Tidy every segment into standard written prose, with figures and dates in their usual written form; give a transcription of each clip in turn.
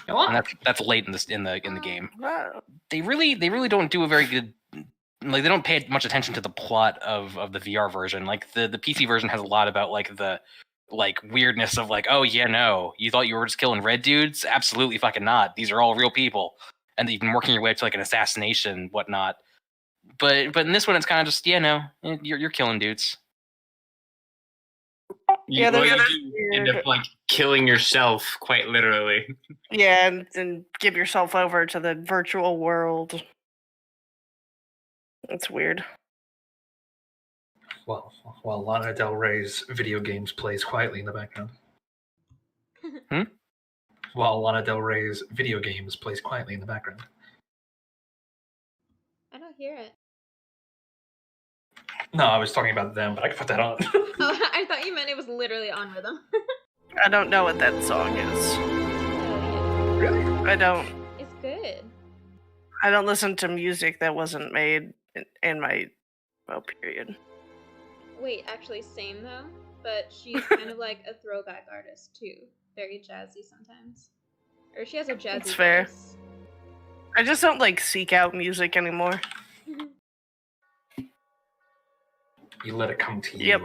And that's late in the game. They really don't do a very good. Like, they don't pay much attention to the plot of the VR version. Like, the PC version has a lot about like the weirdness of like, oh yeah, no, you thought you were just killing red dudes? Absolutely fucking not. These are all real people, and you've been working your way up to like an assassination, whatnot. But in this one, it's kind of just, yeah, no, you're killing dudes. You end up like killing yourself, quite literally. Yeah, and give yourself over to the virtual world. It's weird. Well, while Lana Del Rey's video games plays quietly in the background. While Lana Del Rey's video games plays quietly in the background. I don't hear it. No, I was talking about them, but I can put that on. Oh, I thought you meant it was literally on rhythm. I don't know what that song is. Really? I don't. It's good. I don't listen to music that wasn't made in my period. Wait, actually, same though. But she's kind of like a throwback artist too. Very jazzy sometimes. Or she has a jazzy That's fair. voice. I just don't like seek out music anymore. You let it come to you. Yep.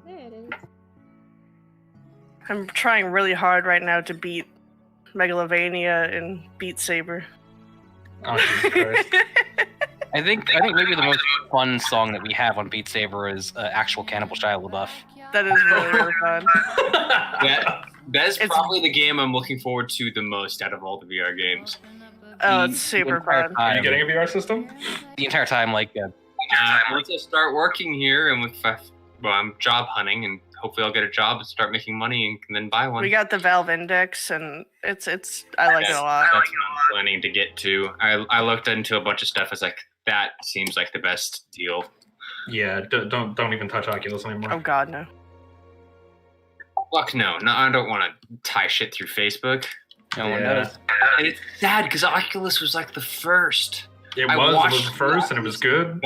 There it is. I'm trying really hard right now to beat Megalovania and Beat Saber. Oh, Jesus Christ. I think maybe the most fun song that we have on Beat Saber is actual Cannibal Shia LaBeouf. That is really, really fun. That is probably the game I'm looking forward to the most out of all the VR games. Oh, it's super fun. Are you getting a VR system? The entire time, like... once I start working here, and I'm job hunting, and hopefully I'll get a job and start making money and then buy one. We got the Valve Index, and it's I like it a lot. That's what I'm planning to get to. I looked into a bunch of stuff. I was like, that seems like the best deal. Yeah, don't even touch Oculus anymore. Oh God, no. Fuck no. No, I don't want to tie shit through Facebook. No one does. And it's sad because Oculus was like the first. It was the first, and it was good.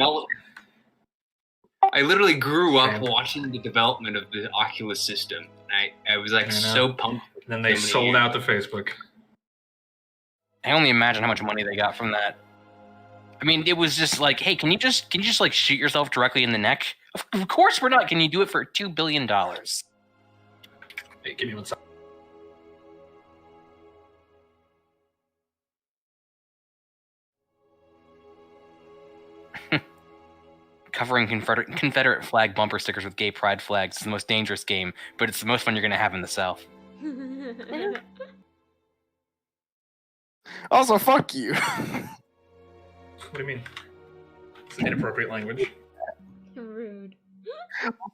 I literally grew up watching the development of the Oculus system. I was like so pumped. And then they sold out to Facebook. I only imagine how much money they got from that. I mean, it was just like, hey, can you just like shoot yourself directly in the neck? Of course we're not. Can you do it for $2 billion? Hey, give me one second. Covering Confederate flag bumper stickers with gay pride flags is the most dangerous game, but it's the most fun you're going to have in the South. Also, fuck you. What do you mean? It's inappropriate language. Rude.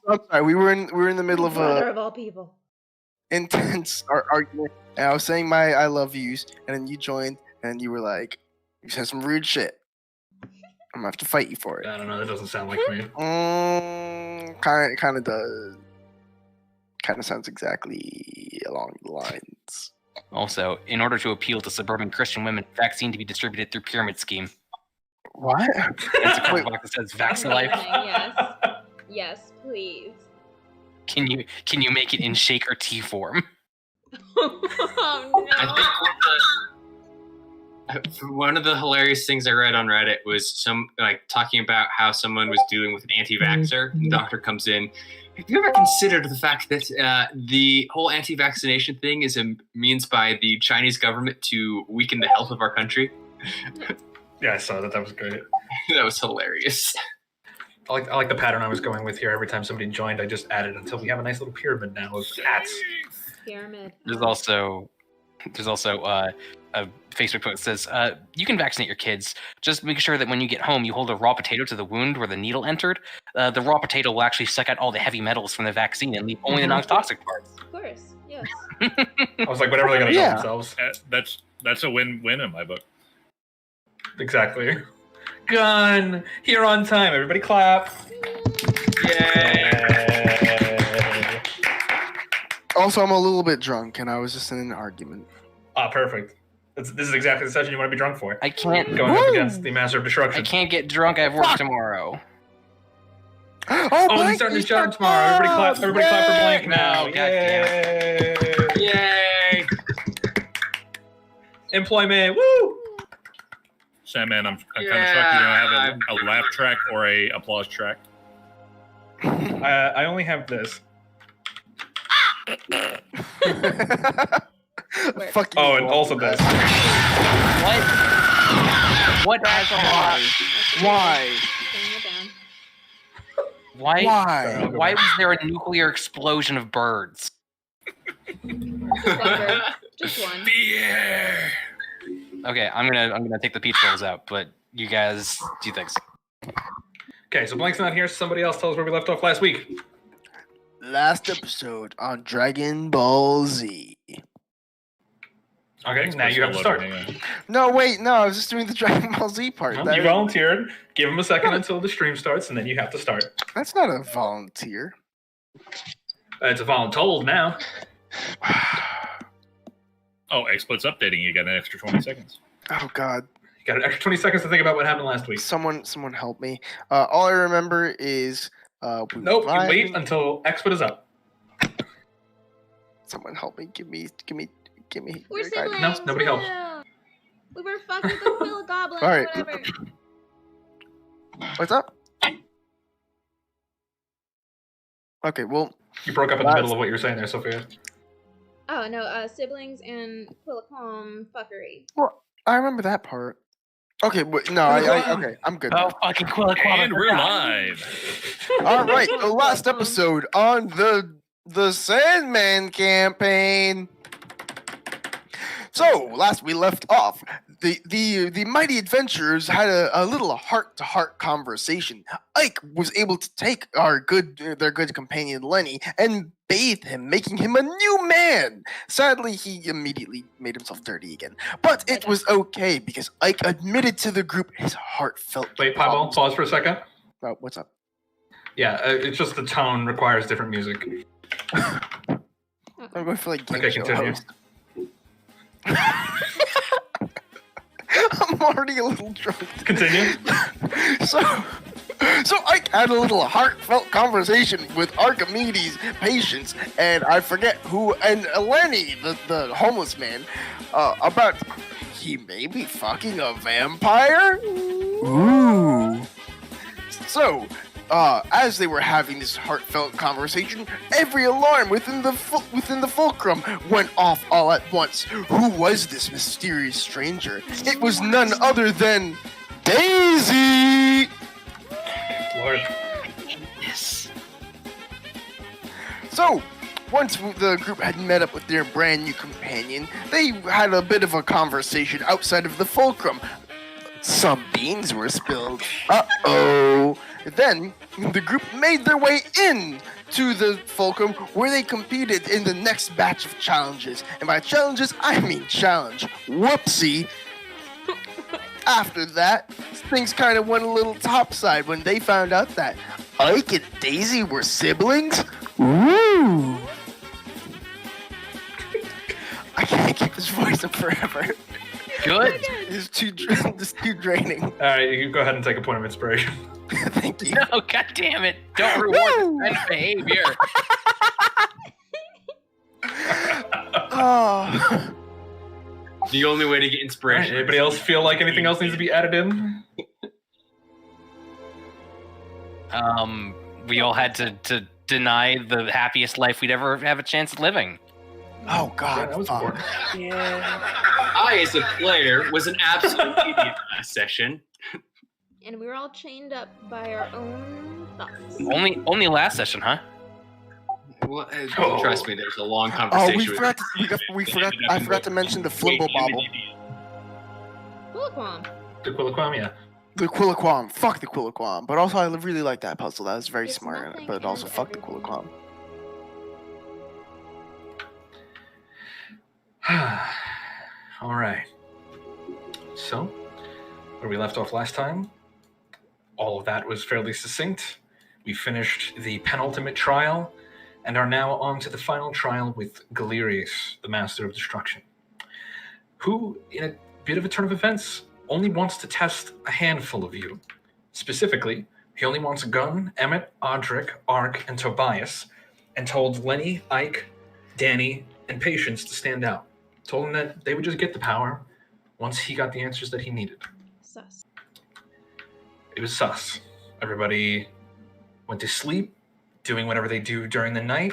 I'm sorry, we were in the middle of Brother a of all people. intense argument, and I was saying my I love yous, and then you joined, and you were like, you said some rude shit. I'm gonna have to fight you for it. I don't know. That doesn't sound like me. Kind of does. Kind of sounds exactly along the lines. Also, in order to appeal to suburban Christian women, vaccine to be distributed through pyramid scheme. What? It's a code box that says Vaccine Life. Yes. Yes, please. Can you make it in shake or tea form? Oh no. I think one of the hilarious things I read on Reddit was talking about how someone was dealing with an anti-vaxxer. And the doctor comes in. Have you ever considered the fact that the whole anti-vaccination thing is a means by the Chinese government to weaken the health of our country? Yeah, I saw that. That was great. That was hilarious. I like the pattern I was going with here. Every time somebody joined, I just added until we have a nice little pyramid now of hats. Pyramid. There's also a Facebook post that says, you can vaccinate your kids. Just make sure that when you get home, you hold a raw potato to the wound where the needle entered. The raw potato will actually suck out all the heavy metals from the vaccine and leave only the non-toxic parts. Of course, yes. I was like, whatever they're going to tell themselves. That's a win-win in my book. Exactly. Gun! Here on time. Everybody clap. Yay! Also, I'm a little bit drunk, and I was just in an argument. Ah, perfect. This is exactly the session you want to be drunk for. I can't... Going up against the Master of Destruction. I can't get drunk. I have work tomorrow. Oh, he's starting his job tomorrow. Everybody clap for Blake now. No, goddamn. Yay! Employment. Woo! Sandman, I'm kind of shocked you don't have a laugh track or a applause track. I only have this. Fuck you. Oh, and also this. What? That's a lot. Why? Bring it down. Why? Why? Why was there a nuclear explosion of birds? Just one bird. Just one. Beer. Okay, I'm gonna take the peach rolls out, but you guys do things. Okay, so Blank's not here. Somebody else tell us where we left off last week. Last episode on Dragon Ball Z. Okay, now you have to start. No, wait, no, I was just doing the Dragon Ball Z part. You volunteered. Give him a second until the stream starts, and then you have to start. That's not a volunteer. It's a voluntold now. Oh, XSplit's updating. You got an extra 20 seconds. Oh God. You got an extra 20 seconds to think about what happened last week. Someone help me. All I remember is Nope, you wait until XSplit is up. Someone help me. Give me. We're your guidance. siblings. No, nobody helps. Woo! We were fucking with the Quill Goblin. All right. Whatever. What's up? Okay, well, You broke up in the middle of what you were saying there, Sophia. Oh no, siblings and Quillicom fuckery. I remember that part. Okay, no, okay, I'm good. Oh, fucking Quilliquam. And we're live. All right, the last episode on the Sandman campaign. So, last we left off, the mighty adventurers had a little heart-to-heart conversation. Ike was able to take their good companion Lenny and bathe him, making him a new man. Sadly, he immediately made himself dirty again. But it was okay because Ike admitted to the group his heartfelt. Wait, Pablo, pause for a second. What's up? Yeah, it's just the tone requires different music. I'm going for like game Okay, show continue. host. I'm already a little drunk. Continue. So Ike had a little heartfelt conversation with Archimedes, Patience, and I forget who, and Lenny, the homeless man, about he may be fucking a vampire. Ooh. So, as they were having this heartfelt conversation, every alarm within the fulcrum went off all at once. Who was this mysterious stranger? It was none other than Daisy! Lord. Yes. So, once the group had met up with their brand new companion, they had a bit of a conversation outside of the fulcrum. Some beans were spilled. Uh-oh. Then, the group made their way in to the fulcrum where they competed in the next batch of challenges. And by challenges, I mean challenge. Whoopsie. After that, things kind of went a little topside when they found out that Ike and Daisy were siblings. Ooh. I can't keep this voice up forever. Good. It's too draining. All right, you can go ahead and take a point of inspiration. Thank you. No, god damn it. Don't reward this kind of behavior. Oh. The only way to get All right, inspiration. anybody else feel like anything else needs to be added in? We all had to deny the happiest life we'd ever have a chance at living. Oh Yeah, God. that was fuck. important. Yeah. I, as a player, was an absolute idiot last session. And we were all chained up by our own thoughts. Only last session, huh? Well, Oh. trust me, there's a long Oh, conversation. we forgot. I forgot to mention the Flimble Bobble. Quilliquam. The Quilliquam, yeah. The Quilliquam. Fuck the Quilliquam. But also, I really like that puzzle. That was very It's smart. nothing But also, and fuck the everything. Quilliquam. All right. So, where we left off last time, all of that was fairly succinct. We finished the penultimate trial and are now on to the final trial with Galerius, the Master of Destruction, who, in a bit of a turn of events, only wants to test a handful of you. Specifically, he only wants Gunn, Emmett, Audric, Ark, and Tobias, and told Lenny, Ike, Danny, and Patience to stand out. Told them that they would just get the power, once he got the answers that he needed. Sus. It was sus. Everybody went to sleep, doing whatever they do during the night.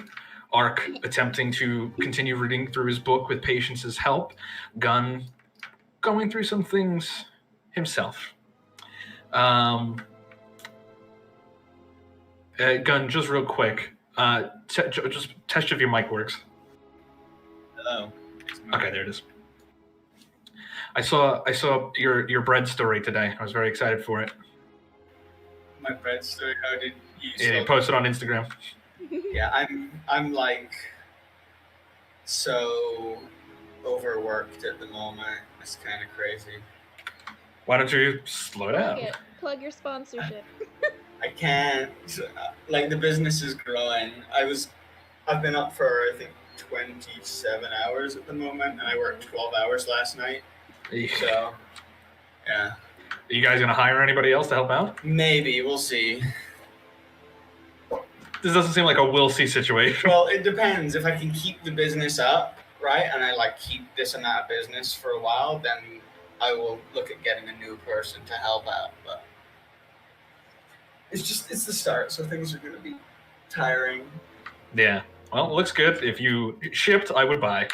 Ark attempting to continue reading through his book with Patience's help. Gunn going through some things himself. Gunn, just real quick, just test if your mic works. Hello. Okay, there it is. I saw your bread story today. I was very excited for it. My bread story. How did you? Yeah, you posted on Instagram. Yeah, I'm like so overworked at the moment. It's kind of crazy. Why don't you slow down? Plug your sponsorship. I can't. Like the business is growing. I've been up for I think 27 hours at the moment, and I worked 12 hours last night. So, yeah. Are you guys gonna hire anybody else to help out? Maybe we'll see. This doesn't seem like a we'll see situation. Well, it depends. If I can keep the business up, right, and I like keep this and that business for a while, then I will look at getting a new person to help out. But it's the start, so things are gonna be tiring. Yeah. Well, it looks good. If you shipped, I would buy.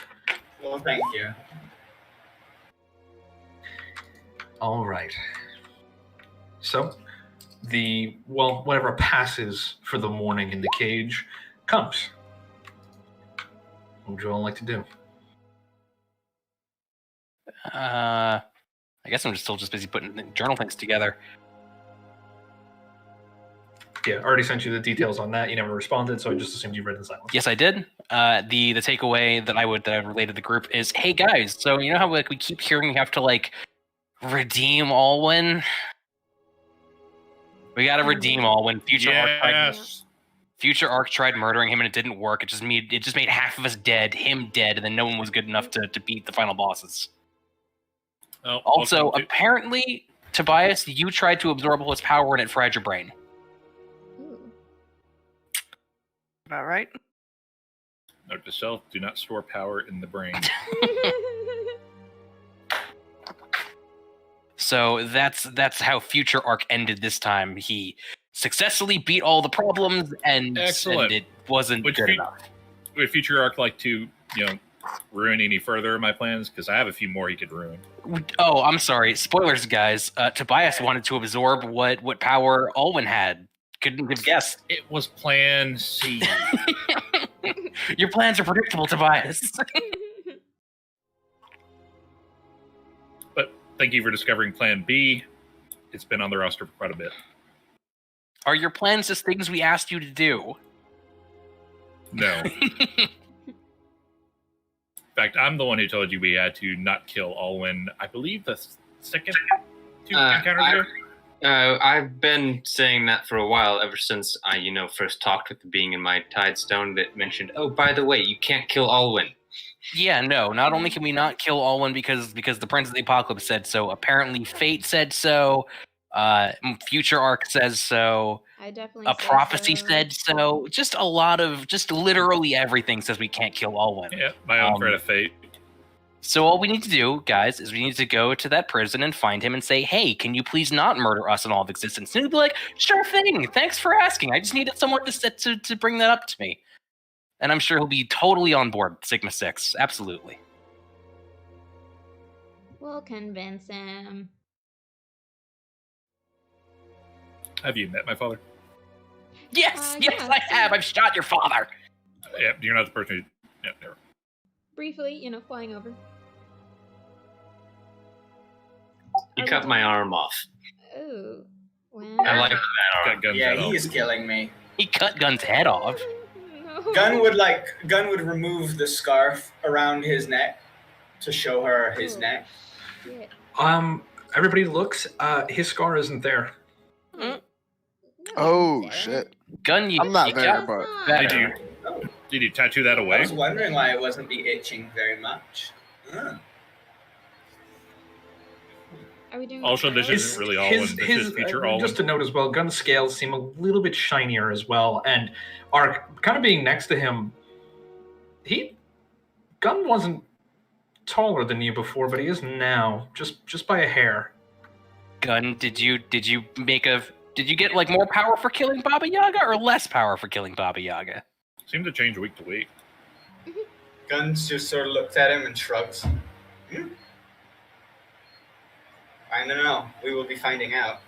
Well, thank you. All right. So, whatever passes for the morning in the cage comes. What would you all like to do? I guess I'm still just busy putting the journal things together. Yeah, I already sent you the details on that. You never responded, so I just assumed you read in silence. Yes, I did. The takeaway that I would relate to the group is, hey guys, so you know how like we keep hearing you have to like redeem Alwyn? We gotta redeem Alwyn. Future Arc tried murdering him and it didn't work. It just made half of us dead, him dead, and then no one was good enough to beat the final bosses. Oh, Also, apparently, Tobias, you tried to absorb all its power and it fried your brain. About right. Note to self: do not store power in the brain. So that's how Future Arc ended this time. He successfully beat all the problems, and it wasn't good enough. Would Future Arc like to, ruin any further of my plans? Because I have a few more he could ruin. Oh, I'm sorry. Spoilers, guys. Tobias wanted to absorb what power Alwyn had. Couldn't have guessed. It was Plan C. Your plans are predictable, Tobias. But thank you for discovering Plan B. It's been on the roster for quite a bit. Are your plans just things we asked you to do? No. In fact, I'm the one who told you we had to not kill Alwyn. I believe the second two encounters ago. I've been saying that for a while, ever since I, first talked with the being in my Tidestone that mentioned, oh, by the way, you can't kill Alwyn. Yeah, no. Not only can we not kill Alwyn because the Prince of the Apocalypse said so, apparently Fate said so, Future Arc says so, I definitely a prophecy said so. Just a lot of, just literally everything says we can't kill Alwyn. Yeah, my own threat of fate. So all we need to do, guys, is we need to go to that prison and find him and say, hey, can you please not murder us and all of existence? And he'll be like, sure thing. Thanks for asking. I just needed someone to bring that up to me. And I'm sure he'll be totally on board Sigma 6. Absolutely. We'll convince him. Have you met my father? Yes, yeah, I have. I've shot your father. Yeah, you're not the person who... Yeah, never. Briefly, flying over. He cut my arm off. Oh, well. I like that arm. Got guns Yeah, head he off. is killing me. He cut Gun's head off. No. Gun would remove the scarf around his neck to show her his neck. Shit. Everybody looks. His scar isn't there. No, Oh, it's shit. Gun, you. I'm not you there, got but better. Did you tattoo that I away? was wondering why it wasn't be itching very much. Are we doing Also, this this? isn't really Alwyn. This is Future Alwyn. Just to note as well, Gun's scales seem a little bit shinier as well, and Ark kind of being next to him. Gun wasn't taller than you before, but he is now, just by a hair. Gun, did you get like more power for killing Baba Yaga or less power for killing Baba Yaga? Seems to change week to week. Guns just sort of looks at him and shrugs. I don't know. We will be finding out.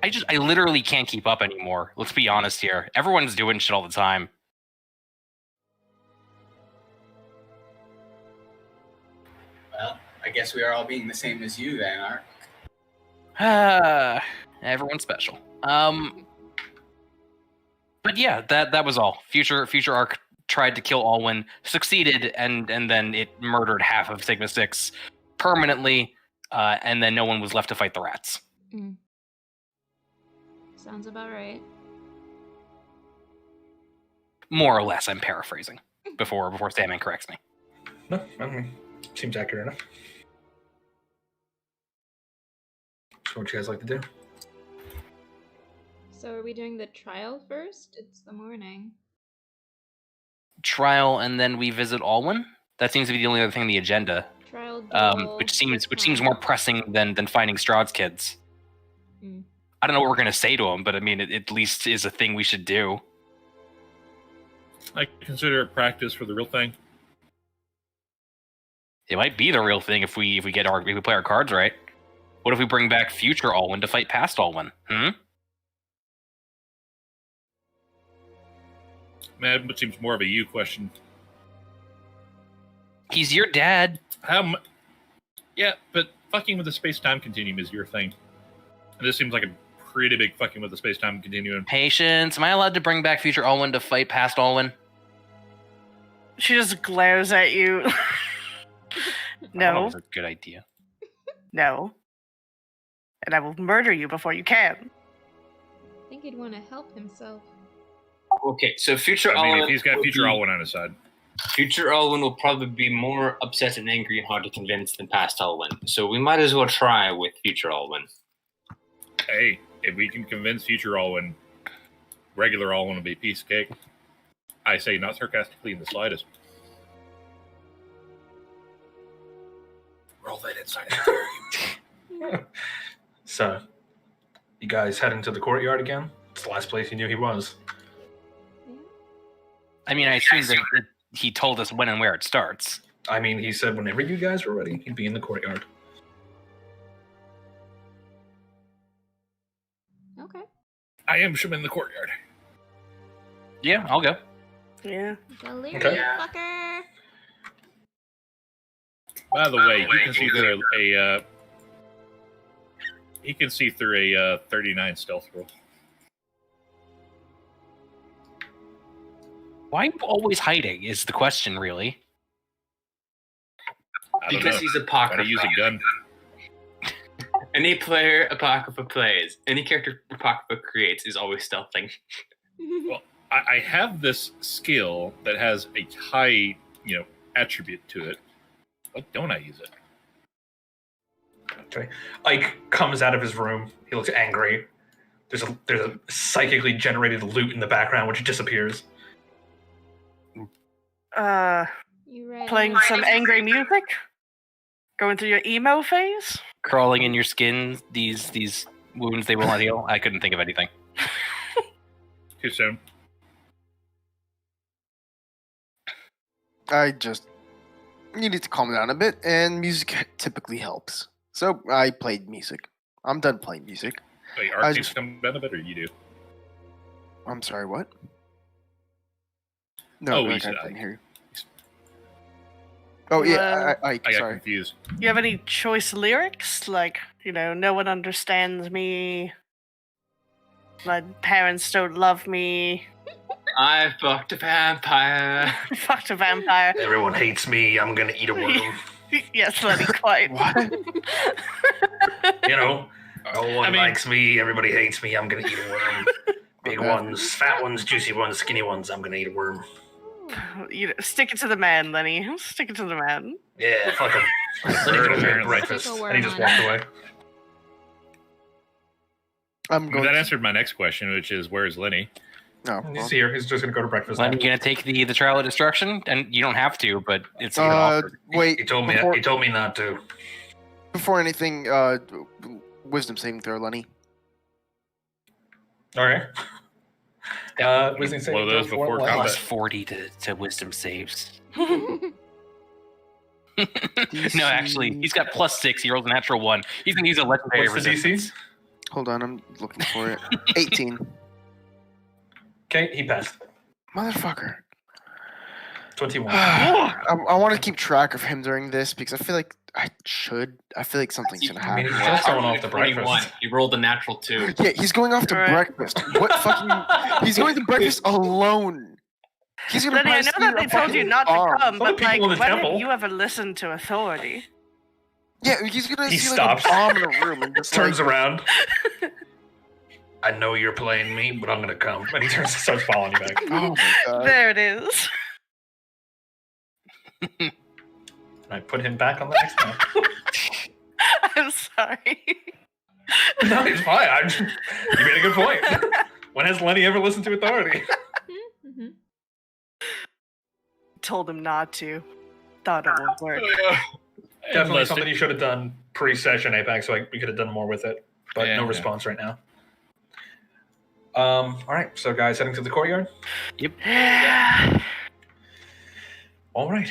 I literally can't keep up anymore. Let's be honest here. Everyone's doing shit all the time. Well, I guess we are all being the same as you then, Ark. Everyone's special. But yeah, that was all. Future Arc tried to kill Alwyn, succeeded, and then it murdered half of Sigma 6 permanently, and then no one was left to fight the rats. Sounds about right. More or less, I'm paraphrasing before Sandman corrects me. No, I mean, seems accurate enough. So what you guys like to do? So are we doing the trial first? It's the morning. Trial, and then we visit Alwyn? That seems to be the only other thing on the agenda. Trial duel, which seems more pressing than finding Strahd's kids. I don't know what we're gonna say to him, but I mean, it at least is a thing we should do. I consider it practice for the real thing. It might be the real thing if we play our cards right. What if we bring back future Alwyn to fight past Alwyn? Man, it seems more of a you question. He's your dad. Yeah, but fucking with the space-time continuum is your thing. And this seems like a pretty big fucking with the space-time continuum. Patience. Am I allowed to bring back future Alwyn to fight past Alwyn? She just glares at you. I thought that No, was a good idea. no. And I will murder you before you can. I think he'd want to help himself. Okay, so future I mean, Alwyn. if he's got will future be- Alwyn on his side. Future Alwyn will probably be more upset and angry and hard to convince than past Alwyn. So we might as well try with future Alwyn. Hey, if we can convince future Alwyn, regular Alwyn will be a piece of cake. I say not sarcastically in the slightest. Roll that inside. So, you guys head into the courtyard again? It's the last place you knew he was. I mean, I assume that he told us when and where it starts. I mean, he said whenever you guys were ready, he'd be in the courtyard. Okay. I am him in the courtyard. Yeah, I'll go. Yeah. Delirious Okay. fucker. By the way, you can see through he can see through a 39 stealth roll. Why are you always hiding is the question, really. I don't Because know. he's Gotta Apocrypha. use a gun. Any player Apocrypha plays, any character Apocrypha creates is always stealthing. Well, I have this skill that has a high, attribute to it. Why don't I use it? Okay. Ike comes out of his room. He looks angry. There's a psychically generated loot in the background which disappears. You right. Playing some angry music? Going through your emo phase? Crawling in your skin, these wounds they will not heal. I couldn't think of anything. Too soon. You need to calm down a bit, and music typically helps. So I played music. I'm done playing music. Wait, I Ark just- come down a bit, or you do? I'm sorry, what? No, you I said didn't Ike. hear you. Oh yeah, I I got sorry. confused. You have any choice lyrics? Like, no one understands me. My parents don't love me. I fucked a vampire. Fucked a vampire. Everyone hates me. I'm gonna eat a worm. Yes, let me quite. What? No one I mean- likes me. Everybody hates me. I'm gonna eat a worm. Big ones, fat ones, juicy ones, skinny ones. I'm gonna eat a worm. Stick it to the man, Lenny. Stick it to the man. Yeah, fuck him. Bird, apparently. Breakfast. Stick a And he worm just on walked it. away. I'm going. That answered my next question, which is, where's Lenny? No. He's here. He's just gonna go to breakfast. Lenny, now. you gonna take the trial of destruction? And you don't have to, but it's even offered. Wait. He told me not to. Before anything, wisdom saving throw, Lenny. All right. Wisdom saving Blow those throw before for what? combat. Plus 40 to wisdom saves. No, actually, he's got plus 6. He rolls a natural 1. He's gonna use a legendary What's the resistance. DC? Hold on, I'm looking for it. 18. Okay, he passed. Motherfucker. 21. I want to keep track of him during this because I feel like I should. I feel like something's gonna I mean, happen. he's just going off to 21. breakfast. He rolled a natural 2. Yeah, he's going off to Alright. breakfast. What fucking? He's going to breakfast alone. He's gonna. Lenny, I know that they told you not to come, Some but people like, in the when temple. have you ever listened to authority? Yeah, he's gonna He see stops. like a bomb in a room and just Turns like, around. I know you're playing me, but I'm gonna come. And he turns and starts following you back. Oh my god. There it is. I put him back on the next map. I'm sorry. No, it's fine. You made a good point. When has Lenny ever listened to authority? Mhm. Told him not to. Thought it would work. Definitely Unless something you should have done pre-session, Apex, so we could have done more with it. But Yeah, no yeah. response right now. All right, so guys, heading to the courtyard. Yeah. All right.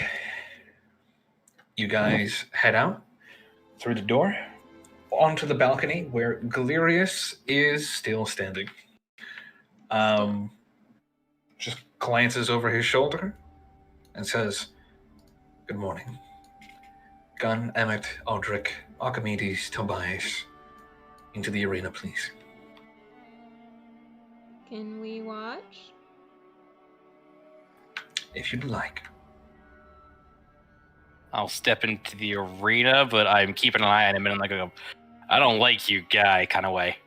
You guys head out through the door onto the balcony where Galerius is still standing. Just glances over his shoulder and says, "Good morning. Gunn, Emmett, Aldrich, Archimedes, Tobias, into the arena, please." Can we watch? If you'd like. I'll step into the arena, but I'm keeping an eye on him in like a I don't like you guy kind of way.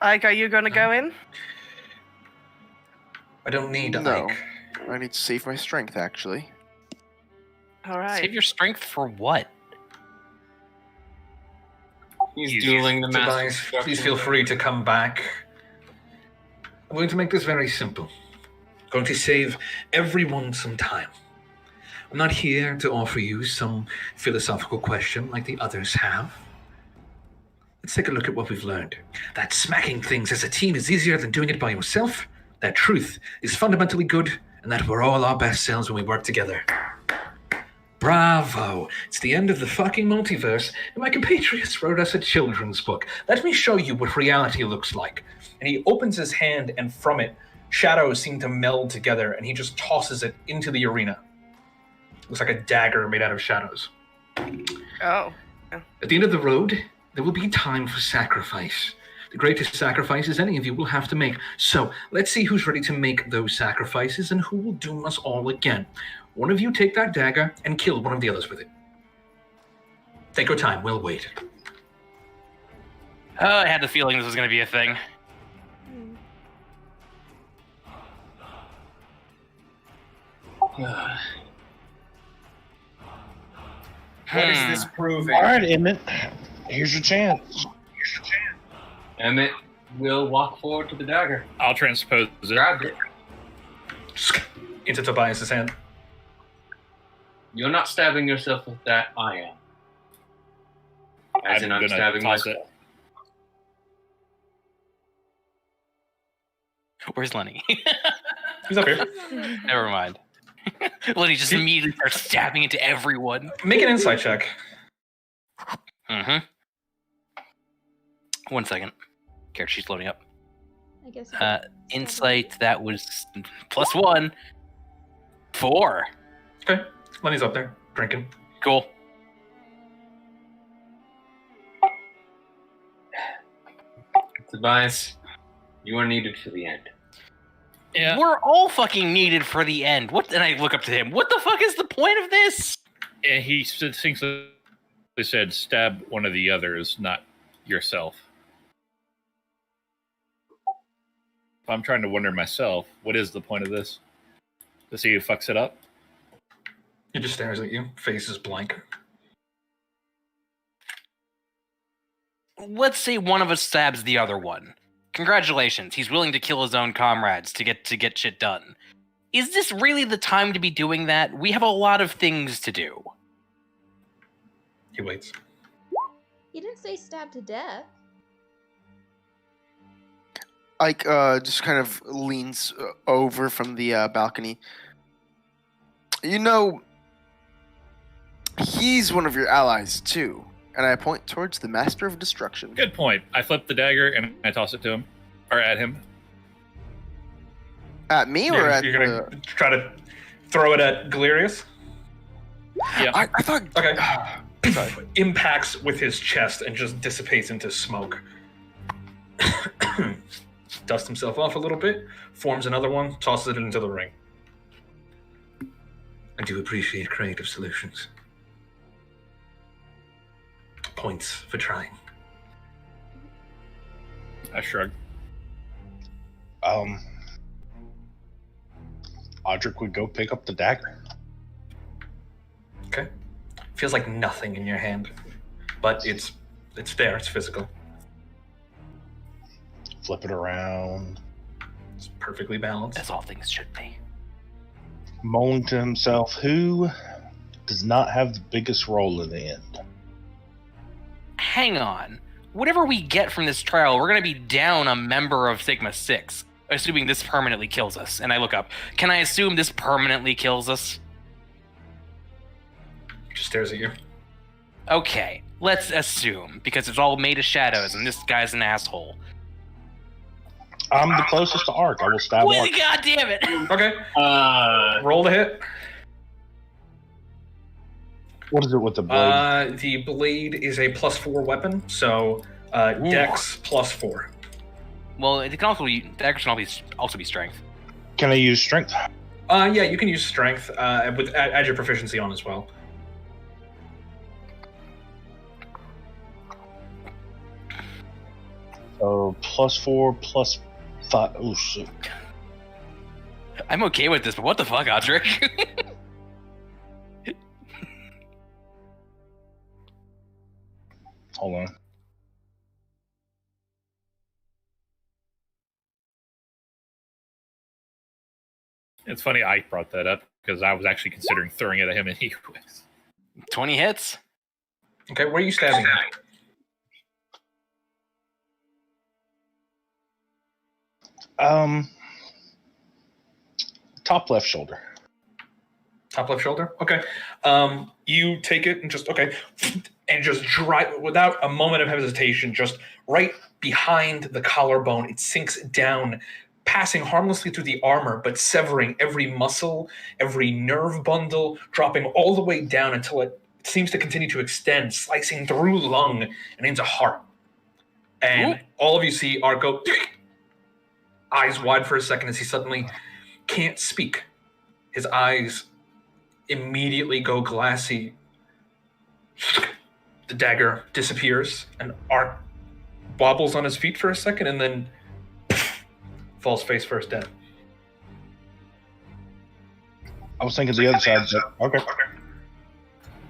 Ike, are you gonna go in? I don't need No. Ike. I need to save my strength, actually. All right. Save your strength for what? He's dueling the master. Tobias, please feel free to come back. I'm going to make this very simple. I'm going to save everyone some time. I'm not here to offer you some philosophical question like the others have. Let's take a look at what we've learned. That smacking things as a team is easier than doing it by yourself. That truth is fundamentally good, and that we're all our best selves when we work together. Bravo! It's the end of the fucking multiverse, and my compatriots wrote us a children's book. Let me show you what reality looks like. And he opens his hand, and from it, shadows seem to meld together, and he just tosses it into the arena. Looks like a dagger made out of shadows. Oh. At the end of the road, there will be time for sacrifice. The greatest sacrifices any of you will have to make. So, let's see who's ready to make those sacrifices and who will doom us all again. One of you take that dagger and kill one of the others with it. Take your time, we'll wait. I had the feeling this was going to be a thing. What is this proving? All right, Emmett. Here's your chance. Emmett will walk forward to the dagger. I'll transpose it. Grab it. Into Tobias's hand. You're not stabbing yourself with that. I am. As in, I'm gonna stabbing toss myself. Where's Lenny? He's up here. Never mind. Lenny just immediately starts stabbing into everyone. Make an insight check. Mm-hmm. 1 second. Care she's loading up. I guess. Insight, that was +1. 4. Okay. Lenny's up there, drinking. Cool. Tobias, you are needed for the end. Yeah. We're all fucking needed for the end. What? And I look up to him. What the fuck is the point of this? And he succinctly said, stab one of the others, not yourself. I'm trying to wonder myself, what is the point of this? To see who fucks it up? He just stares at you, face is blank. Let's say one of us stabs the other one. Congratulations, he's willing to kill his own comrades to get shit done. Is this really the time to be doing that? We have a lot of things to do. He waits. He didn't say stabbed to death. Ike just kind of leans over from the balcony. You know, he's one of your allies too. And I point towards the Master of Destruction. Good point. I flip the dagger and I toss it to him. Or at him. At me or at you're gonna try to throw it at Galerius? Yeah. I thought... Okay. Sorry. Impacts with his chest and just dissipates into smoke. Dusts himself off a little bit, forms another one, tosses it into the ring. I do appreciate creative solutions. Points for trying. I shrug. Audric would go pick up the dagger. Okay. Feels like nothing in your hand, but it's there. It's physical. Flip it around. It's perfectly balanced. As all things should be. Moaning to himself, who does not have the biggest role in the end? Hang on. Whatever we get from this trial, we're going to be down a member of Sigma 6, assuming this permanently kills us. And I look up. Can I assume this permanently kills us? Just stares at you. Okay, let's assume, because it's all made of shadows and this guy's an asshole. I'm the closest to Ark. I will stab Ark. God damn it! Okay. Roll the hit. What is it with the blade? The blade is a +4 weapon, so Dex +4. Well, it can also be, dagger can also be strength. Can I use strength? Yeah, you can use strength with add your proficiency on as well. So +4 +5. Oh shit! I'm okay with this, but what the fuck, Audric? Hold on. It's funny Ike brought that up because I was actually considering throwing it at him anyways. 20 hits. Okay, where are you stabbing at? Top left shoulder. Top left shoulder? Okay. You take it and just, and just drive, without a moment of hesitation, just right behind the collarbone, it sinks down, passing harmlessly through the armor, but severing every muscle, every nerve bundle, dropping all the way down until it seems to continue to extend, slicing through lung and into heart. And all of you see Art go, eyes wide for a second as he suddenly can't speak. His eyes immediately go glassy. The dagger disappears, and Art wobbles on his feet for a second, and then falls face first dead. I was thinking the other side. Okay.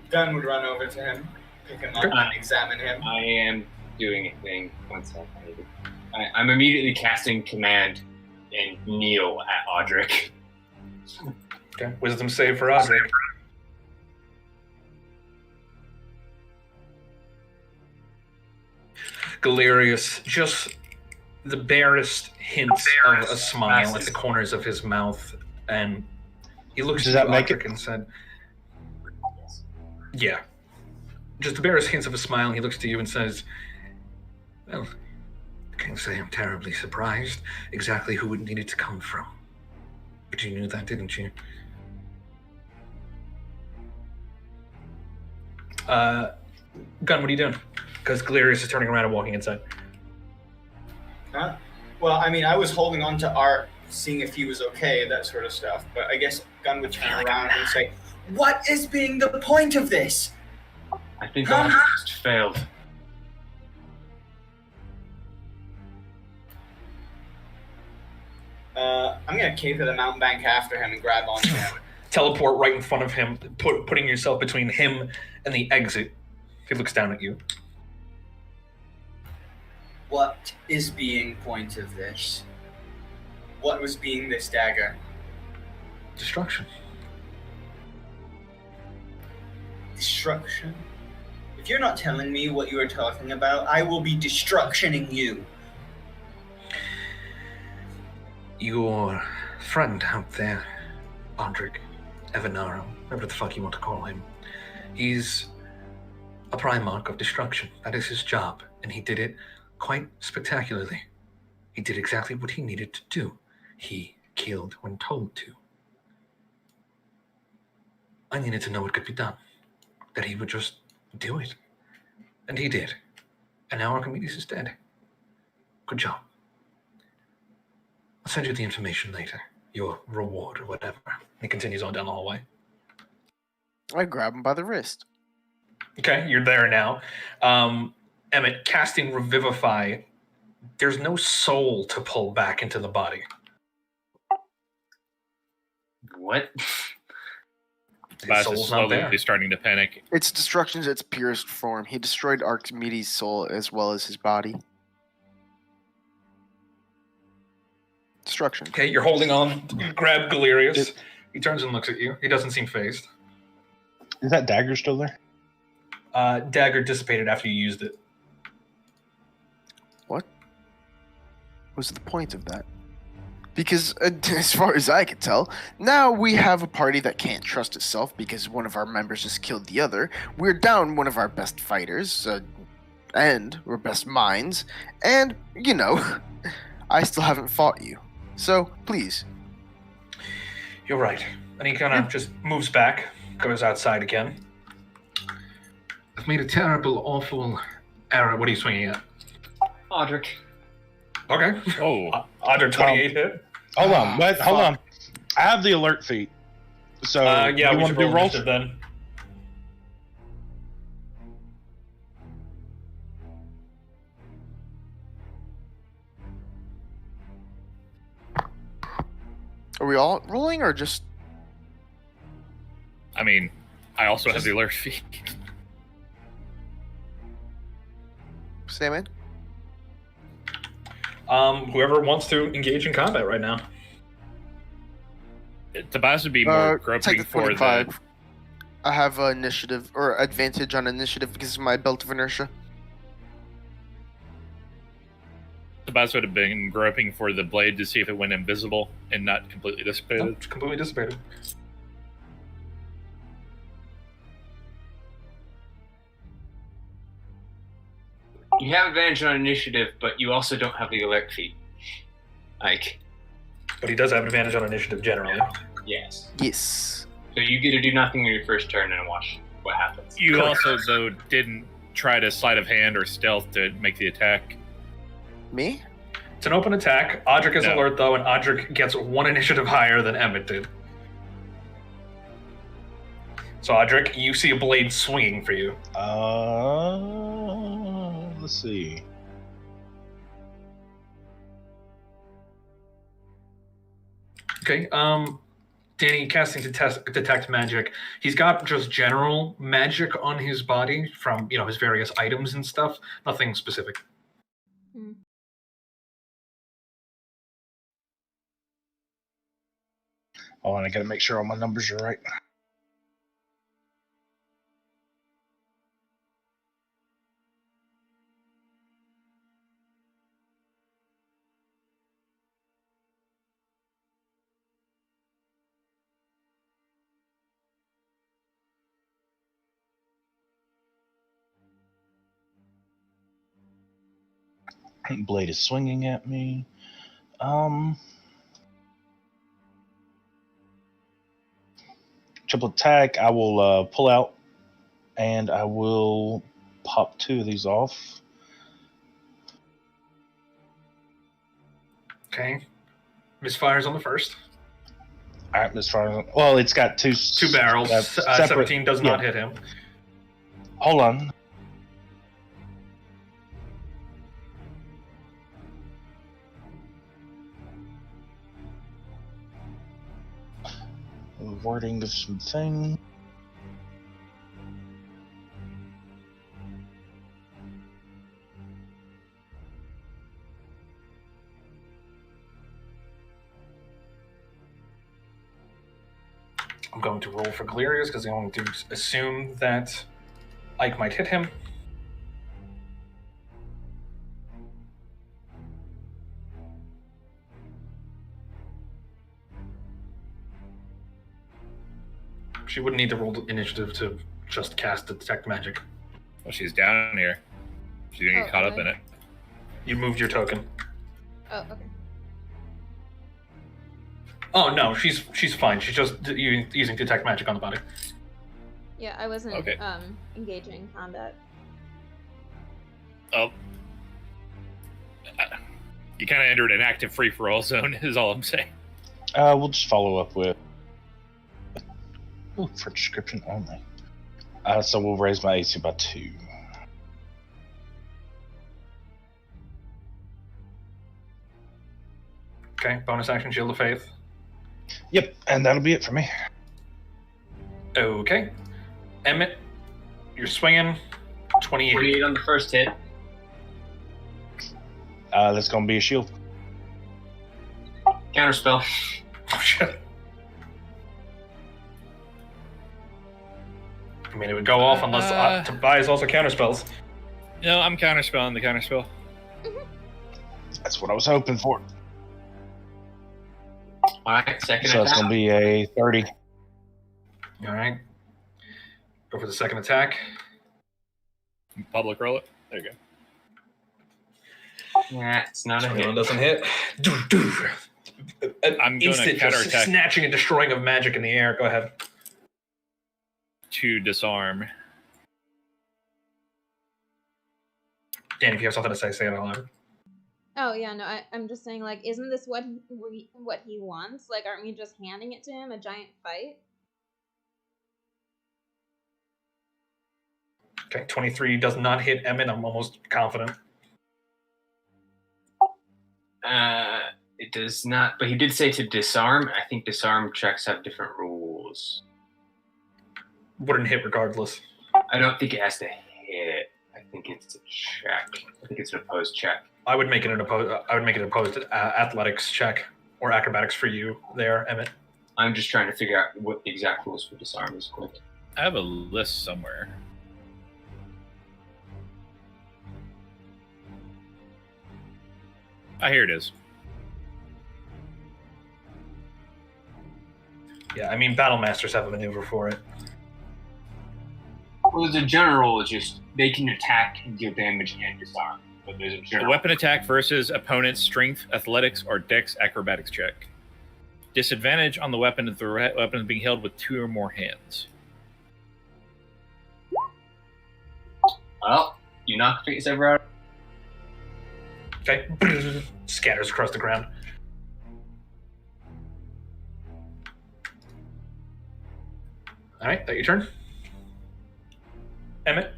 Gunn would run over to him, pick him up, and examine him. I am doing a thing. One second. I'm immediately casting command and kneel at Audric. Okay, wisdom save for Audric. Galerius, just the barest hints of a smile at the corners of his mouth, and he looks at Audric and said, yeah. Just the barest hints of a smile, and he looks to you and says, well, I can't say I'm terribly surprised exactly who it needed to come from. But you knew that, didn't you? Gunn, what are you doing? Because Galerius is turning around and walking inside. Huh? Well, I mean, I was holding on to Art, seeing if he was okay, that sort of stuff. But I guess Gunn would turn around and say, what is being the point of this? I think I just failed. I'm going to cape at the mountain bank after him and grab onto him. Teleport right in front of him, putting yourself between him and the exit. He looks down at you. What is being point of this? What was being this dagger? Destruction. Destruction? If you're not telling me what you are talking about, I will be destructioning you. Your friend out there, Andrik Evanaro, whatever the fuck you want to call him, he's a Primarch of Destruction. That is his job, and he did it quite spectacularly. He did exactly what he needed to do. He killed when told to. I needed to know what could be done, that he would just do it. And he did. And now Archimedes is dead. Good job. I'll send you the information later. Your reward or whatever. He continues on down the hallway. I grab him by the wrist. Okay, you're there now. Emmett, casting Revivify, there's no soul to pull back into the body. What? Tobias is soul's not there. slowly starting to panic. It's destruction's its purest form. He destroyed Archimedes' soul as well as his body. Destruction. Okay, you're holding on. You grab Galerius. He turns and looks at you. He doesn't seem phased. Is that dagger still there? Dagger dissipated after you used it. What was the point of that? Because as far as I can tell, now we have a party that can't trust itself because one of our members just killed the other. We're down one of our best fighters, and we're best minds, and, you know, I still haven't fought you. So, please. You're right. And he kind of just moves back, goes outside again. I've made a terrible, awful error. What are you swinging at? Audric. Okay. Oh. Audric 28 hit. Hold on. Hold on. I have the alert feat. So, Yeah, you we want should to do roll rolls? initiative then. Are we all rolling or just... I mean, I also have the alert feat. Sam? Whoever wants to engage in combat right now. Tobias would be more Take groping the for 25. the. I have initiative, or advantage on initiative because of my belt of inertia. Tobias would have been groping for the blade to see if it went invisible and not completely dissipated. No, it's completely dissipated. You have advantage on initiative, but you also don't have the alert feat. Like, But he does have advantage on initiative generally. yes. Yes. So you get to do nothing on your first turn and watch what happens. You Correct. also, though, didn't try to sleight of hand or stealth to make the attack. Me? It's an open attack. Audric is No. alert though, and Audric gets one initiative higher than Emmett did. So Audric, you see a blade swinging for you. Let's see. Okay, Danny casting detect magic. He's got just general magic on his body from, you know, his various items and stuff. Nothing specific. Hold on, I gotta make sure all my numbers are right. Blade is swinging at me. Triple attack. I will pull out, and I will pop 2 of these off. Okay. Misfires on the first. All right, misfire. Well, it's got two Barrels. separate. 17 does not hit him. Hold on. Wording of some thing. I'm going to roll for Galerius because I'm going to assume that Ike might hit him. She wouldn't need to roll initiative to just cast Detect Magic. Well, she's down here. She's gonna get caught up in it. You moved your token. Oh, okay. Oh no, she's fine. She's just using Detect Magic on the body. Yeah, I wasn't Okay. engaging in combat. Oh. You kind of entered an active free-for-all zone, is all I'm saying. We'll just follow up with... Ooh, for description only. So we'll raise my AC by 2. Okay, bonus action, Shield of Faith. Yep, and that'll be it for me. Okay. Emmett, you're swinging. 28. 28 on the first hit. That's gonna be a shield. Counterspell. Oh shit. I mean, it would go off unless Tobias also counterspells. No, I'm counterspelling the counterspell. That's what I was hoping for. Alright, second So it's attack. gonna be a 30. All right. Go for the second attack. Public roll it. There you go. Yeah, it's not a hit. One doesn't hit. I'm gonna Instant counterattack. snatching and destroying of magic in the air. Go ahead. To disarm. Dan, if you have something to say it out loud. Oh yeah, no, I'm just saying, like, isn't this what he wants? Like, aren't we just handing it to him, a giant fight? Okay, 23 does not hit Emmett. I'm almost confident. It does not, but he did say to disarm. I think disarm checks have different rules. Wouldn't hit regardless. I don't think it has to hit. I think it's a check. I think it's an opposed check. I would make it an opposed athletics check or acrobatics for you there, Emmett. I'm just trying to figure out what the exact rules for disarm is quick. I have a list somewhere. Here it is. Yeah, I mean, Battle Masters have a maneuver for it. Well, the general is just they can attack, deal damage, and disarm. But there's a A general. weapon attack versus opponent's strength, athletics, or dex acrobatics check. Disadvantage on the weapon if the weapon is being held with 2 or more hands. Well, you knock face ever out. Okay. Scatters across the ground. All right, that your turn. Emmett.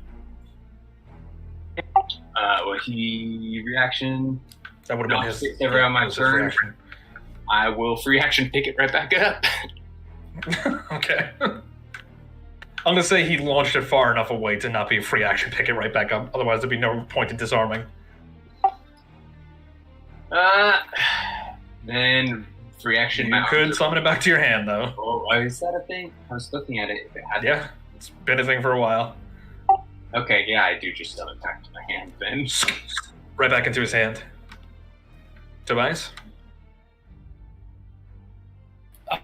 Well, he reaction. That would have been Knocks his. it ever on my that was his turn. reaction. I will free action pick it right back up. Okay. I'm gonna say he launched it far enough away to not be a free action. Pick it right back up. Otherwise, there'd be no point in disarming. Then free action. You could summon it back to your hand, though. Oh, is that a thing? I was looking at it. If it had Yeah, it's been a thing for a while. Okay, yeah, I do just summon it back to my hand then. Right back into his hand. Tobias?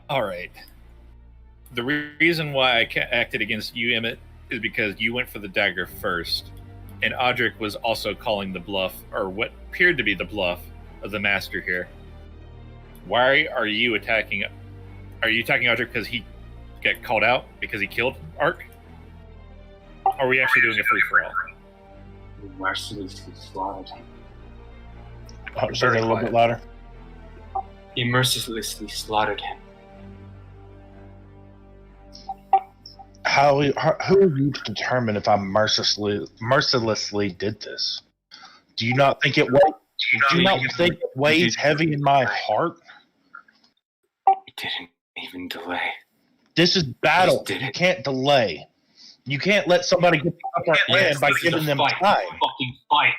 All right. The reason why I acted against you, Emmett, is because you went for the dagger first, and Audric was also calling the bluff, or what appeared to be the bluff, of the master here. Why are you attacking? Are you attacking Audric because he got called out because he killed Ark? Or are we actually doing a free for all? Mercilessly slaughtered him. Say that a little bit louder. He mercilessly slaughtered him. Who are you to determine if I mercilessly did this? Do you not think it weighs? Do you not think it weighs heavy in my heart? It didn't even delay. This is battle. Just did You it. can't delay. You can't let somebody get the upper hand by This is a giving them fight. time. Fucking fight.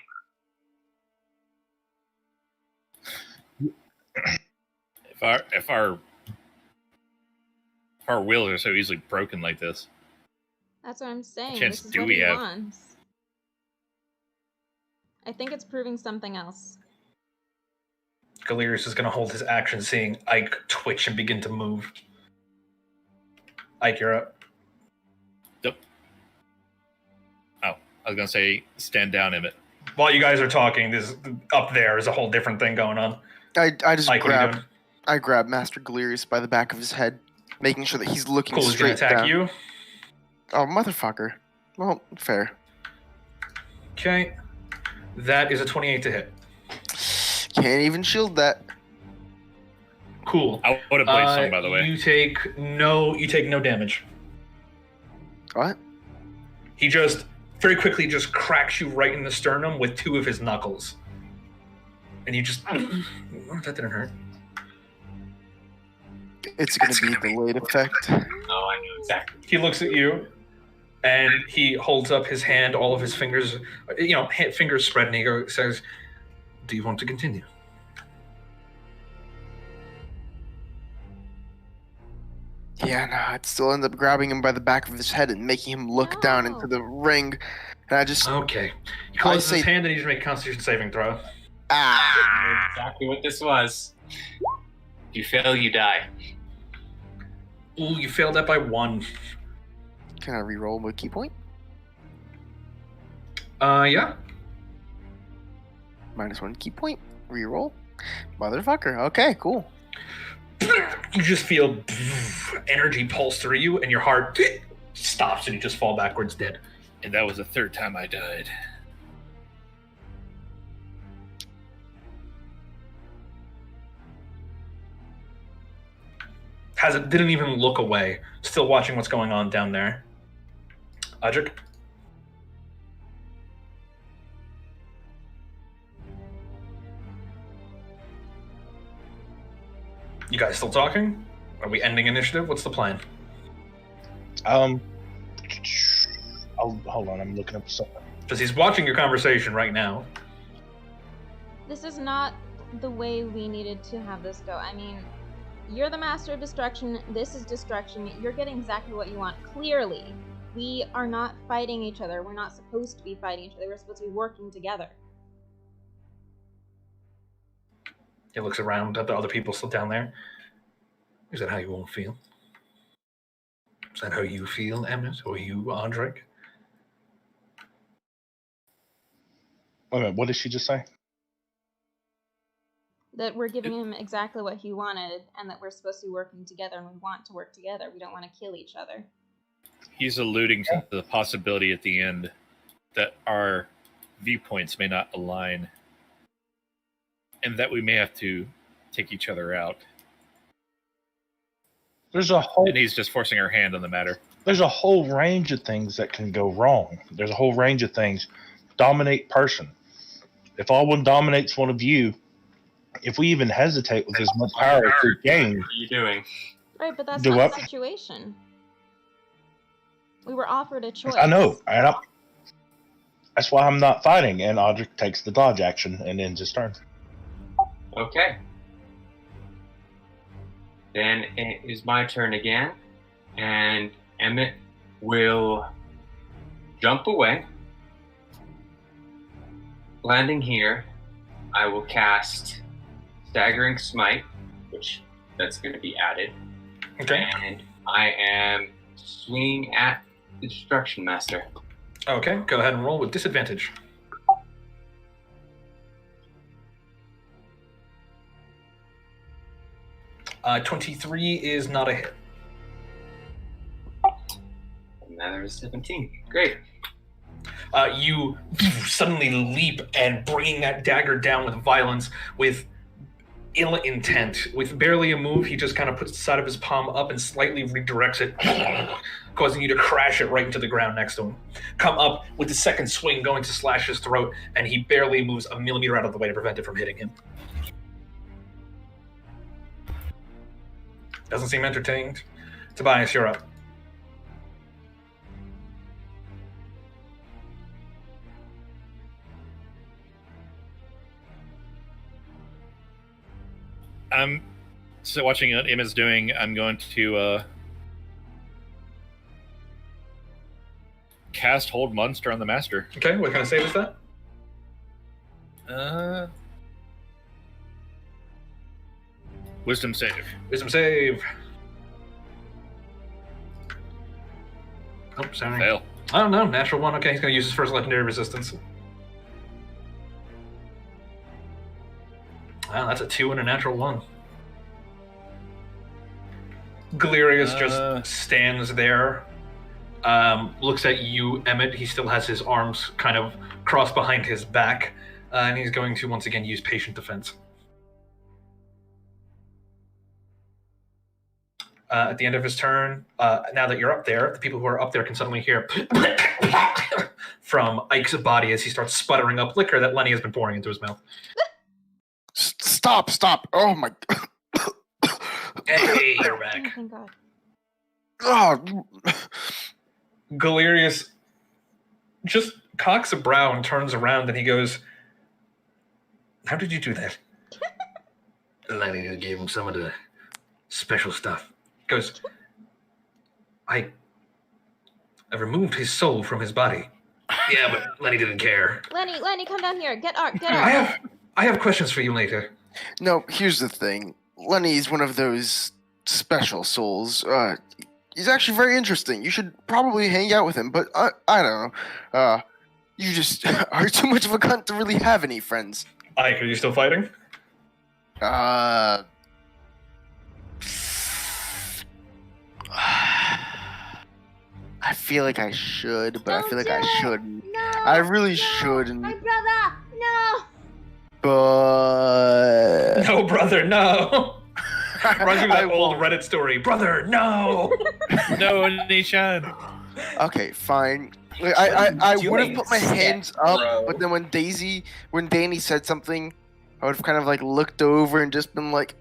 Our wheels are so easily broken like this. That's what I'm saying. chance This is do what we he have? wants. I think it's proving something else. Galerius is going to hold his action, seeing Ike twitch and begin to move. Ike, you're up. Yep. Oh, I was gonna say stand down, Emmett. While you guys are talking, this up there is a whole different thing going on. I just Ike, what are you grab doing? I grab Master Galerius by the back of his head, making sure that he's looking Cool, he's going to straight attack down. you. Oh, motherfucker. Well, fair. Okay. That is a 28 to hit. Can't even shield that. Cool. I would have played some, by the way. You take no damage. What? He just very quickly just cracks you right in the sternum with 2 of his knuckles. And you just that didn't hurt. It's gonna be delayed effect. Oh, I know exactly. He looks at you and he holds up his hand, all of his fingers, fingers spread, and he says, "Do you want to continue?" Yeah, no, I'd still end up grabbing him by the back of his head and making him look down into the ring. And I just Okay. He closes say- his hand and he just make a Constitution saving throw. Exactly what this was. If you fail, you die. Ooh, you failed that by 1. Can I re-roll with key point? Yeah. -1 key point. Re-roll. Motherfucker. Okay, cool. You just feel energy pulse through you, and your heart stops, and you just fall backwards dead. And that was the 3rd time I died. Didn't even look away. Still watching what's going on down there. Adric? You guys still talking? Are we ending initiative? What's the plan? Oh, hold on, I'm looking up something. Because he's watching your conversation right now. This is not the way we needed to have this go. I mean, you're the master of destruction. This is destruction. You're getting exactly what you want. Clearly, we are not fighting each other. We're not supposed to be fighting each other. We're supposed to be working together. He looks around at the other people still down there. Is that how you all feel? Is that how you feel, Emmett? Or you, Andric? Wait a minute, what did she just say? That we're giving him exactly what he wanted, and that we're supposed to be working together, and we want to work together. We don't want to kill each other. He's alluding to the possibility at the end that our viewpoints may not align, and that we may have to take each other out. There's a whole And he's just forcing our hand on the matter. there's a whole range of things that can go wrong. There's a whole range of things. Dominate person. If all one dominates one of you, if we even hesitate with as much power as we gain, What are you doing? Right, but that's Do not what? the situation. We were offered a choice. I know, that's why I'm not fighting. And Audric takes the dodge action and ends his turn. Okay. Then it is my turn again, and Emmett will jump away. Landing here, I will cast Staggering Smite, which that's going to be added. Okay. And I am swinging at the Destruction Master. Okay, go ahead and roll with disadvantage. Uh, 23 is not a hit. Another 17. Great. You suddenly leap and bringing that dagger down with violence, with ill intent. With barely a move, he just kind of puts the side of his palm up and slightly redirects it, causing you to crash it right into the ground next to him. Come up with the second swing, going to slash his throat, and he barely moves a millimeter out of the way to prevent it from hitting him. Doesn't seem entertained. Tobias, you're up. I'm so watching what Emma's doing. I'm going to cast Hold Monster on the Master. Okay, what kind of save is that? Wisdom save. Wisdom save. Oh, sorry. Fail. I don't know. Natural 1. Okay, he's going to use his first legendary resistance. Wow, that's a 2 and a natural 1. Galerius just stands there, looks at you, Emmett. He still has his arms kind of crossed behind his back, and he's going to once again use patient defense. At the end of his turn, now that you're up there, the people who are up there can suddenly hear from Ike's body as he starts sputtering up liquor that Lenny has been pouring into his mouth. Stop! Oh my! Hey, you're back. Oh, thank God. Oh, Galerius just cocks a brow and turns around and he goes, "How did you do that?" Lenny gave him some of the special stuff. He goes, I removed his soul from his body. Yeah, but Lenny didn't care. Lenny, come down here. Get Ark. I have questions for you later. no, here's the thing. Lenny's one of those special souls. He's actually very interesting. You should probably hang out with him, but I don't know. You just are too much of a cunt to really have any friends. Ike, are you still fighting? I feel like I should, but I feel like I shouldn't. No, I really shouldn't. My brother, no. But No, brother, no. Reminds me of that I old won't. Reddit story. Brother, no. No, Nishan. Okay, fine. I You would have ain't put my set, hands up, bro. but then when Danny said something, I would have kind of like looked over and just been like,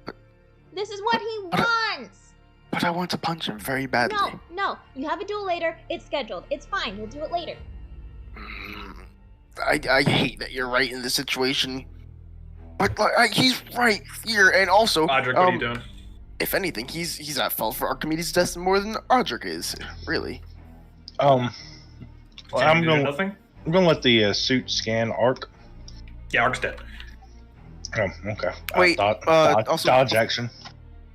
This is what he wants. but I want to punch him very badly. No. You have a duel later. It's scheduled. It's fine. We'll do it later. I hate that you're right in this situation, but like, he's right here, and also, Audric, what are you doing? if anything, he's at fault for Archimedes' death more than Audric is. Really. Well, I'm Do gonna nothing? let the suit scan Arc. Yeah, Ark's dead. Oh, okay. Wait, Dodge, also- dodge action.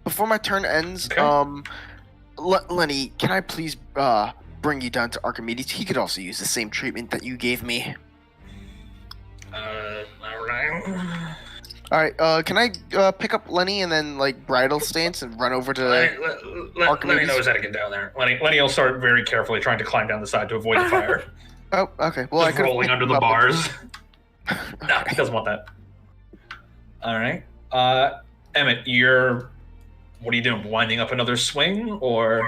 Before my turn ends, Okay. Lenny, can I please bring you down to Archimedes? He could also use the same treatment that you gave me. All right. All right, can I pick up Lenny and then like bridle stance and run over to? Lenny Archimedes? knows how to get down there. Lenny will start very carefully trying to climb down the side to avoid the fire. Oh, okay. Well, I Just could rolling under the bars. No, he doesn't want that. All right. Emmett, what are you doing? Winding up another swing, or?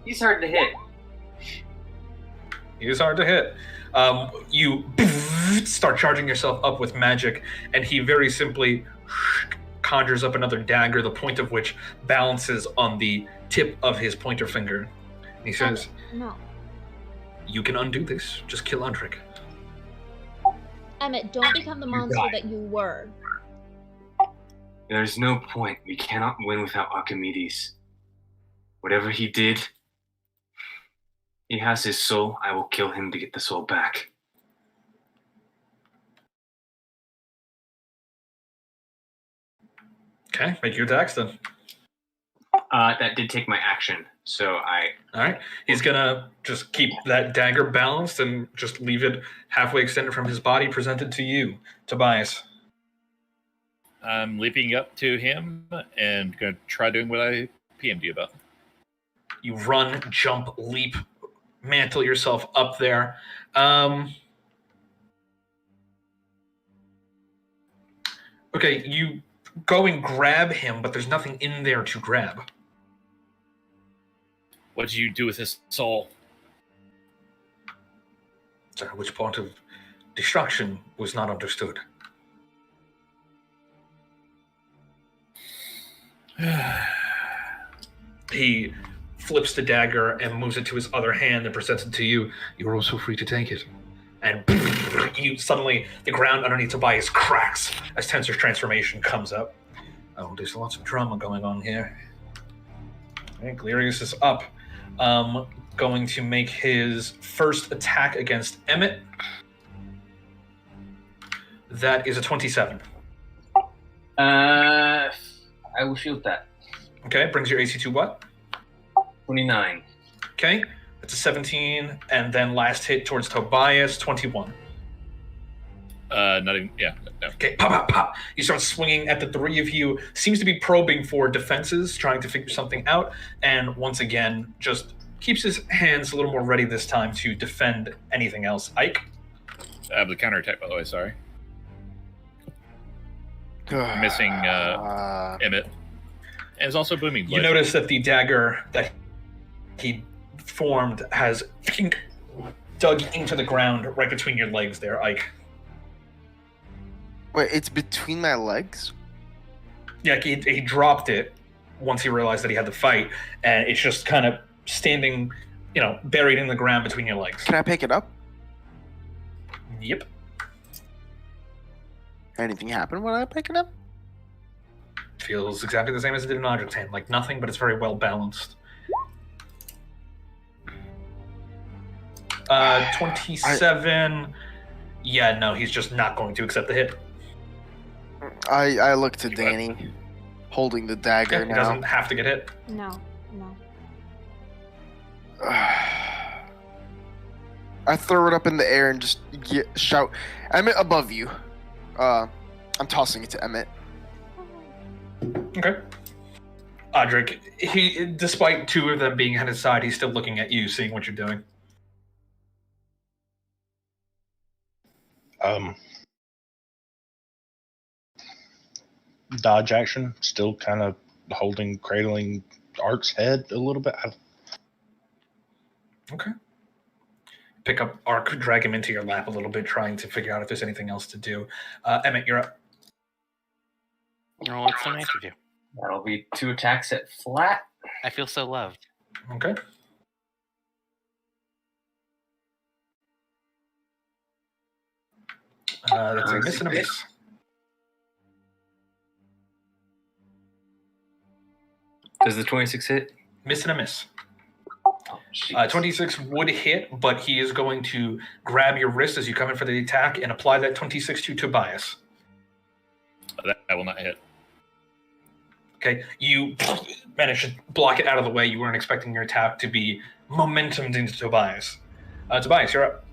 He's hard to hit. He is hard to hit. You start charging yourself up with magic, and he very simply conjures up another dagger, the point of which balances on the tip of his pointer finger. And he says, No. "You can undo this. Just kill Audric." Emmett, don't become the monster die. that you were. There's no point. We cannot win without Archimedes. Whatever he did, he has his soul. I will kill him to get the soul back. Okay, make your attacks then. That did take my action, so All right. He's gonna just keep that dagger balanced and just leave it halfway extended from his body, presented to you, Tobias. I'm leaping up to him and going to try doing what I PM'd you about. You run, jump, leap, mantle yourself up there. Okay, you go and grab him, but there's nothing in there to grab. What did you do with his soul? So which part of destruction was not understood? He flips the dagger and moves it to his other hand and presents it to you. You're also free to take it. And you suddenly, the ground underneath Tobias cracks as Tensor's transformation comes up. Oh, there's lots of drama going on here. Okay, Galerius is up. going to make his first attack against Emmett. That is a 27. I will shield that. Okay, brings your AC to what? 29. Okay, that's a 17, and then last hit towards Tobias, 21. Not even, yeah, no. Okay, pop, pop, pop. He starts swinging at the three of you, seems to be probing for defenses, trying to figure something out, and once again, just keeps his hands a little more ready this time to defend anything else. Ike? I have the counterattack, by the way, sorry. Missing Emmett. And it's also booming. You notice that the dagger that he formed has dug into the ground right between your legs there, Ike. Wait, it's between my legs? Yeah, he dropped it once he realized that he had to fight, and it's just kind of standing, buried in the ground between your legs. Can I pick it up? Yep. Anything happen when I pick it up? Feels exactly the same as it did in Audrey's hand. Like nothing, but it's very well balanced. 27. Yeah, no, he's just not going to accept the hit. I look to Danny, holding the dagger Yeah, he now. doesn't have to get hit. No. I throw it up in the air and just shout, Emmett, above you. I'm tossing it to Emmett. Okay. Audric, despite two of them being at his side, he's still looking at you, seeing what you're doing. Dodge action, still kind of cradling Ark's head a little bit. Okay. Pick up Ark, drag him into your lap a little bit, trying to figure out if there's anything else to do. Emmett, you're up. Oh, it's so nice of you. That'll be 2 attacks at flat. I feel so loved. Okay. That's a miss and a miss. Does the 26 hit? Miss and a miss. Oh, 26 would hit, but he is going to grab your wrist as you come in for the attack and apply that 26 to Tobias. That will not hit. Okay, you managed to block it out of the way. You weren't expecting your attack to be momentumed into Tobias. Tobias, you're up.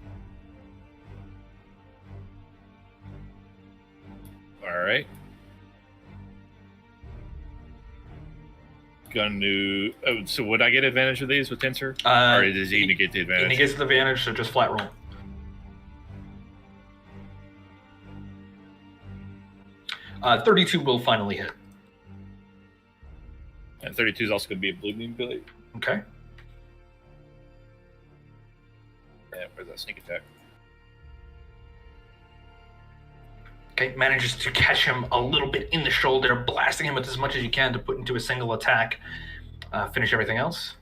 All right. So would I get advantage of these with Tensor? Or does he negate the advantage? He negates the advantage, so just flat roll. Uh, 32 will finally hit. And 32 is also going to be a blooming ability. Okay. Yeah, where's that sneak attack? Okay, manages to catch him a little bit in the shoulder, blasting him with as much as you can to put into a single attack. Finish everything else.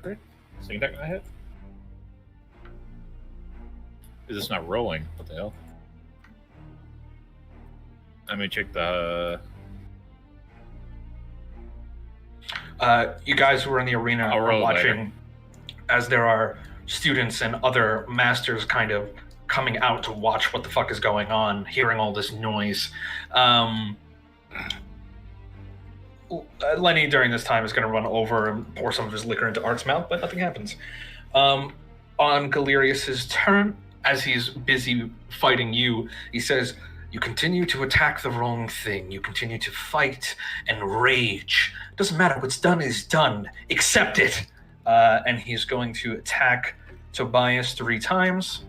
Okay. Sneak attack I hit? Is this not rolling? What the hell? Let me check the... You guys who are in the arena I'll are roll watching as there are students and other masters kind of coming out to watch what the fuck is going on, hearing all this noise. Lenny, during this time, is going to run over and pour some of his liquor into Ark's mouth, but nothing happens. On Galerius's turn, as he's busy fighting you, he says, "You continue to attack the wrong thing. You continue to fight and rage. Doesn't matter. What's done is done. Accept it." And he's going to attack Tobias 3 times.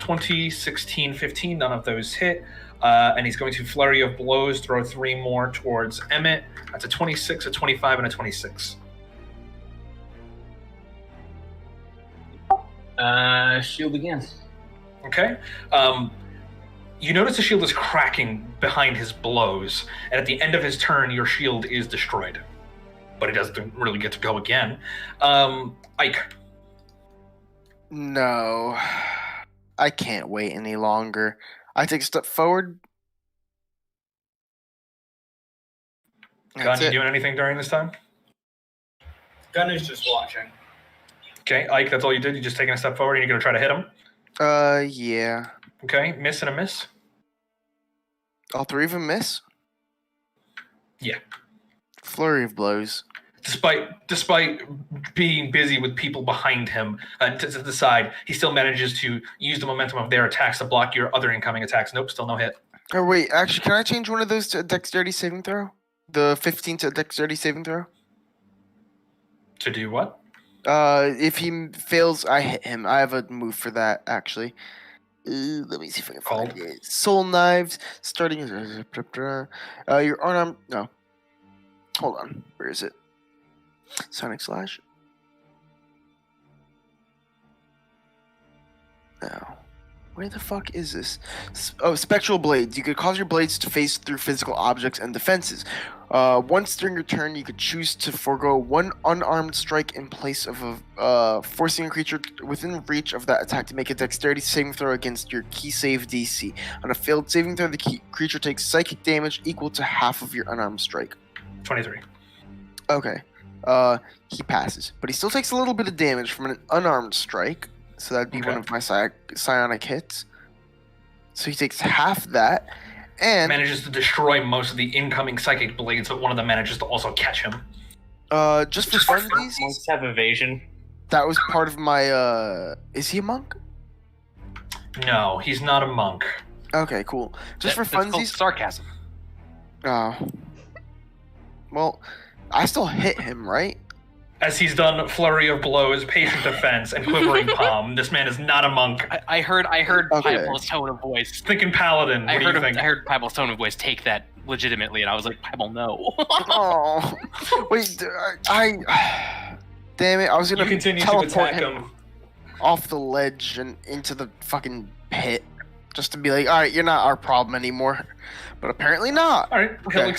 20, 16, 15, none of those hit. And he's going to flurry of blows, throw 3 more towards Emmett. That's a 26, a 25, and a 26. Shield again. Okay. You notice the shield is cracking behind his blows, and at the end of his turn, your shield is destroyed. But he doesn't really get to go again. Ike. No. I can't wait any longer. I take a step forward. Gun, you doing anything during this time? Gunner's just watching. Okay, Ike, that's all you did? You just taking a step forward and you're going to try to hit him? Yeah. Okay, miss and a miss? All three of them miss? Yeah. Flurry of blows. Despite being busy with people behind him to the side, he still manages to use the momentum of their attacks to block your other incoming attacks. Nope, still no hit. Oh, wait, actually, can I change one of those to a dexterity saving throw? The 15 to a dexterity saving throw? To do what? If he fails, I hit him. I have a move for that, actually. Let me see if I can find it. Soul Knives, starting... your unarmed... No. Hold on. Where is it? Sonic Slash? No. Where the fuck is this? Spectral Blades. You could cause your blades to phase through physical objects and defenses. Once during your turn, you could choose to forego one unarmed strike in place of forcing a creature within reach of that attack to make a dexterity saving throw against your key save DC. On a failed saving throw, the creature takes psychic damage equal to half of your unarmed strike. 23. Okay. He passes, but he still takes a little bit of damage from an unarmed strike. So that'd be one of my psionic hits. So he takes half that, and manages to destroy most of the incoming psychic blades, but one of them manages to also catch him. Just for funsies, Monks have evasion. that was part of my. Is he a monk? No, he's not a monk. Okay, cool. Just That's for called funsies. sarcasm. Oh. Well, I still hit him, right? As he's done flurry of blows, patient defense, and quivering palm, this man is not a monk. I heard Okay. Piebald's tone of voice. Thinking paladin. What I do you think? heard Piebald's tone of voice take that legitimately, and I was like, Piebald, no. Oh. Wait, damn it! I was You gonna continue to teleport attack him him. off the ledge and into the fucking pit, just to be like, all right, you're not our problem anymore. But apparently not. All right, Okay.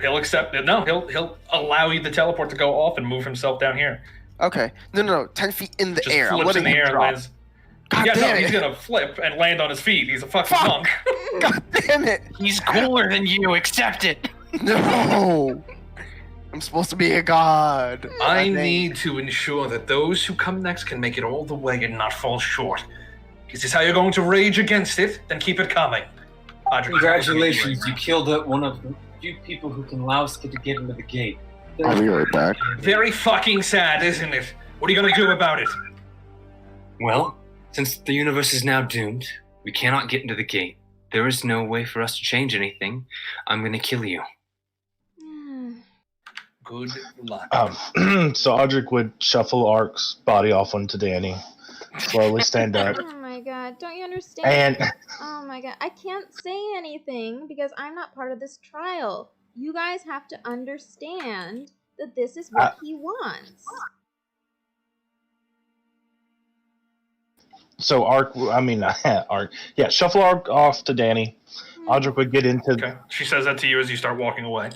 he'll accept it. No, he'll allow you the teleport to go off and move himself down here. Okay. No. 10 feet in the Just air. I'm flips in letting the him air and drop. lands. God Yeah, no, damn he's it! gonna flip and land on his feet. He's a fucking Fuck. monk. God damn it! He's cooler than you. Accept it. No! I'm supposed to be a god. I think. need to ensure that those who come next can make it all the way and not fall short. Is this how you're going to rage against it? Then keep it coming. Congratulations, you killed one of the few people who can allow us to get into the gate. I'll be right back. Very fucking sad, isn't it? What are you gonna do about it? Well, since the universe is now doomed, we cannot get into the gate. There is no way for us to change anything. I'm gonna kill you. Good luck. So Audric would shuffle Ark's body off onto Danny, slowly stand up, Oh my god, don't you understand? and Oh my god, I can't say anything because I'm not part of this trial. You guys have to understand that this is what he wants. so Ark. Ark. Yeah, shuffle Ark off to Danny. Audric would get into. Okay. She says that to you as you start walking away.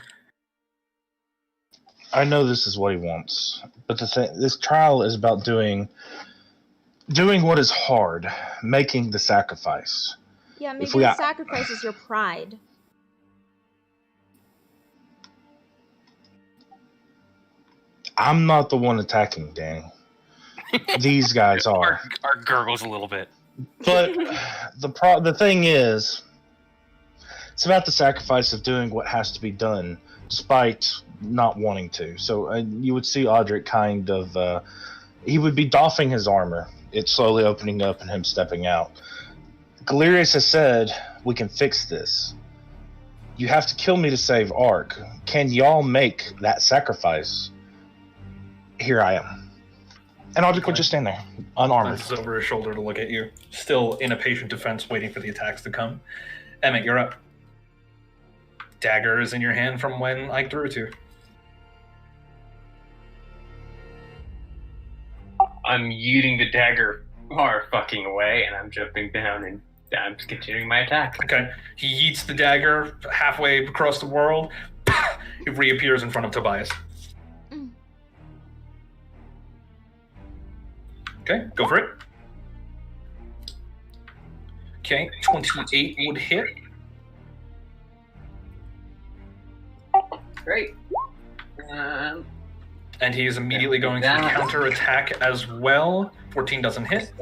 I know this is what he wants, but this trial is about doing what is hard, making the sacrifice. Yeah, maybe we the got- sacrifice is your pride. I'm not the one attacking Danny. These guys are. Our gurgles a little bit. But the thing is, it's about the sacrifice of doing what has to be done, despite not wanting to. So you would see Audric kind of, he would be doffing his armor. It's slowly opening up and him stepping out. Galerius has said, we can fix this. You have to kill me to save Ark. Can y'all make that sacrifice? Here I am. And Audric would just stand there, unarmored. Glances over his shoulder to look at you, still in a patient defense, waiting for the attacks to come. Emmett, you're up. Dagger is in your hand from when Ike threw it to you. I'm yeeting the dagger far fucking away, and I'm jumping down and I'm continuing my attack. Okay. He yeets the dagger halfway across the world. It reappears in front of Tobias. Okay, go for it. Okay, 28 would hit. Great. And And he is immediately going to counterattack as well. 14 doesn't hit.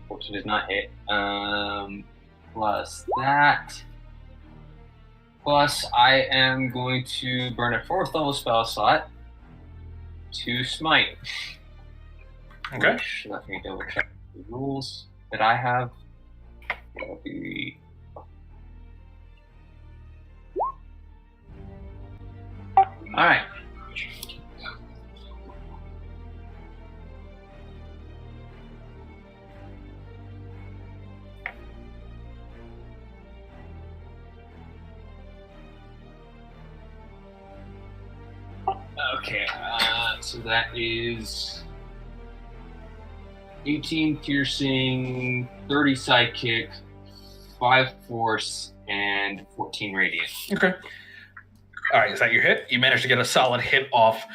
14 does not hit. Plus that. Plus, I am going to burn a 4th level spell slot to smite. Okay. Which, let me double check the rules that I have. That'll be. Alright. Okay, so that is 18 piercing, 30 sidekick, 5 force, and 14 radiant. Okay. All right, is that your hit? You managed to get a solid hit off,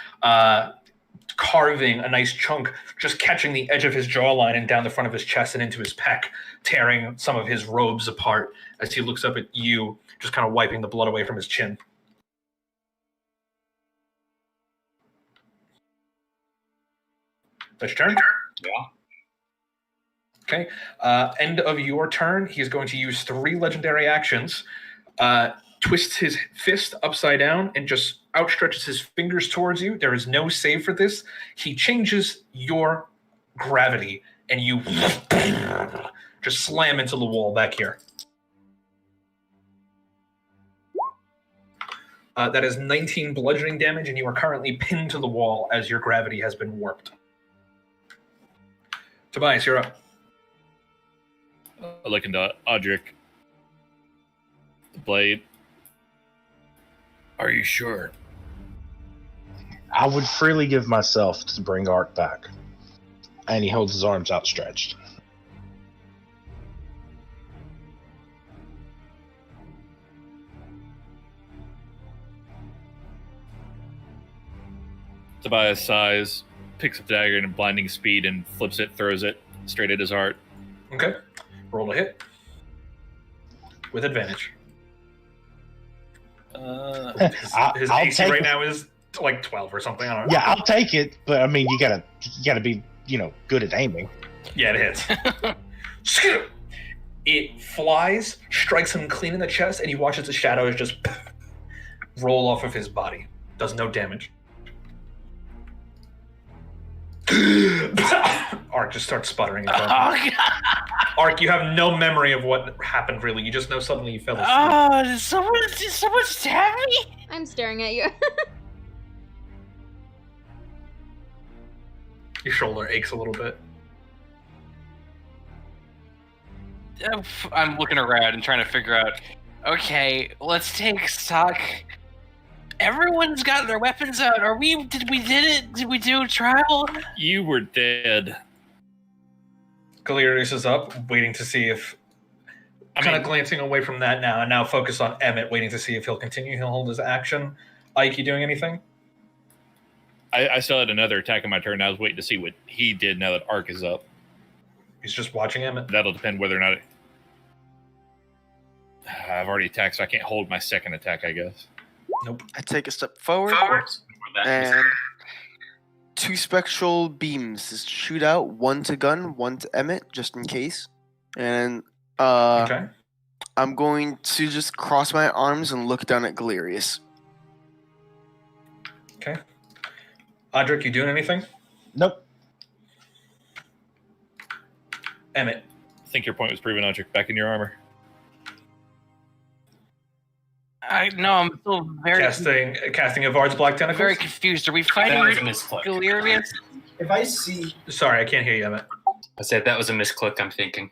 carving a nice chunk, just catching the edge of his jawline and down the front of his chest and into his pec, tearing some of his robes apart as he looks up at you, just kind of wiping the blood away from his chin. That's your turn? Yeah. Okay. End of your turn. He's going to use 3 legendary actions. Twists his fist upside down and just outstretches his fingers towards you. There is no save for this. He changes your gravity, and you just slam into the wall back here. That is 19 bludgeoning damage, and you are currently pinned to the wall as your gravity has been warped. Tobias, you're up. Looking to Audric. The blade. Are you sure? I would freely give myself to bring Ark back. And he holds his arms outstretched. Tobias sighs, picks up the dagger in blinding speed and flips it, throws it straight at his heart. Okay. Roll a hit. With advantage. His AC right now is like 12 or something. I don't know. Yeah, I'll take it, but I mean, you gotta be, good at aiming. Yeah, it hits. It flies, strikes him clean in the chest, and he watches the shadows just roll off of his body. Does no damage. Ark just starts sputtering. Ark, you have no memory of what happened, really. You just know suddenly you fell asleep. Oh, did someone stab me? I'm staring at you. Your shoulder aches a little bit. I'm looking around and trying to figure out, okay, let's take stock. Everyone's got their weapons out. Did we do a trial? You were dead. Galerius is up, waiting to see if... kind of glancing away from that now, and now focused on Emmett, waiting to see if he'll continue. He'll hold his action. Ike, you doing anything? I still had another attack in my turn. I was waiting to see what he did now that Ark is up. He's just watching Emmett. That'll depend whether or not... I've already attacked, so I can't hold my second attack, I guess. Nope. I take a step forward, and 2 spectral beams to shoot out, 1 to gun, 1 to Emmett, just in case. And Okay. I'm going to just cross my arms and look down at Galerius. Okay. Audric, you doing anything? Nope. Emmett. I think your point was proven, Audric. Back in your armor. No, I'm still very Casting of Vard's Black Tentacles? very confused. Are we fighting Galerius? If I see... Sorry, I can't hear you, Emmett. I said that was a misclick, I'm thinking.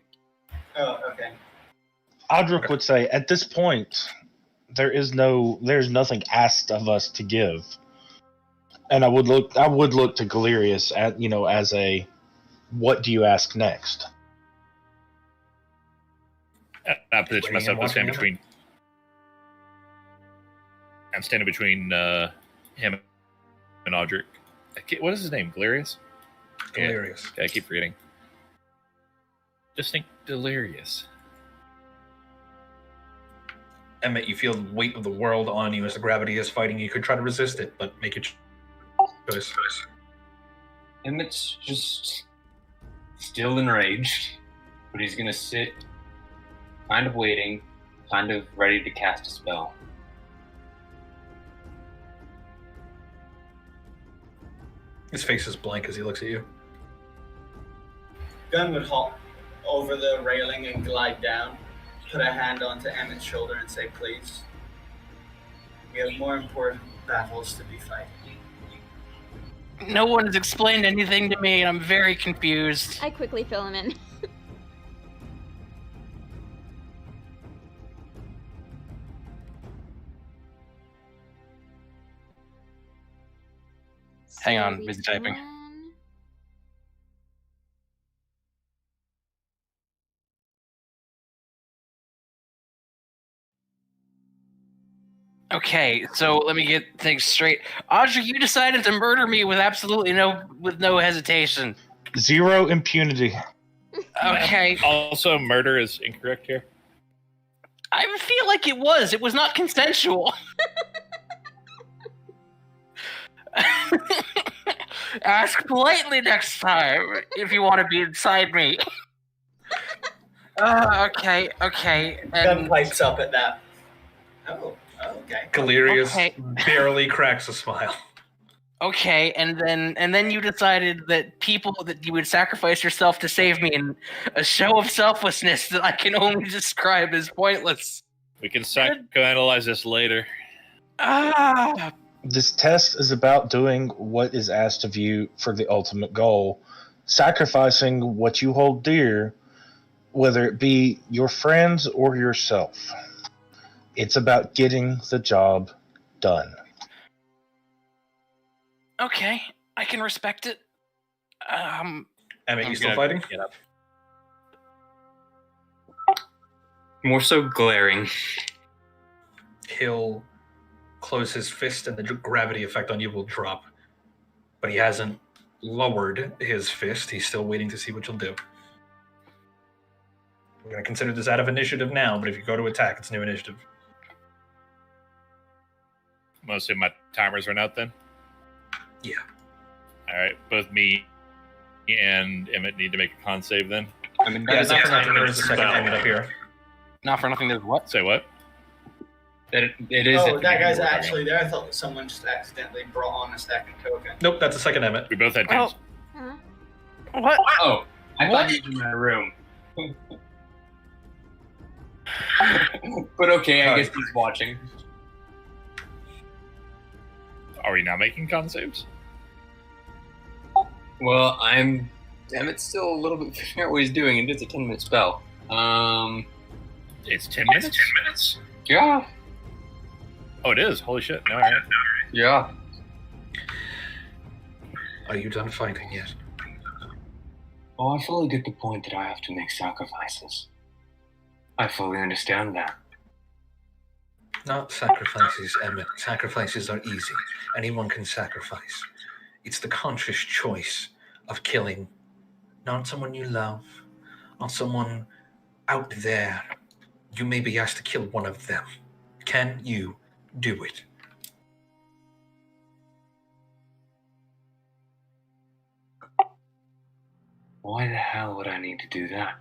Oh, okay. Audric would say, at this point, there's nothing asked of us to give. And I would look to Galerius at, as a, what do you ask next? I position myself to stand between... I'm standing between him and Audric. What is his name? Galerius? Galerius. Yeah, I keep forgetting. Just think Delirious. Emmett, you feel the weight of the world on you as the gravity is fighting. You could try to resist it, but make it... Boys. Emmett's just still enraged, but he's gonna sit, kind of waiting, kind of ready to cast a spell. His face is blank as he looks at you. Gunn would hop over the railing and glide down, put a hand onto Emmett's shoulder and say, please, we have more important battles to be fighting. No one has explained anything to me, and I'm very confused. I quickly fill him in. Hang on, busy typing. Okay, so let me get things straight. Audrey, you decided to murder me with absolutely no hesitation. Zero impunity. Okay. Also, murder is incorrect here. I feel like it was. It was not consensual. Ask politely next time if you want to be inside me. Okay. Gunn pipes up at that. Oh, okay. Galerius barely cracks a smile. Okay, and then you decided that you would sacrifice yourself to save me in a show of selflessness that I can only describe as pointless. We can psychoanalyze this later. This test is about doing what is asked of you for the ultimate goal, sacrificing what you hold dear, whether it be your friends or yourself. It's about getting the job done. Okay, I can respect it. Emmett, you still fighting? Get up. More so glaring. He'll close his fist and the gravity effect on you will drop. But he hasn't lowered his fist. He's still waiting to see what you'll do. We're going to consider this out of initiative now, but if you go to attack, it's new initiative. Mostly my timers run out then? Yeah. Alright, both me and Emmett need to make a con save then. I mean, Yeah, not for nothing. There's a second Emmett up here. Not for nothing. There's what? Say what? It is. Oh, that guy's actually there. I thought that someone just accidentally brought on a stack of tokens. Nope, that's a second Emmett. We both had pins. What? Oh, I thought he was in my room. But okay, I guess he's watching. Are we now making con saves? Well, Emmett's still a little bit figuring out what he's doing, and it's a 10-minute spell. It's 10 minutes? 10 minutes? Yeah. Oh, it is? Holy shit. All right. Yeah. Are you done fighting yet? Oh, I fully get the point that I have to make sacrifices. I fully understand that. Not sacrifices, Emmett. Sacrifices are easy. Anyone can sacrifice. It's the conscious choice of killing not someone you love, not someone out there. You may be asked to kill one of them. Can you do it? Why the hell would I need to do that?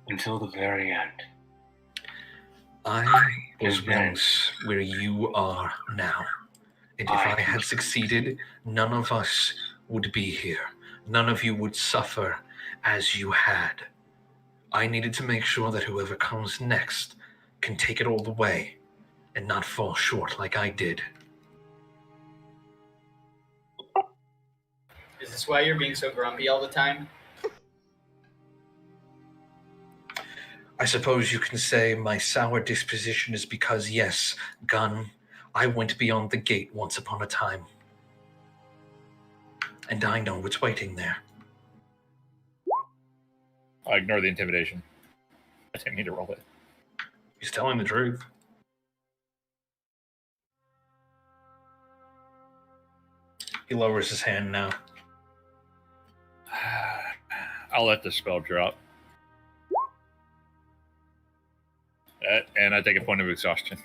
Until the very end. I was once where you are now. And if I had succeeded, none of us would be here. None of you would suffer as you had. I needed to make sure that whoever comes next can take it all the way and not fall short like I did. Is this why you're being so grumpy all the time? I suppose you can say my sour disposition is because, yes, Gunn, I went beyond the gate once upon a time. And I know what's waiting there. I'll ignore the intimidation. I didn't mean to roll it. He's telling the truth. He lowers his hand now. I'll let the spell drop. And I take a point of exhaustion.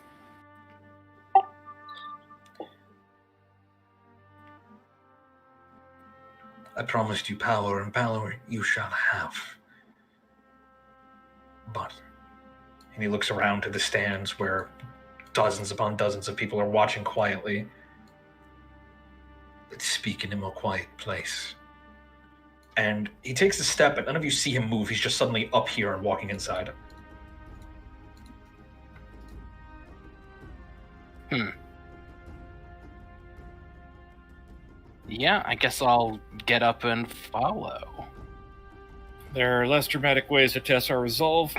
I promised you power, and power you shall have. But, and he looks around to the stands where dozens upon dozens of people are watching quietly. Let's speak in a more quiet place. And he takes a step, and none of you see him move. He's just suddenly up here and walking inside. Yeah, I guess I'll get up and follow. There are less dramatic ways to test our resolve.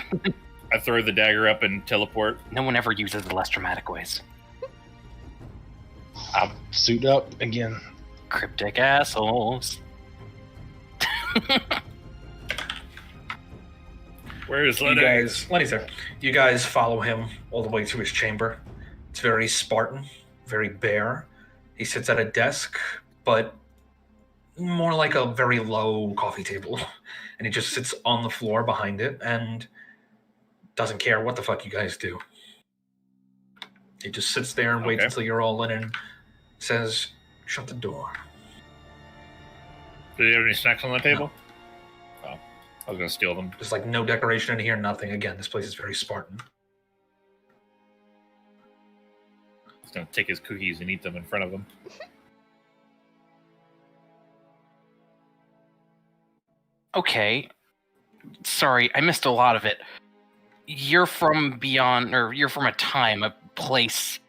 I throw the dagger up and teleport. No one ever uses the less dramatic ways. I'll suit up again. Cryptic assholes. Where is You Lenny? guys, Lenny's there. You guys follow him all the way to his chamber. It's very Spartan, very bare. He sits at a desk, but more like a very low coffee table. And he just sits on the floor behind it and doesn't care what the fuck you guys do. He just sits there and waits until you're all in and says, shut the door. Do you have any snacks on the table? No. Oh, I was going to steal them. There's like no decoration in here, nothing. Again, this place is very Spartan. He's going to take his cookies and eat them in front of him. Okay. Sorry, I missed a lot of it. You're from beyond, or you're from a time, a place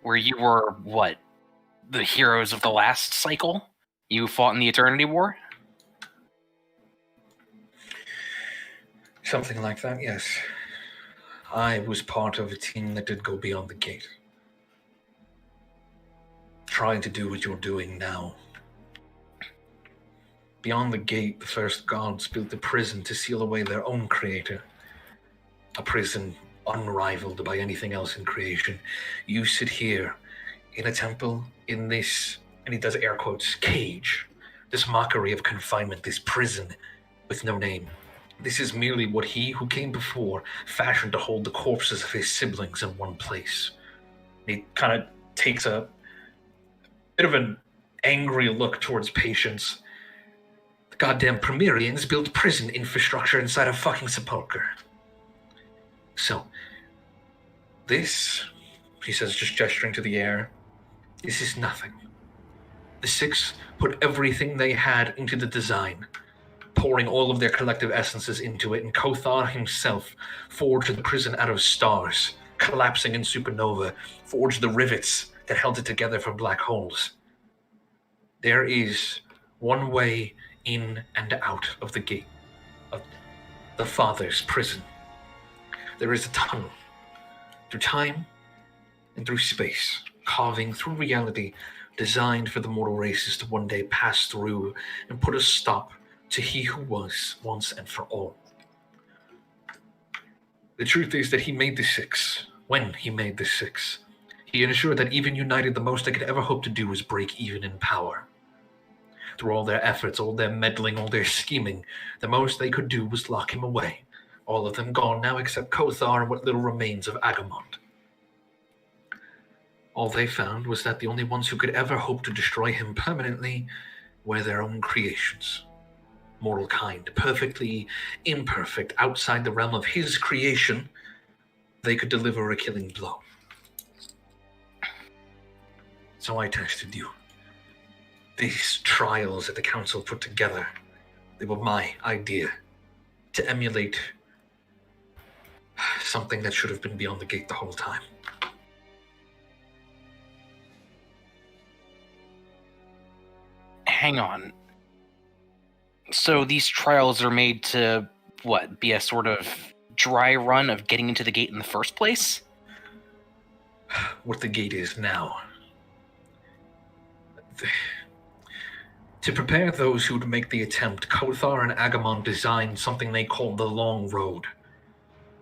where you were, what? The heroes of the last cycle? You fought in the Eternity War? Something like that, yes. I was part of a team that did go beyond the gate. Trying to do what you're doing now. Beyond the gate, the first gods built a prison to seal away their own creator. A prison unrivaled by anything else in creation. You sit here in a temple, in this, and he does air quotes, cage. This mockery of confinement, this prison with no name. This is merely what he who came before fashioned to hold the corpses of his siblings in one place. He kind of takes a bit of an angry look towards Patience. The goddamn Premierians built prison infrastructure inside a fucking sepulcher. So, this, he says, just gesturing to the air, this is nothing. The Six put everything they had into the design, pouring all of their collective essences into it, and Kothar himself forged the prison out of stars, collapsing in supernova, forged the rivets that held it together from black holes. There is one way in and out of the gate of the Father's prison. There is a tunnel through time and through space, carving through reality, designed for the mortal races to one day pass through and put a stop to he who was once and for all. The truth is that he made the Six. When he made the Six, he ensured that even united, the most they could ever hope to do was break even in power. Through all their efforts, all their meddling, all their scheming, the most they could do was lock him away. All of them gone now except Kothar and what little remains of Agamond. All they found was that the only ones who could ever hope to destroy him permanently were their own creations. Mortal kind, perfectly imperfect, outside the realm of his creation, they could deliver a killing blow. So I tested you. These trials that the council put together, they were my idea to emulate something that should have been beyond the gate the whole time. Hang on. So these trials are made to, what, be a sort of dry run of getting into the gate in the first place? What the gate is now. To prepare those who would make the attempt, Kothar and Agamond designed something they called the Long Road.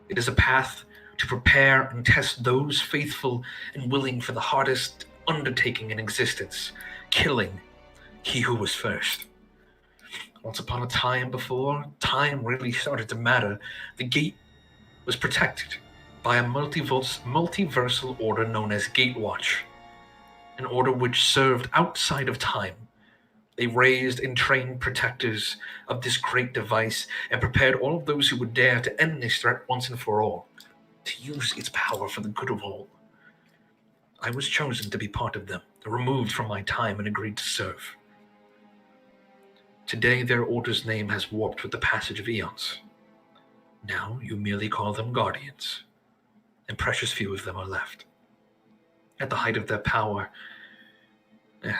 It is a path to prepare and test those faithful and willing for the hardest undertaking in existence, killing he who was first. Once upon a time, before time really started to matter, the gate was protected by a multiversal order known as Gatewatch, an order which served outside of time They raised and trained protectors of this great device and prepared all of those who would dare to end this threat once and for all, to use its power for the good of all. I was chosen to be part of them, removed from my time and agreed to serve. Today, their order's name has warped with the passage of eons. Now, you merely call them guardians, and precious few of them are left. At the height of their power,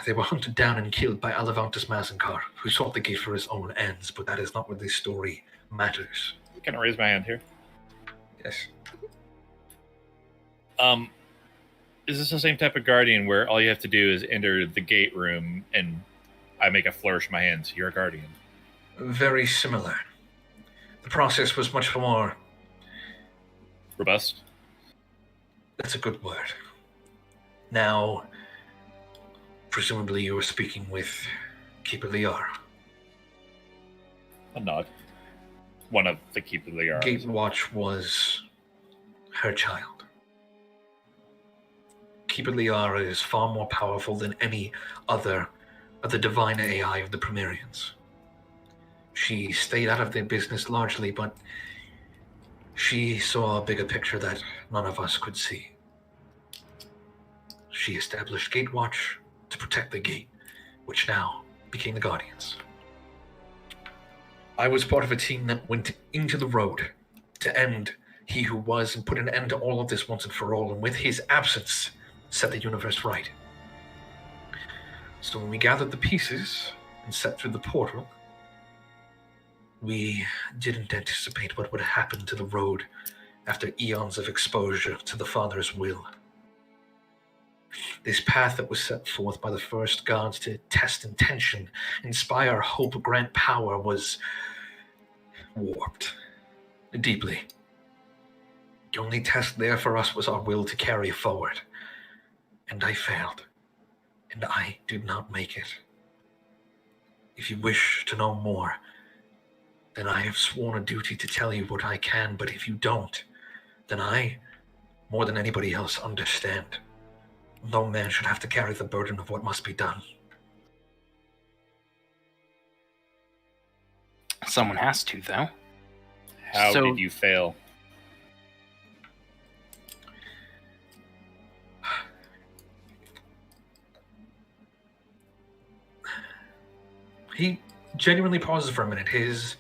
they were hunted down and killed by Alevantus Mazinkar, who sought the gate for his own ends, but that is not where this story matters. Can I raise my hand here? Yes. Is this the same type of guardian where all you have to do is enter the gate room and I make a flourish of my hands? You're a guardian. Very similar. The process was much more... robust? That's a good word. Now, presumably you were speaking with Keeper Liar. A nod. One of the Keeper Liar. Gatewatch was her child. Keeper Liara is far more powerful than any other of the divine AI of the Primarians. She stayed out of their business largely, but she saw a bigger picture that none of us could see. She established Gatewatch to protect the gate, which now became the Guardians. I was part of a team that went into the road to end he who was and put an end to all of this once and for all, and with his absence, set the universe right. So when we gathered the pieces and set through the portal, we didn't anticipate what would happen to the road after eons of exposure to the Father's will. This path that was set forth by the first gods to test intention, inspire hope, grant power, was warped deeply. The only test there for us was our will to carry forward. And I failed, and I did not make it. If you wish to know more, then I have sworn a duty to tell you what I can, but if you don't, then I, more than anybody else, understand. No man should have to carry the burden of what must be done. Someone has to, though. How did you fail? He genuinely pauses for a minute, his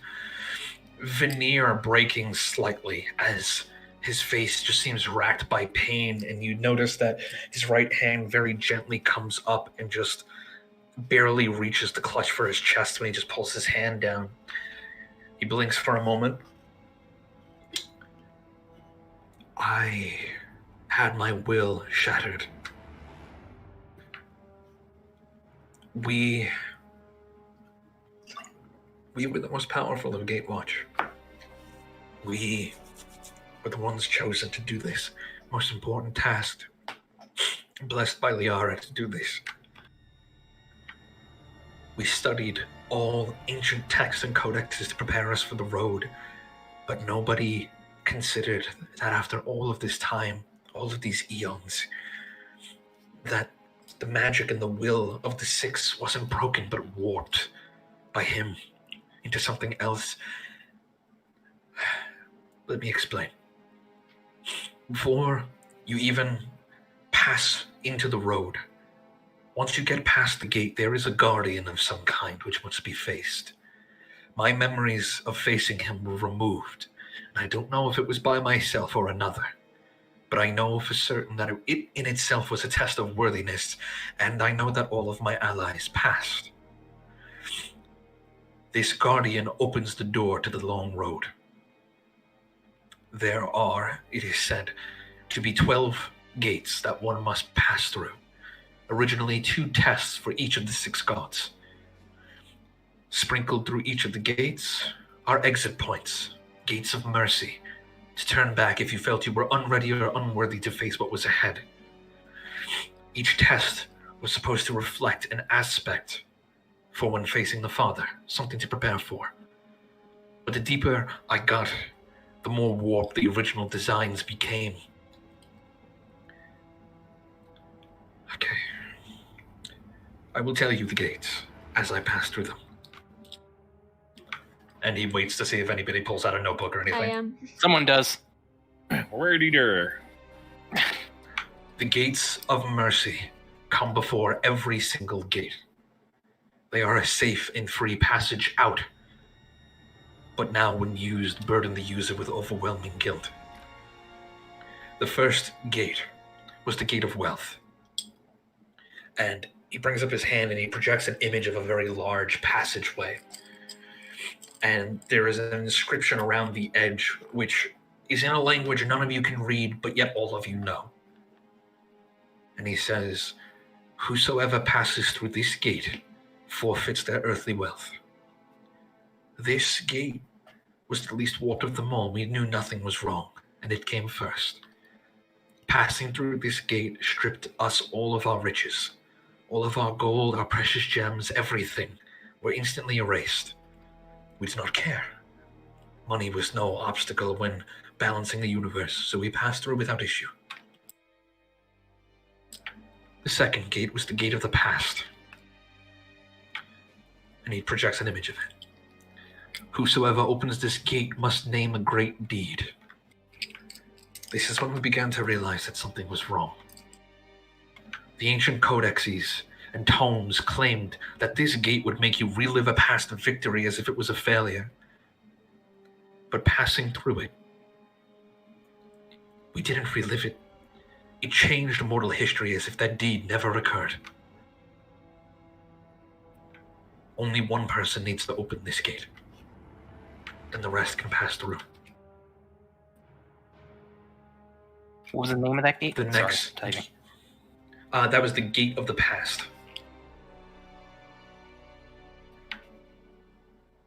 veneer breaking slightly as his face just seems racked by pain, and you notice that his right hand very gently comes up and just barely reaches the clutch for his chest when he just pulls his hand down. He blinks for a moment. I had my will shattered. We were the most powerful of Gatewatch. We were the ones chosen to do this most important task. Blessed by Liara to do this. We studied all ancient texts and codexes to prepare us for the road, but nobody considered that after all of this time, all of these eons, that the magic and the will of the Six wasn't broken but warped by him into something else. Let me explain. Before you even pass into the road, once you get past the gate, there is a guardian of some kind which must be faced. My memories of facing him were removed, and I don't know if it was by myself or another, but I know for certain that it in itself was a test of worthiness, and I know that all of my allies passed. This guardian opens the door to the long road. There are, it is said, to be 12 gates that one must pass through. Originally 2 tests for each of the 6 gods. Sprinkled through each of the gates are exit points, gates of mercy, to turn back if you felt you were unready or unworthy to face what was ahead. Each test was supposed to reflect an aspect for when facing the Father, something to prepare for. But the deeper I got, the more warped the original designs became. Okay. I will tell you the gates, as I pass through them. And he waits to see if anybody pulls out a notebook or anything. I am. Someone does. Word-eater. The gates of mercy come before every single gate. They are a safe and free passage out, but now when used, burden the user with overwhelming guilt. The first gate was the gate of wealth. And he brings up his hand and he projects an image of a very large passageway. And there is an inscription around the edge, which is in a language none of you can read, but yet all of you know. And he says, "Whosoever passes through this gate forfeits their earthly wealth." This gate was the least warped of them all. We knew nothing was wrong, and it came first. Passing through this gate stripped us all of our riches. All of our gold, our precious gems, everything were instantly erased. We did not care. Money was no obstacle when balancing the universe, so we passed through without issue. The second gate was the gate of the past. And he projects an image of it. Whosoever opens this gate must name a great deed. This is when we began to realize that something was wrong. The ancient codexes and tomes claimed that this gate would make you relive a past victory as if it was a failure. But passing through it, we didn't relive it. It changed mortal history as if that deed never occurred. Only one person needs to open this gate. Then the rest can pass through. What was the name of that gate? The next... Sorry, typing. That was the gate of the past.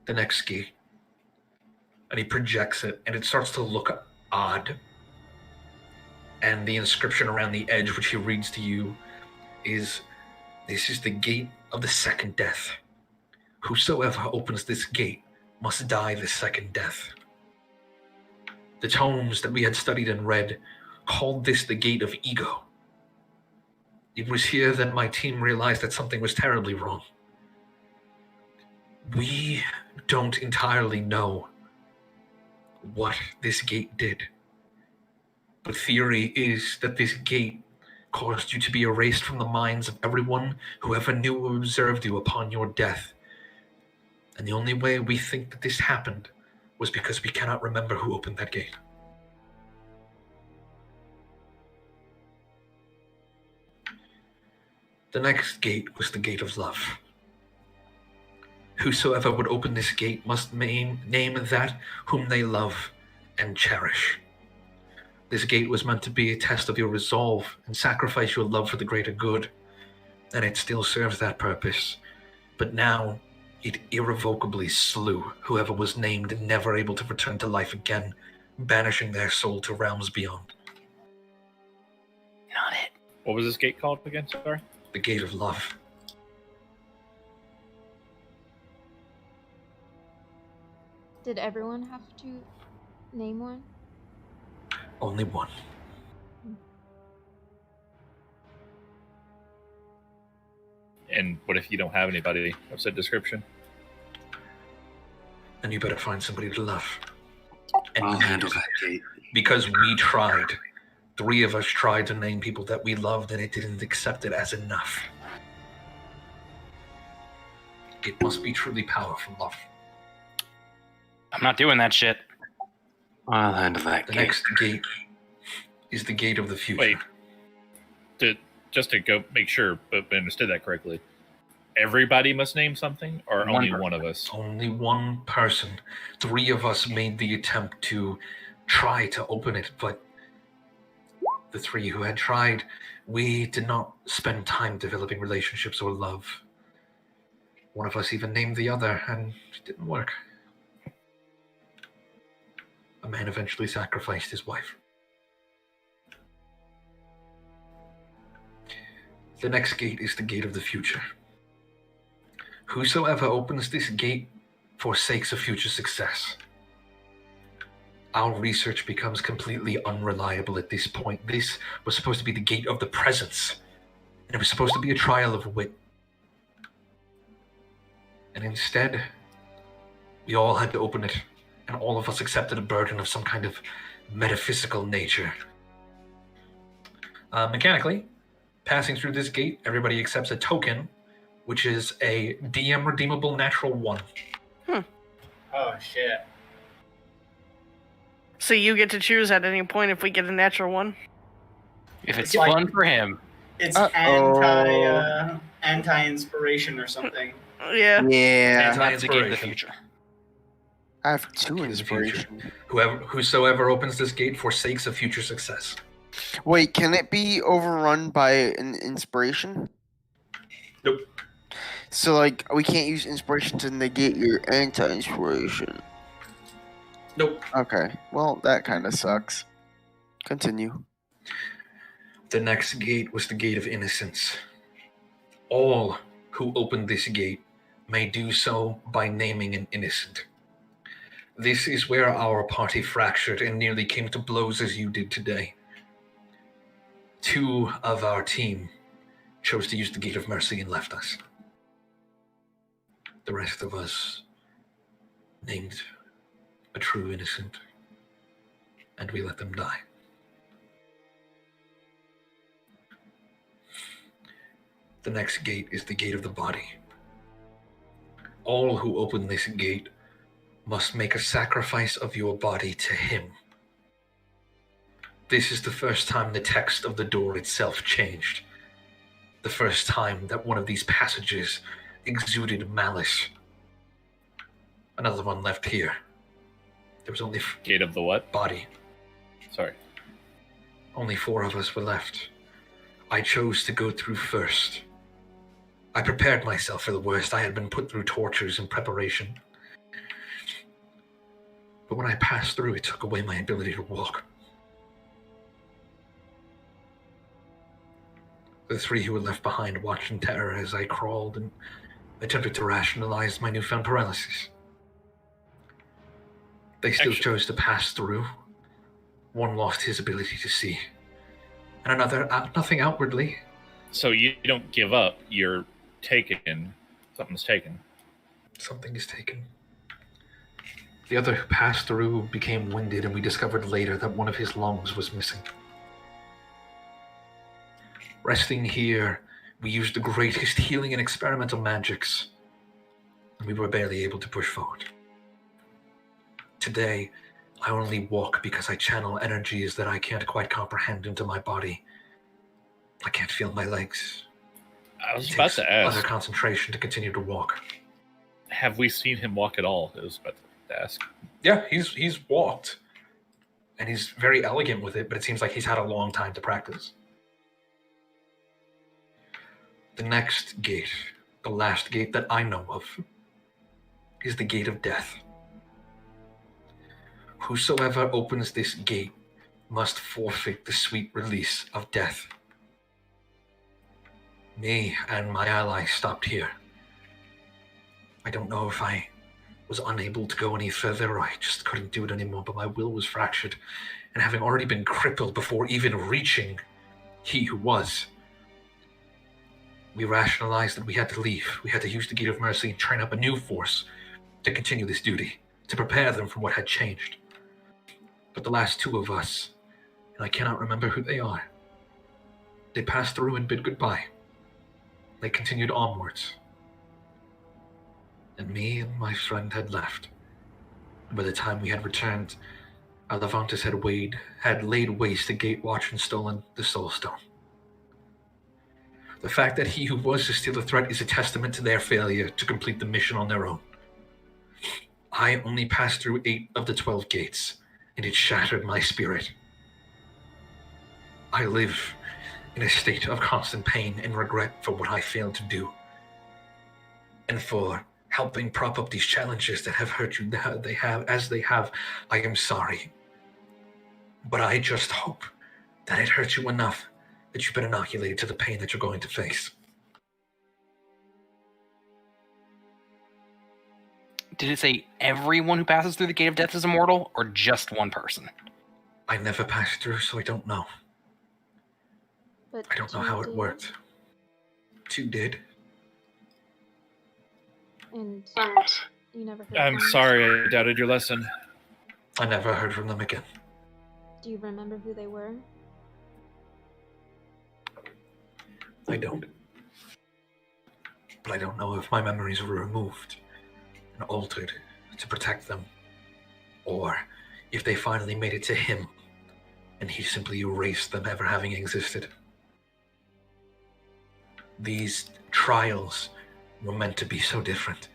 The next gate. And he projects it, and it starts to look odd. And the inscription around the edge, which he reads to you, is, "This is the gate of the second death. Whosoever opens this gate must die the second death." The tomes that we had studied and read called this the gate of ego. It was here that my team realized that something was terribly wrong. We don't entirely know what this gate did. But theory is that this gate caused you to be erased from the minds of everyone who ever knew or observed you upon your death. And the only way we think that this happened was because we cannot remember who opened that gate. The next gate was the gate of love. Whosoever would open this gate must name that whom they love and cherish. This gate was meant to be a test of your resolve and sacrifice your love for the greater good, and it still serves that purpose. But now, it irrevocably slew whoever was named and never able to return to life again, banishing their soul to realms beyond. Not it. What was this gate called again? Sorry? The gate of love. Did everyone have to name one? Only one. And what if you don't have anybody of said description? And you better find somebody to love. And I'll you need handle it. that gate. Because we tried. 3 of us tried to name people that we loved, and it didn't accept it as enough. It must be truly powerful love. I'm not doing that shit. I'll handle that The gate. next gate is the gate of the future. Wait, just to go make sure, but I understood that correctly. Everybody must name something, or One only person. one of us? Only one person. 3 of us made the attempt to try to open it, but the 3 who had tried, we did not spend time developing relationships or love. One of us even named the other, and it didn't work. A man eventually sacrificed his wife. The next gate is the gate of the future. Whosoever opens this gate forsakes a future success. Our research becomes completely unreliable at this point. This was supposed to be the gate of the presence, and it was supposed to be a trial of wit. And instead, we all had to open it, and all of us accepted a burden of some kind of metaphysical nature. Mechanically, passing through this gate, everybody accepts a token, which is a DM redeemable natural 1. Oh shit. So you get to choose at any point if we get a natural 1? If it's like- fun for him. It's Uh-oh. anti-inspiration or something. Yeah. Yeah. It's a gate of the Inspiration. future. I have 2 In the future. inspiration. Whosoever opens this gate forsakes a future success. Wait, can it be overrun by an inspiration? Nope. So, like, we can't use inspiration to negate your anti-inspiration. Nope. Okay. Well, that kind of sucks. Continue. The next gate was the gate of innocence. All who open this gate may do so by naming an innocent. This is where our party fractured and nearly came to blows as you did today. 2 of our team chose to use the gate of mercy and left us. The rest of us named a true innocent, and we let them die. The next gate is the gate of the body. All who open this gate must make a sacrifice of your body to him. This is the first time the text of the door itself changed. The first time that one of these passages exuded malice. Another one left here. There was only Gate of the what? body. Sorry. Only 4 of us were left. I chose to go through first. I prepared myself for the worst. I had been put through tortures in preparation. But when I passed through, it took away my ability to walk. The 3 who were left behind watched in terror as I crawled and attempted to rationalize my newfound paralysis. They still chose to pass through. One lost his ability to see, and another nothing outwardly. So you don't give up. You're taken. Something's taken. Something is taken. The other who passed through became winded, and we discovered later that one of his lungs was missing. Resting here, we used the greatest healing and experimental magics, and we were barely able to push forward. Today, I only walk because I channel energies that I can't quite comprehend into my body. I can't feel my legs. I was It about takes to ask, utter concentration to continue to walk. have we seen him walk at all? I was about to ask. Yeah, he's walked, and he's very elegant with it, but it seems like he's had a long time to practice. The next gate, the last gate that I know of, is the gate of death. Whosoever opens this gate must forfeit the sweet release of death. Me and my allies stopped here. I don't know if I was unable to go any further or I just couldn't do it anymore, but my will was fractured, and having already been crippled before even reaching he who was, we rationalized that we had to leave. We had to use the Gate of Mercy and train up a new force to continue this duty, to prepare them for what had changed. But the last 2 of us, and I cannot remember who they are, they passed through and bid goodbye. They continued onwards. And me and my friend had left. And by the time we had returned, Levantis had laid waste the Gatewatch and stolen the Soul Stone. The fact that he who was still a threat is a testament to their failure to complete the mission on their own. I only passed through 8 of the 12 gates, and it shattered my spirit. I live in a state of constant pain and regret for what I failed to do, and for helping prop up these challenges that have hurt you as they have. I am sorry, but I just hope that it hurt you enough that you've been inoculated to the pain that you're going to face. Did it say everyone who passes through the Gate of Death is immortal, or just one person? I never passed through, so I don't know. But I don't know how it worked. 2 did. And you never heard I'm from them? sorry I doubted your lesson. I never heard from them again. Do you remember who they were? I don't. But I don't know if my memories were removed and altered to protect them, or if they finally made it to him and he simply erased them ever having existed. These trials were meant to be so different.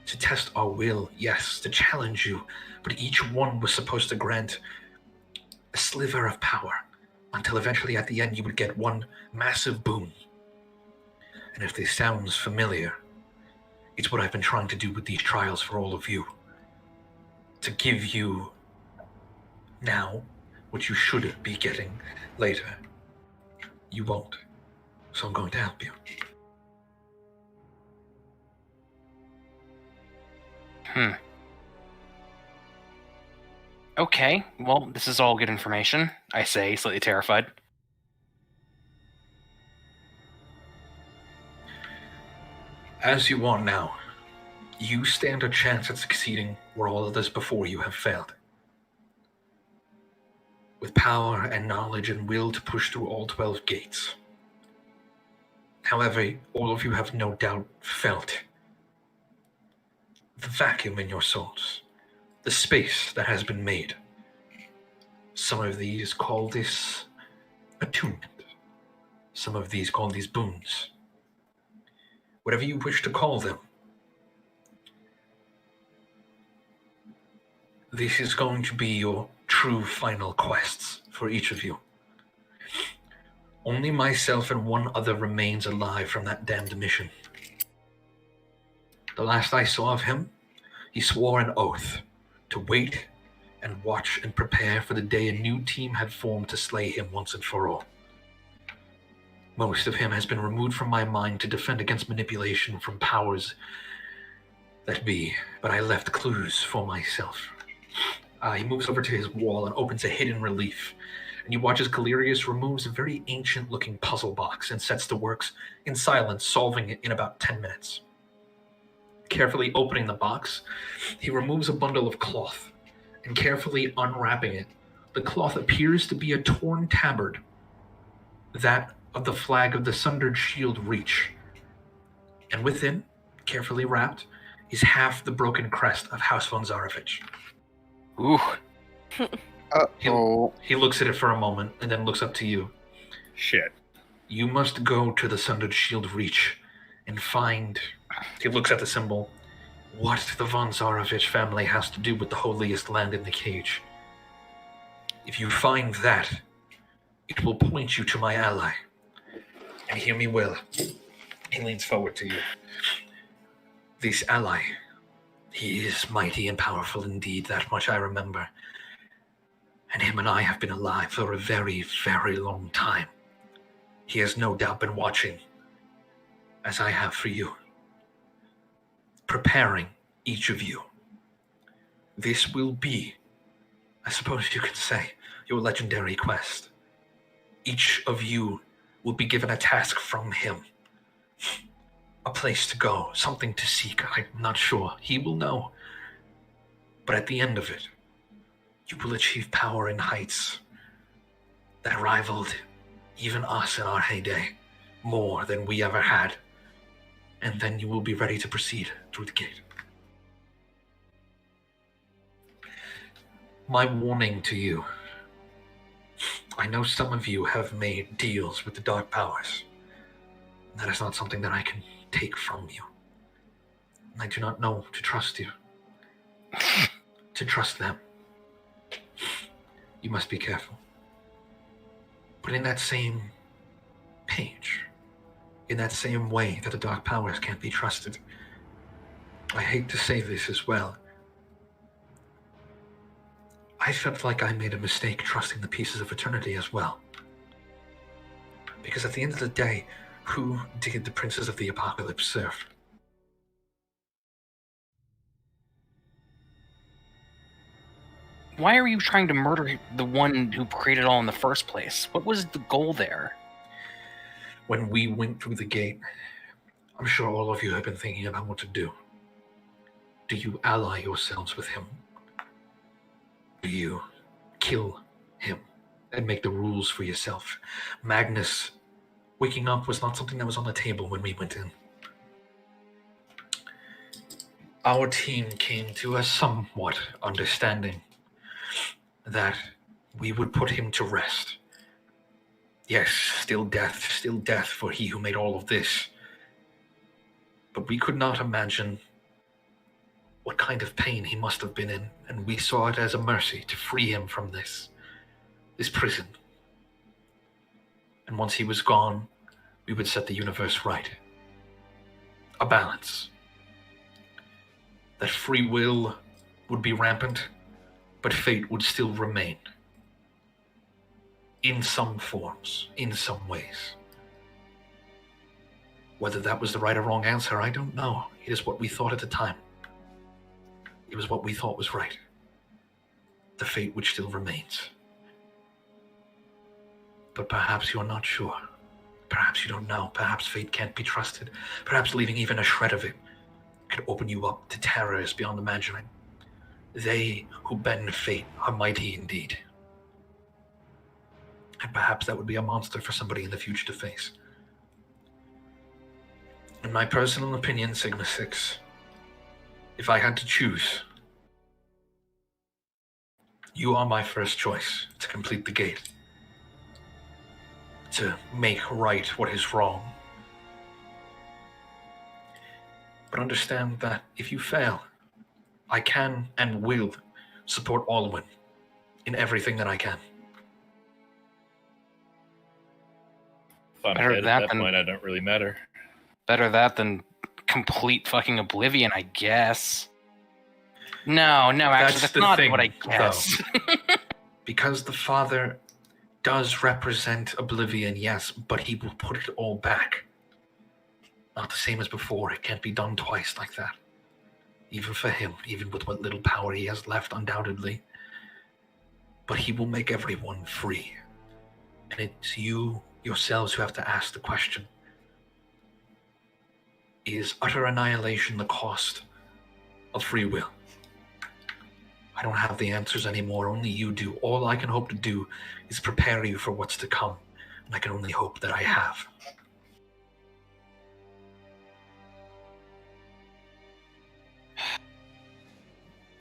To test our will, yes, to challenge you, but each one was supposed to grant a sliver of power until eventually at the end you would get one massive boon. And if this sounds familiar, it's what I've been trying to do with these trials for all of you. To give you now what you should be getting later. You won't. So I'm going to help you. Okay, well, this is all good information, I say, slightly terrified. As you are now, you stand a chance at succeeding where all others before you have failed. With power and knowledge and will to push through all 12 gates. However, all of you have no doubt felt the vacuum in your souls, the space that has been made. Some of these call this attunement. Some of these call these boons. Whatever you wish to call them. This is going to be your true final quests for each of you. Only myself and one other remains alive from that damned mission. The last I saw of him, he swore an oath to wait and watch and prepare for the day a new team had formed to slay him once and for all. Most of him has been removed from my mind to defend against manipulation from powers that be, but I left clues for myself. He moves over to his wall and opens a hidden relief, and you watch as Galerius removes a very ancient-looking puzzle box and sets to work in silence, solving it in about 10 minutes. Carefully opening the box, he removes a bundle of cloth, and carefully unwrapping it, the cloth appears to be a torn tabard, that of the flag of the Sundered Shield Reach. And within, carefully wrapped, is half the broken crest of House von Zarevich. Ooh. He looks at it for a moment and then looks up to you. Shit. You must go to the Sundered Shield Reach and find, he looks at the symbol, what the von Zarevich family has to do with the holiest land in the cage. If you find that, it will point you to my ally. And hear me well. He leans forward to you. This ally, he is mighty and powerful indeed, that much I remember. And him and I have been alive for a very, very long time. He has no doubt been watching, as I have for you. Preparing each of you. This will be, I suppose you could say, your legendary quest. Each of you will be given a task from him. A place to go, something to seek, I'm not sure. He will know. But at the end of it, you will achieve power in heights that rivaled even us in our heyday, more than we ever had. And then you will be ready to proceed through the gate. My warning to you, I know some of you have made deals with the dark powers. That is not something that I can take from you. I do not know to trust you. To trust them. You must be careful. But in that same page, in that same way that the dark powers can't be trusted, I hate to say this as well, I felt like I made a mistake trusting the pieces of eternity as well. Because at the end of the day, who did the Princes of the Apocalypse serve? Why are you trying to murder the one who created it all in the first place? What was the goal there? When we went through the gate, I'm sure all of you have been thinking about what to do. Do you ally yourselves with him? Do you kill him and make the rules for yourself? Magnus waking up was not something that was on the table when we went in. Our team came to a somewhat understanding that we would put him to rest. Yes, still death, for he who made all of this. But we could not imagine what kind of pain he must have been in, and we saw it as a mercy to free him from this prison. And once he was gone, we would set the universe right. A balance. That free will would be rampant, but fate would still remain. In some forms, in some ways. Whether that was the right or wrong answer, I don't know. It is what we thought at the time. It was what we thought was right. The fate which still remains. But perhaps you're not sure. Perhaps you don't know. Perhaps fate can't be trusted. Perhaps leaving even a shred of it could open you up to terrors beyond imagining. They who bend fate are mighty indeed. And perhaps that would be a monster for somebody in the future to face. In my personal opinion, Sigma 6, if I had to choose, you are my first choice to complete the gate. To make right what is wrong. But understand that if you fail, I can and will support Alwyn in everything that I can. If I'm Better dead that at that than- point, I don't really matter. Better that than complete fucking oblivion, I guess. No, actually, that's the not thing, what I guess. Because the Father does represent oblivion, yes, but he will put it all back. Not the same as before. It can't be done twice like that. Even for him, even with what little power he has left, undoubtedly. But he will make everyone free. And it's you yourselves who have to ask the question. Is utter annihilation the cost of free will? I don't have the answers anymore, only you do. All I can hope to do is prepare you for what's to come, and I can only hope that I have.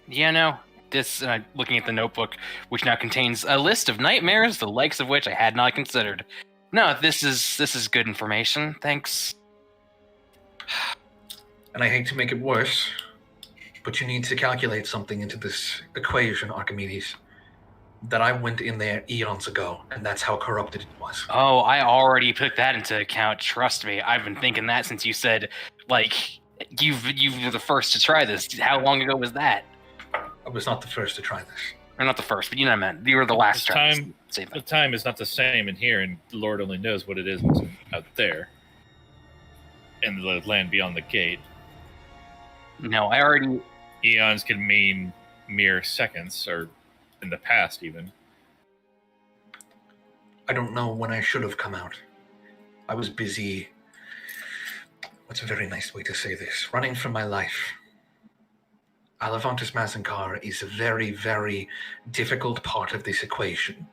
Yeah, no. This, looking at the notebook, which now contains a list of nightmares, the likes of which I had not considered. No, this is good information. Thanks. And I hate to make it worse, but you need to calculate something into this equation, Archimedes, that I went in there eons ago, and that's how corrupted it was. Oh, I already put that into account. Trust me, I've been thinking that since you said, like, you were the first to try this. How long ago was that? I was not the first to try this. Or not the first, but you know what I meant. You were the last to try time, this. Same the thing. time is not the same in here, and the Lord only knows what it is out there. In the land beyond the gate. No, I already... Eons can mean mere seconds, or in the past even. I don't know when I should have come out. I was busy... What's a very nice way to say this? Running for my life. Alevantis Mazinkar is a very, very difficult part of this equation.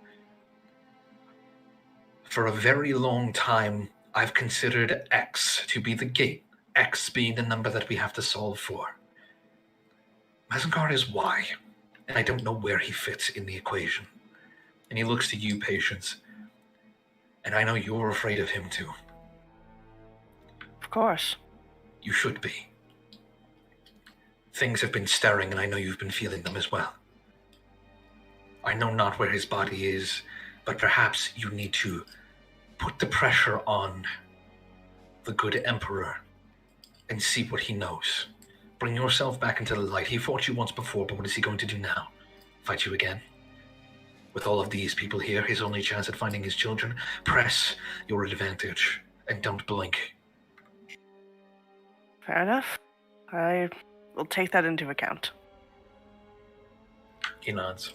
For a very long time, I've considered X to be the gate, X being the number that we have to solve for. Mazinkar is Y, and I don't know where he fits in the equation. And he looks to you, Patience, and I know you're afraid of him too. Of course. You should be. Things have been stirring, and I know you've been feeling them as well. I know not where his body is, but perhaps you need to put the pressure on the good Emperor and see what he knows. Bring yourself back into the light. He fought you once before, but what is he going to do now? Fight you again? With all of these people here, his only chance at finding his children, press your advantage and don't blink. Fair enough. I will take that into account. He nods.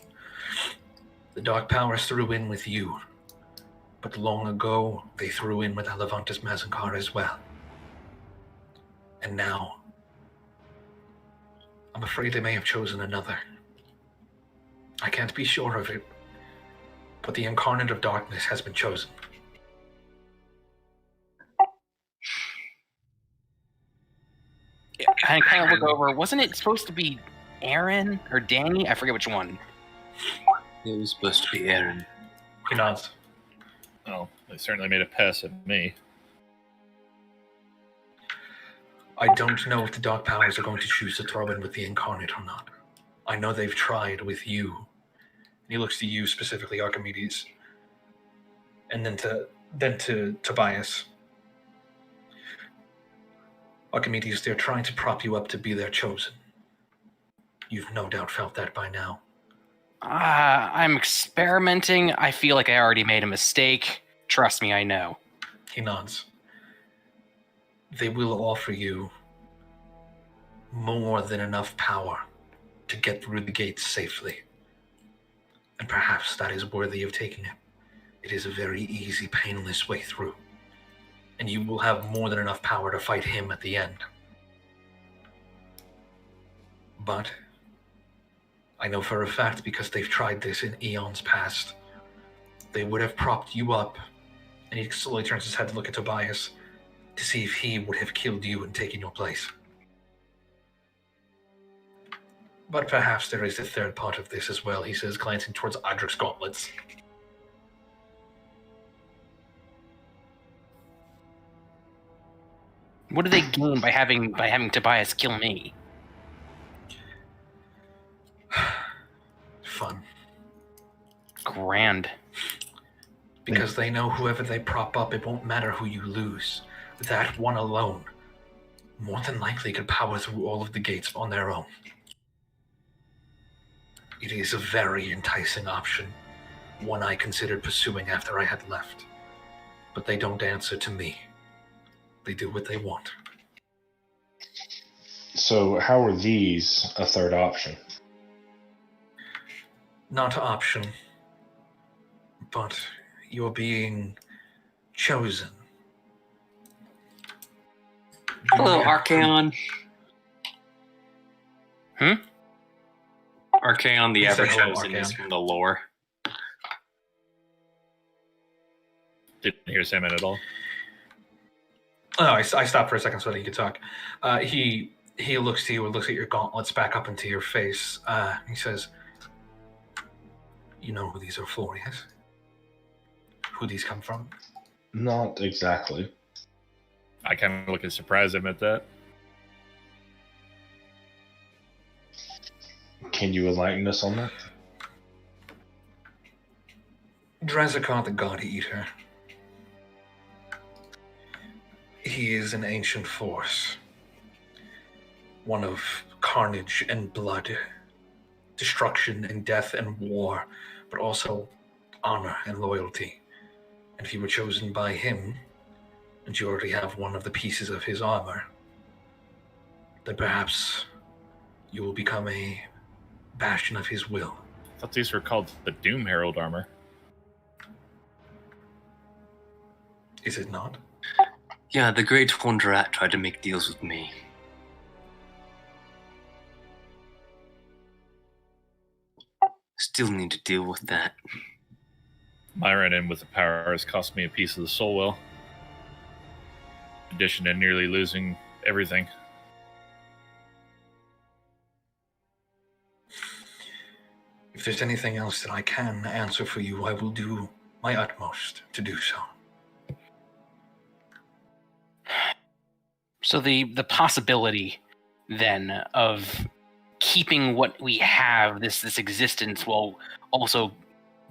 The Dark Powers threw in with you, but long ago they threw in with Alevantis Mazinkar as well. And now, I'm afraid they may have chosen another. I can't be sure of it, but the incarnate of darkness has been chosen. I kind of look over. Wasn't it supposed to be Aaron or Danny? I forget which one. It was supposed to be Aaron. He nods. Oh, they certainly made a pass at me. I don't know if the Dark Powers are going to choose to throw in with the Incarnate or not. I know they've tried with you. And he looks to you specifically, Archimedes. And then to Tobias. Archimedes, they're trying to prop you up to be their chosen. You've no doubt felt that by now. I'm experimenting. I feel like I already made a mistake. Trust me, I know. He nods. They will offer you more than enough power to get through the gates safely. And perhaps that is worthy of taking it. It is a very easy, painless way through. And you will have more than enough power to fight him at the end. But I know for a fact, because they've tried this in eons past, they would have propped you up, and he slowly turns his head to look at Tobias to see if he would have killed you and taken your place. But perhaps there is a third part of this as well, he says, glancing towards Adric's gauntlets. What do they gain by having Tobias kill me? Fun. Grand. Because they know whoever they prop up, it won't matter who you lose. That one alone, more than likely, could power through all of the gates on their own. It is a very enticing option, one I considered pursuing after I had left. But they don't answer to me. They do what they want. So how are these a third option? Not option, but you're being chosen. Hello, Archaon. Archaon, the He said hello, ever-chosen, is Archaon. from the lore. Didn't hear Salmon at all. Oh, I stopped for a second so that he could talk. He looks to you and looks at your gauntlets back up into your face. He says, "You know who these are for, yes? Who these come from?" Not exactly. I kind of look as surprised I'm at that. Can you enlighten us on that? Drazakar the God Eater. He is an ancient force. One of carnage and blood, destruction and death and war, but also honor and loyalty. And if you were chosen by him, and you already have one of the pieces of his armor, then perhaps you will become a bastion of his will. I thought these were called the Doom Herald armor. Is it not? Yeah, the Great Wonderat tried to make deals with me. Still need to deal with that. My run-in with the power has cost me a piece of the soul well. In addition to nearly losing everything. If there's anything else that I can answer for you, I will do my utmost to do so. So the possibility then of keeping what we have, this existence, while also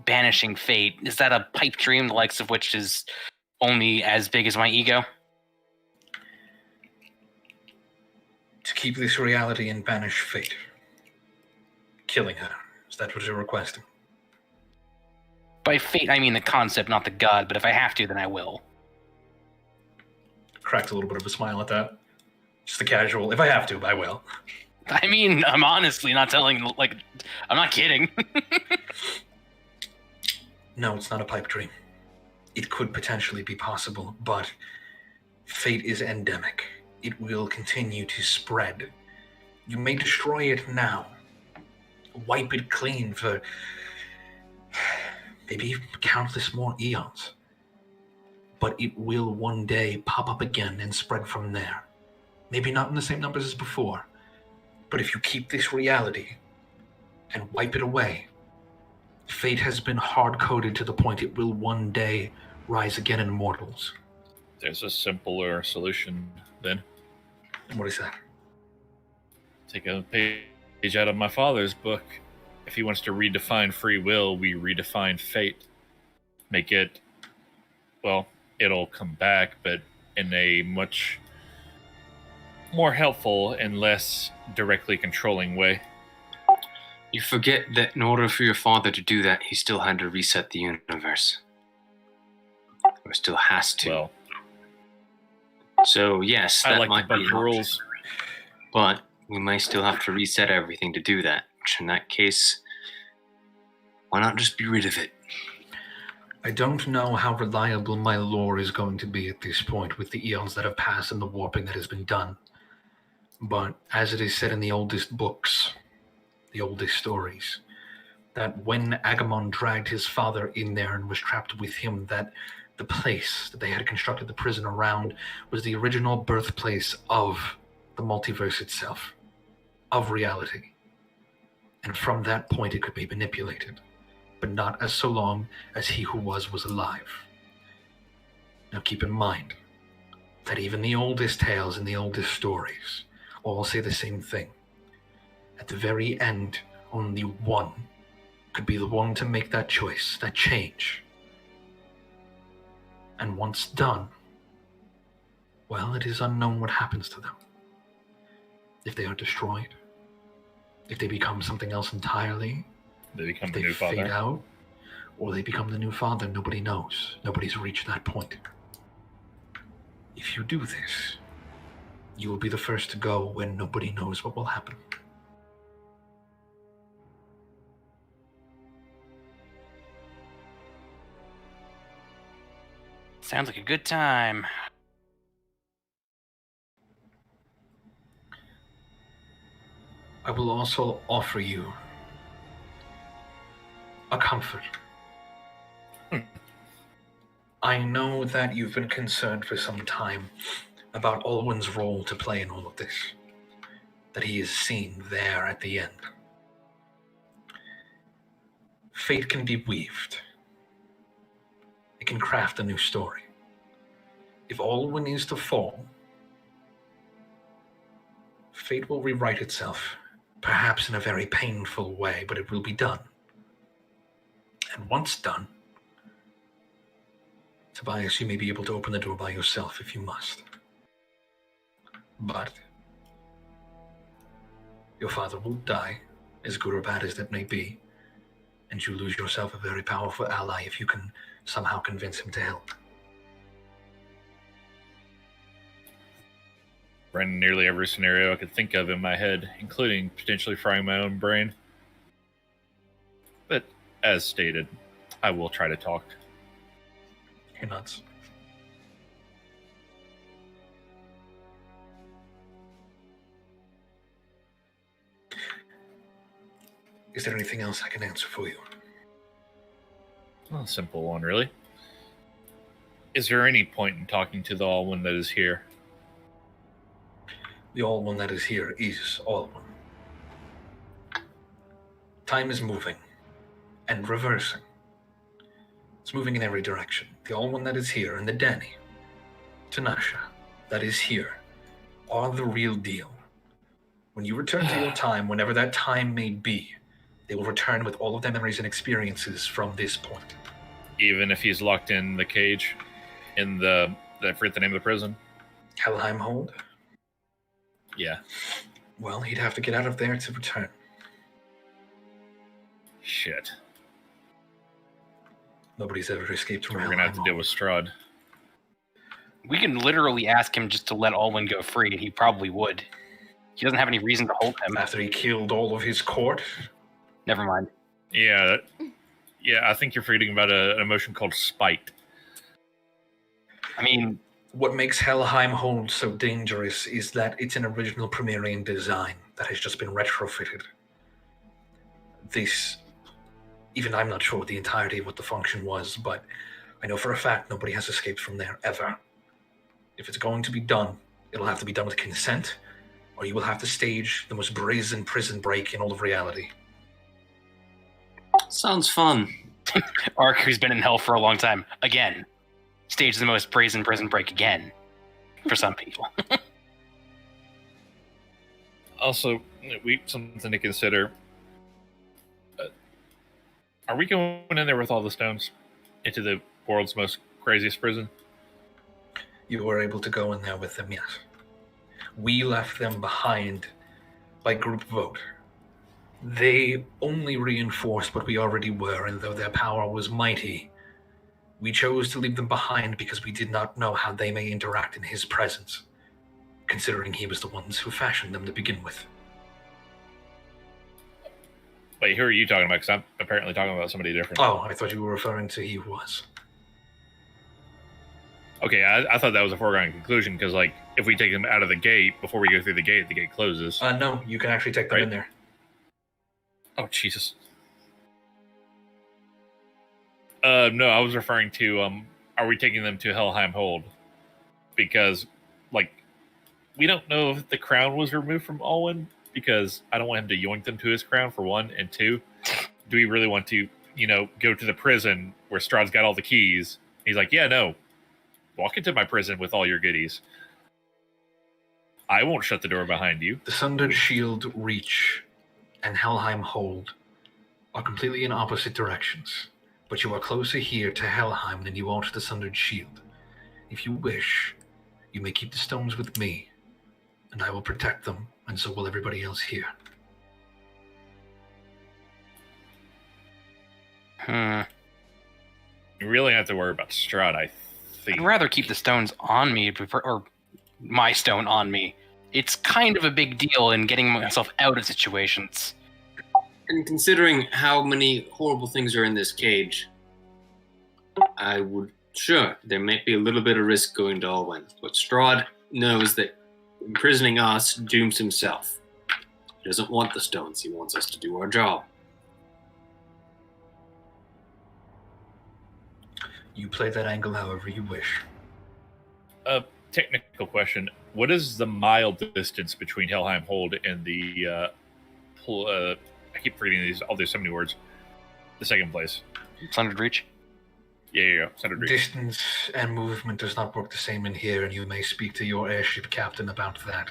banishing fate, is that a pipe dream, the likes of which is only as big as my ego? To keep this reality and banish fate. Killing her. Is that what you're requesting? By fate, I mean the concept, not the god, but if I have to, then I will. Cracked a little bit of a smile at that. Just a casual, if I have to, I will. I mean, I'm honestly not telling, like, I'm not kidding. No, it's not a pipe dream. It could potentially be possible, but fate is endemic. It will continue to spread. You may destroy it now. Wipe it clean for maybe countless more eons. But it will one day pop up again and spread from there. Maybe not in the same numbers as before, but if you keep this reality and wipe it away, fate has been hard-coded to the point it will one day rise again in mortals. There's a simpler solution then. And what is that? Take a page out of my father's book. If he wants to redefine free will, we redefine fate. Make it, well, it'll come back, but in a much more helpful and less directly controlling way. You forget that in order for your father to do that, he still had to reset the universe. Or still has to. Well, so yes, I that like might the be book an option. rules. But we may still have to reset everything to do that. Which in that case, why not just be rid of it? I don't know how reliable my lore is going to be at this point with the eons that have passed and the warping that has been done. But as it is said in the oldest books, the oldest stories, that when Agamon dragged his father in there and was trapped with him, that the place that they had constructed the prison around was the original birthplace of the multiverse itself, of reality. And from that point it could be manipulated, but not as so long as he who was alive. Now keep in mind that even the oldest tales and the oldest stories all say the same thing. At the very end, only one could be the one to make that choice, that change. And once done, well, it is unknown what happens to them. If they are destroyed, if they become something else entirely, They become if the they new fade father. out, or they become the new father, nobody knows. Nobody's reached that point. If you do this, you will be the first to go when nobody knows what will happen. Sounds like a good time. I will also offer you a comfort. I know that you've been concerned for some time about Olwen's role to play in all of this, that he is seen there at the end. Fate can be weaved. It can craft a new story. If Olwen is to fall, fate will rewrite itself, perhaps in a very painful way, but it will be done. And once done, Tobias, you may be able to open the door by yourself if you must. But your father will die, as good or bad as that may be, and you lose yourself a very powerful ally if you can somehow convince him to help. Ran nearly every scenario I could think of in my head, including potentially frying my own brain. But as stated, I will try to talk. You're nuts. Is there anything else I can answer for you? Well, a simple one, really. Is there any point in talking to the All-One that is here? The all one that is here is all one. Time is moving and reversing. It's moving in every direction. The all one that is here and the Danny, Tanasha, that is here, are the real deal. When you return to your time, whenever that time may be, they will return with all of their memories and experiences from this point. Even if he's locked in the cage, in I forget the name of the prison. Helheim Hold? Yeah. Well, he'd have to get out of there to return. Shit. Nobody's ever escaped from We're Helheim gonna have to deal Hold. with Strahd. We can literally ask him just to let Alwyn go free, and he probably would. He doesn't have any reason to hold him. After he killed all of his court? Never mind. Yeah, I think you're forgetting about an emotion called spite. I mean, What makes Helheim Hold so dangerous is that it's an original Premierian design that has just been retrofitted. This, even I'm not sure the entirety of what the function was, but I know for a fact nobody has escaped from there ever. If it's going to be done, it'll have to be done with consent, or you will have to stage the most brazen prison break in all of reality. Sounds fun. Ark, who's been in hell for a long time, again, stage the most brazen prison break again, for some people. Also, something to consider. Are we going in there with all the stones into the world's most craziest prison? You were able to go in there with them, yes. We left them behind by group vote. They only reinforced what we already were, and though their power was mighty, we chose to leave them behind because we did not know how they may interact in his presence, considering he was the ones who fashioned them to begin with. Wait, who are you talking about? Because I'm apparently talking about somebody different. Oh, I thought you were referring to he who was. Okay, I thought that was a foregone conclusion, because, like, if we take them out of the gate, before we go through the gate closes. No, you can actually take them in there. Oh, Jesus. No, I was referring to, are we taking them to Helheim Hold? Because, like, we don't know if the crown was removed from Alwyn, because I don't want him to yoink them to his crown, for one, and two, do we really want to, go to the prison where Strahd's got all the keys? He's like, yeah, no, walk into my prison with all your goodies. I won't shut the door behind you. The Sundered Shield Reach and Helheim Hold are completely in opposite directions, but you are closer here to Helheim than you are to the Sundered Shield. If you wish, you may keep the stones with me, and I will protect them, and so will everybody else here. You really have to worry about Strahd, I think. I'd rather keep the stones on me, or my stone on me. It's kind of a big deal in getting myself out of situations. And considering how many horrible things are in this cage, sure, there may be a little bit of risk going to Alwyn, but Strahd knows that imprisoning us dooms himself. He doesn't want the stones, he wants us to do our job. You play that angle however you wish. Technical question. What is the mile distance between Helheim Hold and the, I keep forgetting all these so many words, the second place? Sundered Reach? Yeah. Sundered Reach. Distance and movement does not work the same in here, and you may speak to your airship captain about that.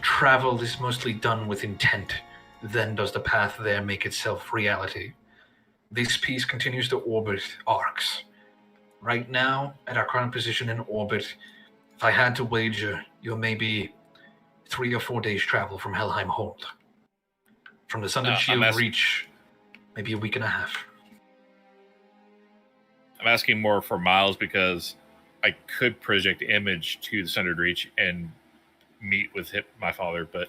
Travel is mostly done with intent, then does the path there make itself reality. This piece continues to orbit arcs. Right now, at our current position in orbit, if I had to wager, you're maybe 3 or 4 days travel from Helheim Hold. From the Sundered Shield Reach, maybe a week and a half. I'm asking more for miles because I could project image to the Sundered Reach and meet with my father, but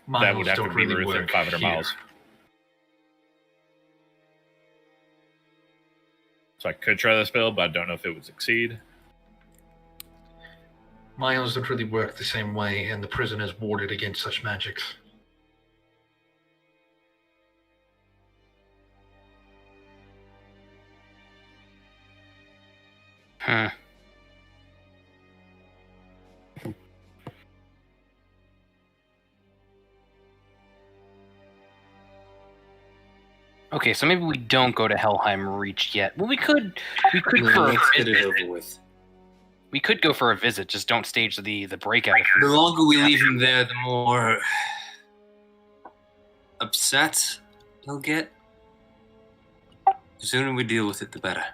miles that would have to be really within 500 here. miles. So I could try the spell, but I don't know if it would succeed. Miles don't really work the same way, and the prison is warded against such magics. Okay, so maybe we don't go to Helheim Reach yet. Well, we could for a Let's get it visit. over with. We could go for a visit. Just don't stage the breakout. The longer we leave him there, the more upset he'll get. The sooner we deal with it, the better.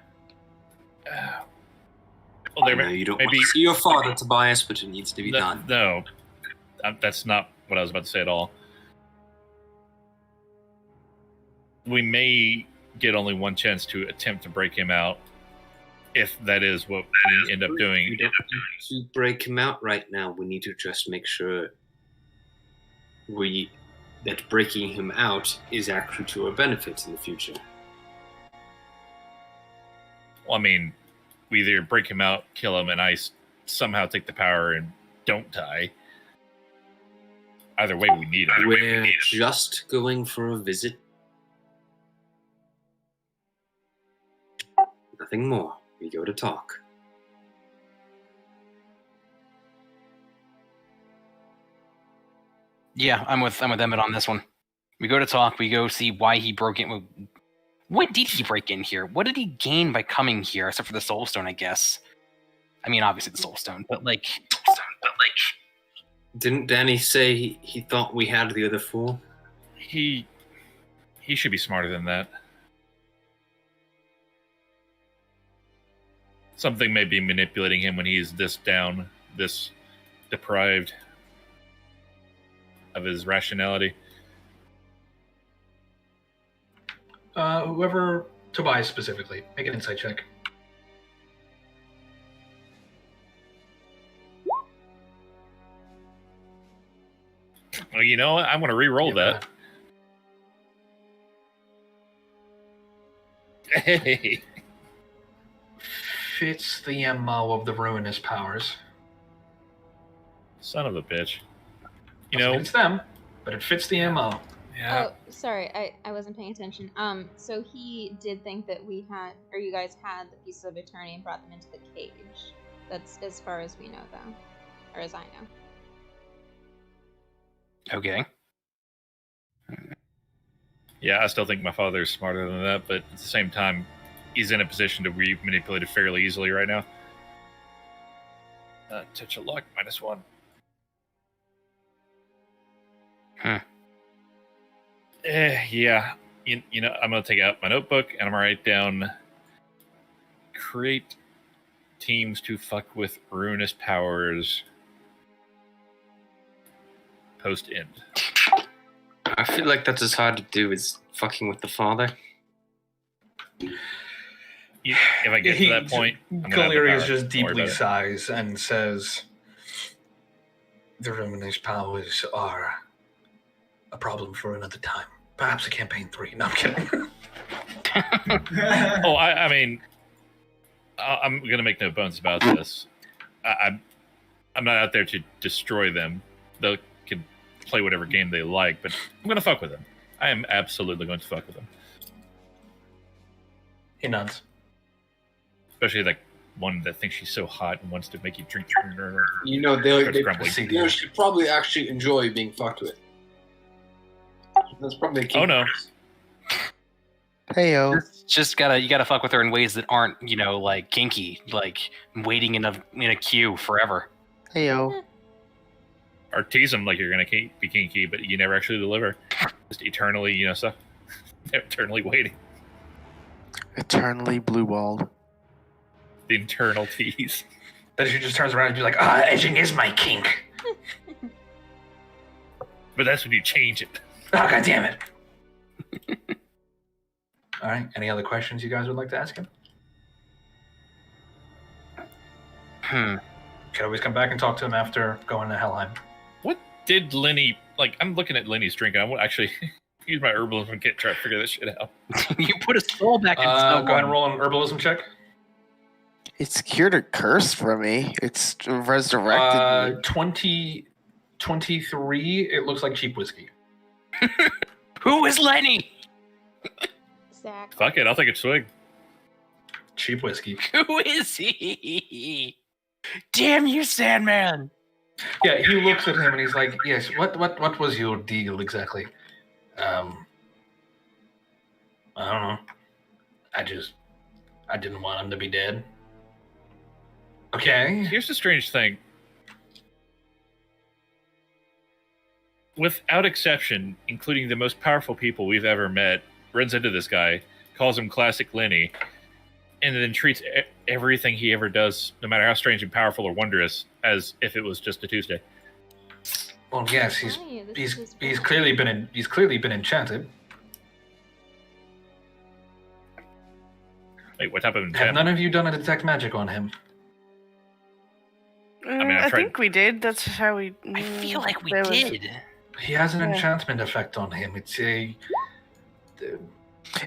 Well, I know you don't want to see your father, Tobias, but it needs to be done. No, that's not what I was about to say at all. We may get only one chance to attempt to break him out, if that is what we end up doing. We don't need to break him out right now. We need to just make sure that breaking him out is actually to our benefit in the future. Well, I mean, we either break him out, kill him, and I somehow take the power and don't die, Either way, we need it. We're just going for a visit. Nothing more. We go to talk. Yeah, I'm with Emmett on this one. We go to talk. We go see why he broke in. What did he break in here? What did he gain by coming here, except for the Soul Stone, I guess? I mean, obviously the Soul Stone, but like... Didn't Danny say he thought we had the other 4? He should be smarter than that. Something may be manipulating him when he's this down, this deprived of his rationality. Whoever, Tobias specifically, make an insight check. Well, you know what? I'm going to re-roll that. Hey. Fits the MO of the ruinous powers. Son of a bitch. You Doesn't know, mean it's them, but it fits the MO. Yeah. Oh, sorry, I wasn't paying attention. So he did think that we had, or you guys had the pieces of eternity and brought them into the cage. That's as far as we know, though, or as I know. Okay. Yeah, I still think my father is smarter than that, but at the same time, he's in a position to be manipulated fairly easily right now. Touch of luck, -1. Huh. Yeah. You know, I'm going to take out my notebook and I'm going to write down create teams to fuck with ruinous powers post-end. I feel like that's as hard to do as fucking with the father. If I get to that point, Galerius just deeply sighs and says, "The ruinous powers are a problem for another time. Perhaps a campaign 3." No, I'm kidding. Oh, I mean, I'm going to make no bones about this. I'm not out there to destroy them. They can play whatever game they like, but I'm going to fuck with them. I am absolutely going to fuck with them. He nods. Especially like one that thinks she's so hot and wants to make you drink. You know, they grumbling. should probably actually enjoy being fucked with. That's probably a key. Oh no. Heyo. You gotta fuck with her in ways that aren't, you know, like kinky, like waiting in a queue forever. Heyo. Or tease them like you're gonna be kinky, but you never actually deliver. Just eternally, you know, stuff. Eternally waiting. Eternally blue-balled. The internal tease. Then she just turns around and be like, edging is my kink. But that's when you change it. Oh, God damn it. All right. Any other questions you guys would like to ask him? Can always come back and talk to him after going to Helheim. What did Lenny, like, I'm looking at Lenny's drink. I want to actually use my herbalism kit to try to figure this shit out. You put a soul back in Go ahead and roll an herbalism check. It's cured a curse for me. It's resurrected me. 23, it looks like cheap whiskey. Who is Lenny? Zach. Fuck it, I'll take a swig. Cheap whiskey. Who is he? Damn you, Sandman! Yeah, he looks at him and he's like, "Yes, what was your deal exactly?" I don't know. I didn't want him to be dead. Okay. Here's the strange thing. Without exception, including the most powerful people we've ever met, runs into this guy, calls him Classic Lenny, and then treats everything he ever does, no matter how strange and powerful or wondrous, as if it was just a Tuesday. Well, yes, he's clearly been enchanted. Wait, what type of Have enchantment? none of you done a detect magic on him? I think we did. That's how we. I feel like we there was- did. He has an Yeah. enchantment effect on him. It's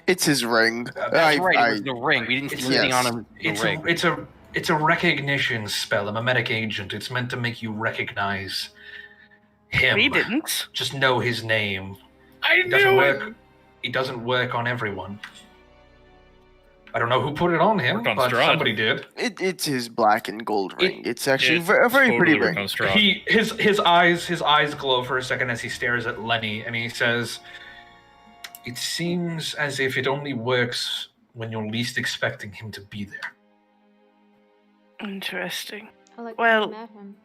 It's his ring. That's right, it was the ring. We didn't see anything on him. The ring. It's a recognition spell. I'm a medic agent. It's meant to make you recognize him. We didn't. Just know his name. I He doesn't knew work. it. He doesn't work on everyone. I don't know who put it on him, Worked on but Strahd. somebody did. It's his black and gold ring. It's actually a very Totally pretty worked ring. on Strahd. His eyes glow for a second as he stares at Lenny, and he says, "It seems as if it only works when you're least expecting him to be there." Interesting. I like Well- met him.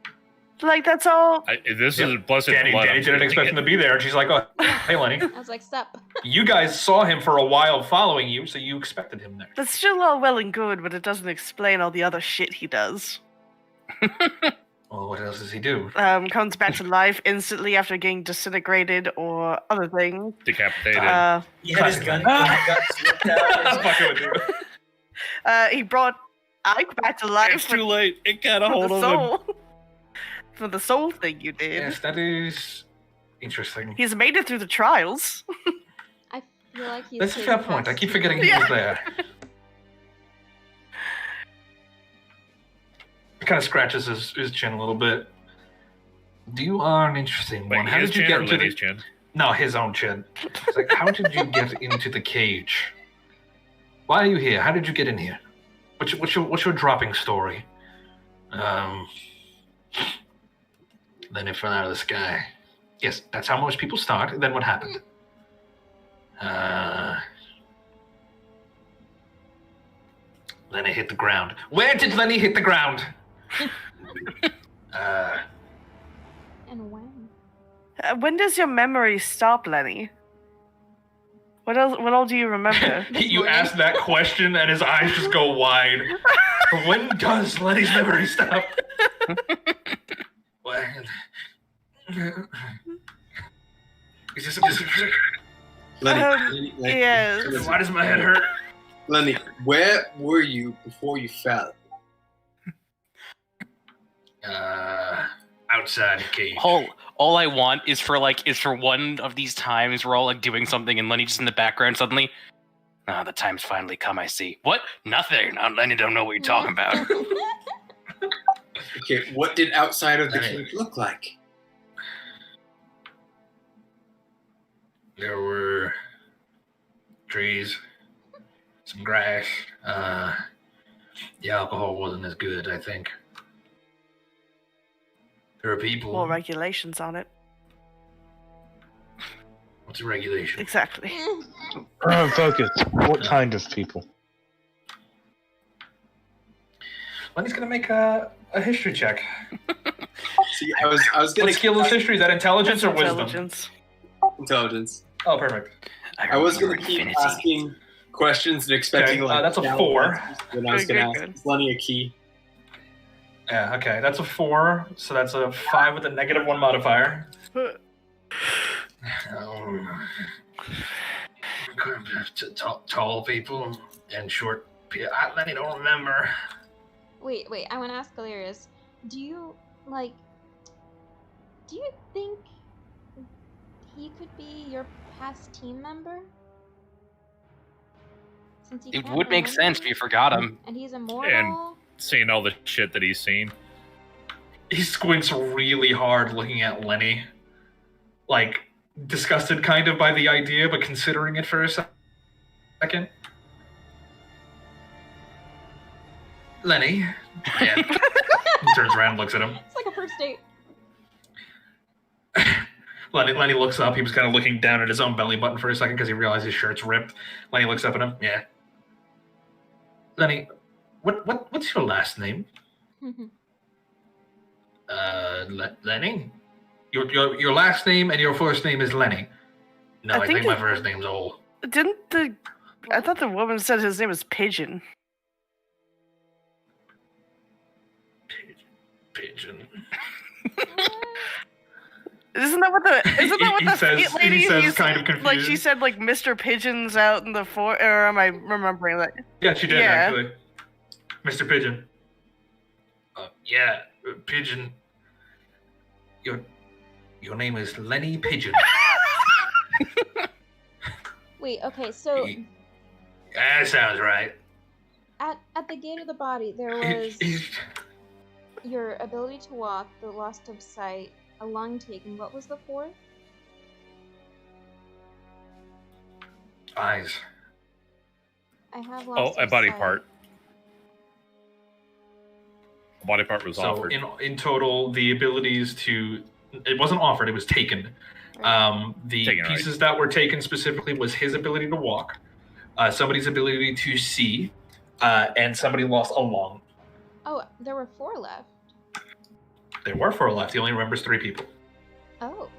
Like, that's all. This is a blessed Danny blood. I'm didn't expect him to be there, and she's like, "Oh, hey, Lenny, I was like, stop. you guys saw him for a while following you, so you expected him there." That's still all well and good, but it doesn't explain all the other shit he does. Well, what else does he do? Comes back to life instantly after getting disintegrated or other things. Decapitated. He had his gun got slipped out. I'm fucking with you. He brought Ike back to life It's too late. It got a for hold the of him. soul. For the soul thing you did. Yes, that is interesting. He's made it through the trials. I feel like he's. That's a fair point. I keep forgetting he Yeah. was there. He kind of scratches his chin a little bit. You are an interesting Wait, one. How his did you chin get or into Lenny's the... chin? No, his own chin. It's like, how did you get into the cage? Why are you here? How did you get in here? What's your dropping story? Then it fell out of the sky. Yes, that's how most people start. Then what happened? Lenny hit the ground. Where did Lenny hit the ground? And when? When does your memory stop, Lenny? What else? What all do you remember? You ask that question and his eyes just go wide. When does Lenny's memory stop? When? Is this a trick? Lenny, yes. Why does my head hurt? Lenny, where were you before you fell? Outside the cage. All I want is for one of these times we're all like doing something and Lenny just in the background suddenly. Ah, the time's finally come. I see. What? Nothing. Lenny don't know what you're talking about. Okay, what did outside of the Lenny. cage look like? There were trees, some grass. The alcohol wasn't as good, I think. There are people. More regulations on it. What's a regulation? Exactly. Focus. What kind of people? Lenny's gonna make a history check. See, I was gonna What skill is history? Is that intelligence or wisdom? Intelligence. intelligence. Oh, perfect. I was gonna remember keep Infinity. asking questions and expecting Okay, like that's a valid 4. answers, Then I was Good, gonna good, ask good. Lenny a key. Yeah, okay. That's a 4, so that's a 5 with a -1 modifier. Tall people and short people. Lenny don't remember. Wait, I want to ask Galerius. Do you think he could be your past team member? Since he It can't would make remember sense if you forgot him. And he's immortal. Seeing all the shit that he's seen. He squints really hard looking at Lenny. Like, disgusted kind of by the idea, but considering it for a second. Lenny? Yeah. He turns around and looks at him. It's like a first date. Lenny looks up. He was kind of looking down at his own belly button for a second because he realized his shirt's ripped. Lenny looks up at him. Yeah. Lenny, what's your last name? Lenny? Your last name and your first name is Lenny. No, I think my first name's Ole. I thought the woman said his name was Pigeon. Pigeon. Isn't that what the He fleet lady says used- kind of confused. like she said like Mr. Pigeon's out in the forest, or am I remembering that? Yeah, she did Yeah. actually. Mr. Pigeon. Yeah, Pigeon. Your name is Lenny Pigeon. Wait, okay, so That sounds right. at the gate of the body there was your ability to walk, the loss of sight, a lung taken. What was the fourth? Eyes. I have Oh, lost a his body sight. part. A body part was So offered. in total, the abilities to it wasn't offered; it was taken. The Taken, right. pieces that were taken specifically was his ability to walk, somebody's ability to see, and somebody lost a lung. Oh, there were 4 left. There were 4 left. He only remembers 3 people. Oh.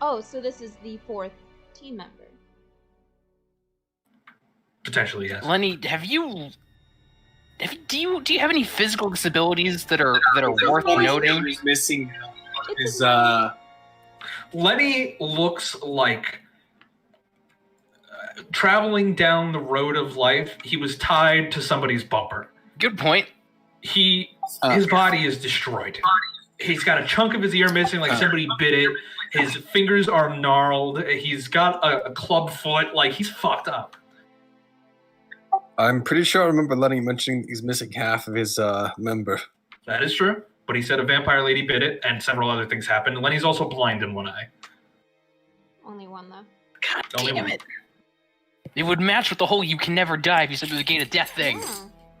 Oh, so this is the 4th team member. Potentially, yes. Lenny, do you have any physical disabilities that are worth noting? He's missing It's his Lenny looks like traveling down the road of life. He was tied to somebody's bumper. Good point. His body is destroyed. He's got a chunk of his ear missing, like somebody bit it. His fingers are gnarled. He's got a club foot. Like, he's fucked up. I'm pretty sure I remember Lenny mentioning he's missing half of his member. That is true. But he said a vampire lady bit it, and several other things happened. Lenny's also blind in one eye. Only 1 though. God Only damn one. it. It would match with the whole "you can never die" if you said it was a gate of death thing. Yeah.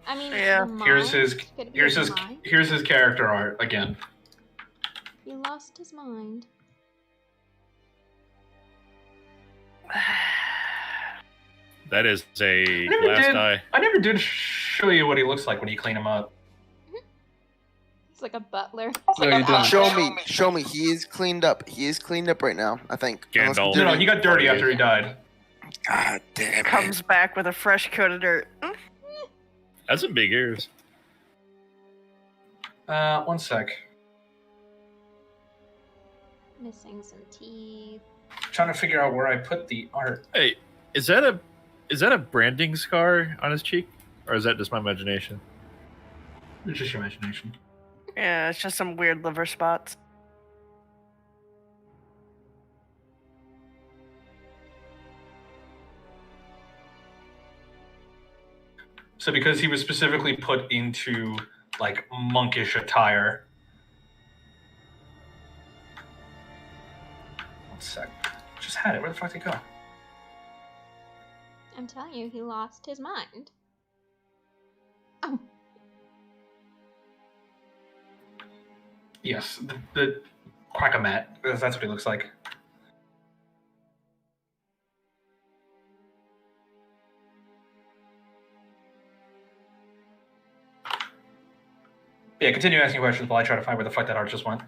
I mean, Yeah. the Here's mind? his Could it be here's his mind? here's his character art again. He lost his mind. That is a last eye. I never did show you what he looks like when you clean him up. He's like a butler. No, you didn't. Show me. He is cleaned up. He is cleaned up right now, I think. Unless Gandalf. No, he got dirty after he died. God damn it. Comes back with a fresh coat of dirt. That's some big ears. 1 sec. Missing some teeth. Trying to figure out where I put the art. Hey, is that a branding scar on his cheek, or is that just my imagination? It's just your imagination. Yeah, it's just some weird liver spots. So because he was specifically put into like monkish attire. 1 sec. Just had it. Where the fuck did it go? I'm telling you, he lost his mind. Oh. Yes, the Quackamat. That's what he looks like. Yeah, continue asking questions while I try to find where the fuck that art just went.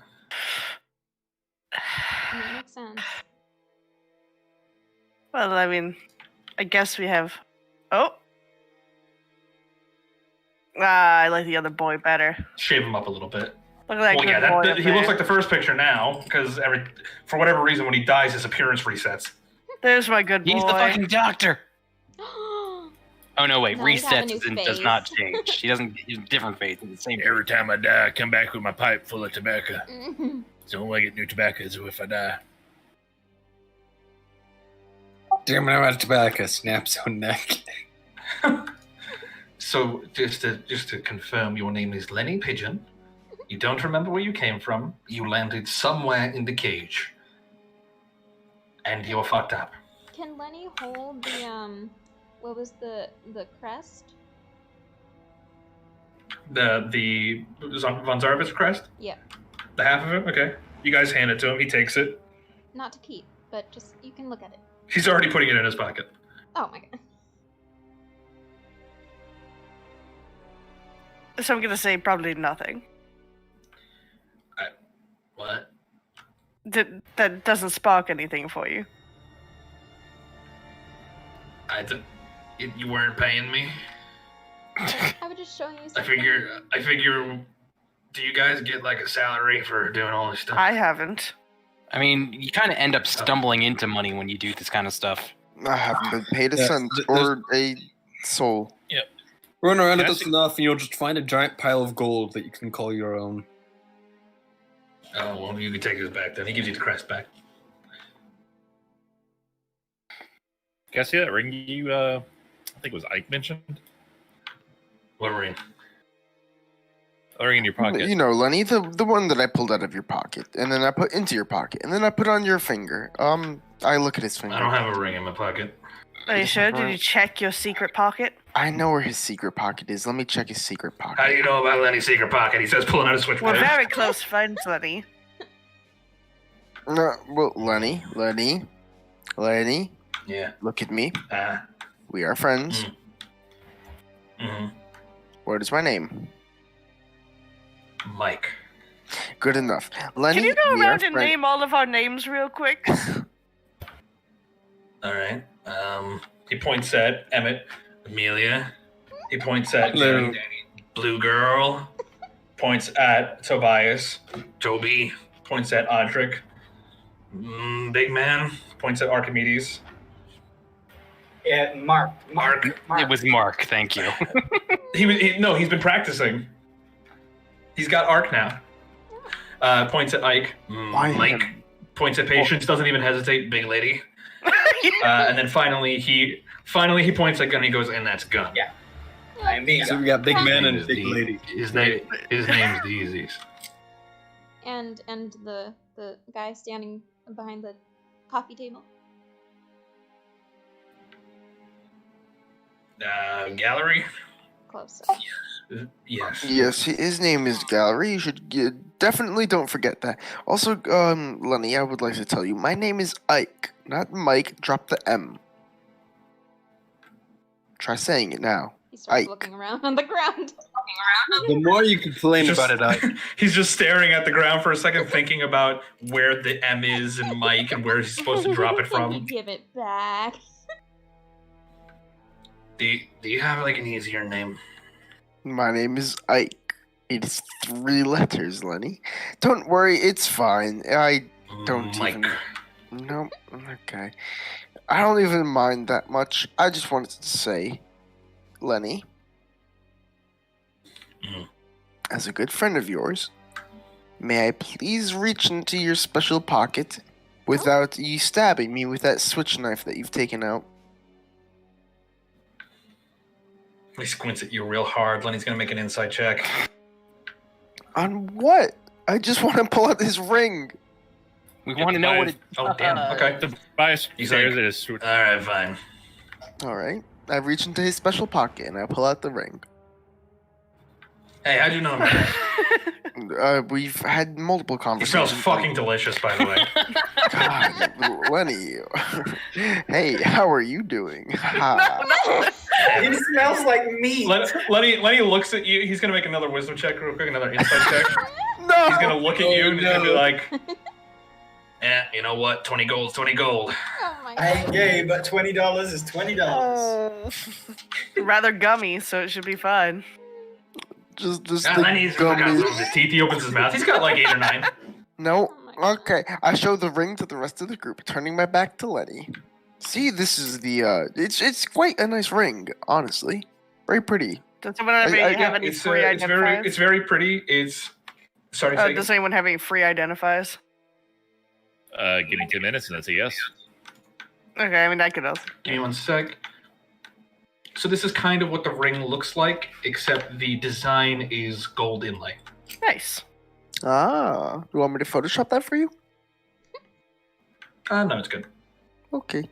That makes sense. Well, I mean, I guess we have. Oh. I like the other boy better. Shave him up a little bit. Look at that Well, good yeah, boy. that, up he there. looks like the first picture now because for whatever reason, when he dies, his appearance resets. There's my good boy. He's the fucking doctor. Oh no, wait, No, he'd have a resets new does not face. change. He doesn't. He's a different face. It's the same. Every time I die, I come back with my pipe full of tobacco. It's the only way I get new tobacco is if I die. Damn it, I'm out of tobacco. Snaps on neck. So just to confirm, your name is Lenny Pigeon. You don't remember where you came from. You landed somewhere in the cage, and you're fucked up. Can Lenny hold the what was the crest? The Von Zarvis crest? Yeah. The half of it? Okay. You guys hand it to him. He takes it. Not to keep, but just you can look at it. He's already putting it in his pocket. Oh my god. So I'm gonna say probably nothing. What? That doesn't spark anything for you. You weren't paying me. I would just show you I something. figure. Do you guys get like a salary for doing all this stuff? I haven't. I mean, you kind of end up stumbling into money when you do this kind of stuff. I haven't been paid a Yeah, cent or a soul. Run around Can with I us see- enough, and you'll just find a giant pile of gold that you can call your own. Oh, well, you can take this back then. He gives you the crest back. Can I see that ring you, I think it was Ike mentioned? What ring? The ring in your pocket. You know, Lenny, the one that I pulled out of your pocket, and then I put into your pocket, and then I put on your finger. I look at his finger. I don't have a ring in my pocket. Are you sure? Did you check your secret pocket? I know where his secret pocket is. Let me check his secret pocket. How do you know about Lenny's secret pocket? He says pulling out a switchblade. We're very close friends, Lenny. No, well, Lenny. Yeah. Look at me. We are friends. Mm-hmm. What is my name? Mike. Good enough. Lenny, Can you go we are around and friends. name all of our names real quick? All right. He points at Emmett, Amelia. He points at Hello. Blue Girl. Points at Tobias. Toby. Points at Audric. Big Man. Points at Archimedes. Yeah, Mark. It was Mark. Thank you. He's been practicing. He's got arc now. Points at Ike. Mike. Points at Patience. Doesn't even hesitate. Big lady. And then finally he points at Gun. He goes, and that's Gun. Yeah. I am being. So we got big man and big lady. His name's the Easies. And the guy standing behind the coffee table. Gallery. Close. Yes. Yes, his name is Gallery. You should definitely don't forget that. Also, Lenny, I would like to tell you, my name is Ike, not Mike. Drop the M. Try saying it now. He starts Ike. looking around on the ground. The more you complain Just- about it, Ike. He's just staring at the ground for a second, thinking about where the M is and Mike and where he's supposed to drop it from. Give it back. Do you have like an easier name? My name is Ike. It is 3 letters, Lenny. Don't worry, it's fine. I don't Mike. even... No, okay. I don't even mind that much. I just wanted to say, Lenny, as a good friend of yours, may I please reach into your special pocket without you stabbing me with that switch knife that you've taken out? He squints at you real hard. Lenny's gonna make an insight check. On what? I just want to pull out this ring. We want to know what it. Oh damn. Okay. Tobias He's stares like- at his switch. All right, fine. All right. I reach into his special pocket and I pull out the ring. Hey, how'd you know that? We've had multiple He conversations. smells fucking delicious, by the way. God, Lenny. Hey, how are you doing? Ha. It smells like meat. Lenny looks at you. He's gonna make another wisdom check real quick, another insight check. No. He's gonna look at you and he's gonna be no. like, you know what? 20 gold, 20 gold. Oh my I ain't god. gay, but $20 is $20. Rather gummy, so it should be fine. Just Lenny's got some of his teeth. He opens his mouth. He's got like 8 or 9. No. Oh my god. Okay. I show the ring to the rest of the group, turning my back to Lenny. See, this is the it's quite a nice ring, honestly. Very pretty. Does anyone have any It's free identifiers? it's very pretty. It's sorry. say Does again? anyone have any free identifiers? Give me 10 minutes and that's a yes. Okay, I mean, I could also. Give me 1 sec. So this is kind of what the ring looks like, except the design is gold inlay. Nice. Ah. You want me to Photoshop that for you? No, it's good. Okay.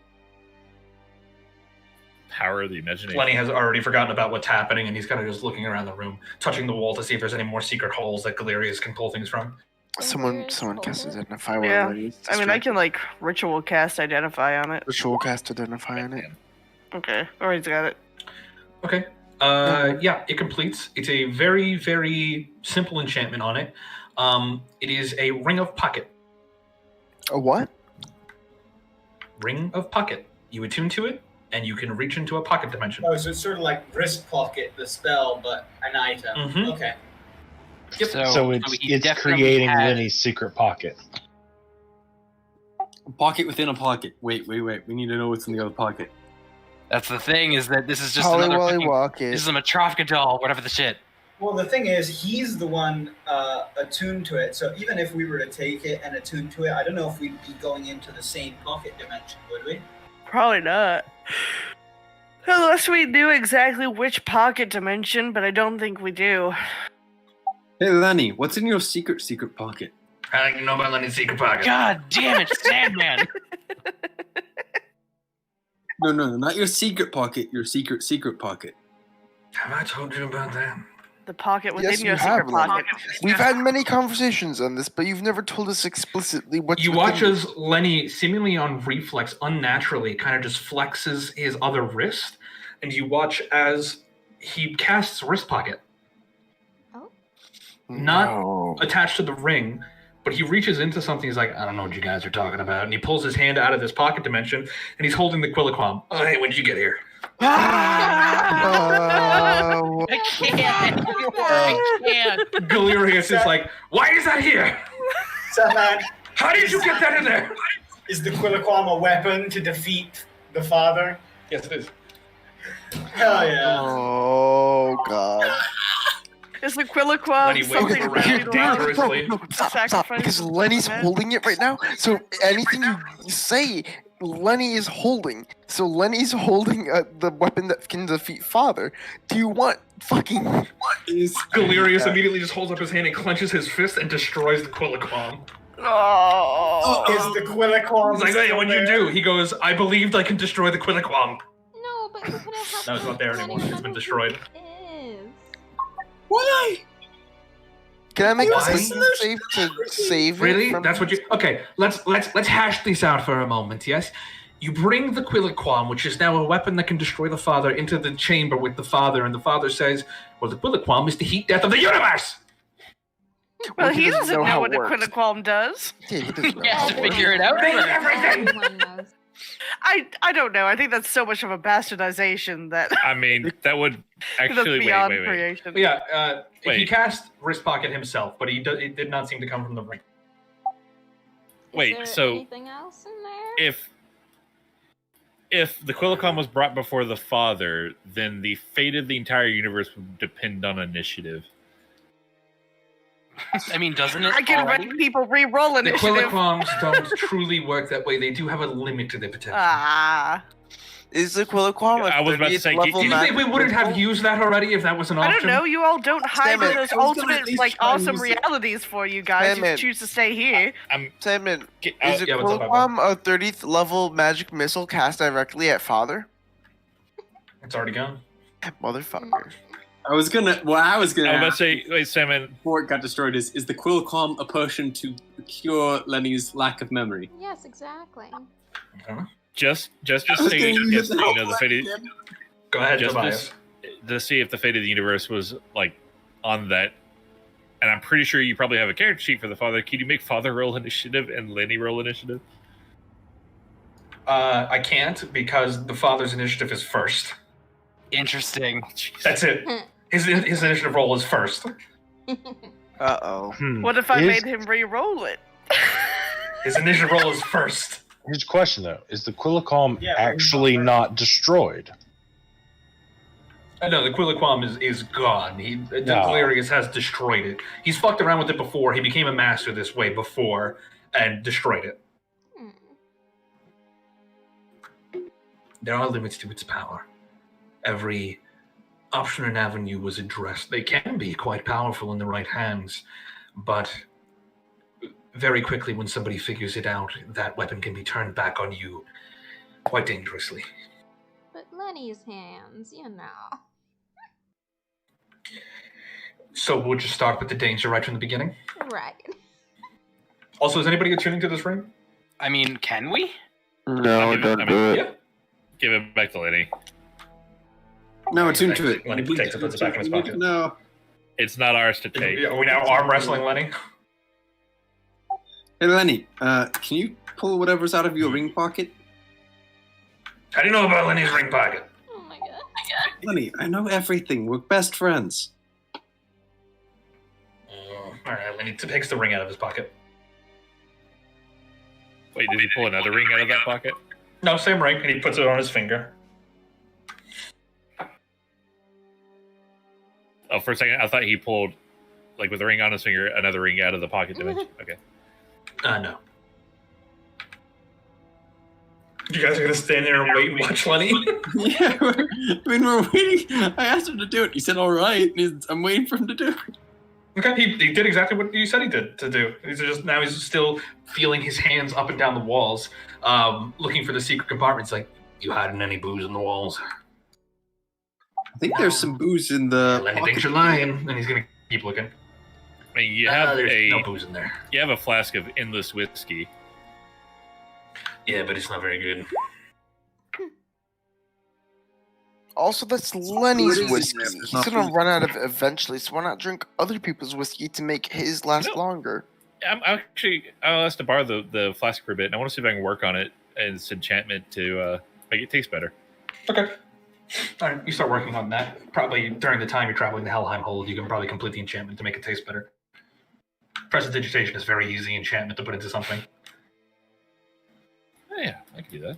Power of the imagination. Lenny has already forgotten about what's happening, and he's kind of just looking around the room, touching the wall to see if there's any more secret holes that Galerius can pull things from. Someone Where's cast Holder? identify while Yeah. Lenny is I mean, I distracted. can, like, ritual cast identify on it. Ritual cast identify on it. Okay, already got it. Okay. Yeah, it completes. It's a very, very simple enchantment on it. It is a ring of pocket. A what? Ring of pocket. You attune to it, and you can reach into a pocket dimension. Oh, so it's sort of like wrist pocket, the spell, but an item. Mhm. Okay. Yep. So he it's definitely creating had- Lenny's secret pocket. Pocket within a pocket. Wait. We need to know what's in the other pocket. That's the thing, is that this is just another Polly fucking, Walk it. this is a Matrovka doll, whatever the shit. Well, the thing is, he's the one attuned to it. So even if we were to take it and attune to it, I don't know if we'd be going into the same pocket dimension, would we? Probably not. Unless we knew exactly which pocket dimension, but I don't think we do. Hey, Lenny, what's in your secret pocket? I like to know about Lenny's secret pocket. God damn it, Sandman! No, not your secret pocket. Your secret pocket. Have I told you about that? The pocket within Yes, your you secret have, Lenny. pocket. We've had many conversations on this, but you've never told us explicitly what You watch as Lenny, seemingly on reflex, unnaturally, kind of just flexes his other wrist, and you watch as he casts wrist pocket. Oh. Not attached to the ring, but he reaches into something. He's like, I don't know what you guys are talking about. And he pulls his hand out of this pocket dimension, and he's holding the Quilliquam. Oh, hey, when did you get here? I can't. I can't. Galerius is like, why is that here? Sandman, How did you get that in there? is the Quilliquam a weapon to defeat the father? Yes, it is. Hell yeah. Oh god. Is the Quilliquam Lenny waves something around really dangerously. dangerous? No, stop, Sacrifice because the Lenny's man? holding it right now. So anything you say, Lenny is holding. So Lenny's holding the weapon that can defeat Father. Do you want fucking? Galerius immediately just holds up his hand and clenches his fist and destroys the Quilliquam. Oh. Is the Quilliquam He's like, hey, what'd you do? He goes, I believed I could destroy the Quilliquam. No, but you couldn't have. No, it's not there anymore. It's been destroyed. It is. Why? Can I make a Why? wisdom save to save it? Really? from- That's what you? Okay, let's hash this out for a moment. Yes, you bring the Quilliquam, which is now a weapon that can destroy the Father, into the chamber with the Father, and the Father says, "Well, the Quilliquam is the heat death of the universe." Well, he doesn't doesn't know know how what it a works. Quilliquam does. Yeah, he doesn't know He has how to it works. figure it out. Bring first. everything. Everyone knows. I don't know. I think that's so much of a bastardization that I mean, that would that's actually beyond wait. creation. Yeah, he Wait. cast wrist pocket himself, but it did not seem to come from the ring. Wait, Is there so anything else in there? If the Quilliquam was brought before the Father, then the fate of the entire universe would depend on initiative. I mean, doesn't it? I can already? let people re-roll The initiative. Quilliquams don't truly work that way. They do have a limit to their potential. Ah. Is the Quilliquam a I was about to 30th say, level Do you think we wouldn't have used that already if that was an I option? don't know. You all don't hide Damn it. in those I was gonna at ultimate, least like, try and awesome use it. realities for you guys. Damn You it. choose to stay here. Sandman, Get is out. a yeah, what's up, Quilliquam a 30th level magic missile cast directly at Father? It's already gone. Motherfucker. I was gonna I was about to ask say, wait, Simon. before it got destroyed is the Quilliquam a potion to cure Lenny's lack of memory? Yes, exactly. Just to I was see gonna use if it to help the fate of, Lenny. Go ahead, just Tobias. to see if the fate of the universe was like on that. And I'm pretty sure you probably have a character sheet for the Father. Can you make Father roll initiative and Lenny roll initiative? I can't because the Father's initiative is first. Interesting. That's it. His initiative roll is first. Uh-oh. What if I Is- made him re-roll it? His initiative roll is first. Here's a question though: is the Quilliquam Yeah, actually not destroyed? No, the Quilliquam is gone. Galerius has destroyed it. He's fucked around with it before. He became a master this way before and destroyed it. Hmm. There are limits to its power. Every option and avenue was addressed. They can be quite powerful in the right hands, but very quickly when somebody figures it out, that weapon can be turned back on you quite dangerously. But Lenny's hands, you know. So we'll just start with the danger right from the beginning. Right. Also, is anybody attuning to this ring? I mean, can we? No, don't do it. Yeah. Give it back to Lenny. No, attune to it. Lenny takes it, puts it back in his pocket. No. It's not ours to take. Are we now arm wrestling Lenny? Hey Lenny, can you pull whatever's out of your ring pocket? How do you know about Lenny's ring pocket? Oh my god. Lenny, I know everything. We're best friends. All right, Lenny takes the ring out of his pocket. Wait, did he pull another ring out of that pocket? No, same ring, and he puts it on his finger. Oh, for a second, I thought he pulled, like with the ring on his finger, another ring out of the pocket dimension. Okay. No. You guys are gonna stand there and wait and watch Lenny? Yeah, we're waiting. I asked him to do it. He said, all right. I'm waiting for him to do it. Okay, he did exactly what you said he did to do. He's still feeling his hands up and down the walls, looking for the secret compartments. Like, you hiding any booze in the walls? I think there's some booze in the. Lenny thinks you're lying, and he's gonna keep looking. I mean, you have there's no booze in there. You have a flask of endless whiskey. Yeah, but it's not very good. Also, that's Lenny's It is, whiskey. yeah, He's there's gonna not- run out of it eventually, so why not drink other people's whiskey to make his last No. longer? I'll ask to borrow the flask for a bit, and I want to see if I can work on it as enchantment to make it taste better. Okay. All right, you start working on that. Probably during the time you're traveling to Helheim Hold, you can probably complete the enchantment to make it taste better. Prestidigitation is very easy enchantment to put into something. Oh, yeah, I can do that.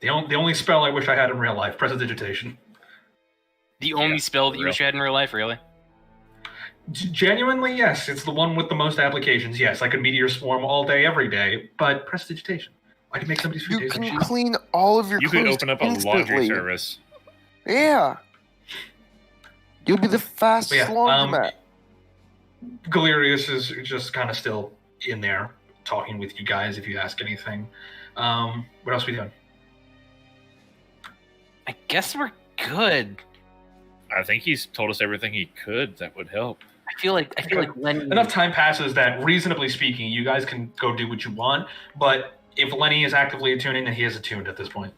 The only spell I wish I had in real life, Prestidigitation. The only spell that you wish you had in real life, really? Genuinely, yes. It's the one with the most applications. Yes, I could Meteor Swarm all day, every day, but Prestidigitation. I can make somebody's food You taste can like shit. clean all of your You clothes could open up a laundry instantly. service. Yeah. You'll be the fastest But yeah, laundromat. Galerius is just kind of still in there talking with you guys if you ask anything. What else are we doing? I guess we're good. I think he's told us everything he could that would help. I feel like Lenny. Enough time passes that, reasonably speaking, you guys can go do what you want. But if Lenny is actively attuning, then he is attuned at this point.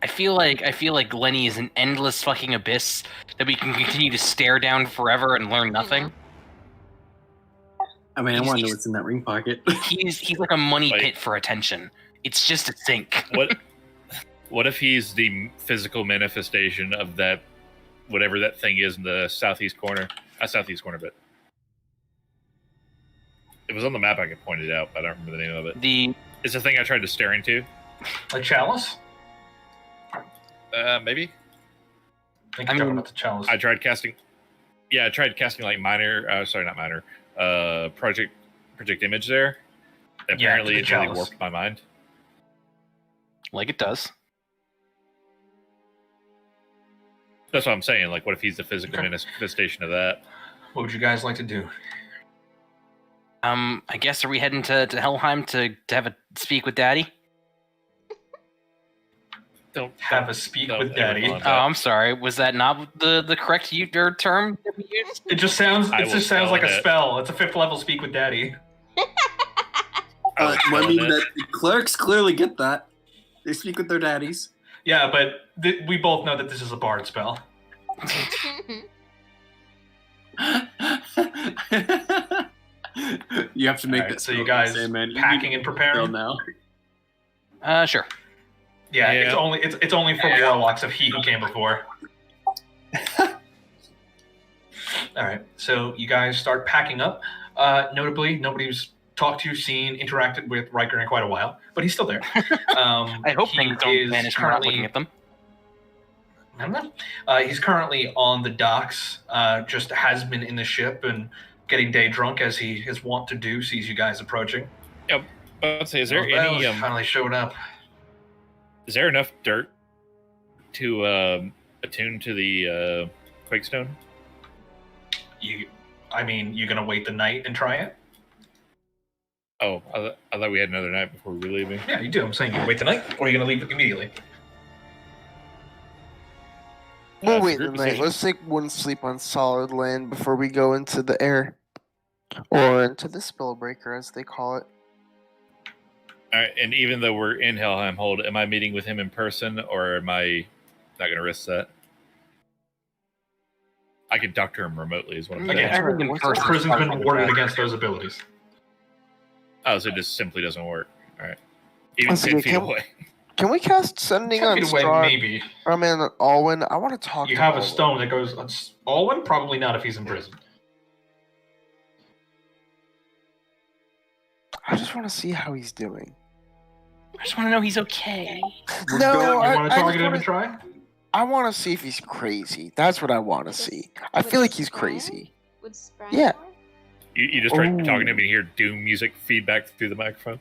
I feel like Lenny is an endless fucking abyss that we can continue to stare down forever and learn nothing. I mean, I want to know what's in that ring pocket. He's like a money pit for attention. It's just a sink. What if he's the physical manifestation of that, whatever that thing is in the southeast corner? Southeast corner bit. It was on the map. I could point it out, but I don't remember the name of it. It's the thing I tried to stare into. A chalice? Maybe. I mean, about the chalice. I tried casting. Yeah, I tried casting like minor. Sorry, not minor. Project image there. Apparently, it really warped my mind. Like it does. That's what I'm saying. Like, what if he's the physical manifestation of that? What would you guys like to do? I guess are we heading to Helheim to have a speak with Daddy? Don't have a speak with Daddy. Oh, I'm sorry. Was that not the correct term that we used? It just sounds. It just sounds like a it. spell. It's a 5th level speak with Daddy. I mean, the clerks clearly get that. They speak with their daddies. Yeah, but we both know that this is a bard spell. You have to make All right, that. so you guys packing and preparing now. Sure. Yeah, it's only for warlocks of he who came before. All right, so you guys start packing up. Notably, nobody's talked to, seen, interacted with Riker in quite a while, but he's still there. I hope things don't vanish. We're not looking at them. I don't know. He's currently on the docks. Just has been in the ship and getting day drunk as he is wont to do. Sees you guys approaching. Yep. Let's say, is there Well, any? finally showed up. Is there enough dirt to attune to the Quakestone? You're gonna wait the night and try it? Oh, I thought we had another night before we were leaving. Yeah, you do. I'm saying you wait the night, or are you gonna leave immediately? We'll wait the night. Let's take one sleep on solid land before we go into the air. Or into the spellbreaker, as they call it. All right, and even though we're in Helheim Hold, am I meeting with him in person, or am I not going to risk that? I could talk to him remotely, is what I'm saying. Again, prison's been warded against those abilities. Oh, so it just simply doesn't work. All right. Even Once 10 again, feet away. Can we cast Sending 10 on feet away, Strahd? maybe. I mean, Alwyn. I want to talk You to have a Alwyn. stone that goes on Alwyn? Probably not if he's in prison. I just want to see how he's doing. I just want to know he's okay. No, you I want to target just him wanna- and try? I want to see if he's crazy. That's what I want to see. I feel like he's crazy. Would Sprang Yeah. work? You just start Ooh. talking to him and hear Doom music feedback through the microphone.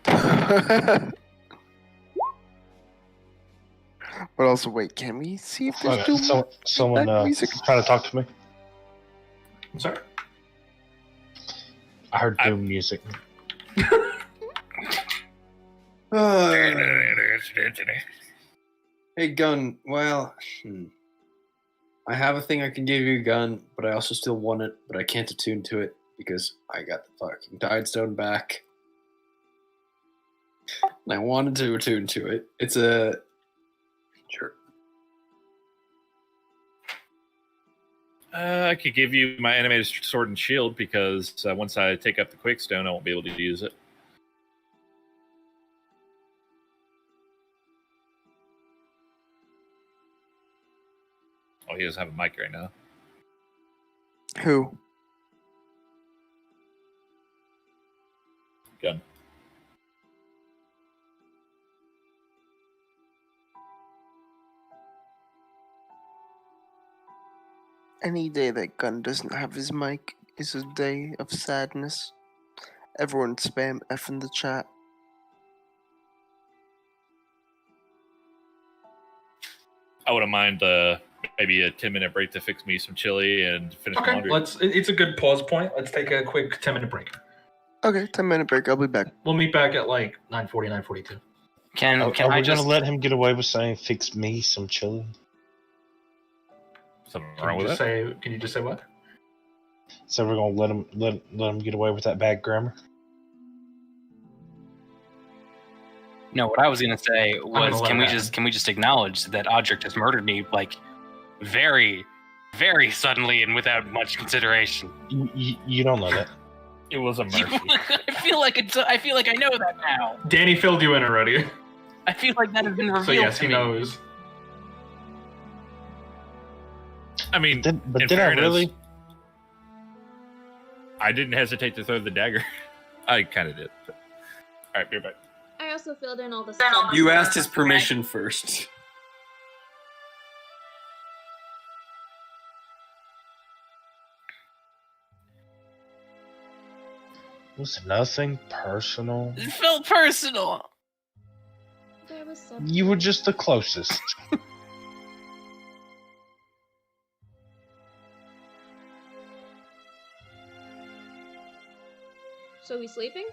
But also, wait, can we see if there's Okay, Doom someone feedback music? trying to talk to me. I'm sorry? I heard doom music. Hey, Gun. Well, I have a thing I can give you, Gun, but I also still want it, but I can't attune to it because I got the fucking Tidestone back. And I wanted to attune to it. It's a... Sure. I could give you my animated sword and shield because once I take up the quick stone, I won't be able to use it. Oh, he doesn't have a mic right now. Who? Gun. Any day that Gun doesn't have his mic is a day of sadness. Everyone spam F in the chat. I wouldn't mind maybe a 10-minute break to fix me some chili and finish my Okay, laundry. it's a good pause point. Let's take a quick 10-minute break. Okay, 10-minute break. I'll be back. We'll meet back at like 9:40, 9:42. Can Are I we just gonna let him get away with saying "fix me some chili"? Something Can wrong you with just that? say what? So we're gonna let him get away with that bad grammar? No, what I was gonna say was, gonna let can it we happen. just acknowledge that Odric just murdered me like very, very suddenly and without much consideration. You don't know that. It was a mercy. I feel like I know that now. Danny filled you in already. I feel like that has been revealed So yes, to he me. knows. I mean, But in did I fairness, really? I didn't hesitate to throw the dagger. I kind of did. But... All right, be right back. I also filled in all the stuff. You asked his permission first. It was nothing personal. It felt personal. There was so You were just the closest. So we sleeping?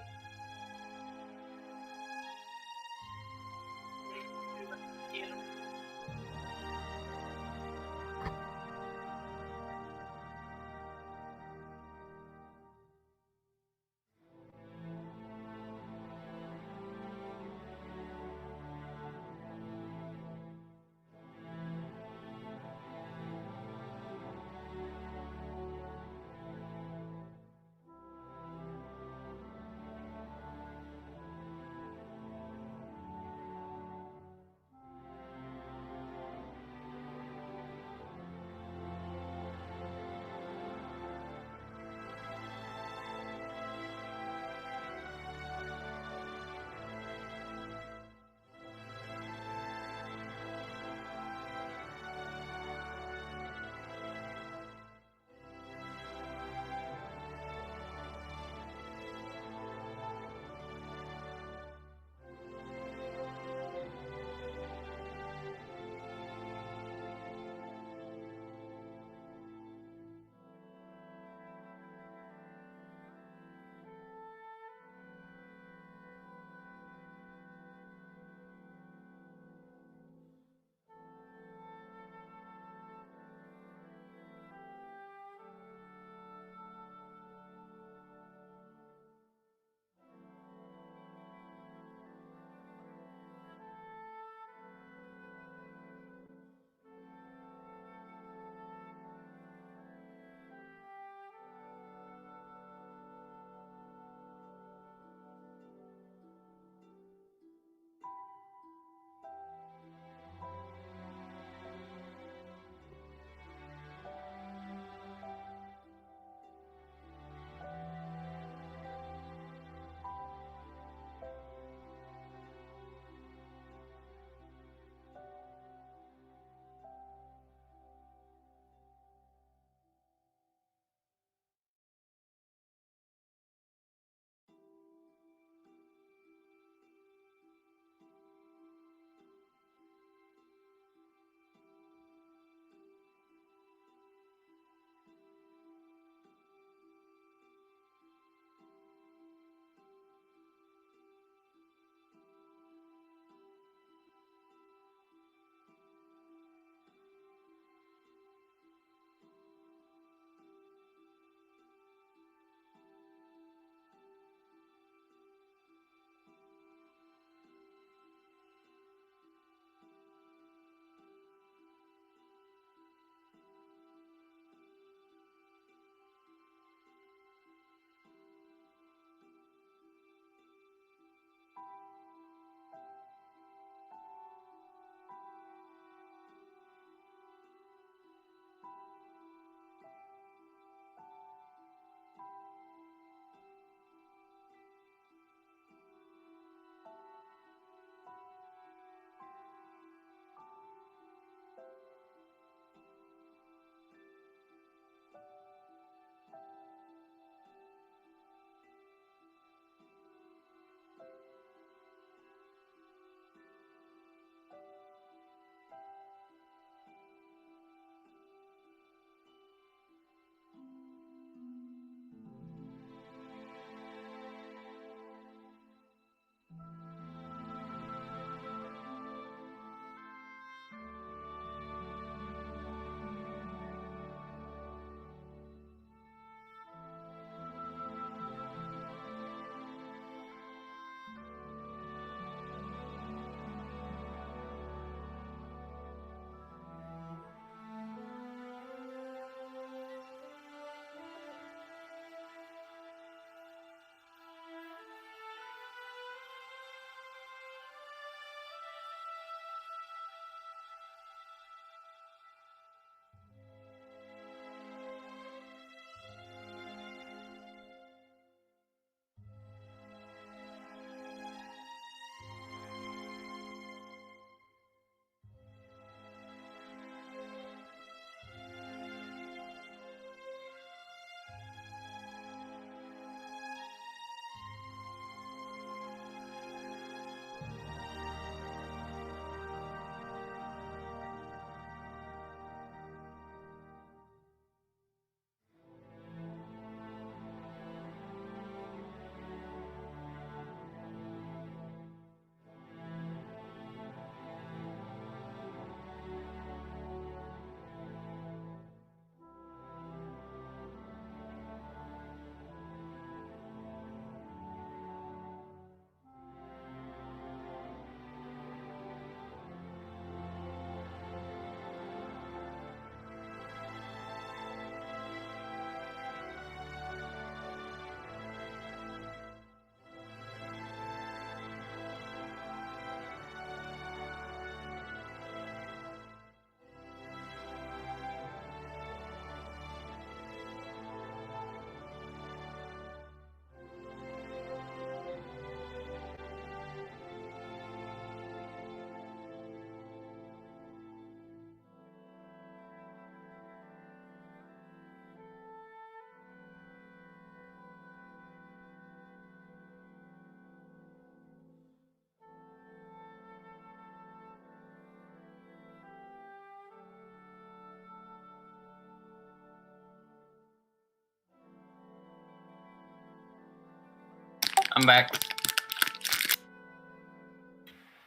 I'm back.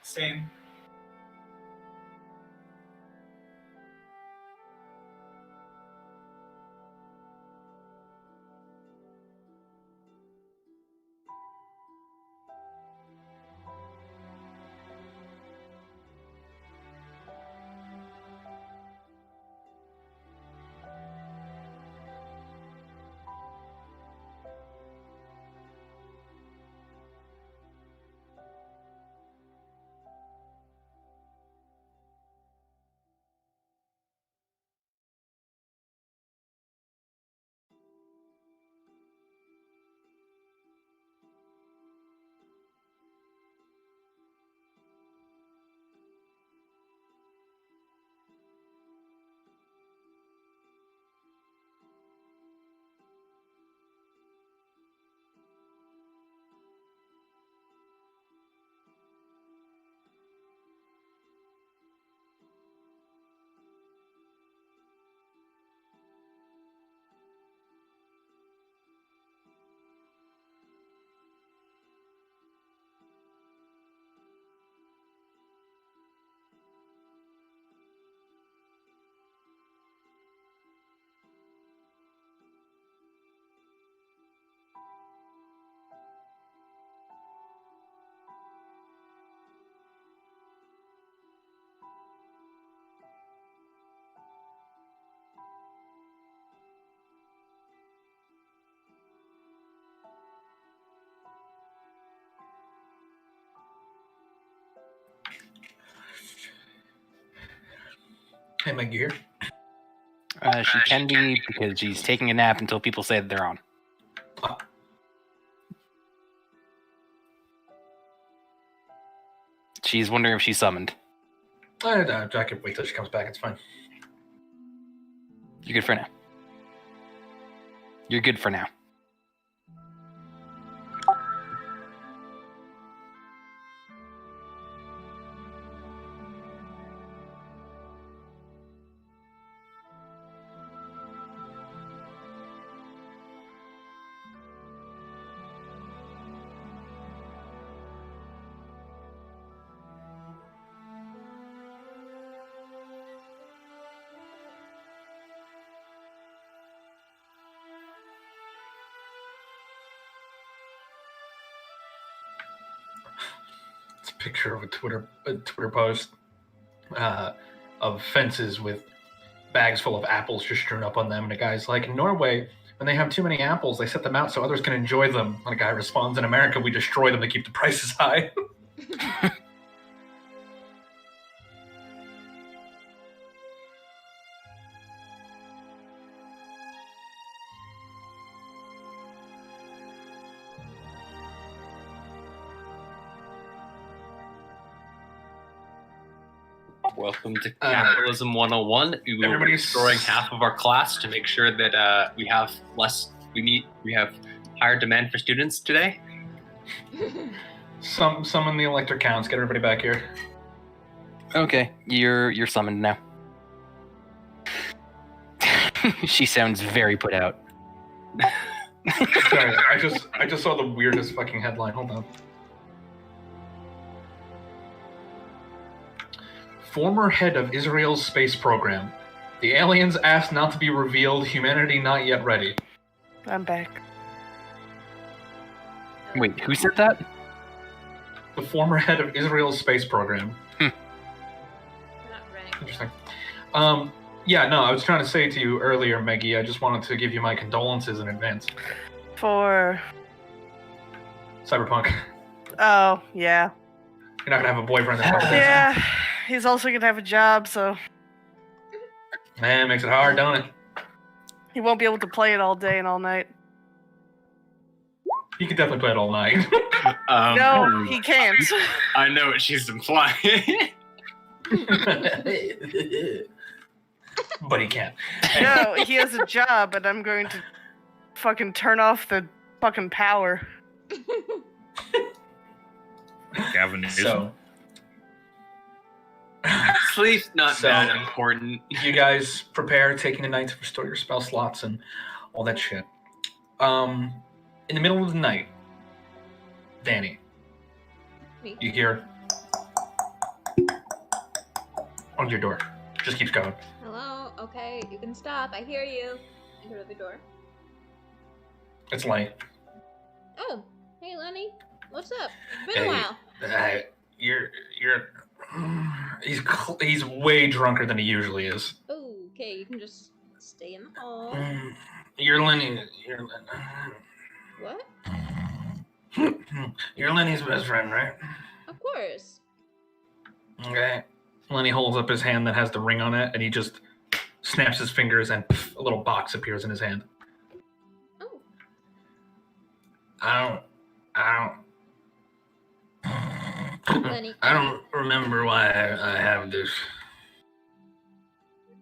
Same. Hey, Meg, you here? She can be because she's taking a nap until people say that they're on. She's wondering if she's summoned. I can wait till she comes back. It's fine. You're good for now. You're good for now. It's a picture of a Twitter post of fences with bags full of apples just strewn up on them, and a guy's like, in Norway, when they have too many apples, they set them out so others can enjoy them. And a guy responds, in America, we destroy them to keep the prices high. Welcome to Capitalism 101. We will be everybody's- destroying half of our class to make sure that we have higher demand for students today. Summon the electric counts. Get everybody back here. Okay, you're summoned now. She sounds very put out. Sorry, I just saw the weirdest fucking headline. Hold on. Former head of Israel's space program. The aliens asked not to be revealed. Humanity not yet ready. I'm back. Wait, who said that? The former head of Israel's space program. Not ready. Interesting. Yeah, no, I was trying to say to you earlier, Meggie, I just wanted to give you my condolences in advance. For Cyberpunk. oh yeah, You're not gonna have a boyfriend this whole yeah. He's also gonna have a job, so Man, it makes it hard, don't it? he won't be able to play it all day and all night. You could definitely play it all night. No, he can't. I know what she's implying. But he can't. No, he has a job, and I'm going to fucking turn off the fucking power. Gavin is So, Sleep's not So- that important. you guys prepare, taking a night to restore your spell slots and all that shit. In the middle of the night, Danny, Me. you hear on your door. Just keeps going. Hello? Okay, you can stop. I hear you. I go to the door. It's Lenny. Oh, hey Lenny. What's up? It's been a while. You're he's way drunker than he usually is. Oh, okay, you can just stay in the hall. You're Lenny. What? You're Lenny's best friend, right? Of course. Okay. Lenny holds up his hand that has the ring on it, and he just snaps his fingers, and a little box appears in his hand. Oh. I Lenny. don't remember why I have this.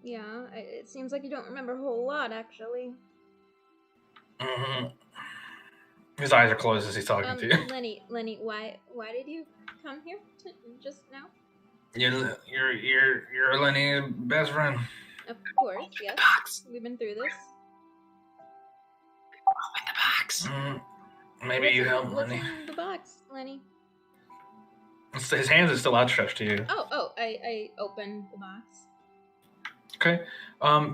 Yeah, it seems like you don't remember a whole lot, actually. Mm-hmm. His eyes are closed as he's talking to you. Lenny, why did you come here just now? You're Lenny's best friend. Of course, yes. We've been through this. Open the box. Maybe you help What's Lenny. in the box, Lenny? His hands are still outstretched to you. I opened the box. Okay.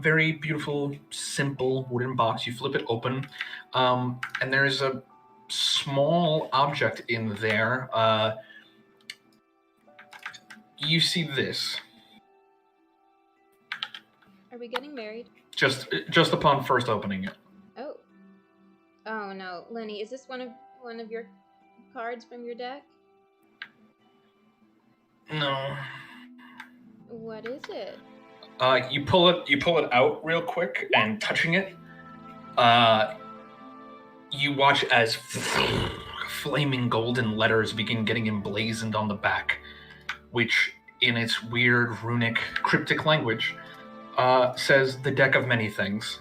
Very beautiful, simple wooden box. You flip it open, and there's a small object in there. You see this. Are we getting married? Just upon first opening it. Oh. Oh no, Lenny, is this one of your cards from your deck? No. What is it? You pull it out real quick, and touching it, you watch as flaming golden letters begin getting emblazoned on the back, which, in its weird runic cryptic language, says the deck of many things.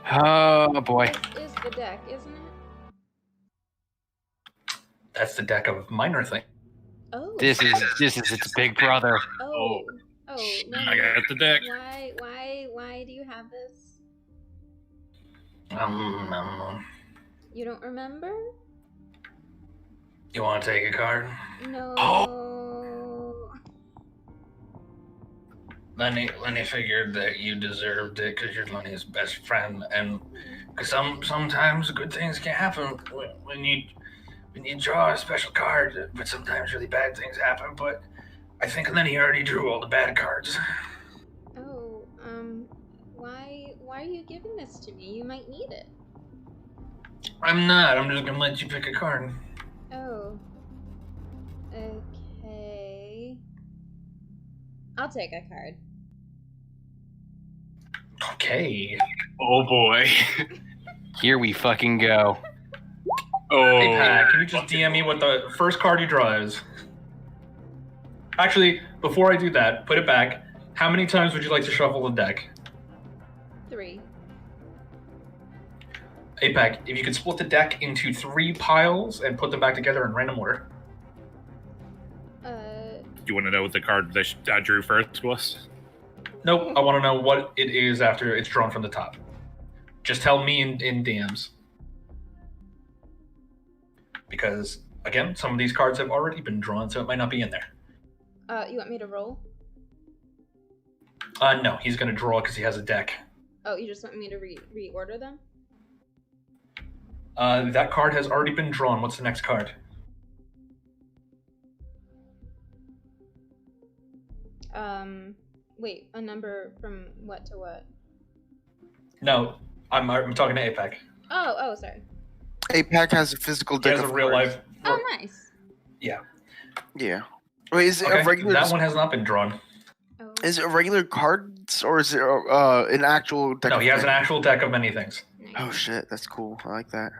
Oh boy. It is the deck, isn't it? That's the deck of minor things. Oh. This is its big brother. Oh. Oh, no. I got the deck. Why do you have this? You don't remember? You want to take a card? No. Lenny figured that you deserved it because you're Lenny's best friend, and because sometimes good things can happen when you draw a special card, but sometimes really bad things happen. But I think Lenny already drew all the bad cards. Oh, why are you giving this to me? You might need it. I'm not. I'm just gonna let you pick a card. Oh. Okay. I'll take a card. Okay. Oh boy. Here we fucking go. Oh. Hey Pat, can you just DM me what the first card you draw is? Actually, before I do that, put it back. How many times would you like to shuffle the deck? 3. APAC, if you could split the deck into 3 piles and put them back together in random order. You want to know what the card that I drew first was? Nope, I want to know what it is after it's drawn from the top. Just tell me in DMs. Because, again, some of these cards have already been drawn, so it might not be in there. You want me to roll? No, he's going to draw because he has a deck. Oh, you just want me to reorder them? That card has already been drawn. What's the next card? Wait, a number from what to what? No, I'm talking to APAC. Oh, sorry. APAC has a physical He deck has a of real cards. life. Oh, nice. Yeah. Yeah. Wait, is it Okay, a regular? that one has not been drawn. Oh. Is it regular cards or is it an actual deck? No, of he has an cards? actual deck of many things. Nice. Oh shit, that's cool. I like that.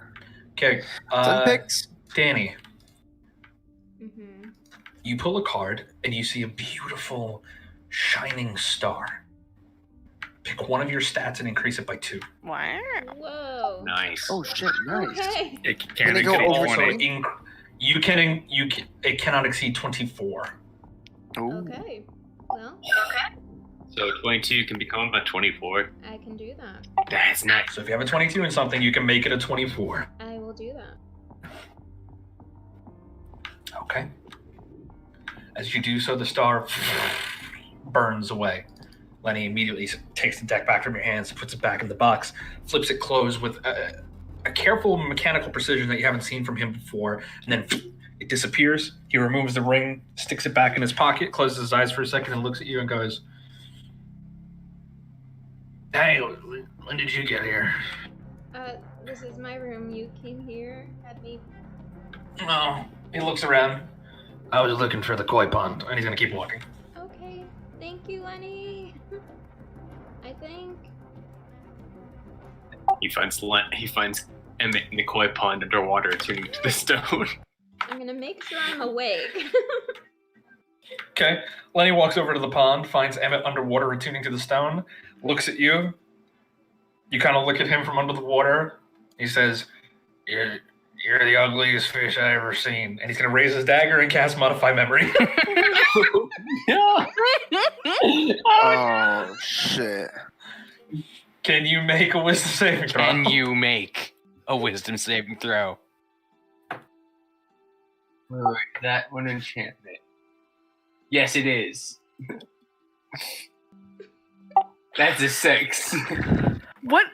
Okay. 10 picks. Danny, Mm-hmm. you pull a card and you see a beautiful, shining star. Pick one of your stats and increase it by 2. Wow. Whoa. Nice. Oh shit, nice. Okay. It Can can't it go exceed over 20. something? It cannot exceed 24. Ooh. Okay. Well, So 22 can become a 24. I can do that. That's nice. So if you have a 22 in something, you can make it a 24. I will do that. Okay. As you do so, the star burns away. Lenny immediately takes the deck back from your hands, puts it back in the box, flips it closed with a careful mechanical precision that you haven't seen from him before, and then it disappears. He removes the ring, sticks it back in his pocket, closes his eyes for a second, and looks at you and goes, "Hey, when did you get here?" This is my room. You came here, had me. Oh, he looks around. I was looking for the koi pond, and he's gonna keep walking. Okay, thank you, Lenny. I think. He finds Emmett in the koi pond underwater, turning to the stone. I'm gonna make sure I'm awake. Okay. Lenny walks over to the pond, finds Emmett underwater, attuning to the stone, looks at you. You kind of look at him from under the water. He says, You're the ugliest fish I ever seen. And he's going to raise his dagger and cast Modify Memory. Oh, shit. Can you make a wisdom saving throw? Can you make a wisdom saving throw? Wait, that one enchantment. Yes, it is. That's a 6. What?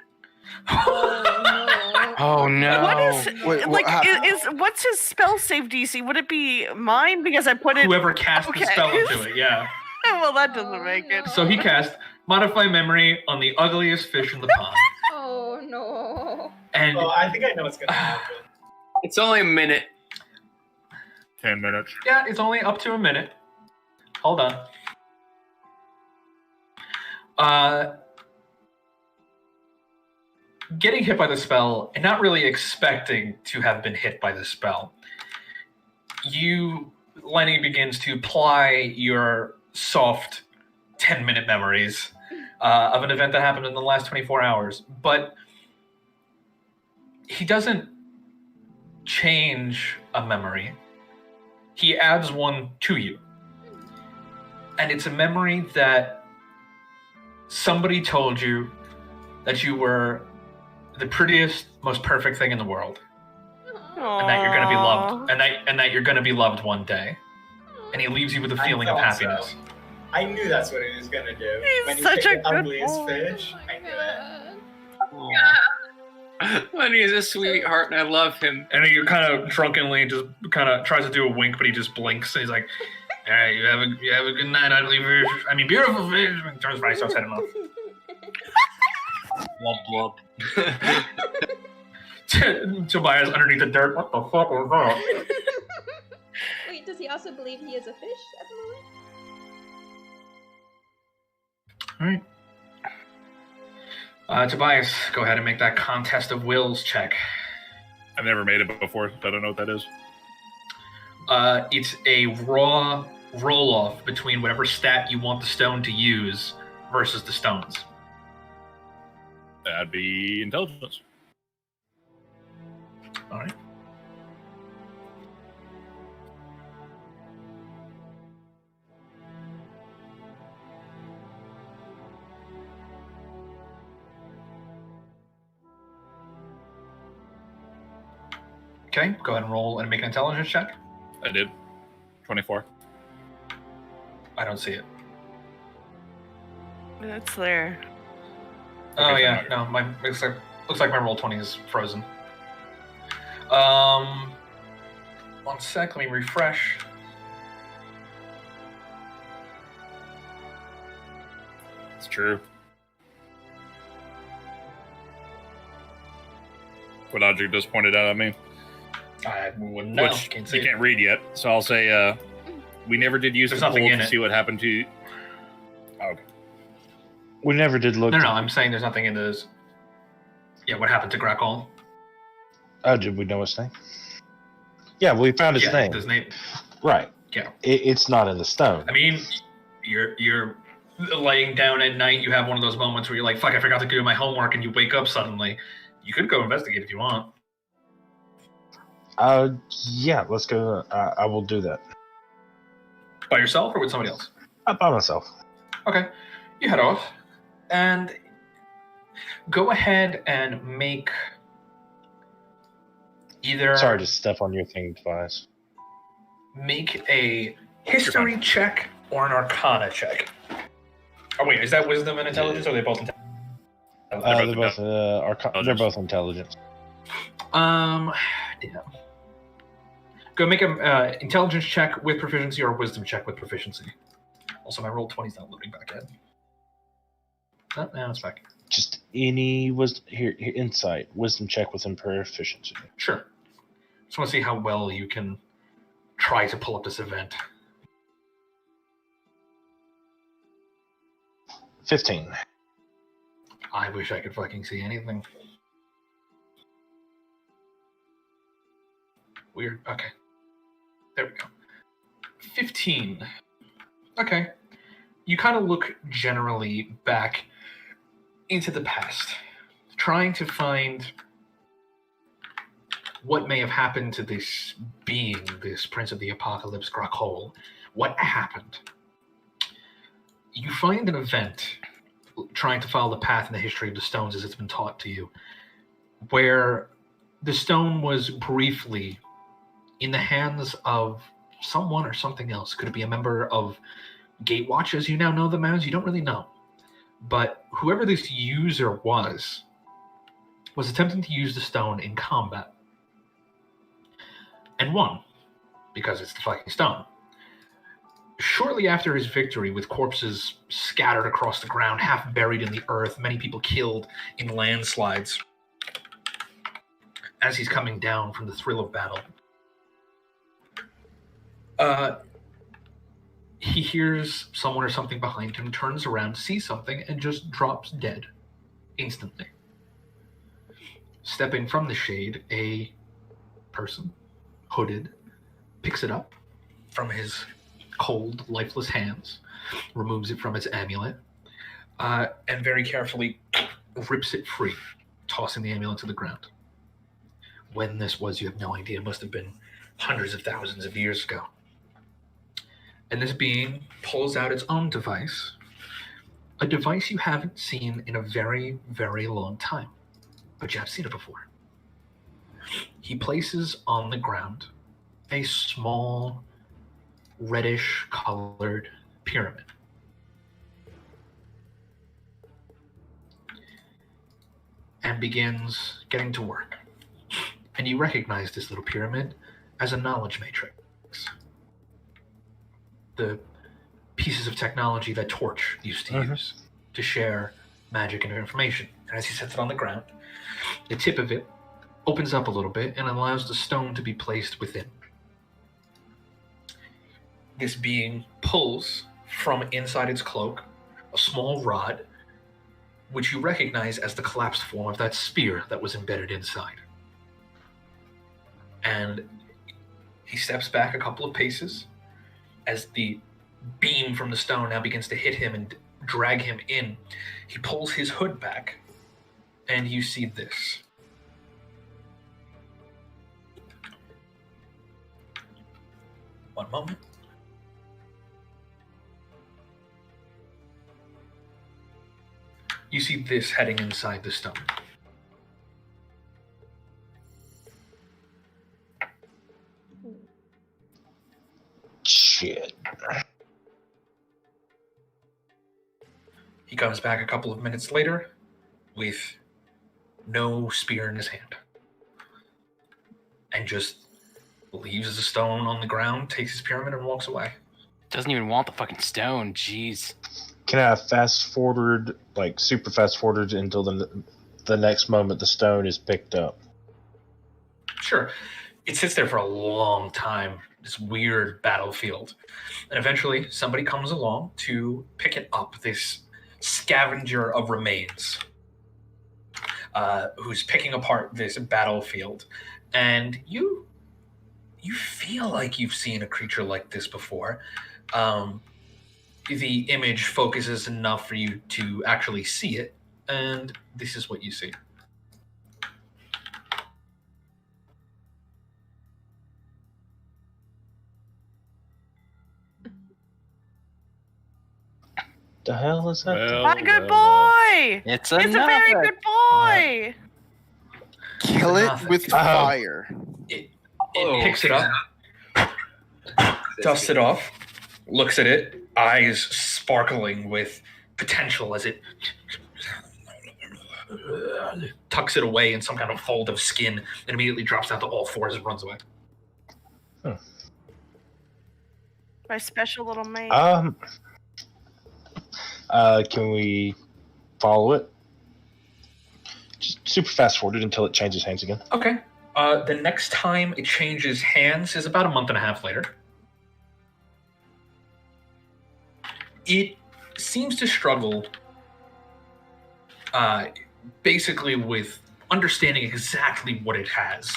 Oh no! What is Wait, like? what What's his spell save DC? Would it be mine because I put it? Whoever cast the spell into it, yeah. Well, that doesn't make it. So he cast Modify Memory on the ugliest fish in the pond. Oh no! And Oh, I think I know what's gonna happen. It's only a minute. 10 minutes. yeah, it's only up to a minute. Hold on. Getting hit by the spell and not really expecting to have been hit by the spell, Lenny begins to ply your soft 10-minute memories of an event that happened in the last 24 hours. But he doesn't change a memory. He adds one to you. And it's a memory that somebody told you that you were the prettiest, most perfect thing in the world, and that you're going to be loved, and that you're going to be loved one day. And he leaves you with a feeling of happiness. So. I knew that's what he was gonna do. He's when he such picked a the good ugliest boy. fish, I knew it. Lenny is a sweetheart, and I love him. And he kind of drunkenly just kind of tries to do a wink, but he just blinks, and he's like, "All right, you have a good night, ugly fish. I mean, beautiful fish." And he turns around, he starts heading off. Womp womp. Tobias underneath the dirt. What the fuck was that? Wait, does he also believe he is a fish at the moment? All right. Tobias, go ahead and make that contest of wills check. I've never made it before, so I don't know what that is. It's a raw roll-off between whatever stat you want the stone to use versus the stones. That'd be intelligence. All right. Okay, go ahead and roll and make an intelligence check. I did. 24. I don't see it. It's there. Oh Okay, yeah, so no, looks like my roll 20 is frozen. 1 sec, let me refresh. It's true. What Audrey just pointed out at me. I wouldn't know. Which Can't you see. can't read yet. So I'll say we never did use There's the nothing pool in to it. see what happened to. Oh, okay. We never did look. No, I'm saying there's nothing in this. Yeah, what happened to Grakol? Oh, did we know his name? Yeah, we found his name. His name. Right. Yeah. It's not in the stone. I mean, you're laying down at night. You have one of those moments where you're like, "Fuck, I forgot to do my homework," and you wake up suddenly. You could go investigate if you want. Yeah, let's go. I will do that. By yourself or with somebody else? By myself. Okay. You head off and go ahead and make either. Sorry to step on your thing, Tobias. make a history check or an arcana check. Oh wait, is that wisdom and intelligence, or are they both intelligence? They're both intelligence. Damn. Go make an intelligence check with proficiency or a wisdom check with proficiency. Also, my roll 20's not loading back in. Oh, now it's back. Just any wisdom here, insight, wisdom check within proficiency. Sure. Just want to see how well you can try to pull up this event. 15. I wish I could fucking see anything. Weird. Okay. There we go. 15. Okay. You kind of look generally back into the past, trying to find what may have happened to this being, this Prince of the Apocalypse, Grokol. What happened? You find an event trying to follow the path in the history of the stones as it's been taught to you, where the stone was briefly in the hands of someone or something else. Could it be a member of Gatewatch, as you now know them as? You don't really know. But whoever this user was attempting to use the stone in combat. And won, because it's the fucking stone. Shortly after his victory, with corpses scattered across the ground, half buried in the earth, many people killed in landslides, as he's coming down from the thrill of battle, he hears someone or something behind him, turns around, sees something, and just drops dead instantly. Stepping from the shade, a person, hooded, picks it up from his cold, lifeless hands, removes it from its amulet, and very carefully rips it free, tossing the amulet to the ground. When this was, you have no idea. It must have been hundreds of thousands of years ago. And this being pulls out its own device, a device you haven't seen in a very, very long time, but you have seen it before. He places on the ground a small, reddish-colored pyramid. And begins getting to work. And you recognize this little pyramid as a knowledge matrix. The pieces of technology that Torch used to use to share magic and information. And as he sets it on the ground, the tip of it opens up a little bit and allows the stone to be placed within. This being pulls from inside its cloak a small rod, which you recognize as the collapsed form of that spear that was embedded inside. And he steps back a couple of paces as the beam from the stone now begins to hit him and drag him in. He pulls his hood back, and you see this. One moment. You see this heading inside the stone. Shit. He comes back a couple of minutes later with no spear in his hand. And just leaves the stone on the ground, takes his pyramid, and walks away. Doesn't even want the fucking stone, jeez. Can I fast forward, like super fast forward until the next moment the stone is picked up? Sure. It sits there for a long time, this weird battlefield. And eventually somebody comes along to pick it up, this scavenger of remains, who's picking apart this battlefield. And you feel like you've seen a creature like this before. The image focuses enough for you to actually see it, and this is what you see. The hell is that? Well, My good boy! It's It's a very good boy! Kill it Nothing. with fire. It picks it up, dusts it off, looks at it, eyes sparkling with potential as it tucks it away in some kind of fold of skin and immediately drops down to all fours and runs away. My special little mate. Can we follow it? Just super fast forward it until it changes hands again. Okay. The next time it changes hands is about a month and a half later. It seems to struggle basically with understanding exactly what it has.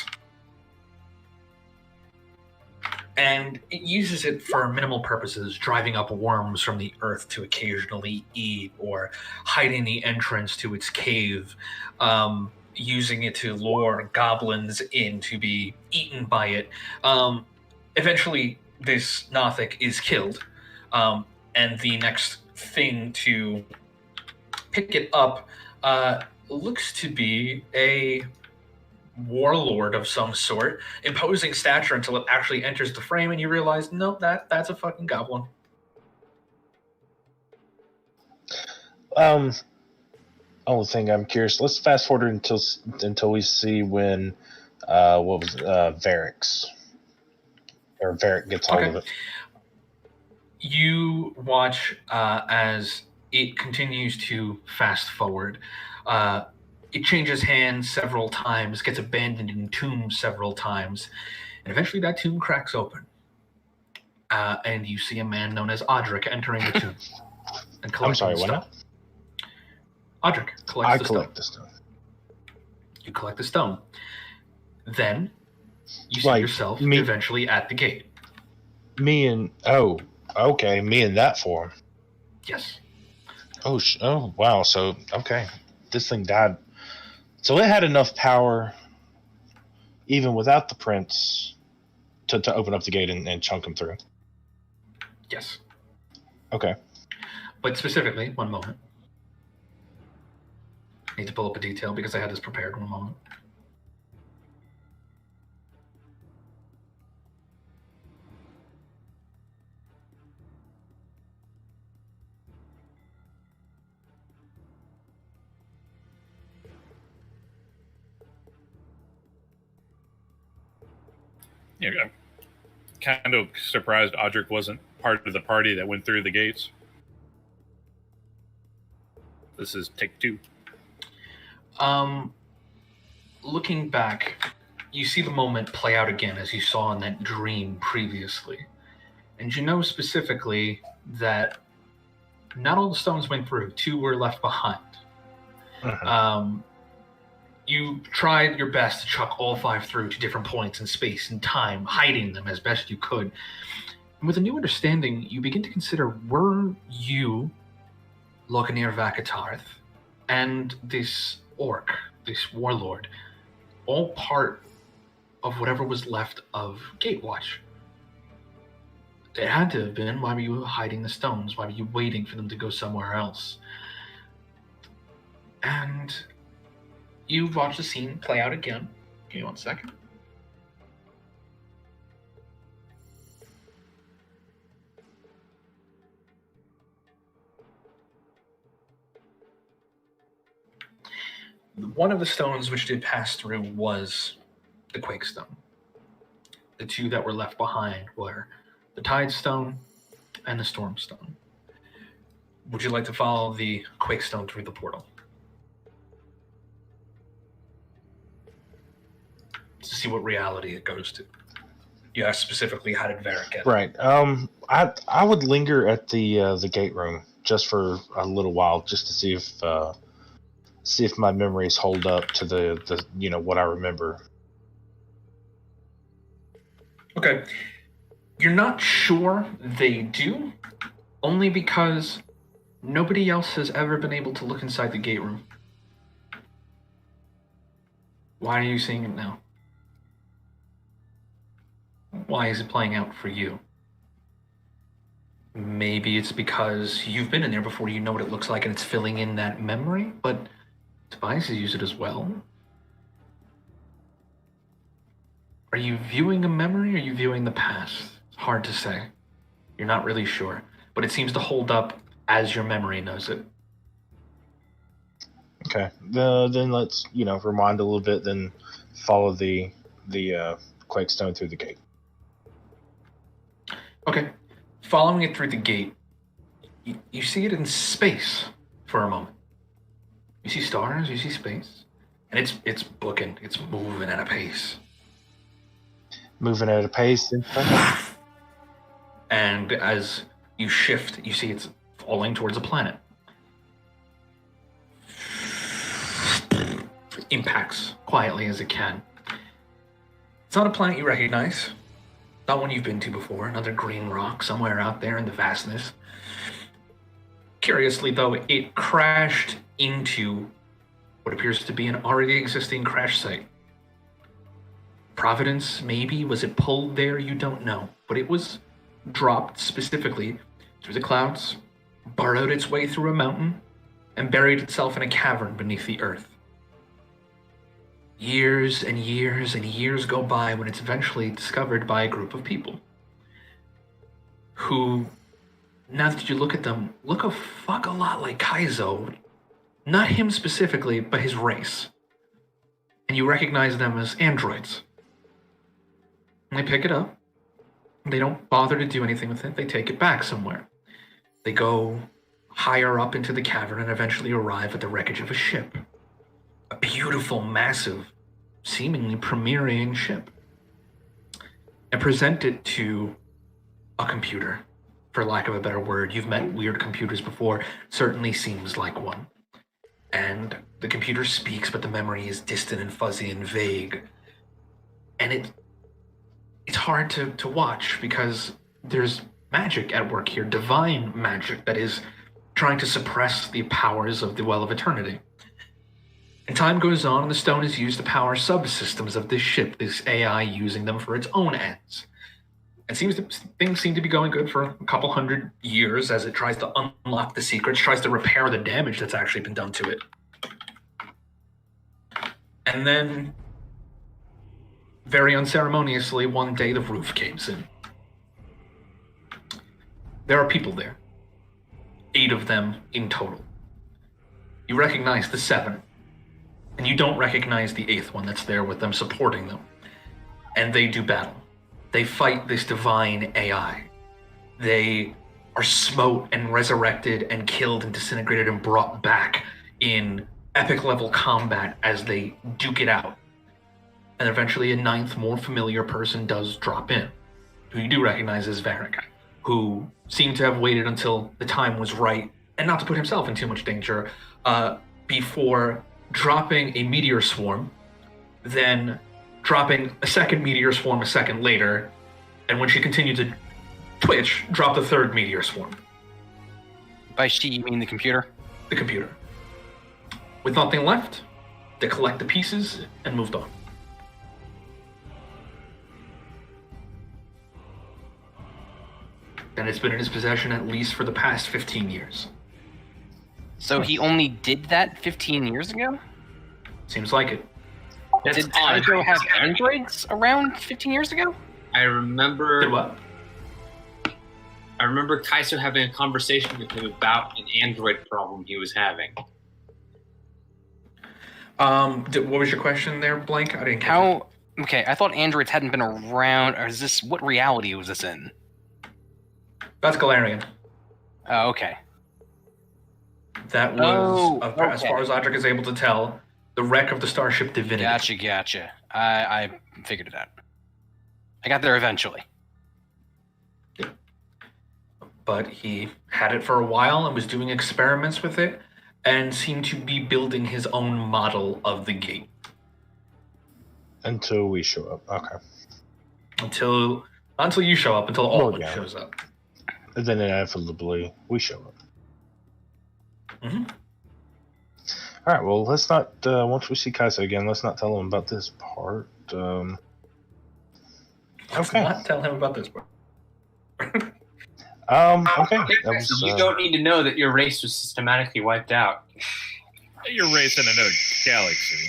And it uses it for minimal purposes, driving up worms from the earth to occasionally eat, or hiding the entrance to its cave, using it to lure goblins in to be eaten by it. Eventually, this Nothic is killed, and the next thing to pick it up looks to be a warlord of some sort, imposing stature until it actually enters the frame, and you realize, nope, that's a fucking goblin. Only thing I'm curious. Let's fast forward until we see when Varric gets hold of it. You watch as it continues to fast forward. It changes hands several times, gets abandoned in tombs several times, and eventually that tomb cracks open. And you see a man known as Odric entering the tomb. And I'm sorry, what now? Odric collects the stone. You collect the stone. Then you see yourself eventually at the gate. Me in that form. Yes. Oh, wow. So, okay. This thing died. So it had enough power, even without the prince, to open up the gate and chunk him through. Yes. Okay. But specifically, one moment. I need to pull up a detail because I had this prepared. One moment. Yeah, I'm kind of surprised Audric wasn't part of the party that went through the gates. This is take 2. Looking back, you see the moment play out again as you saw in that dream previously. And you know specifically that not all the stones went through. 2 were left behind. You tried your best to chuck all 5 through to different points in space and time, hiding them as best you could. And with a new understanding, you begin to consider, were you, Loganir Vakatarth, and this orc, this warlord, all part of whatever was left of Gatewatch? It had to have been. Why were you hiding the stones? Why were you waiting for them to go somewhere else? And you watch the scene play out again. Give me 1 second. One of the stones which did pass through was the Quake Stone. The 2 that were left behind were the Tide Stone and the Storm Stone. Would you like to follow the Quake Stone through the portal? To see what reality it goes to. You asked specifically, how did Varric get it? Right. I would linger at the gate room just for a little while, just to see if my memories hold up to the what I remember. Okay. You're not sure they do, only because nobody else has ever been able to look inside the gate room. Why are you seeing it now? Why is it playing out for you? Maybe it's because you've been in there before, you know what it looks like, and it's filling in that memory, but Tobias use it as well. Are you viewing a memory, or are you viewing the past? hard to say. You're not really sure, but it seems to hold up as your memory knows it. Okay. Then let's, rewind a little bit, then follow the Quakestone through the gate. Okay. Following it through the gate, you see it in space for a moment. You see stars, you see space, and it's booking, it's moving at a pace. Moving at a pace. And as you shift, you see it's falling towards a planet. Impacts quietly as it can. It's not a planet you recognize. Not one you've been to before. Another green rock somewhere out there in the vastness. Curiously, though, it crashed into what appears to be an already existing crash site. Providence, maybe? Was it pulled there? You don't know. But it was dropped specifically through the clouds, burrowed its way through a mountain, and buried itself in a cavern beneath the earth. Years and years and years go by when it's eventually discovered by a group of people who, now that you look at them, look a fuck a lot like Kaizo. Not him specifically, but his race. And you recognize them as androids. And they pick it up. They don't bother to do anything with it. They take it back somewhere. They go higher up into the cavern and eventually arrive at the wreckage of a ship. A beautiful, massive, seemingly premiering ship. And present it to a computer, for lack of a better word. You've met weird computers before. Certainly seems like one. And the computer speaks, but the memory is distant and fuzzy and vague. And it's hard to watch because there's magic at work here, divine magic that is trying to suppress the powers of the Well of Eternity. And time goes on, and the stone is used to power subsystems of this ship, this AI using them for its own ends. It seems that things seem to be going good for a couple hundred years as it tries to unlock the secrets, tries to repair the damage that's actually been done to it. And then, very unceremoniously, one day the roof caves in. There are people there. 8 of them in total. You recognize the 7. And you don't recognize the 8th one that's there with them, supporting them. And they do battle. They fight this divine AI. They are smote and resurrected and killed and disintegrated and brought back in epic level combat as they duke it out. And eventually a 9th, more familiar person does drop in, who you do recognize as Varric, who seemed to have waited until the time was right, and not to put himself in too much danger, before dropping a meteor swarm, then dropping a second meteor swarm a second later, and when she continued to twitch, dropped a 3rd meteor swarm. By she, you mean the computer? The computer. With nothing left, they collect the pieces and moved on. And it's been in his possession at least for the past 15 years. So he only did that 15 years ago? Seems like it. Did Kaizo have androids around 15 years ago? I remember. Did what? I remember Kaizo having a conversation with him about an android problem he was having. What was your question there, Blank? I didn't catch it. Okay, I thought androids hadn't been around, or is this, what reality was this in? That's Galarian. Oh, okay. That was, as far as Audric is able to tell, the wreck of the starship Divinity. Gotcha. I figured it out. I got there eventually. Yeah. But he had it for a while and was doing experiments with it and seemed to be building his own model of the gate. Until we show up. Okay. Until you show up, until Alwyn shows up. And then inevitably we show up. Mm-hmm. All right. Well, let's not. Once we see Kaizo again, let's not tell him about this part. Let's not tell him about this part. Okay. You don't need to know that your race was systematically wiped out. Your race in another galaxy.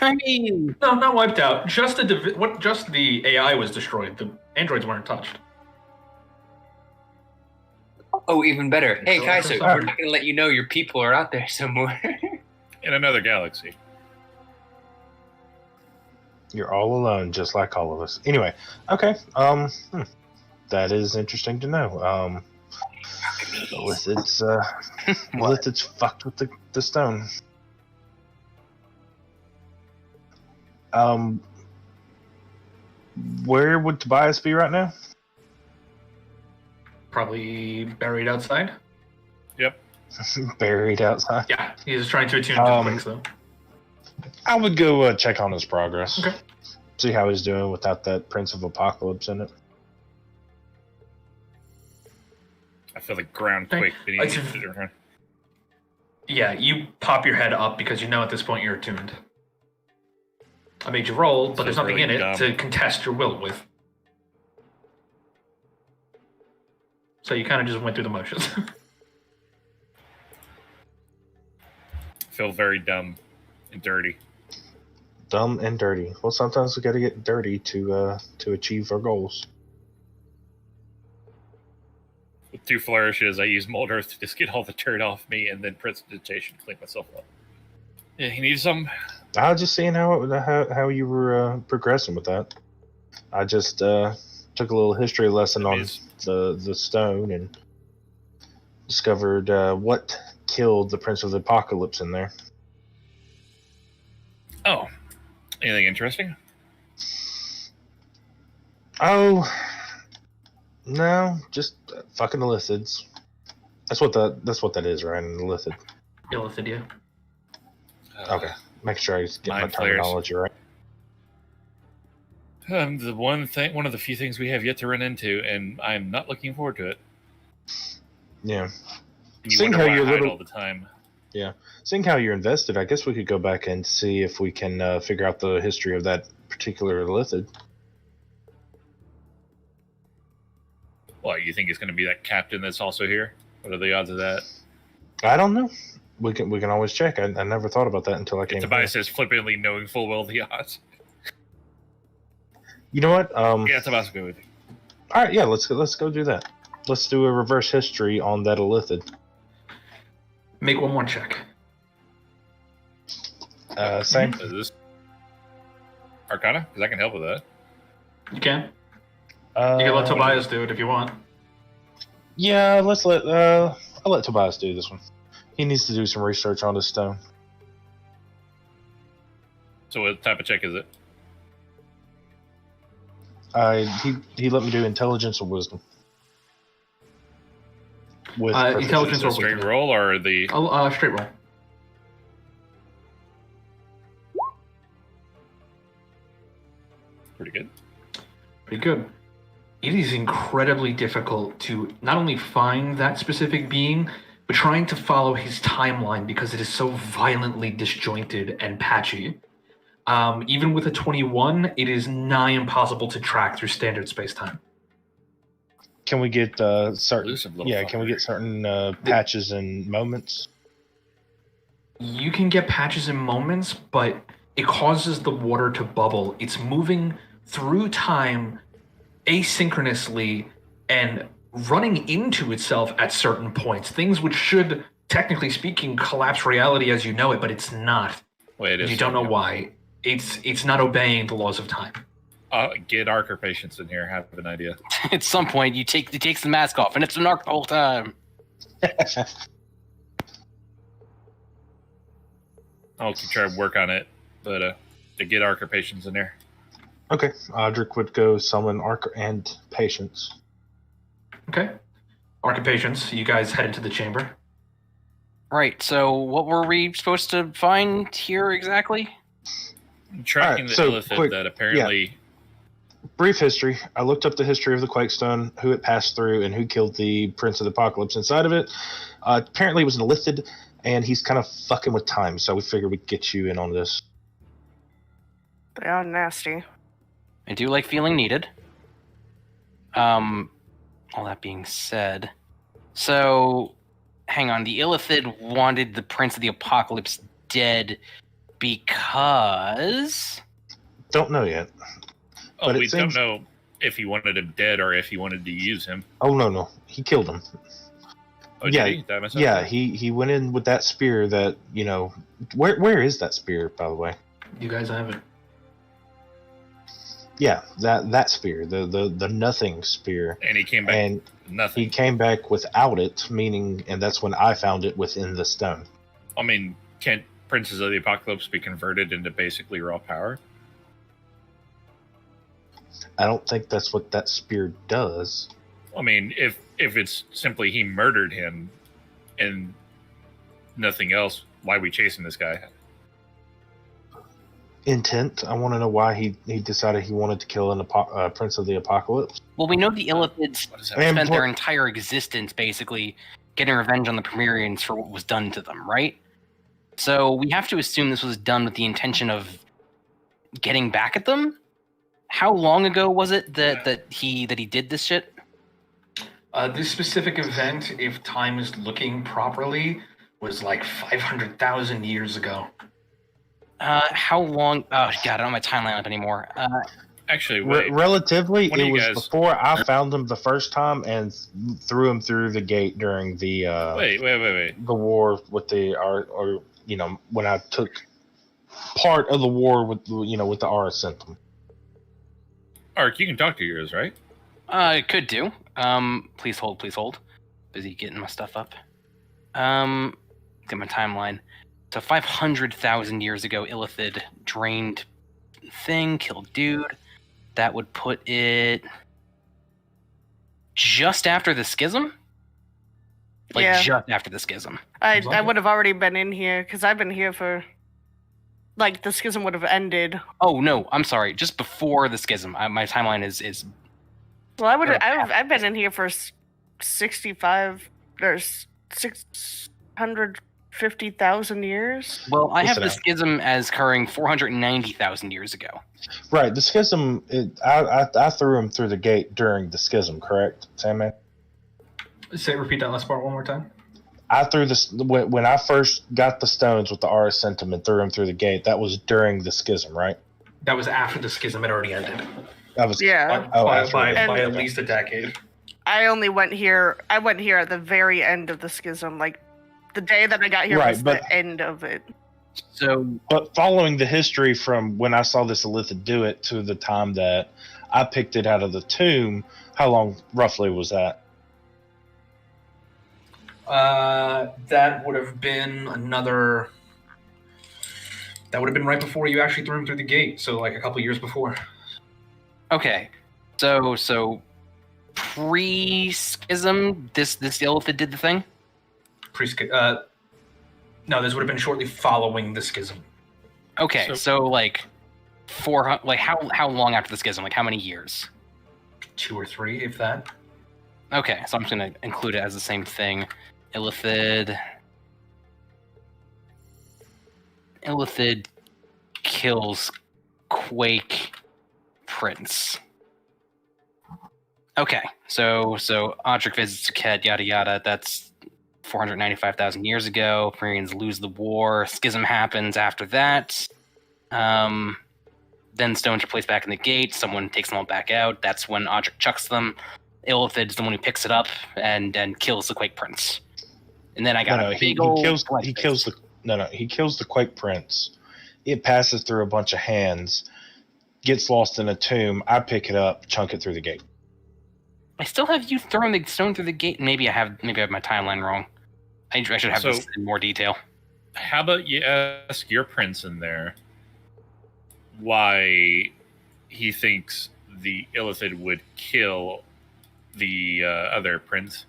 I mean, no, not wiped out. Just the AI was destroyed. The Androids weren't touched. Oh, even better. Hey, So Kaiser, sorry. we're not going to let you know your people are out there somewhere. In another galaxy. You're all alone, just like all of us. Anyway, okay. That is interesting to know. Lithids fucked with the stone. Where would Tobias be right now? Probably buried outside. Yep. Buried outside. Yeah, he's trying to attune to the quakes, though. I would go check on his progress. Okay. See how he's doing without that Prince of Apocalypse in it. I feel the ground quake beneath me. Yeah, you pop your head up because you know at this point you're attuned. I made you roll, but there's nothing really in it dumb. to contest your will with. So you kind of just went through the motions. Feel very dumb and dirty. Dumb and dirty. Well, sometimes we got to get dirty to achieve our goals. With 2 flourishes, I use Mold Earth to just get all the dirt off me, and then Prestidigitation to clean myself up. Yeah, you need some? I was just seeing how you were progressing with that. I just took a little history lesson on the stone and discovered what killed the Prince of the Apocalypse in there. Oh, anything interesting? Oh, no, just fucking Illithids. That's what that is, right? An Illithid. Illithid, yeah. Okay, make sure I get my Mind flayers. terminology right. One of the few things we have yet to run into, and I'm not looking forward to it. Yeah. And you Seeing wonder how why you're I hide little- all the time. Yeah. Seeing how you're invested, I guess we could go back and see if we can figure out the history of that particular Illithid. What, you think it's going to be that captain that's also here? What are the odds of that? I don't know. We can always check. I never thought about that until I came here. Tobias says flippantly, knowing full well the odds. You know what? Yeah, Tobias will go with you. All right, yeah, let's go do that. Let's do a reverse history on that Illithid. Make one more check. Same. Is this Arcana? Because I can help with that. You can. You can let Tobias do it if you want. Yeah, I'll let Tobias do this one. He needs to do some research on this stone. So what type of check is it? He let me do intelligence or wisdom. With intelligence or Straight wisdom. roll or the... Straight roll. Pretty good. Pretty good. It is incredibly difficult to not only find that specific being, but trying to follow his timeline because it is so violently disjointed and patchy. Even with a 21, it is nigh impossible to track through standard space-time. Can we get certain? Elusive little Yeah, can we fucker. get certain patches and moments? You can get patches and moments, but it causes the water to bubble. It's moving through time asynchronously and running into itself at certain points. Things which should, technically speaking, collapse reality as you know it, but it's not. Wait, it is. You don't know why. It's not obeying the laws of time. Get Archer patients in here. Have an idea. At some point, he takes the mask off, and it's an arc the whole time. I'll keep trying to work on it, but to get Archer patients in there. Okay, Audric would go summon Arc and Patience. Okay. Arc of Patience, you guys head into the chamber. Right. So, what were we supposed to find here exactly? Tracking Alright, the so Illithid quick- that apparently... Brief history. I looked up the history of the Quake Stone, who it passed through, and who killed the Prince of the Apocalypse inside of it. Apparently, it was an Illithid, and he's kind of fucking with time, so we figured we'd get you in on this. They are nasty. I do like feeling needed. All that being said, so hang on. The Illithid wanted the Prince of the Apocalypse dead because Don't know yet. Oh, But it we don't seems- know if he wanted him dead or if he wanted to use him. Oh no, he killed him. Oh, Yeah, did he? Did I mess up Yeah, there? he went in with that spear that, where is that spear, by the way? You guys have it. Yeah, that spear, the nothing spear. And he came back And nothing. he came back without it, meaning, and that's when I found it within the stone. I mean, can't Princes of the Apocalypse be converted into basically raw power? I don't think that's what that spear does. I mean, if it's simply he murdered him and nothing else, why are we chasing this guy? Intent. I want to know why he decided he wanted to kill an Prince of the Apocalypse. Well, we know the Illithids What is that? And spent their entire existence basically getting revenge on the Primerians for what was done to them, right? So we have to assume this was done with the intention of getting back at them. How long ago was it that he did this shit? This specific event, if time is looking properly, was like 500,000 years ago. How long? Oh god, I don't have my timeline up anymore. Actually, wait. Relatively, One of it you was guys- before I found him the first time and threw him through the gate during the Wait. the war with when I took part of the war with with the Aracentum. Ark, you can talk to yours, right? Could do. Please hold. Busy getting my stuff up. Get my timeline. So 500,000 years ago, Illithid drained thing, killed dude. That would put it just after the schism? Yeah. Just after the schism. I would have already been in here because I've been here for. Like the schism would have ended. Oh no, I'm sorry. Just before the schism. My timeline is Well, I've been in here for 65 or 650,000 years. well. I have Listen the out. schism as occurring 490,000 years ago. Right, the schism. I threw him through the gate during the schism. Correct, Sandman? Repeat that last part one more time. I threw this when I first got the stones with the Aracentum and threw him through the gate. That was during the schism, right? That was after the schism had already ended. That was Yeah. By And- at least a decade. I only went here. I went here at the very end of the schism. Like the day that I got here Right, was but- the end of it. So But following the history from when I saw this Illithid do it to the time that I picked it out of the tomb, how long roughly was that? That would have been another. That would have been right before you actually threw him through the gate. So like a couple years before. okay, so pre-schism, this Illithid did the thing. No, this would have been shortly following the schism. Okay, so like 400. Like how long after the schism? Like how many years? 2 or 3, if that. Okay, so I'm just gonna include it as the same thing. Illithid kills Quake Prince. Okay, so Audric visits Ked, yada yada. That's 495,000 years ago. Primerians lose the war. Schism happens after that. Then stones are placed back in the gate. Someone takes them all back out. That's when Audric chucks them. Illithid's the one who picks it up and kills the Quake Prince. And then I got a big old he kills the Quake Prince. It passes through a bunch of hands, gets lost in a tomb. I pick it up, chunk it through the gate. I still have you throwing the stone through the gate. Maybe I have my timeline wrong. I should have this in more detail. How about you ask your prince in there why he thinks the Illithid would kill the other prince,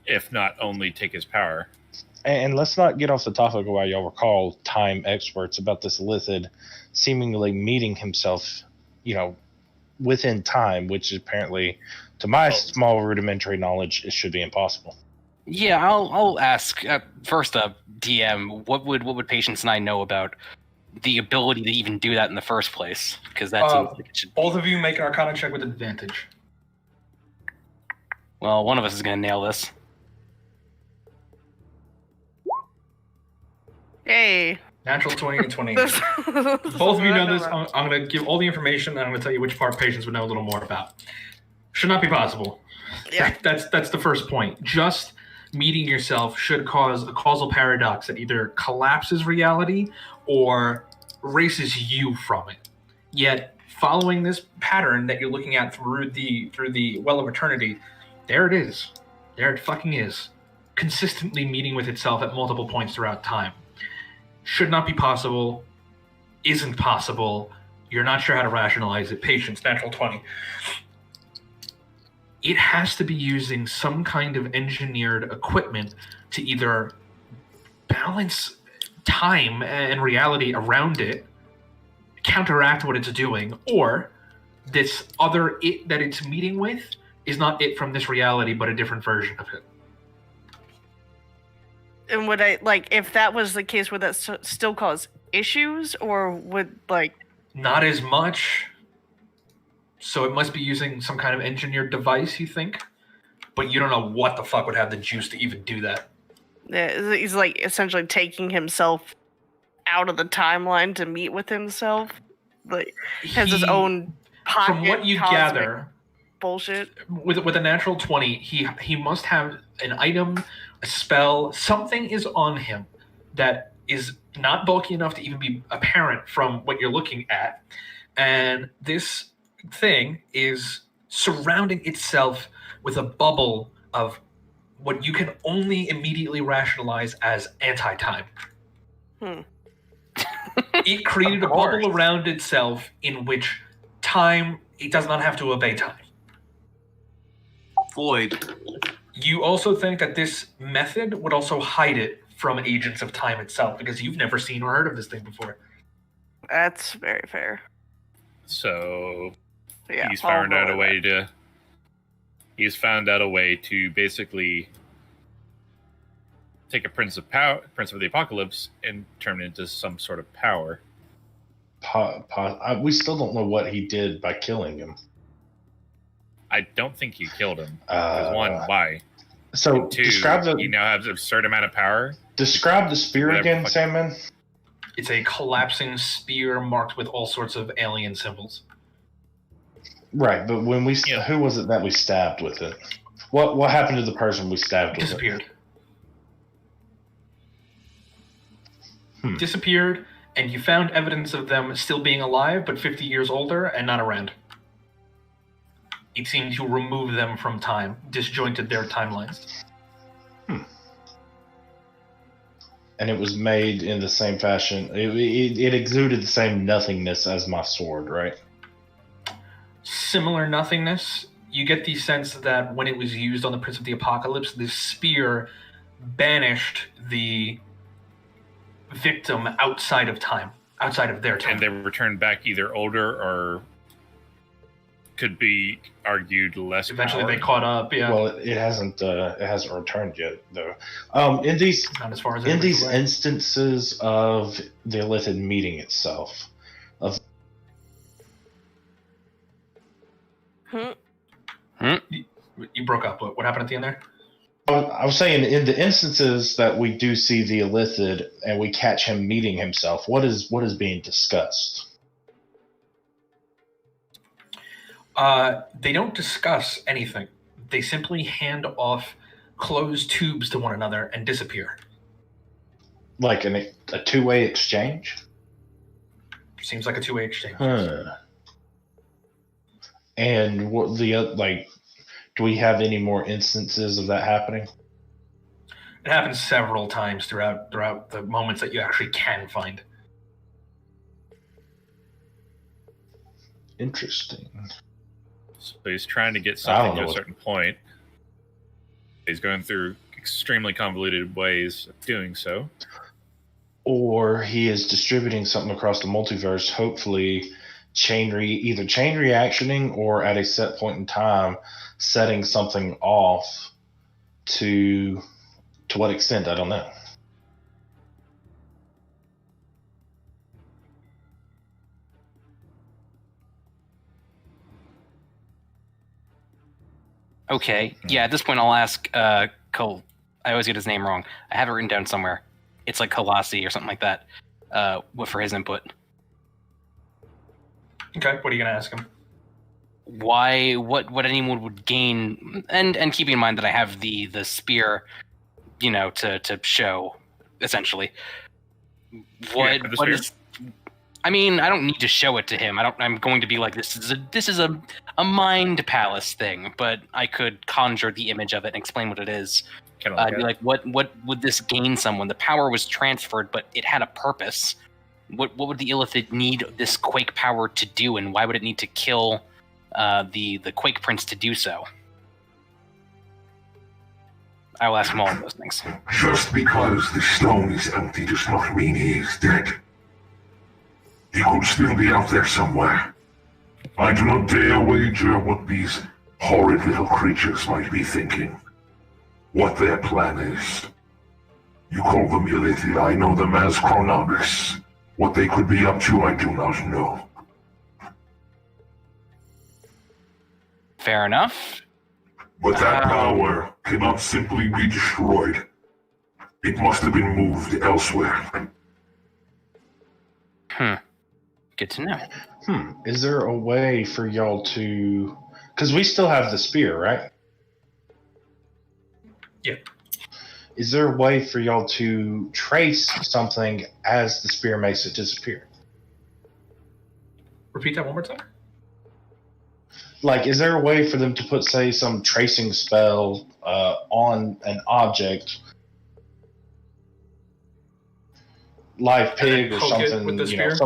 if not only take his power. And let's not get off the topic of why y'all were called time experts about this Illithid seemingly meeting himself, within time, which is apparently, to my small rudimentary knowledge, it should be impossible. Yeah, I'll ask first up, DM. What would Patience and I know about the ability to even do that in the first place? Because that seems like it should. Both of you make an Arcana check with advantage. Well, one of us is gonna nail this. Hey, Natural 20 and 20. Both of you know this. I'm going to give all the information, and I'm going to tell you which part patients would know a little more about. Should not be possible. Yeah. That's the first point. Just meeting yourself should cause a causal paradox that either collapses reality or erases you from it. Yet, following this pattern that you're looking at through the well of eternity, there it is. There it fucking is. Consistently meeting with itself at multiple points throughout time. Should not be possible. Isn't possible. You're not sure how to rationalize it. Patience, natural 20. It has to be using some kind of engineered equipment to either balance time and reality around it, counteract what it's doing, or this other it that it's meeting with is not it from this reality, but a different version of it. And would if that was the case, would that still cause issues, or would Not as much. So it must be using some kind of engineered device, you think? But you don't know what the fuck would have the juice to even do that. Yeah, he's essentially taking himself out of the timeline to meet with himself. Has his own pocket. From what you gather, bullshit. With a natural 20, he must have an item, a spell, something is on him that is not bulky enough to even be apparent from what you're looking at. And this thing is surrounding itself with a bubble of what you can only immediately rationalize as anti-time. It created a bubble around itself in which it does not have to obey time. Void. You also think that this method would also hide it from agents of time itself, because you've never seen or heard of this thing before. That's very fair. So yeah, he's found out a way to basically take a Prince of the Apocalypse, and turn it into some sort of power. We still don't know what he did by killing him. I don't think he killed him. Because one, why? So and two, describe he now has an absurd amount of power. Describe the spear again, Sandman. It's a collapsing spear marked with all sorts of alien symbols. Right, but when who was it that we stabbed with it? What happened to the person we stabbed with Disappeared. it? Disappeared, and you found evidence of them still being alive, but 50 years older and not around. It seemed to remove them from time, disjointed their timelines. And it was made in the same fashion. It exuded the same nothingness as my sword, right? Similar nothingness. You get the sense that when it was used on the Prince of the Apocalypse, this spear banished the victim outside of time, outside of their time. And they returned back either older or could be argued less. Eventually power. they caught up, yeah. Well, it hasn't returned yet, though. In these Not as far as instances of the Illithid meeting itself, You broke up. What happened at the end there? I was saying, in the instances that we do see the Illithid and we catch him meeting himself, what is being discussed? They don't discuss anything. They simply hand off closed tubes to one another and disappear. Like a two-way exchange? Seems like a two-way exchange. And what do we have any more instances of that happening? It happens several times throughout the moments that you actually can find. Interesting. So he's trying to get something to a certain point. He's going through extremely convoluted ways of doing so. Or he is distributing something across the multiverse, hopefully either chain reactioning or at a set point in time setting something off. To what extent, I don't know. Okay. Yeah, at this point I'll ask Cole. I always get his name wrong. I have it written down somewhere. It's like Colossi or something like that. for his input. Okay, what are you gonna ask him? Why? What anyone would gain, and keeping in mind that I have the spear, to show essentially. What is? I mean, I don't need to show it to him. I'm going to be like, this is a mind palace thing, but I could conjure the image of it and explain what it is. Be like, what would this gain someone? The power was transferred, but it had a purpose. What would the Illithid need this Quake power to do, and why would it need to kill the Quake Prince to do so? I will ask him all of those things. Just because the stone is empty does not mean he is dead. He could still be out there somewhere. I do not dare wager what these horrid little creatures might be thinking. What their plan is. You call them Illithid, I know them as Chronobis. What they could be up to, I do not know. Fair enough. But that power cannot simply be destroyed. It must have been moved elsewhere. Good to know. Is there a way for y'all to... Because we still have the spear, right? Yeah. Is there a way for y'all to trace something as the spear makes it disappear? Repeat that one more time. Like, is there a way for them to put, say, some tracing spell on an object, live pig or something, with the spear?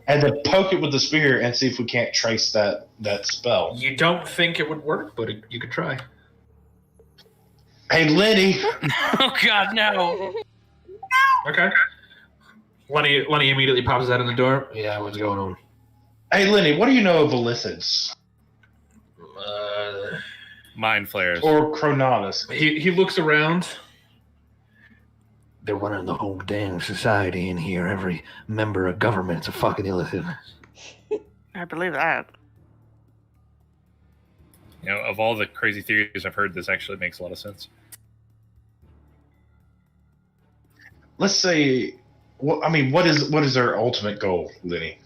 And then poke it with the spear and see if we can't trace that spell? You don't think it would work, but you could try. Hey, Lenny! Oh God, no! Okay. Lenny immediately pops out of the door. Yeah, what's going on? Hey, Lenny, what do you know of Illithids? Mind flares. Or Chronobis? He looks around. They're running the whole damn society in here. Every member of government's a fucking Illithid. I believe that. Of all the crazy theories I've heard, this actually makes a lot of sense. Let's say, what is their ultimate goal, Lenny?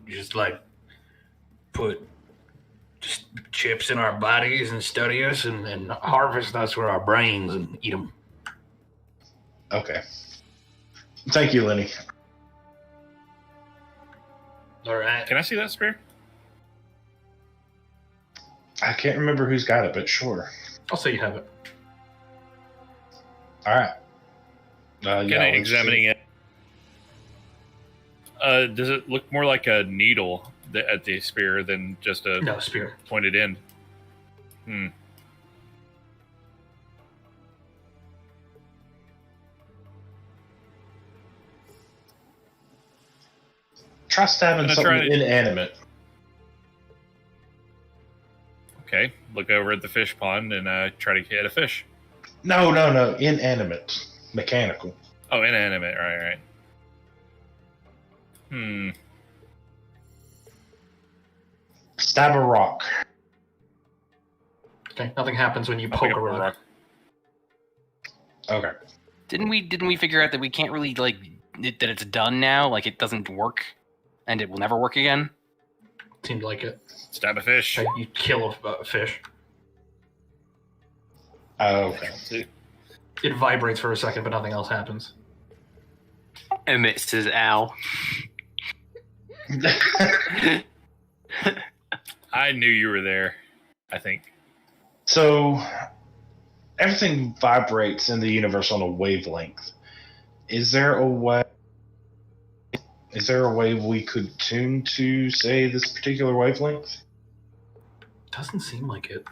Just like put just chips in our bodies and study us and harvest us with our brains and eat them. Okay. Thank you, Lenny. All right. Can I see that spear? I can't remember who's got it, but sure. I'll say you have it. All right. Examining it. Does it look more like a needle at the spear than just a spear pointed end? Try stabbing something inanimate. Okay, look over at the fish pond and try to hit a fish. No, inanimate, mechanical. Oh, inanimate, right. Stab a rock. Okay, nothing happens when you poke a rock. Okay. Didn't we figure out that we can't really that it's done now? Like it doesn't work, and it will never work again. Seemed like it. Stab a fish. Okay, you kill a fish. Okay. It vibrates for a second, but nothing else happens. Emmett says, "Ow." I knew you were there, I think. So, everything vibrates in the universe on a wavelength. Is there a way we could tune to, say, this particular wavelength? Doesn't seem like it.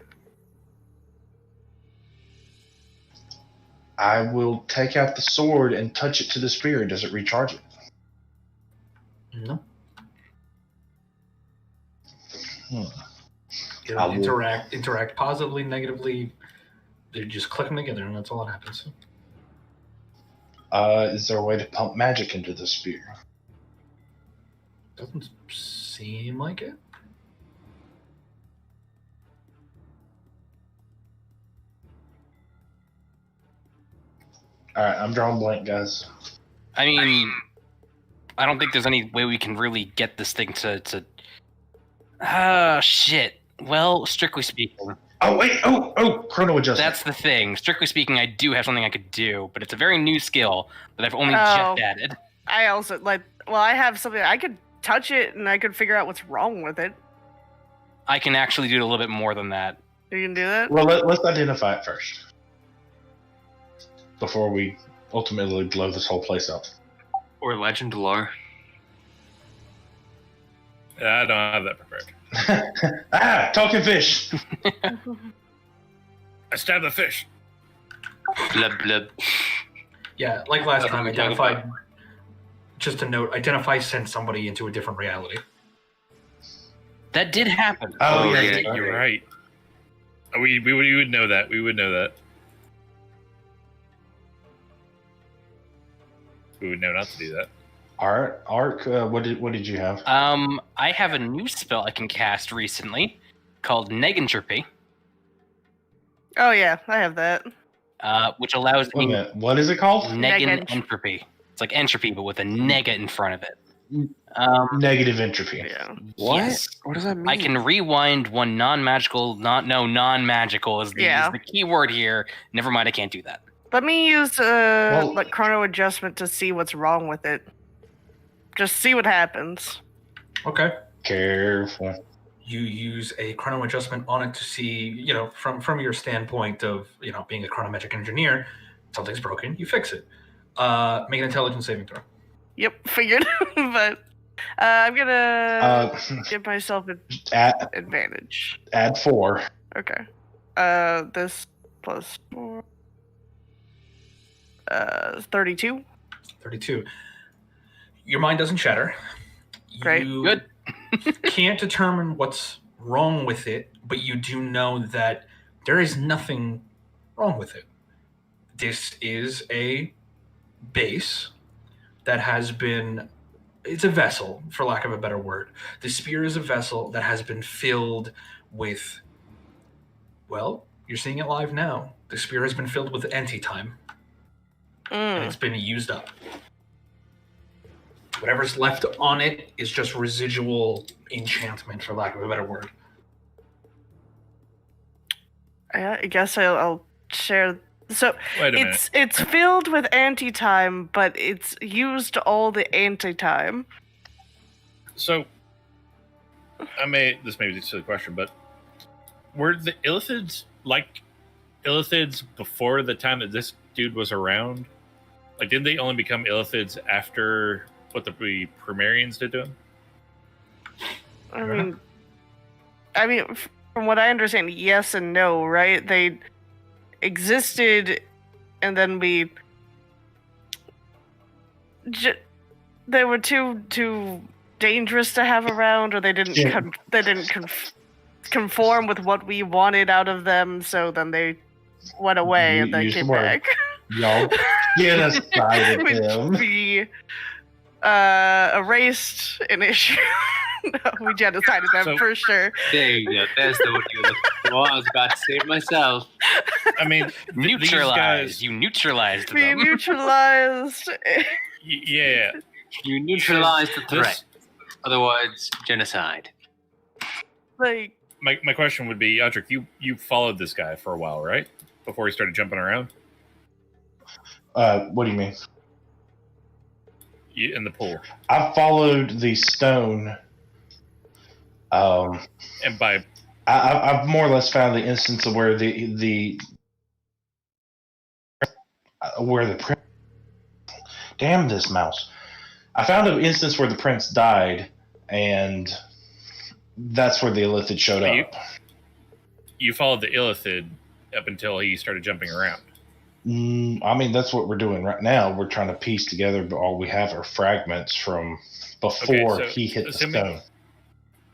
I will take out the sword and touch it to the spear. Does it recharge it? No. I'll Interact positively, negatively. They just click them together, and that's all that happens. Is there a way to pump magic into the spear? Doesn't seem like it. All right, I'm drawing blank, guys. I mean, I don't think there's any way we can really get this thing to. Ah, shit. Well, strictly speaking. Oh wait! Oh! Chrono adjustment. That's the thing. Strictly speaking, I do have something I could do, but it's a very new skill that I've only Oh. just added. I also I have something I could touch it and I could figure out what's wrong with it. I can actually do a little bit more than that. You can do that? Well, let's identify it first before we ultimately blow this whole place up. Or legend lore. I don't have that prepared. Talking fish. I stabbed the fish. Blub blub. Yeah, like last That's time, what we talk identify. Just a note: identify send somebody into a different reality. That did happen. Oh, yeah, You're right. We would know that. We would know that. We would know not to do that. Ark, what did you have? I have a new spell I can cast recently called Negentropy, Oh yeah, I have that. which allows Wait a me minute, what is it called? Negentropy. It's like entropy, but with a nega in front of it. Negative entropy. Yeah. What? Yes. What does that mean? I can rewind one non-magical. Non-magical is the key word here. Never mind, I can't do that. Let me use chrono adjustment to see what's wrong with it. Just see what happens. Okay. Careful. You use a chrono adjustment on it to see, from your standpoint of, being a chronometric engineer, something's broken, you fix it. Make an intelligence saving throw. Yep, figured. But I'm gonna give myself an advantage. Add 4. Okay. This plus 4. 32. 32. Your mind doesn't shatter. Great. Good. Can't determine what's wrong with it, but you do know that there is nothing wrong with it. This is a base that has been, it's a vessel, for lack of a better word. The spear is a vessel that has been filled with, well, you're seeing it live now. The spear has been filled with anti-time, and it's been used up. Whatever's left on it is just residual enchantment, for lack of a better word. I guess I'll share. So Wait a minute. it's filled with anti-time, but it's used all the anti-time. So, this may be a silly question, but were the Illithids like Illithids before the time that this dude was around? Like, did they only become Illithids after what the Primarians did to him? I mean, from what I understand, yes and no, right? They existed, and then they were too dangerous to have around, or they didn't conform with what we wanted out of them. So then they went away and then came back. Y'all get aside of him. We erased an issue. No, we genocided them for sure. There you go. That's the word you were looking for. I was about to say it myself. I mean, neutralized. You neutralized We them. neutralized. Yeah. You neutralized the threat. Otherwise, genocide. Like, my question would be, Audric, you followed this guy for a while, right? Before he started jumping around? What do you mean? In the pool. I followed the stone. And by I've more or less found the instance of where the damn this mouse. I found an instance where the prince died, and that's where the Illithid showed up. You followed the Illithid up until he started jumping around. I mean, that's what we're doing right now. We're trying to piece together, but all we have are fragments from before he hit the stone.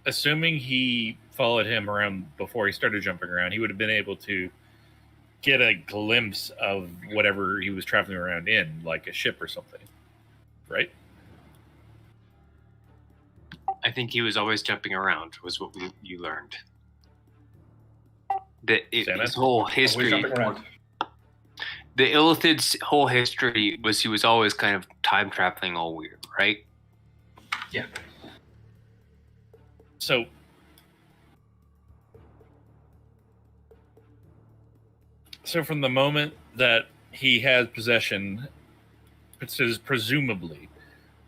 Assuming he followed him around before he started jumping around, he would have been able to get a glimpse of whatever he was traveling around in, like a ship or something, right? I think he was always jumping around, was what you learned. His whole history. The Illithid's whole history was he was always kind of time traveling all weird, right? Yeah. So from the moment that he has possession, presumably,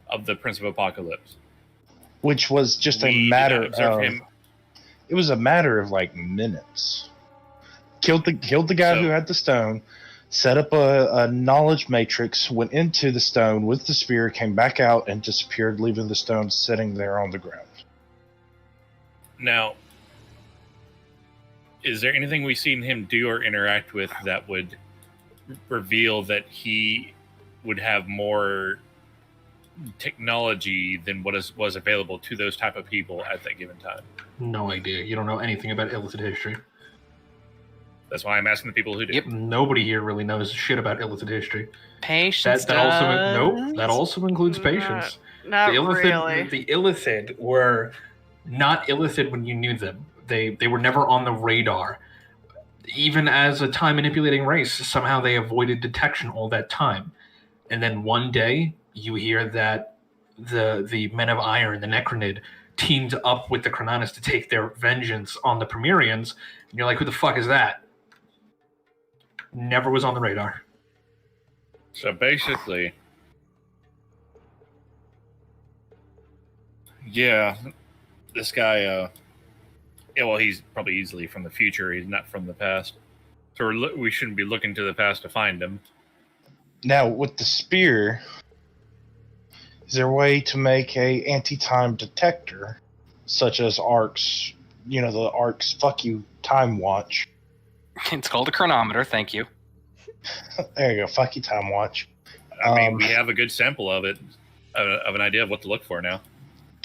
of the Prince of Apocalypse, which was just a matter of him. It was a matter of like minutes. Killed the guy who had the stone, set up a knowledge matrix, went into the stone with the spear, came back out, and disappeared, leaving the stone sitting there on the ground. Now, is there anything we've seen him do or interact with that would reveal that he would have more technology than what was available to those type of people at that given time? No idea. You don't know anything about Illithid history. That's why I'm asking the people who do. Yep. Nobody here really knows shit about Illithid history. Patience that also includes patience. Not the Illithid, really. The Illithid were not Illithid when you knew them. They were never on the radar. Even as a time manipulating race, somehow they avoided detection all that time. And then one day you hear that the Men of Iron, the Necronid, teamed up with the Chrononis to take their vengeance on the Primerians, and you're like, who the fuck is that? Never was on the radar. So basically, yeah, this guy, he's probably easily from the future. He's not from the past. So we shouldn't be looking to the past to find him. Now, with the spear, is there a way to make a anti-time detector, such as Ark's, the Ark's fuck you time watch? It's called a chronometer, thank you. There you go, fuck you time watch. I mean, we have a good sample of it, of an idea of what to look for now.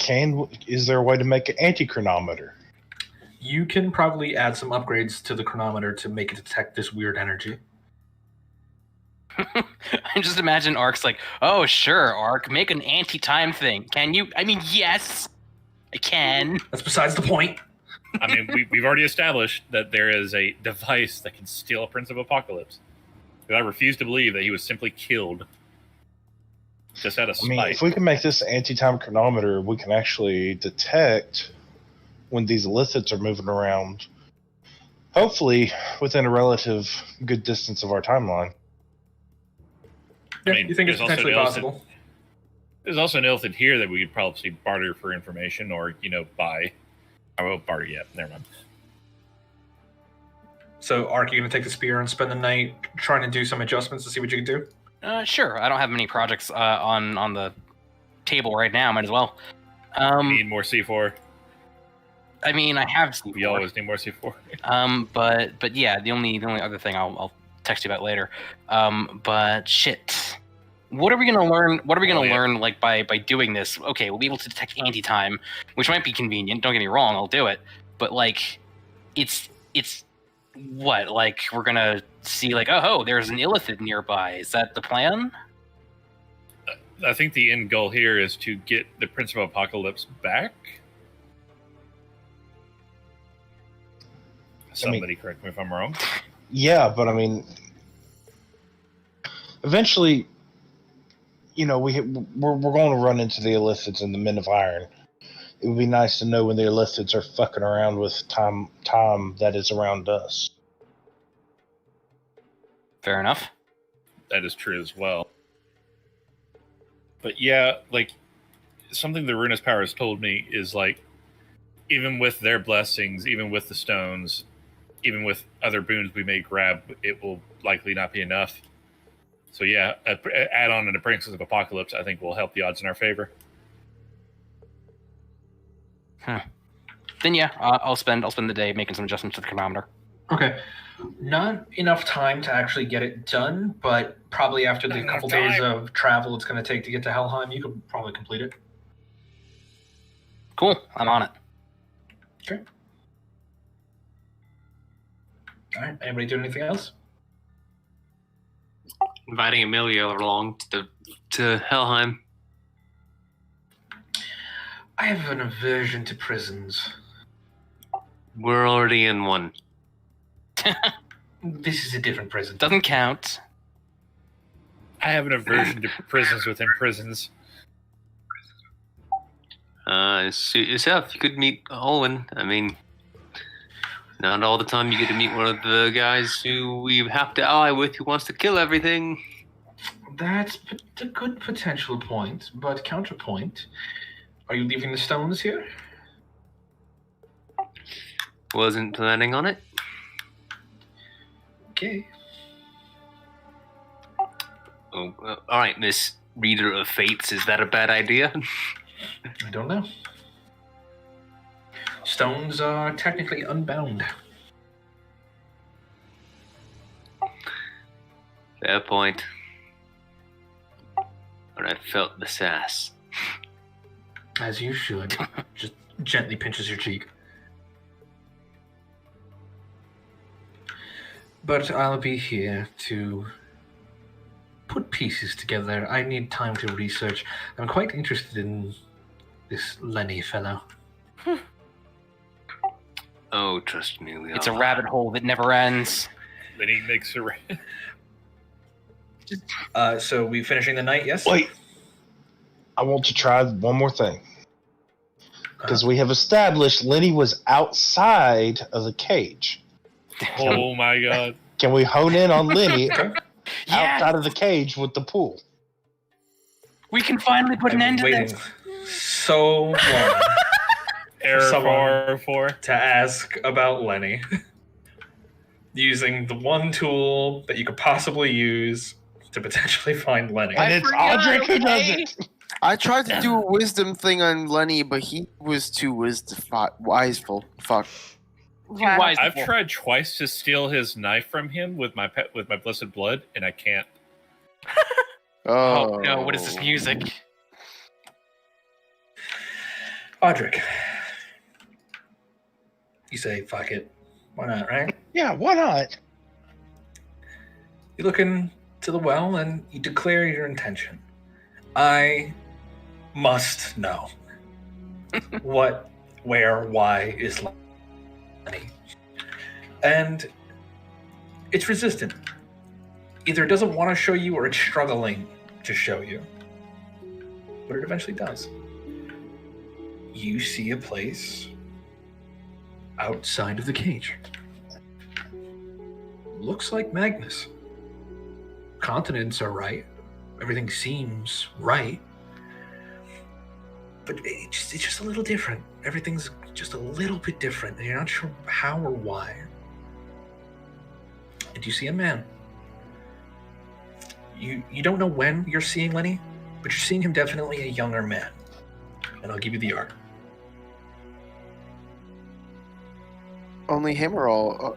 Is there a way to make an anti-chronometer? You can probably add some upgrades to the chronometer to make it detect this weird energy. I just imagine Ark's like, oh, sure, Ark, make an anti-time thing. Can you? I mean, yes, I can. That's besides the point. I mean, we've already established that there is a device that can steal a Prince of Apocalypse. But I refuse to believe that he was simply killed just out of spite. I mean, if we can make this anti-time chronometer, we can actually detect when these Illithids are moving around, hopefully within a relative good distance of our timeline. Yeah, I mean, you think it's potentially possible? There's also an Illithid here that we could probably barter for information or, buy. I won't barter yet. Never mind. So, Ark, you going to take the spear and spend the night trying to do some adjustments to see what you can do? Sure. I don't have many projects on the table right now. Might as well. Need more C4. I mean, I have C4. We always need more C4. But yeah, the only other thing I'll text you about later. But shit. What are we gonna learn? What are we gonna learn like by doing this? Okay, we'll be able to detect anti-time, which might be convenient. Don't get me wrong, I'll do it. But like, it's what? Like we're gonna see like, oh, there's an Illithid nearby. Is that the plan? I think the end goal here is to get the Prince of Apocalypse back. Somebody correct me if I'm wrong. Yeah, but I mean, eventually, we're going to run into the Illithids and the Men of Iron. It would be nice to know when the Illithids are fucking around with time that is around us. Fair enough. That is true as well. But yeah, like, something the Ruinous Power has told me is, like, even with their blessings, even with the stones, even with other boons we may grab, it will likely not be enough. So yeah, add on an Prince of Apocalypse, I think will help the odds in our favor. Then yeah, I'll spend the day making some adjustments to the chronometer. Okay. Not enough time to actually get it done, but probably after the couple days of travel it's going to take to get to Helheim, you could probably complete it. Cool, I'm on it. Okay. All right. Anybody doing anything else? Inviting Amelia along to Helheim. I have an aversion to prisons. We're already in one. This is a different prison. Doesn't count. I have an aversion to prisons within prisons. Suit yourself. You could meet Olwen. I mean, not all the time you get to meet one of the guys who we have to ally with who wants to kill everything. That's a good potential point, but counterpoint. Are you leaving the stones here? Wasn't planning on it. Okay. Oh, all right, Miss Reader of Fates. Is that a bad idea? I don't know. Stones are technically unbound. Fair point. But I felt the sass. As you should. Just gently pinches your cheek. But I'll be here to put pieces together. I need time to research. I'm quite interested in this Lenny fellow. Oh, trust me, we It's a rabbit hole that never ends. Then he makes a. So we finishing the night, yes? Wait. I want to try one more thing. Because we have established Lenny was outside of the cage. Oh my god. Can we hone in on Lenny outside of the cage with the pool? We can finally put an end to this. So long. Error 4. To ask about Lenny. Using the one tool that you could possibly use to potentially find Lenny. And it's Audric who does it. I tried to do a wisdom thing on Lenny, but he was too wiseful. Fuck. I've tried twice to steal his knife from him with my blessed blood, and I can't. Oh no! What is this music? Audric. You say, fuck it. Why not, right? Yeah, why not? You look into the well and you declare your intention. I must know what, where, why is Lenny. And it's resistant. Either it doesn't want to show you or it's struggling to show you. But it eventually does. You see a place outside of the cage. Looks like Magnus. Continents are right. Everything seems right. But it's just a little different. Everything's just a little bit different, and you're not sure how or why. And you see a man. You don't know when you're seeing Lenny, but you're seeing him definitely a younger man. And I'll give you the art. Only him or all?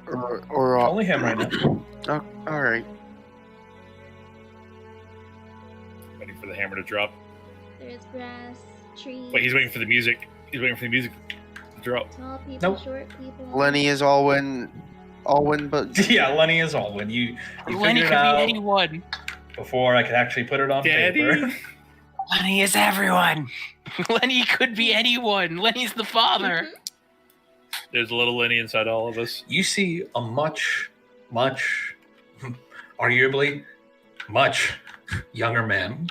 Or all? Only him right now. Oh, all right. Waiting for the hammer to drop. There's grass, trees. Wait, he's waiting for the music. He's waiting for the music to drop. Tall people, Nope. short people. Lenny is Alwyn, but Yeah, Lenny is Alwyn. You Lenny figured could it out be anyone. before I could actually put it on paper. Daddy. Lenny is everyone. Lenny could be anyone. Lenny's the father. There's a little Lenny inside all of us. You see a much, arguably, much younger man.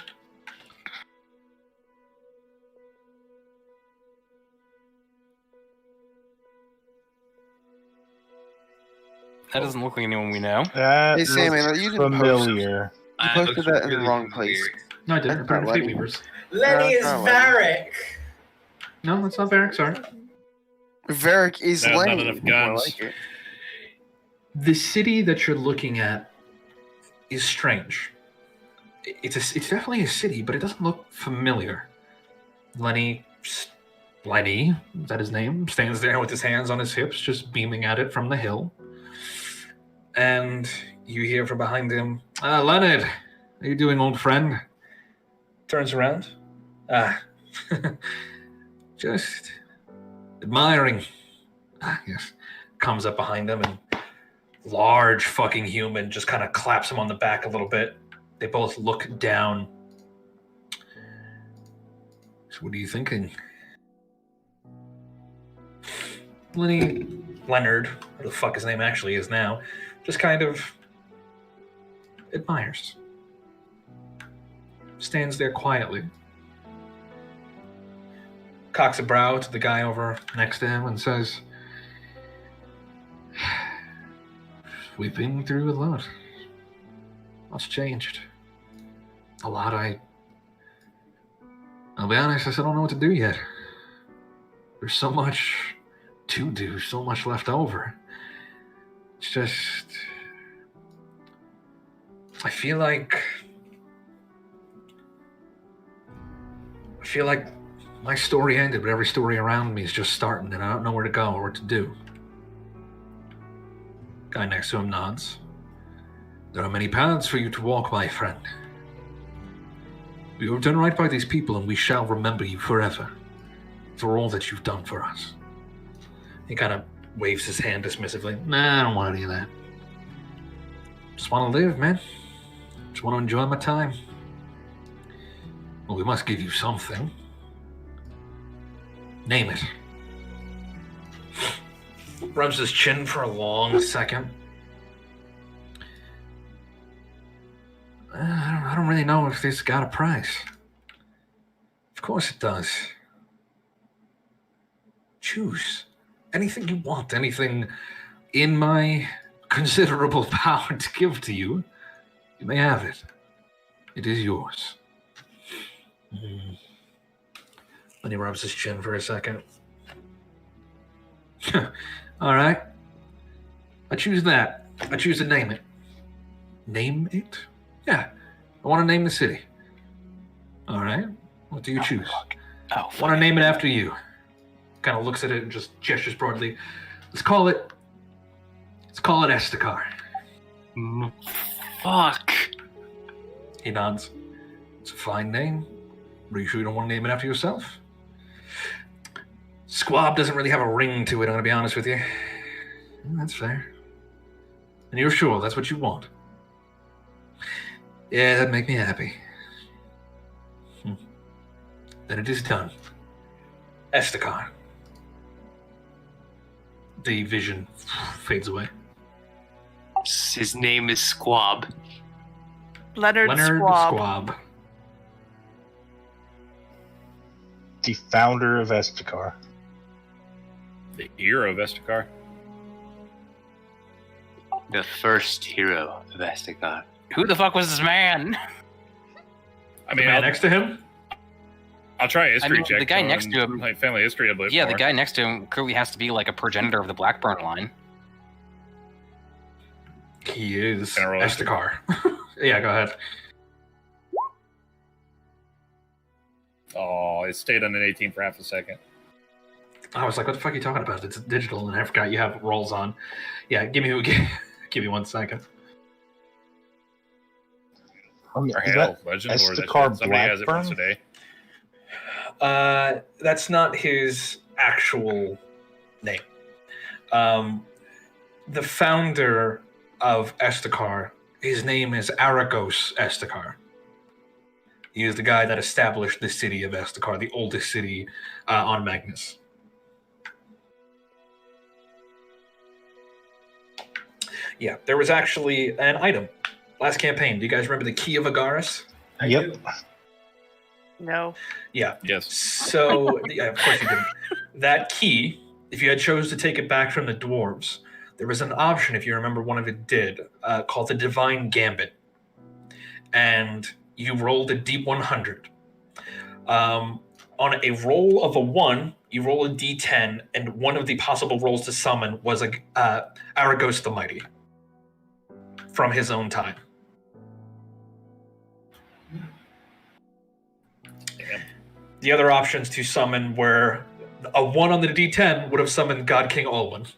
That doesn't look like anyone we know. That Hey, Sammy, looks you didn't familiar. you posted that in the wrong place. No, I didn't. That's not Lenny. Lenny is that's not Lenny. Varric. No, that's not Varric, sorry. Varric is No, not Lenny. enough More guns. like it. The city that you're looking at is strange. It's definitely a city, but it doesn't look familiar. Lenny, is that his name? Stands there with his hands on his hips, just beaming at it from the hill. And you hear from behind him, Leonard, how you doing, old friend? Turns around. Just admiring. Yes. Comes up behind him and large fucking human just kind of claps him on the back a little bit. They both look down. So what are you thinking? Leonard, what the fuck his name actually is now, just kind of admires. stands there quietly, cocks a brow to the guy over next to him and says, "We've been through a lot. What's changed? A lot. I'll be honest, I still don't know what to do yet. There's so much to do, so much left over. It's just... I feel like my story ended, but every story around me is just starting, and I don't know where to go or what to do." Guy next to him nods. "There are many paths for you to walk, my friend. You have done right by these people, and we shall remember you forever for all that you've done for us." He kind of waves his hand dismissively. "Nah, I don't want any of that. Just want to live, man. Just want to enjoy my time. Well, we must give you something. Name it." Rubs his chin for a long second. I don't really know if this got a price. Of course it does. Choose. Anything you want, anything in my considerable power to give to you, you may have it. It is yours. Then he rubs his chin for a second. All right. I choose that. I choose to name it. Name it? Yeah. I want to name the city. All right. What do you choose? I want to name it after you. Kind of looks at it and just gestures broadly. Let's call it Estakar. Fuck. He nods. It's a fine name. Are you sure you don't want to name it after yourself? Squab doesn't really have a ring to it, I'm going to be honest with you. That's fair. And you're sure that's what you want? Yeah, that'd make me happy. Then it is done. Estakar. The vision fades away. His name is Squab. Leonard Squab. The founder of Estakar. The hero of Estakar. The first hero of Estakar. Who the fuck was this man? I mean, the man next to him? I'll try a history check. The guy next to him, like family history a bit yeah, more. the guy next to him clearly has to be like a progenitor of the Blackburn line. He is Estakar. Yeah, go ahead. Oh, it stayed on an 18 for half a second. I was like, what the fuck are you talking about? It's digital, and I forgot you have rolls on. Yeah, give me 1 second. Or hell, legend, or that somebody has it from today. That's not his actual name. The founder of Estakar, his name is Aragos Estakar. He is the guy that established the city of Estakar, the oldest city on Magnus. Yeah, there was actually an item. Last campaign, do you guys remember the Key of Agaris? Yep. No. Yeah. Yes. So, yeah, of course you didn't. That key, if you had chose to take it back from the dwarves, there was an option, if you remember one of it did, called the Divine Gambit. And you rolled a deep 100. On a roll of a 1, you roll a d10, and one of the possible rolls to summon was Aragos the Mighty from his own time. The other options to summon were a 1 on the d10 would have summoned God King Olwen.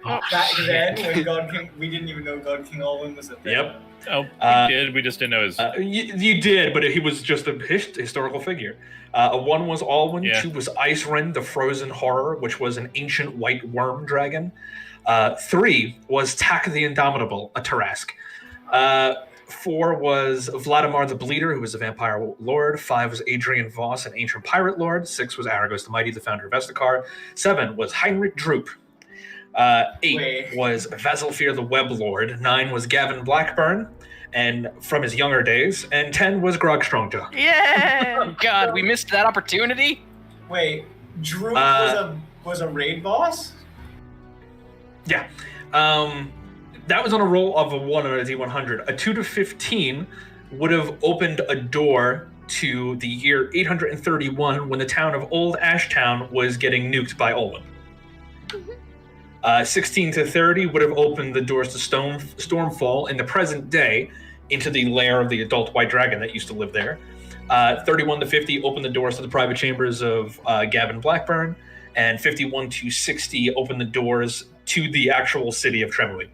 Back then, when we didn't even know God King Olwen was a thing. Yep. Oh, we did. We just didn't know his. You did, but he was just a historical figure. A 1 was Alwyn. Yeah. 2 was Icewind, the frozen horror, which was an ancient white worm dragon. 3 was Tak the Indomitable, a Tarask. 4 was Vladimir the Bleeder, who was a vampire lord. 5 was Adrian Voss, an ancient pirate lord. 6 was Aragos the Mighty, the founder of Estakar. 7 was Heinrich Droop. 8 was Vasilfir the Web Lord. 9 was Gavin Blackburn, and from his younger days. And 10 was Grog Strongjaw. Yeah. Oh God, we missed that opportunity. Wait, Drew was a raid boss? Yeah. That was on a roll of a 1 on a D100. A 2 to 15 would have opened a door to the year 831 when the town of Old Ashtown was getting nuked by Olin. 16 to 30 would have opened the doors to Stormfall in the present day into the lair of the adult white dragon that used to live there. 31 to 50 opened the doors to the private chambers of Gavin Blackburn, and 51 to 60 opened the doors to the actual city of Tremoley.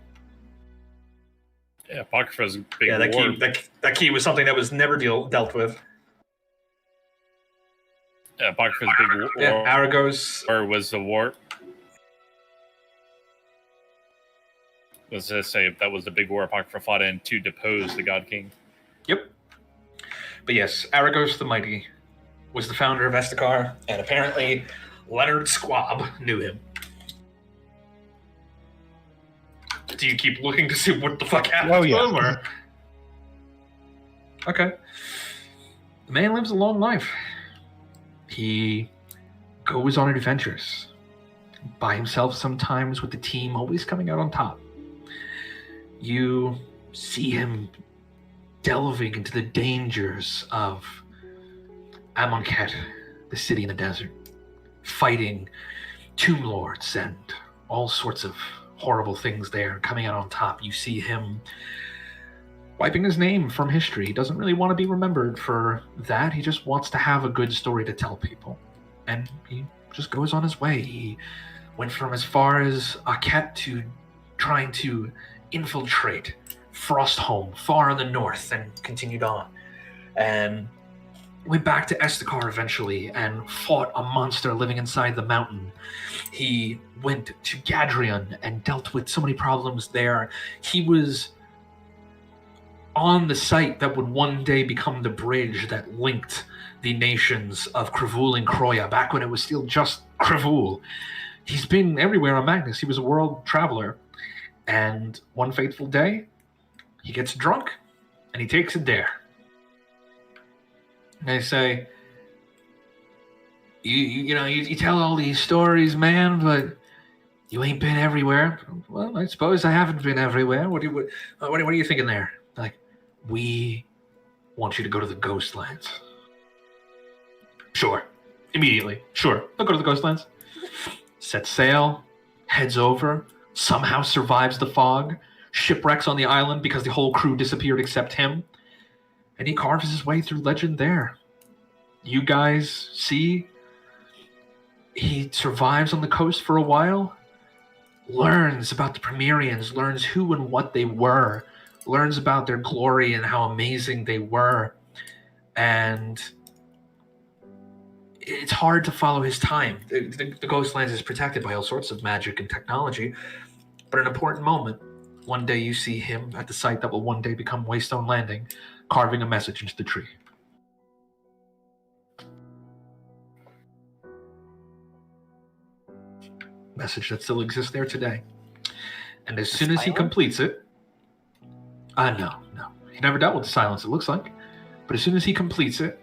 Yeah, Apocrypha's big war. That key was something that was never dealt with. Yeah, Apocrypha's big war. Yeah, Aragos. Or was the war... Let's just say that was the big war Apocrypha fought in to depose the God King. Yep. But yes, Aragos the Mighty was the founder of Estacar, and apparently Leonard Squab knew him. Do you keep looking to see what the fuck happened to him? Or... Okay. The man lives a long life. He goes on adventures. By himself sometimes, with the team, always coming out on top. You see him delving into the dangers of Amonkhet, the city in the desert, fighting tomb lords and all sorts of horrible things there, coming out on top. You see him wiping his name from history. He doesn't really want to be remembered for that. He just wants to have a good story to tell people. And he just goes on his way. He went from as far as Akhet to trying to infiltrate Frostholm, far in the north, and continued on. And went back to Estacar eventually and fought a monster living inside the mountain. He went to Gadrion and dealt with so many problems there. He was on the site that would one day become the bridge that linked the nations of Kravul and Kroya, back when it was still just Kravul. He's been everywhere on Magnus. He was a world traveler. And one fateful day, he gets drunk and he takes a dare. And they say, you tell all these stories, man, but you ain't been everywhere. Well, I suppose I haven't been everywhere. What are you thinking there? Like, we want you to go to the Ghostlands. Sure. Immediately. Sure. I'll go to the Ghostlands. Sets sail, heads over, somehow survives the fog, shipwrecks on the island because the whole crew disappeared except him, and he carves his way through legend there. You guys see, he survives on the coast for a while, learns about the Primerians, learns who and what they were, learns about their glory and how amazing they were, and it's hard to follow his time. The Ghostlands is protected by all sorts of magic and technology, but an important moment, one day you see him at the site that will one day become Waystone Landing, carving a message into the tree. Message that still exists there today. And as soon as he completes it... No. He never dealt with the silence, it looks like. But as soon as he completes it,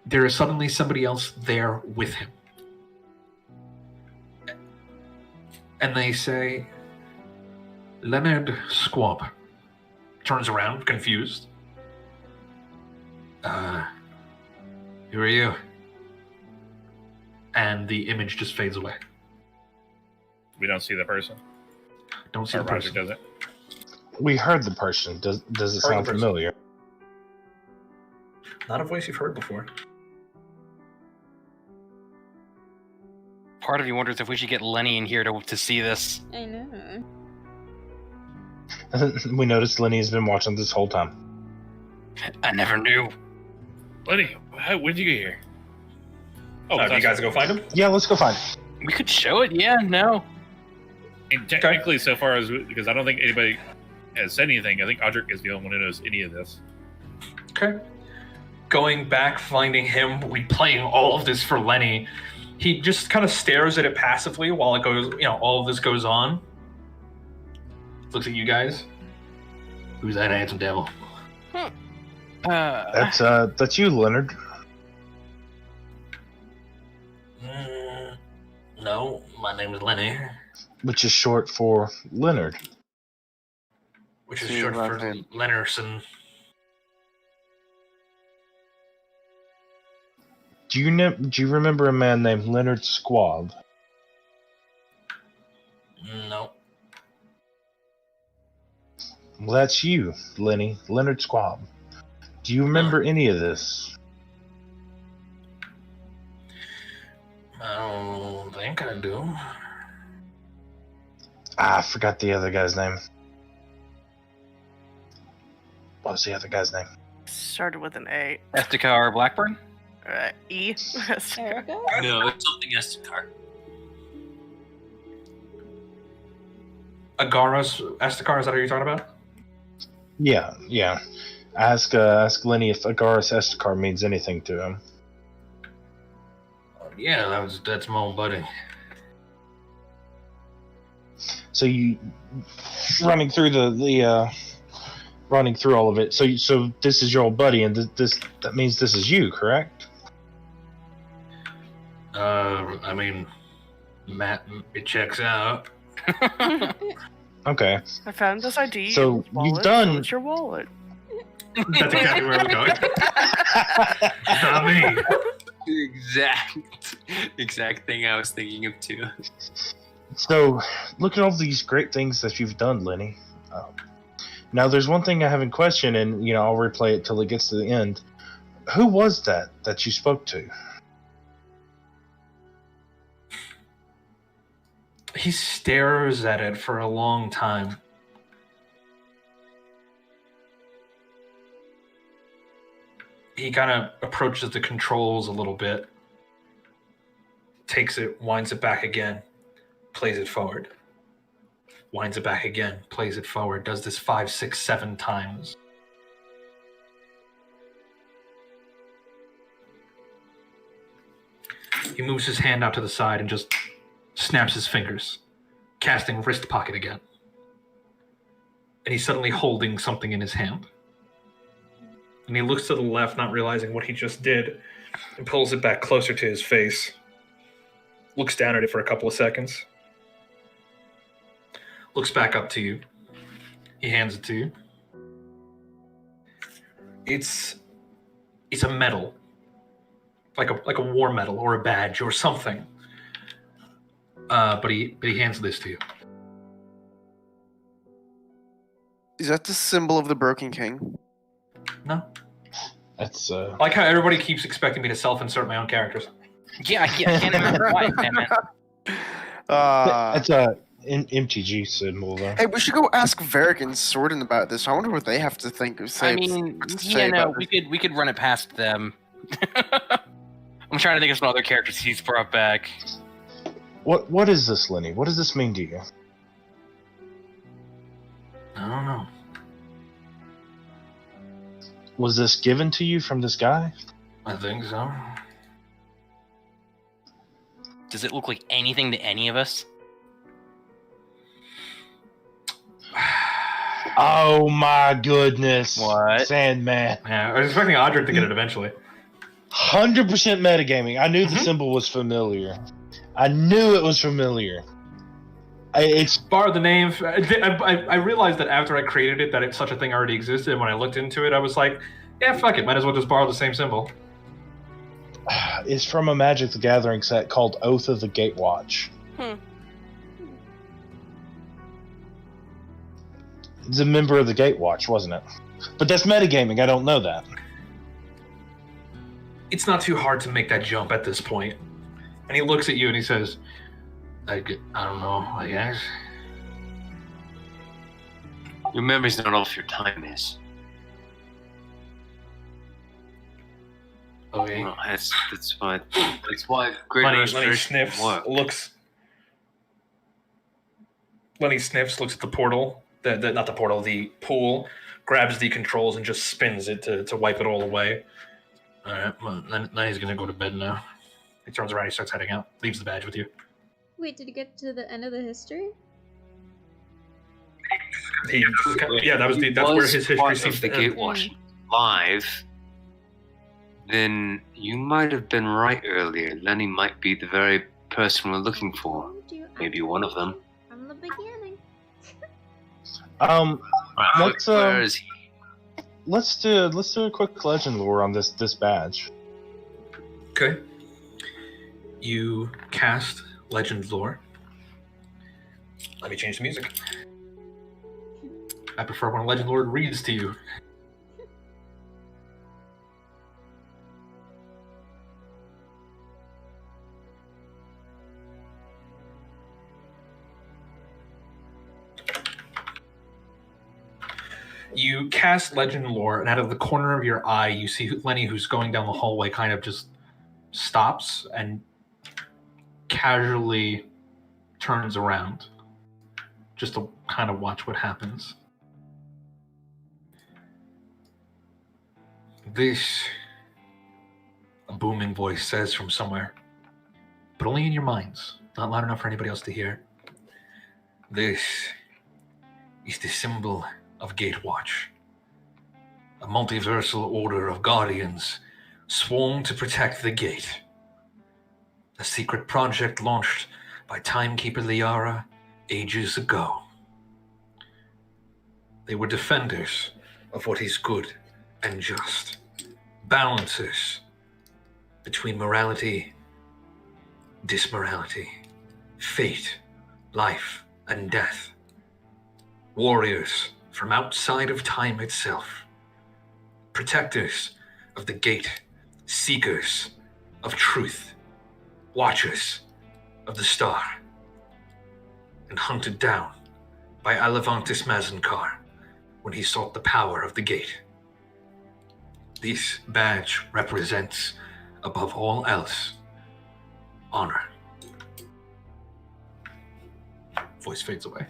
there is suddenly somebody else there with him. And they say, Leonard Squab. Turns around, confused. Who are you? And the image just fades away. We don't see the person. Don't see the person. Does it? We heard the person. Does it sound familiar? Not a voice you've heard before. Part of me wonders if we should get Lenny in here to see this. I know. We noticed Lenny has been watching this whole time. I never knew. Lenny, when'd you get here? Do you guys go find him? Yeah, let's go find him. We could show it, yeah, no. And technically, so far as... Because I don't think anybody has said anything. I think Audric is the only one who knows any of this. Okay. Going back, finding him, replaying all of this for Lenny. He just kind of stares at it passively while it goes, all of this goes on. Looks at you guys. Who's that handsome devil? That's you, Leonard. No, my name is Lenny. Which is short for Leonard. Which is short for Lennerson. Do you remember a man named Leonard Squab? No. Well, that's you, Lenny. Leonard Squab. Do you remember any of this? I don't think I do. I forgot the other guy's name. What was the other guy's name? Started with an A. Esticar Blackburn? E. Erica? No, it's something Esticar. Agaros Esticar, is that who you're talking about? Yeah. Ask Lenny if Agaris Esticar means anything to him. Yeah, that's my old buddy. So you running through running through all of it. So this is your old buddy, and that means this is you, correct? I mean, Matt, it checks out. Okay. I found this ID. So you've done. So it's your wallet. That's exactly where I'm going. Not me. Exact thing I was thinking of too. So look at all these great things that you've done, Lenny. Now there's one thing I haven't questioned, and I'll replay it till it gets to the end. Who was that you spoke to? He stares at it for a long time. He kind of approaches the controls a little bit, takes it, winds it back again, plays it forward. Winds it back again, plays it forward, does this 5, 6, 7 times. He moves his hand out to the side and just snaps his fingers, casting wrist pocket again. And he's suddenly holding something in his hand. And he looks to the left, not realizing what he just did, and pulls it back closer to his face. Looks down at it for a couple of seconds. Looks back up to you. He hands it to you. It's a medal. Like a war medal or a badge or something. But he hands this to you. Is that the symbol of the Broken King? No. That's I like how everybody keeps expecting me to self-insert my own characters. Yeah, I can't imagine why. That's a MTG symbol, though. Hey, we should go ask Varric and Sordin about this. I wonder what they have to think of. We could run it past them. I'm trying to think of some other characters he's brought back. What is this, Lenny? What does this mean to you? I don't know. Was this given to you from this guy? I think so. Does it look like anything to any of us? Oh my goodness. What? Sandman. Yeah, I was expecting Audric to get it eventually. 100% metagaming. I knew the symbol was familiar. I knew it was familiar. It's borrowed the name. I realized that after I created it that such a thing already existed. And when I looked into it, I was like, yeah, fuck it. Might as well just borrow the same symbol. It's from a Magic the Gathering set called Oath of the Gatewatch. It's a member of the Gatewatch, wasn't it? But that's metagaming. I don't know that. It's not too hard to make that jump at this point. And he looks at you and he says, I don't know, I guess. Your memory's not all of your time is. Okay. Well, that's why great Lenny restoration sniffs, works. Lenny sniffs, looks at the portal, not the portal, the pool, grabs the controls and just spins it to wipe it all away. Alright, well, then he's gonna go to bed now. He turns around, he starts heading out, leaves the badge with you. Wait, did you get to the end of the history? That's where his history seems to to end. Gatewatch live. Then you might have been right earlier. Lenny might be the very person we're looking for. Maybe one of them. From the beginning. Where is he? Let's do a quick legend lore on this badge. Okay. You cast Legend Lore. Let me change the music. I prefer when Legend Lore reads to you. You cast Legend Lore, and out of the corner of your eye, you see Lenny, who's going down the hallway, kind of just stops and casually turns around just to kind of watch what happens. This, a booming voice says from somewhere, but only in your minds, not loud enough for anybody else to hear. This is the symbol of Gatewatch, a multiversal order of guardians sworn to protect the gate. A secret project launched by Timekeeper Liara ages ago. They were defenders of what is good and just, balancers between morality, dismorality, fate, life, and death. Warriors from outside of time itself. Protectors of the gate, seekers of truth, watchers of the star, and hunted down by Alevantis Mazinkar when he sought the power of the gate. This badge represents, above all else, honor. Voice fades away.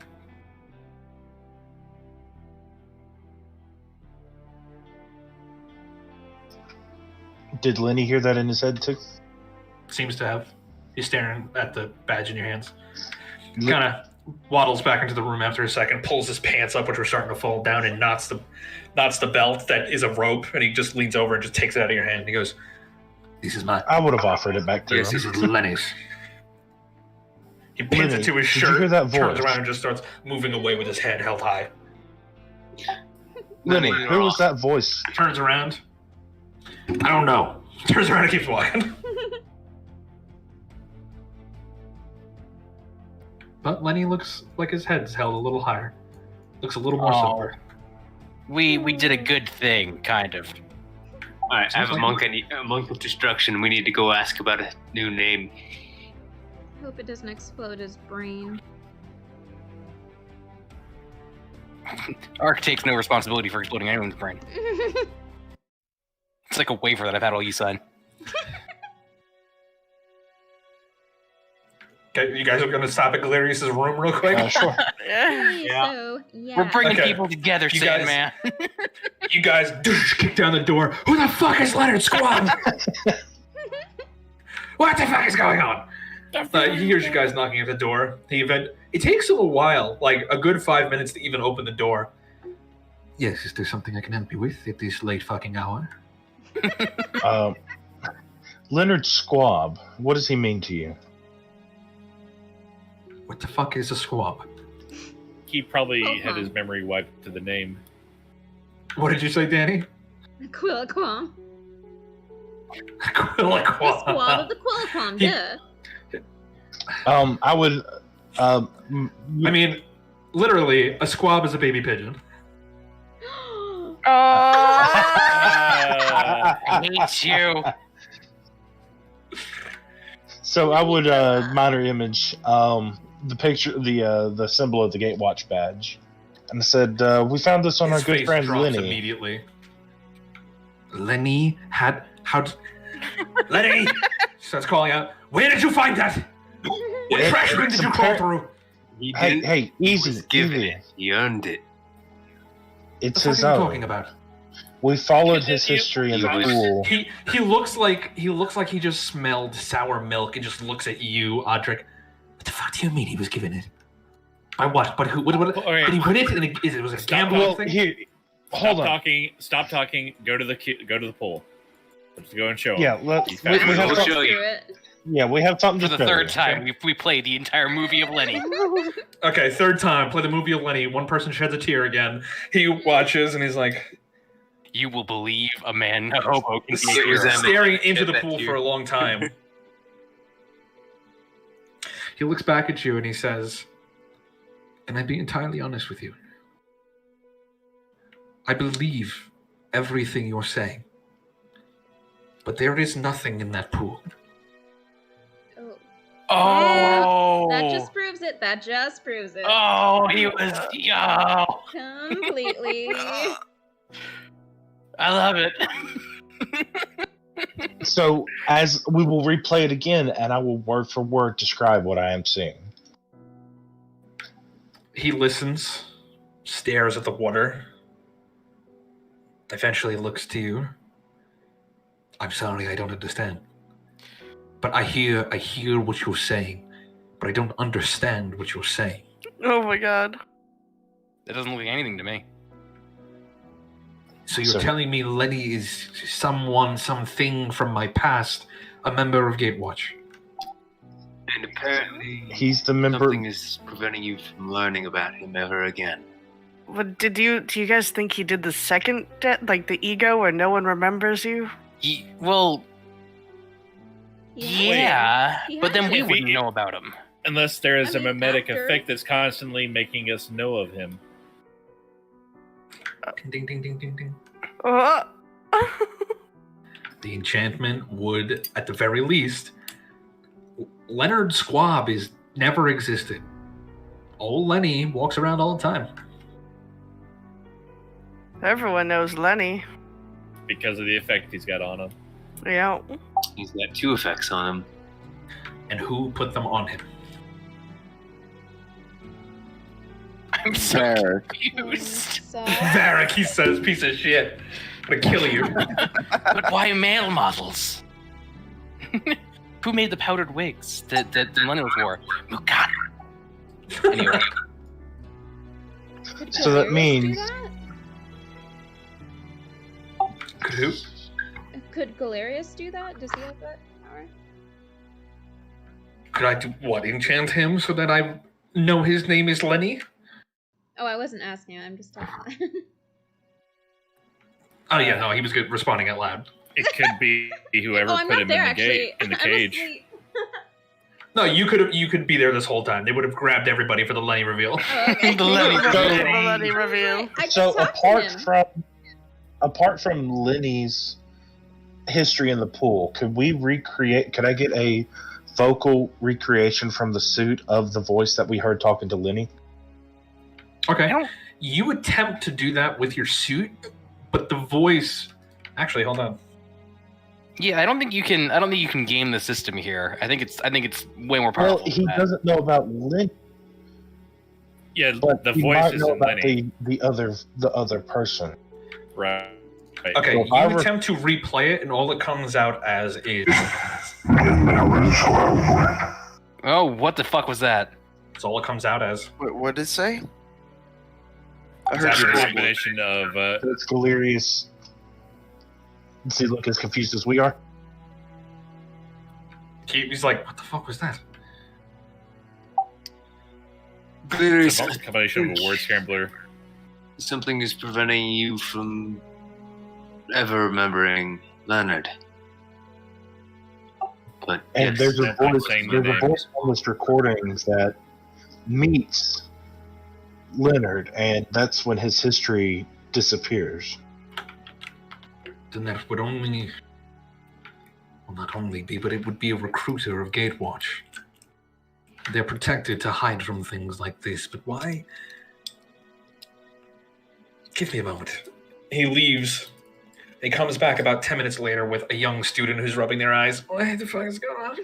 Did Lenny hear that in his head too? Seems to have. He's staring at the badge in your hands. Kind of waddles back into the room after a second, pulls his pants up, which were starting to fall down, and knots the belt that is a rope, and he just leans over and just takes it out of your hand. And he goes, "This is mine." I would have offered it back to him. Yes, this is Lenny's. He pins Lenny, it to his did shirt, you hear that turns voice? around and just starts moving away with his head held high. Lenny, who was that voice? Turns around. I don't know. Turns around and keeps walking. But Lenny looks like his head's held a little higher. Looks a little more sober. We did a good thing, kind of. Alright, I have a monk of destruction. We need to go ask about a new name. I hope it doesn't explode his brain. Ark takes no responsibility for exploding anyone's brain. It's like a waiver that I've had all you sign. Okay, you guys are going to stop at Galerius' room real quick? Sure. So, yeah. We're bringing people together, Sandman. You guys kick down the door. Who the fuck is Leonard Squad? What the fuck is going on? He hears you guys knocking at the door. It takes him a while, like a good 5 minutes to even open the door. Yes, is there something I can help you with at this late fucking hour? Leonard Squab, what does he mean to you? What the fuck is a squab? He probably had his memory wiped to the name. What did you say, Danny? Quillaquam. Quillaquam. The squab of the Quillaquam, duh. I would. I mean, literally, a squab is a baby pigeon. I hate you. So I would minor image the picture, the symbol of the Gatewatch badge, and I said, "We found this on His our good face friend drops Lenny." Immediately. Lenny had Lenny starts calling out. Where did you find that? What trash bin did you crawl through? He Hey, didn't. hey, He easy, was given easy. it. He earned it. It's What his the fuck are you own. talking about? We followed his history in the pool. He looks like he just smelled sour milk and just looks at you, Audric. What the fuck do you mean he was given it? By what? But who? What did he win it? And was it a gambling thing? Stop talking. Go to the pool. Let's go and show him. Yeah, We'll show you. Yeah, we have something For the third time, we played the entire movie of Lenny. Okay, third time. Play the movie of Lenny. One person sheds a tear again. He watches and he's like, "You will believe a man a hobo can be a hero." Staring into the pool for a long time. He looks back at you and he says, "Can I be entirely honest with you? I believe everything you're saying, but there is nothing in that pool." Oh! That just proves it. Oh, he was... Completely. I love it. So, as we will replay it again, and I will word for word describe what I am seeing. He listens, stares at the water, eventually looks to you. "I'm sorry, I don't understand. But I hear what you're saying, but I don't understand what you're saying." Oh my god. That doesn't look like anything to me. So you're telling me Lenny is something from my past, a member of Gatewatch? And apparently, he's the member. Something is preventing you from learning about him ever again. But do you guys think he did the second death, like the ego, where no one remembers you? Yeah, but then we wouldn't know about him. Unless there is a mimetic effect that's constantly making us know of him. Ding, ding, ding, ding, ding. The enchantment would, at the very least, Leonard Squab is never existed. Old Lenny walks around all the time. Everyone knows Lenny. Because of the effect he's got on him. Yeah. He's got 2 effects on him. And who put them on him? I'm so confused. Varric, he says, piece of shit. I'm gonna kill you. But why male models? Who made the powdered wigs that the millennials wore? Mukata. Anyway. So that means... Could who? Could Galerius do that? Does he have that power? Could I do what? Enchant him so that I know his name is Lenny? Oh, I wasn't asking. I'm just talking. Oh yeah, no, he was good responding out loud. It could be whoever put him in the cage. No, you could be there this whole time. They would have grabbed everybody for the Lenny reveal. Oh, okay. The Lenny reveal. So apart from Lenny's history in the pool, could I get a vocal recreation from the suit of the voice that we heard talking to Lenny? Okay. You attempt to do that with your suit, but the voice... Actually, hold on. Yeah, I don't think you can game the system here. I think it's way more powerful. Well, he doesn't know about Lenny. Yeah, but the he voice might is know in about Lenny. the other person. Right. Okay, So you attempt to replay it, and all it comes out as is... Oh, what the fuck was that? That's all it comes out as. What did it say? I It's heard after a squabble. combination of So it's Galerius. Does he look as confused as we are? He's like, what the fuck was that? it's a combination of a word scrambler. Something is preventing you from ever remembering Leonard. But And yes, there's a I'm voice. saying the There's a voice on this recording that meets Leonard, and that's when his history disappears. Then that would only... Well, not only be, but it would be a recruiter of Gatewatch. They're protected to hide from things like this, but why? Give me a moment. He leaves. He comes back about 10 minutes later with a young student who's rubbing their eyes. What the fuck is going on?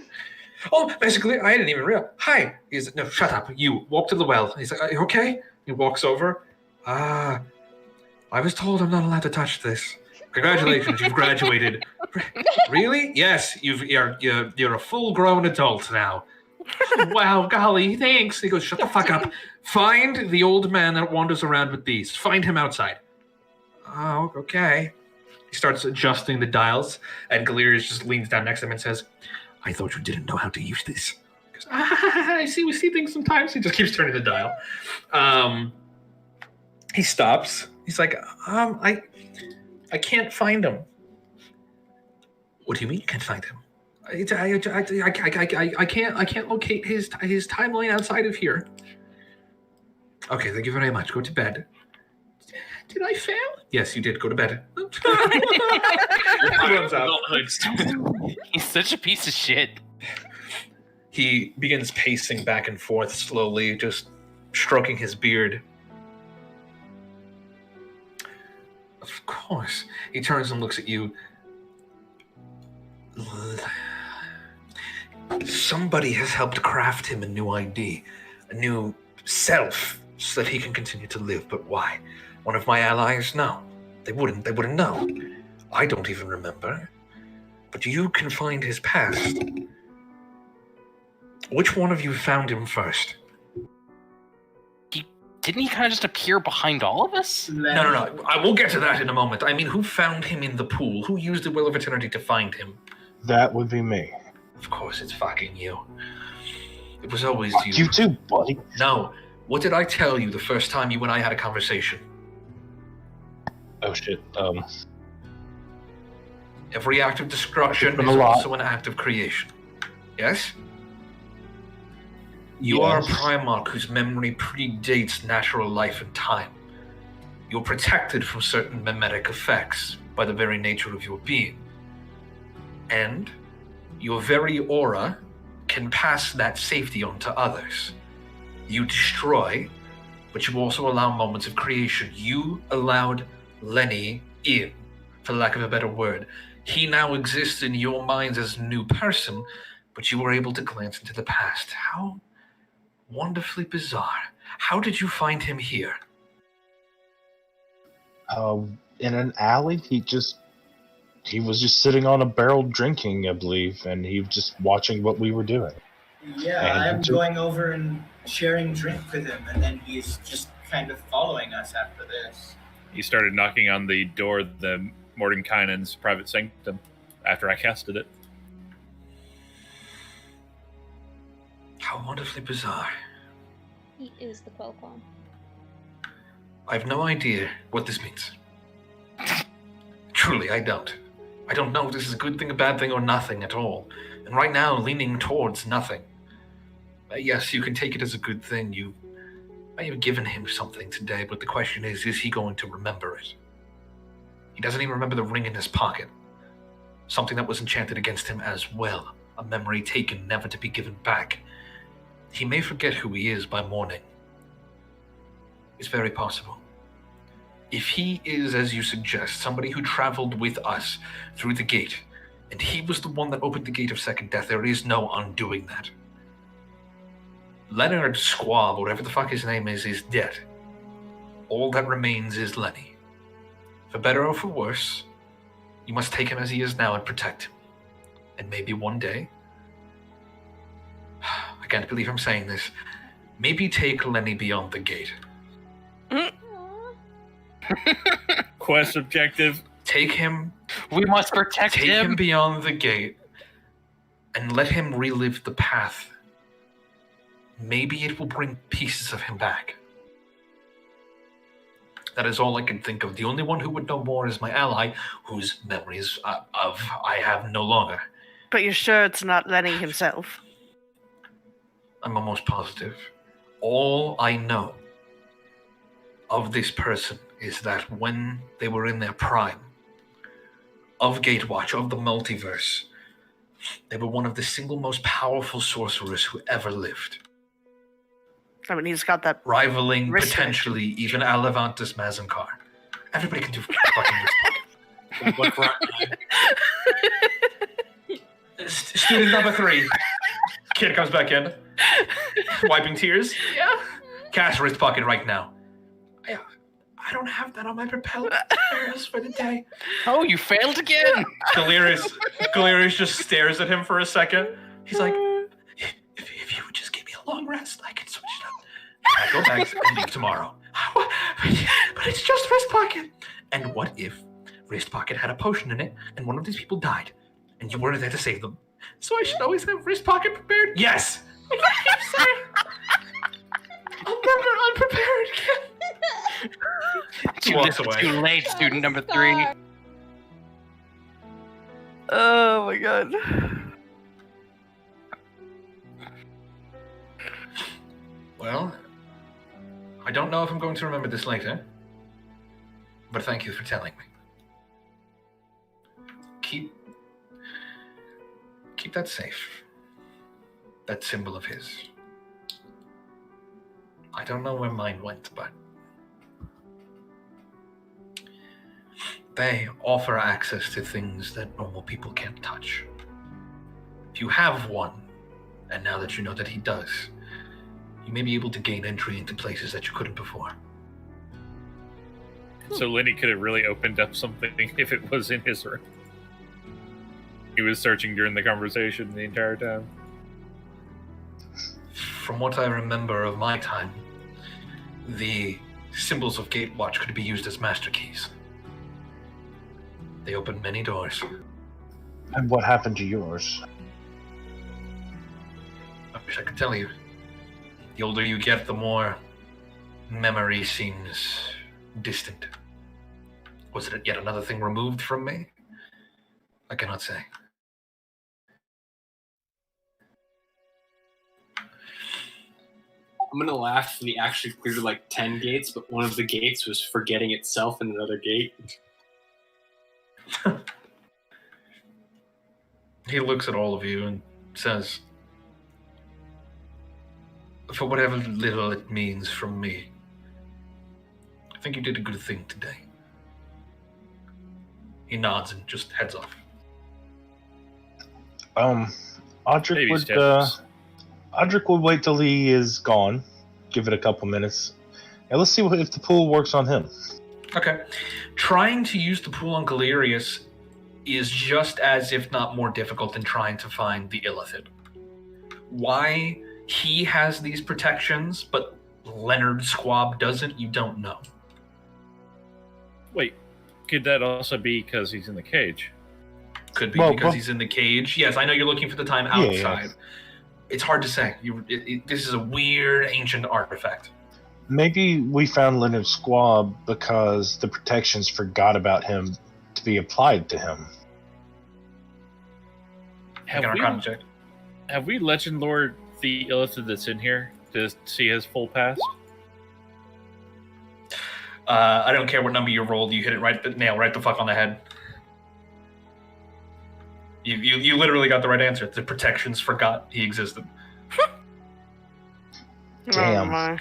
Oh, basically, I didn't even realize. Hi. He's no, shut up. You walk to the well. He's like, are you okay? He walks over. I was told I'm not allowed to touch this. Congratulations, you've graduated. Really? Yes, you're a full-grown adult now. Wow, golly, thanks. He goes, shut the fuck up. Find the old man that wanders around with these. Find him outside. Oh, okay. He starts adjusting the dials, and Galerius just leans down next to him and says, I thought you didn't know how to use this. He goes, I see, we see things sometimes. He just keeps turning the dial. He stops. He's like, I can't find him. What do you mean you can't find him? I can't locate his timeline outside of here. Okay, thank you very much. Go to bed. Did I fail? Yes, you did. Go to bed. He's such a piece of shit. He begins pacing back and forth slowly, just stroking his beard. Of course. He turns and looks at you. Somebody has helped craft him a new ID, a new self, so that he can continue to live. But why? One of my allies? No. They wouldn't know. I don't even remember. But you can find his past. Which one of you found him first? Didn't he kind of just appear behind all of us? No. I will get to that in a moment. I mean, who found him in the pool? Who used the Will of Eternity to find him? That would be me. Of course, it's fucking you. It was always you. You too, buddy. No. What did I tell you the first time you and I had a conversation? Oh, shit. Every act of destruction is also an act of creation. Yes? You are a Primarch whose memory predates natural life and time. You're protected from certain mimetic effects by the very nature of your being. And your very aura can pass that safety on to others. You destroy, but you also allow moments of creation. You allowed Lenny in, for lack of a better word. He now exists in your minds as a new person, but you were able to glance into the past. How wonderfully bizarre. How did you find him here? In an alley. He was just sitting on a barrel drinking, I believe, and he was just watching what we were doing. Yeah, I'm going over and sharing drink with him, and then he's just kind of following us after this. He started knocking on the door of the Mordenkainen's private sanctum after I casted it. How wonderfully bizarre. He is the Quelquall. I have no idea what this means. Truly, I don't. I don't know if this is a good thing, a bad thing, or nothing at all. And right now, leaning towards nothing. Yes, you can take it as a good thing. You may have given him something today, but the question is he going to remember it? He doesn't even remember the ring in his pocket. Something that was enchanted against him as well. A memory taken, never to be given back. He may forget who he is by morning. It's very possible. If he is, as you suggest, somebody who traveled with us through the gate, and he was the one that opened the gate of second death, there is no undoing that. Leonard Squab, whatever the fuck his name is dead. All that remains is Lenny. For better or for worse, you must take him as he is now and protect him. And maybe one day, I can't believe I'm saying this, maybe take Lenny beyond the gate. Quest objective. Take him. We must protect him. Take him beyond the gate and let him relive the path. Maybe it will bring pieces of him back. That is all I can think of. The only one who would know more is my ally, whose memories I have no longer. But you're sure it's not Lenny himself? I'm almost positive. All I know of this person is that when they were in their prime, of Gatewatch, of the multiverse, they were one of the single most powerful sorcerers who ever lived. I mean, he's got that rivaling wrist potentially even Alavantus Mazankar. Everybody can do fucking What brought Student number 3. Kid comes back in, wiping tears. Yeah. Cash wrist pocket right now. I don't have that on my propeller. Galerius for the day. Oh, you failed again. Galerius just stares at him for a second. He's like, if you would just give me a long rest, I could switch it up. Pack your bags and leave tomorrow. But it's just Wrist Pocket. And what if Wrist Pocket had a potion in it and one of these people died and you weren't there to save them? So I should always have Wrist Pocket prepared? Yes! I'm never unprepared again. He walks away. Too late, student number 3. Oh my god. Well, I don't know if I'm going to remember this later, but thank you for telling me. Keep that safe. That symbol of his. I don't know where mine went, but they offer access to things that normal people can't touch. If you have one, and now that you know that he does, you may be able to gain entry into places that you couldn't before. So Lenny could have really opened up something if it was in his room. He was searching during the conversation the entire time. From what I remember of my time, the symbols of Gatewatch could be used as master keys. They open many doors. And what happened to yours? I wish I could tell you. The older you get, the more memory seems distant. Was it yet another thing removed from me? I cannot say. I'm gonna laugh. We actually cleared like 10 gates, but one of the gates was forgetting itself in another gate. He looks at all of you and says, for whatever little it means from me, I think you did a good thing today. He nods and just heads off. Audric would wait till he is gone. Give it a couple minutes. And let's see if the pool works on him. Okay. Trying to use the pool on Galerius is just as, if not more difficult than trying to find the Illithid. Why he has these protections, but Leonard Squab doesn't, you don't know. Wait, could that also be because he's in the cage? Could be because he's in the cage. Yes, I know you're looking for the time outside. Yeah. It's hard to say. This is a weird ancient artifact. Maybe we found Leonard Squab because the protections forgot about him to be applied to him. Have we legend lord the Illithid that's in here to see his full past? I don't care what number you rolled. You hit it right the fuck on the head. You literally got the right answer. The protections forgot he existed. Damn.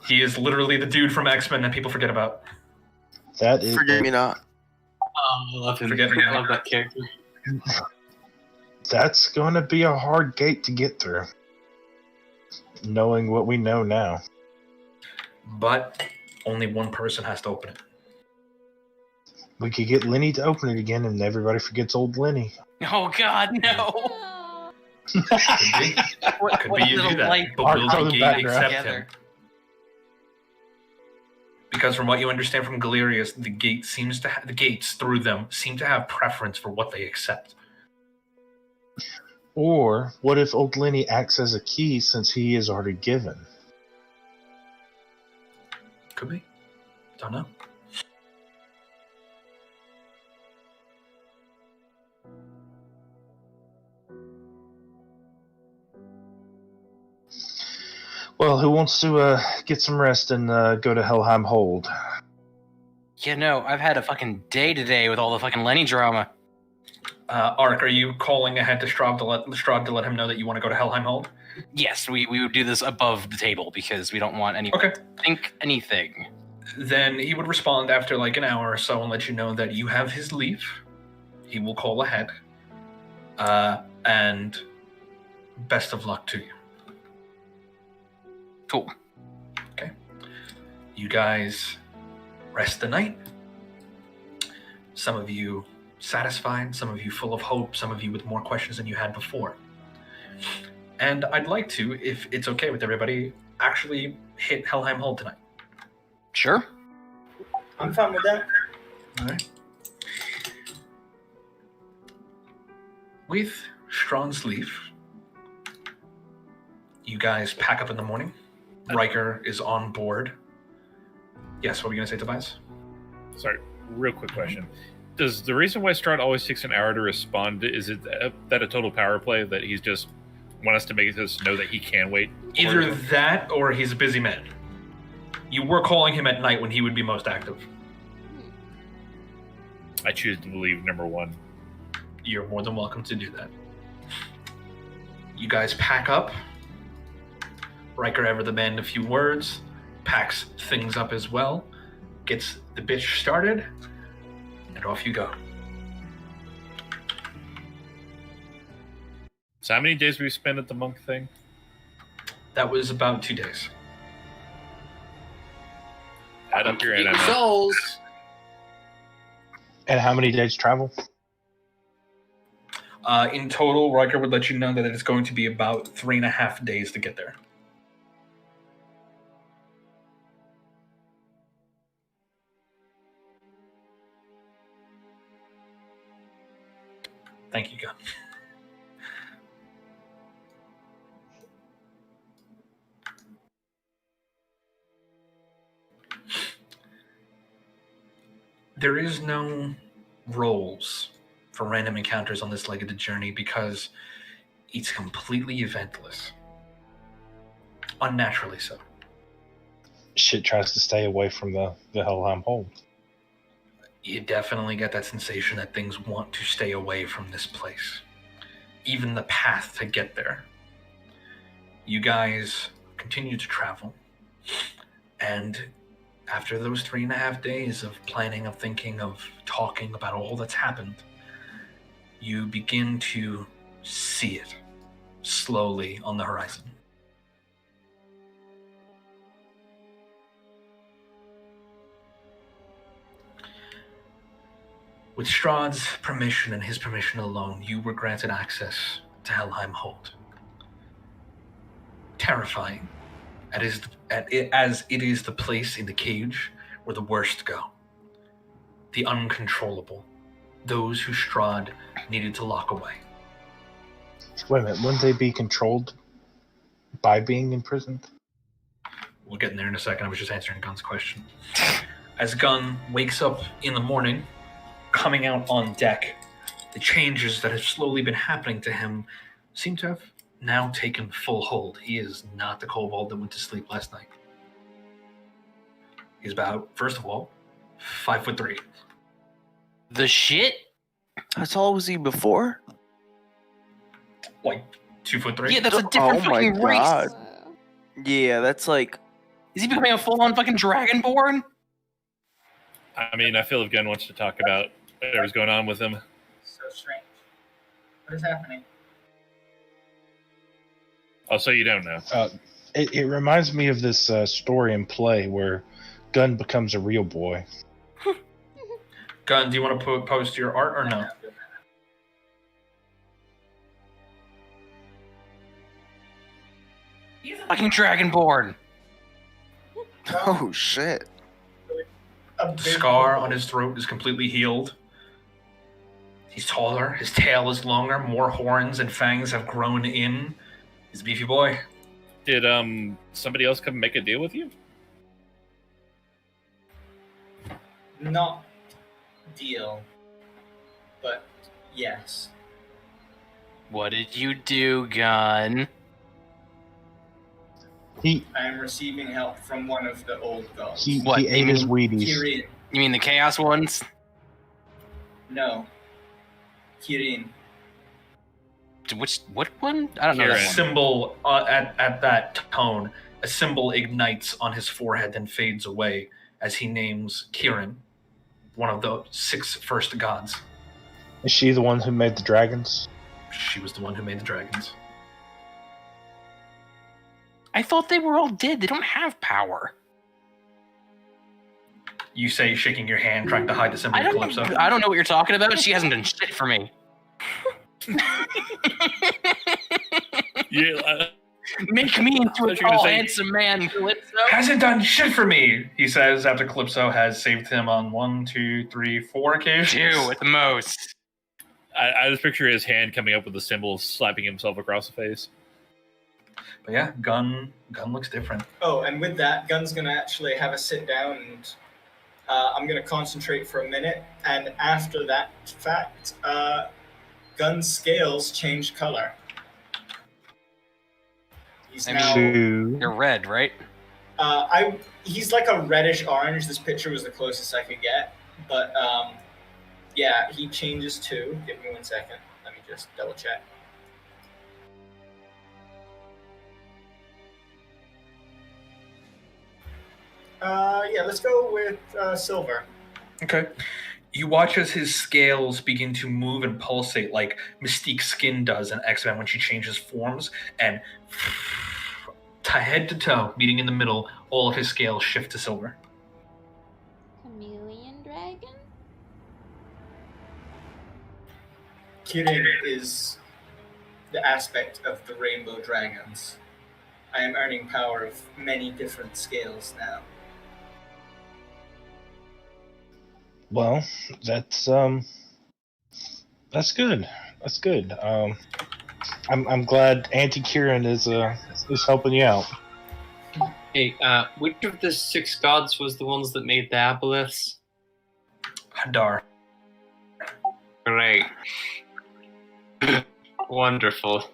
He is literally the dude from X-Men that people forget about. That is Forget Me Not. Oh, I love him. I love that character. That's going to be a hard gate to get through. Knowing what we know now. But only one person has to open it. We could get Lenny to open it again and everybody forgets old Lenny. Oh god, no! Could be you do that. But will the gate accept him? Because from what you understand from Galerius, the gates through them seem to have preference for what they accept. Or what if old Lenny acts as a key since he is already given? Could be. Don't know. Well, who wants to get some rest and go to Helheim Hold? Yeah, no, I've had a fucking day today with all the fucking Lenny drama. Ark, are you calling ahead to Strahd to let him know that you want to go to Helheim Hold? Yes, we would do this above the table because we don't want anyone to think anything. Then he would respond after like an hour or so and let you know that you have his leave. He will call ahead. And best of luck to you. Cool. Okay. You guys rest the night. Some of you satisfied, some of you full of hope, some of you with more questions than you had before. And I'd like to, if it's okay with everybody, actually hit Helheim Hold tonight. Sure. I'm fine with that. All right. With Strawn's leaf, you guys pack up in the morning. Riker is on board. Yes, what were you going to say, Tobias? Sorry, real quick question. Does the reason why Strahd always takes an hour to respond, is it that a total power play that he's just want us to make us know that he can wait? Either that or he's a busy man. You were calling him at night when he would be most active. I choose to believe number one. You're more than welcome to do that. You guys pack up. Riker ever the man in a few words, packs things up as well, gets the bitch started, and off you go. So how many days we spent at the monk thing? That was about 2 days. Add up your NMA. Souls. And how many days travel? In total, Riker would let you know that it's going to be about 3.5 days to get there. Thank you, Gunn. There is no rolls for random encounters on this leg of the journey because it's completely eventless. Unnaturally so. Shit tries to stay away from the Helheim Hold. You definitely get that sensation that things want to stay away from this place. Even the path to get there. You guys continue to travel. And after those 3.5 days of planning, of thinking, of talking about all that's happened, you begin to see it slowly on the horizon. With Strahd's permission and his permission alone, you were granted access to Helheim Hold. Terrifying, as it is the place in the cage where the worst go. The uncontrollable. Those who Strahd needed to lock away. Wait a minute, wouldn't they be controlled by being imprisoned? We'll get in there in a second. I was just answering Gunn's question. As Gunn wakes up in the morning, coming out on deck, the changes that have slowly been happening to him seem to have now taken full hold. He is not the kobold that went to sleep last night. He's about, first of all, 5'3". The shit? How tall was he before? Like 2'3". Yeah, that's a different fucking race. Yeah, that's like. Is he becoming a full-on fucking dragonborn? I mean, I feel if Gunn wants to talk about whatever's going on with him. So strange. What is happening? Oh, so you don't know. It reminds me of this story and play where Gunn becomes a real boy. Gunn, do you want to post your art or no? He's a fucking dragonborn. Oh shit. The scar on his throat is completely healed. He's taller, his tail is longer, more horns and fangs have grown in. He's a beefy boy. Did somebody else come make a deal with you? Not deal, but yes. What did you do, Gunn? I am receiving help from one of the old gods. He ate his Wheaties. Kirin. You mean the Chaos ones? No. Kirin. What one? I don't know. A That one. symbol at that tone, a symbol ignites on his forehead and fades away as he names Kirin, one of the 6 first gods. Is she the one who made the dragons? She was the one who made the dragons. I thought they were all dead. They don't have power. You say, shaking your hand, trying to hide the symbol of Calypso. I don't know what you're talking about. She hasn't done shit for me. Make me into a tall, handsome man, Calypso. Hasn't done shit for me, he says after Calypso has saved him on 1, 2, 3, 4 occasions. 2 at the most. I just picture his hand coming up with the symbol, slapping himself across the face. But yeah, Gun looks different. Oh, and with that, Gun's gonna actually have a sit down, and I'm gonna concentrate for a minute. And after that fact, Gun's scales change color. He's now. You're red, right? He's like a reddish orange. This picture was the closest I could get, but yeah, he changes too. Give me 1 second. Let me just double check. Yeah, let's go with silver. Okay. You watch as his scales begin to move and pulsate like Mystique's skin does in X-Men when she changes forms, and head to toe, meeting in the middle, all of his scales shift to silver. Chameleon dragon? Kirin is the aspect of the rainbow dragons. I am earning power of many different scales now. Well, that's good. That's good. I'm glad Auntie Kieran is helping you out. Hey, which of the 6 gods was the ones that made the aboleths? Hadar. Great. Wonderful.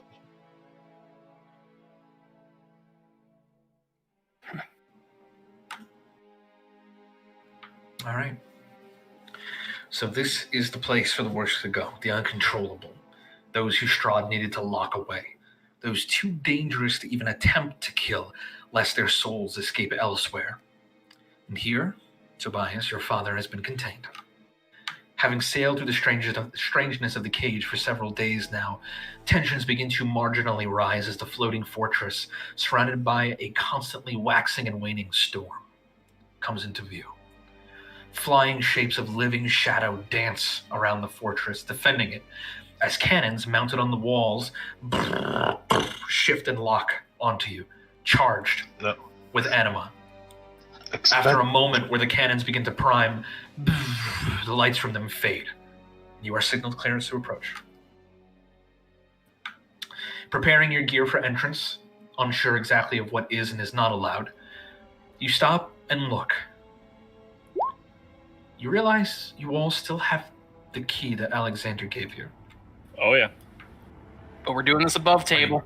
All right. So this is the place for the worst to go, the uncontrollable. Those who Strahd needed to lock away. Those too dangerous to even attempt to kill, lest their souls escape elsewhere. And here, Tobias, your father, has been contained. Having sailed through the strangeness of the cage for several days now, tensions begin to marginally rise as the floating fortress, surrounded by a constantly waxing and waning storm, comes into view. Flying shapes of living shadow dance around the fortress, defending it, as cannons mounted on the walls shift and lock onto you, charged with anima. After a moment where the cannons begin to prime, the lights from them fade. You are signaled clearance to approach. Preparing your gear for entrance, unsure exactly of what is and is not allowed, you stop and look. You realize you all still have the key that Alexander gave you. Oh, yeah. But we're doing this above table.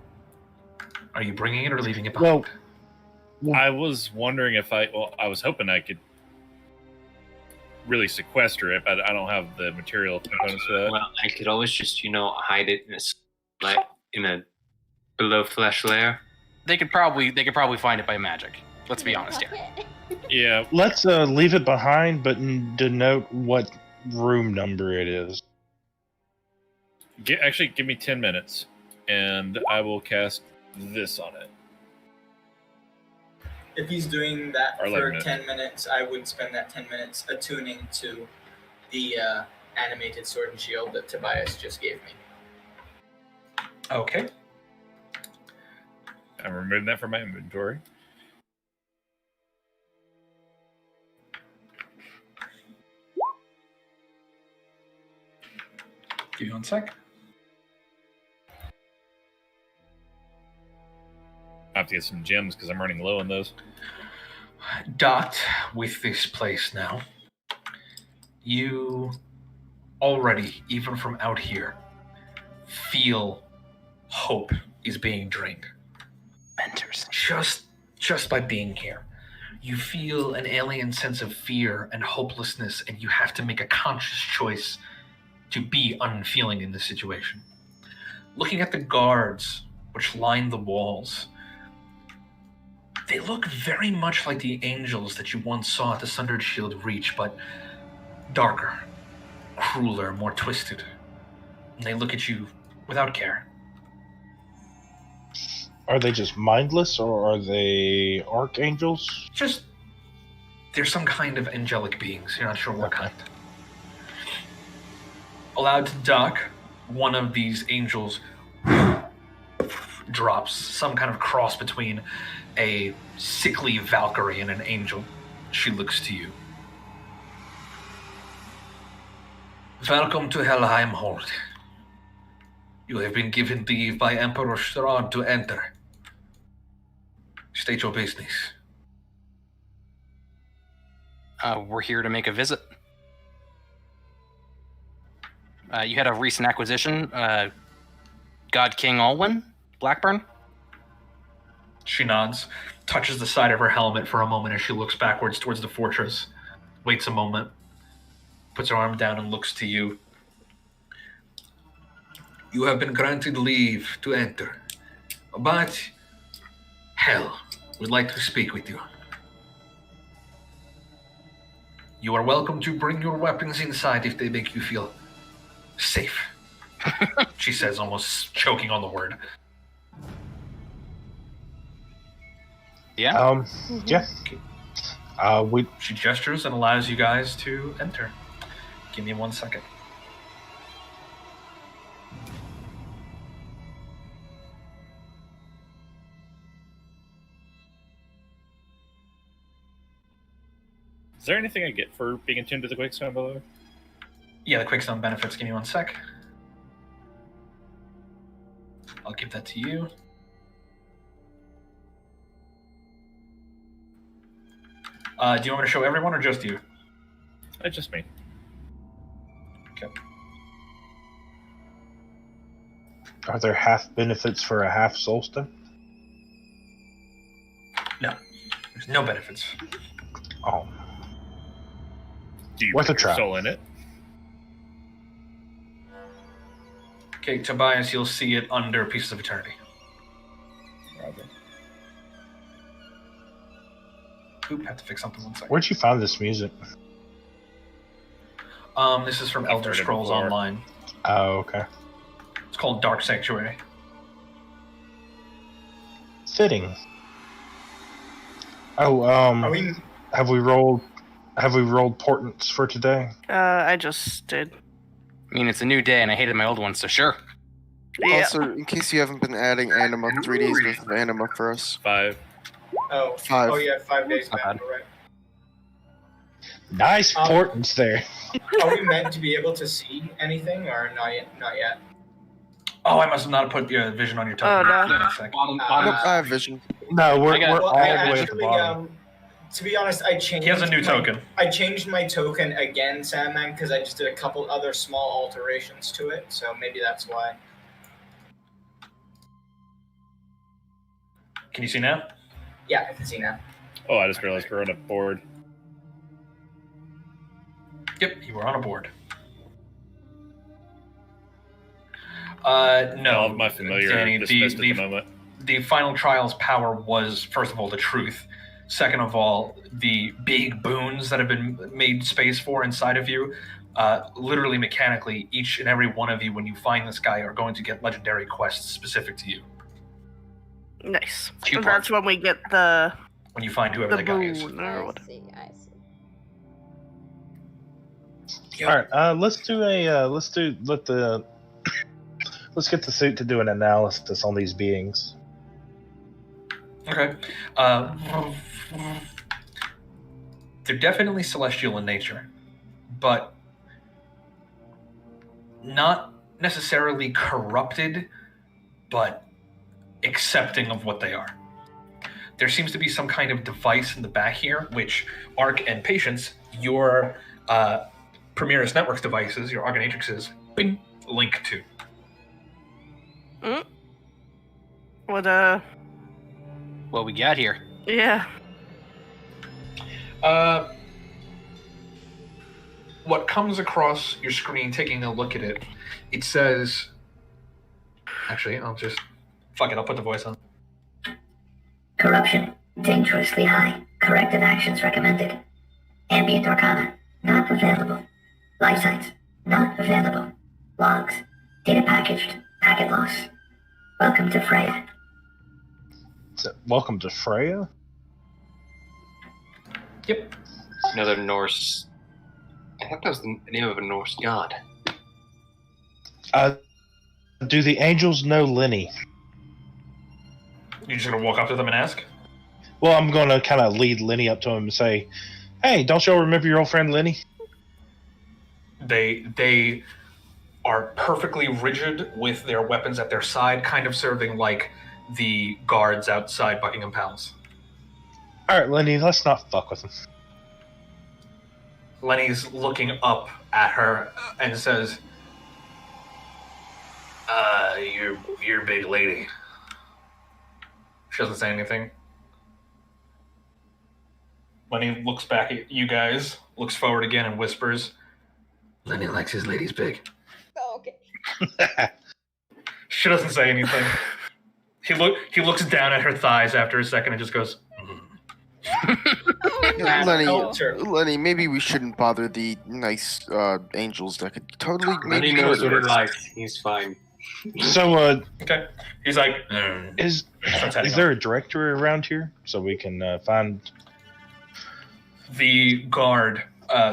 Are you bringing it or leaving it behind? Well, I was wondering if I was hoping I could really sequester it, but I don't have the material components for that. Well, I could always just, hide it in a below flesh layer. They could probably find it by magic. Let's be honest here. Yeah. Let's leave it behind, but denote what room number it is. Actually, give me 10 minutes, and I will cast this on it. If he's doing that Or for 11 10 minutes, I would spend that 10 minutes attuning to the animated sword and shield that Tobias just gave me. Okay. I'm removing that from my inventory. Give you 1 sec. I have to get some gems because I'm running low on those. Dot with this place now. You already, even from out here, feel hope is being drained. Mentors. Just by being here. You feel an alien sense of fear and hopelessness, and you have to make a conscious choice to be unfeeling in this situation. Looking at the guards which line the walls, they look very much like the angels that you once saw at the Sundered Shield Reach, but darker, crueler, more twisted. And they look at you without care. Are they just mindless, or are they archangels? There's some kind of angelic beings. You're not sure what kind. Allowed to dock, one of these angels drops some kind of cross between a sickly Valkyrie and an angel. She looks to you. Welcome to Helheim Hold. You have been given leave by Emperor Strahd to enter. State your business. We're here to make a visit. You had a recent acquisition, God King Alwyn, Blackburn? She nods, touches the side of her helmet for a moment as she looks backwards towards the fortress, waits a moment, puts her arm down and looks to you. You have been granted leave to enter, but Hell would like to speak with you. You are welcome to bring your weapons inside if they make you feel safe, she says, almost choking on the word. Yeah? Yeah. She gestures and allows you guys to enter. Give me 1 second. Is there anything I get for being attuned to the Quickstone, by the way? Yeah, the Quickstone benefits. Give me 1 sec. I'll give that to you. Do you want me to show everyone or just you? Just me. Okay. Are there half benefits for a half Solston? No. There's no benefits. Oh. Do you Worth a put your try. soul in it? Okay, Tobias, you'll see it under Pieces of Eternity. Roger. Oop, have to fix something 1 second. Where'd you find this music? This is from I've Elder heard it Scrolls before. Online. Oh, okay. It's called Dark Sanctuary. Fitting. Oh, Are we? have we rolled portents for today? I just did. I mean, it's a new day, and I hated my old one, so sure. Yeah. Also, in case you haven't been adding anima, 3 days worth of anima for us. 5. Oh, 5. Oh yeah, 5 days Not now. bad. Right. Nice portents there. Are we meant to be able to see anything, or not yet? Not yet. Oh, I must have not put your vision on your token. Oh, no. Give me a sec. Bottom, Nope, I have vision. No, we're I got- all Well, the I way at the actually, bottom. to be honest, I changed. He has a new token. I changed my token again, Sandman, because I just did a couple other small alterations to it. So maybe that's why. Can you see now? Yeah, I can see now. Oh, I just realized we're on a board. Yep, you were on a board. No, All of my familiar Danny, dismissed at the moment. the final trial's power was, first of all, the truth. Second of all, the big boons that have been made space for inside of you. Literally, mechanically, each and every one of you, when you find this guy, are going to get legendary quests specific to you. Nice. Two And that's when we get the When you find whoever the guy is. boon or what. I see. All right, let's get the suit to do an analysis on these beings. Okay. They're definitely celestial in nature, but not necessarily corrupted, but accepting of what they are. There seems to be some kind of device in the back here, which Arc and Patience, your Primaris Networks devices, your Argonatrixes, bing, link to. What What we got here? yeah. What comes across your screen, taking a look at it, it says... Actually, I'll just... Fuck it, I'll put the voice on. Corruption, dangerously high. Corrective actions recommended. Ambient arcana, not available. Life signs, not available. Logs, data packaged, packet loss. Welcome to Freya. Welcome to Freya? Yep. Another Norse. I thought that was the name of a Norse god. Do the angels know Lenny? You're just gonna walk up to them and ask? Well, I'm going to kind of lead Lenny up to him and say, "Hey, don't y'all remember your old friend Lenny?" They are perfectly rigid with their weapons at their side, kind of serving like the guards outside Buckingham Palace. All right, Lenny, let's not fuck with him. Lenny's looking up at her and says, you're a big lady." She doesn't say anything. Lenny looks back at you guys, looks forward again, and whispers, "Lenny likes his ladies big." Oh, okay. She doesn't say anything. He looks down at her thighs after a second and just goes, Lenny, maybe we shouldn't bother the nice angels that could totally Lenny knows what he likes. He's fine. So, okay. He's like, is there a directory around here so we can find? The guard,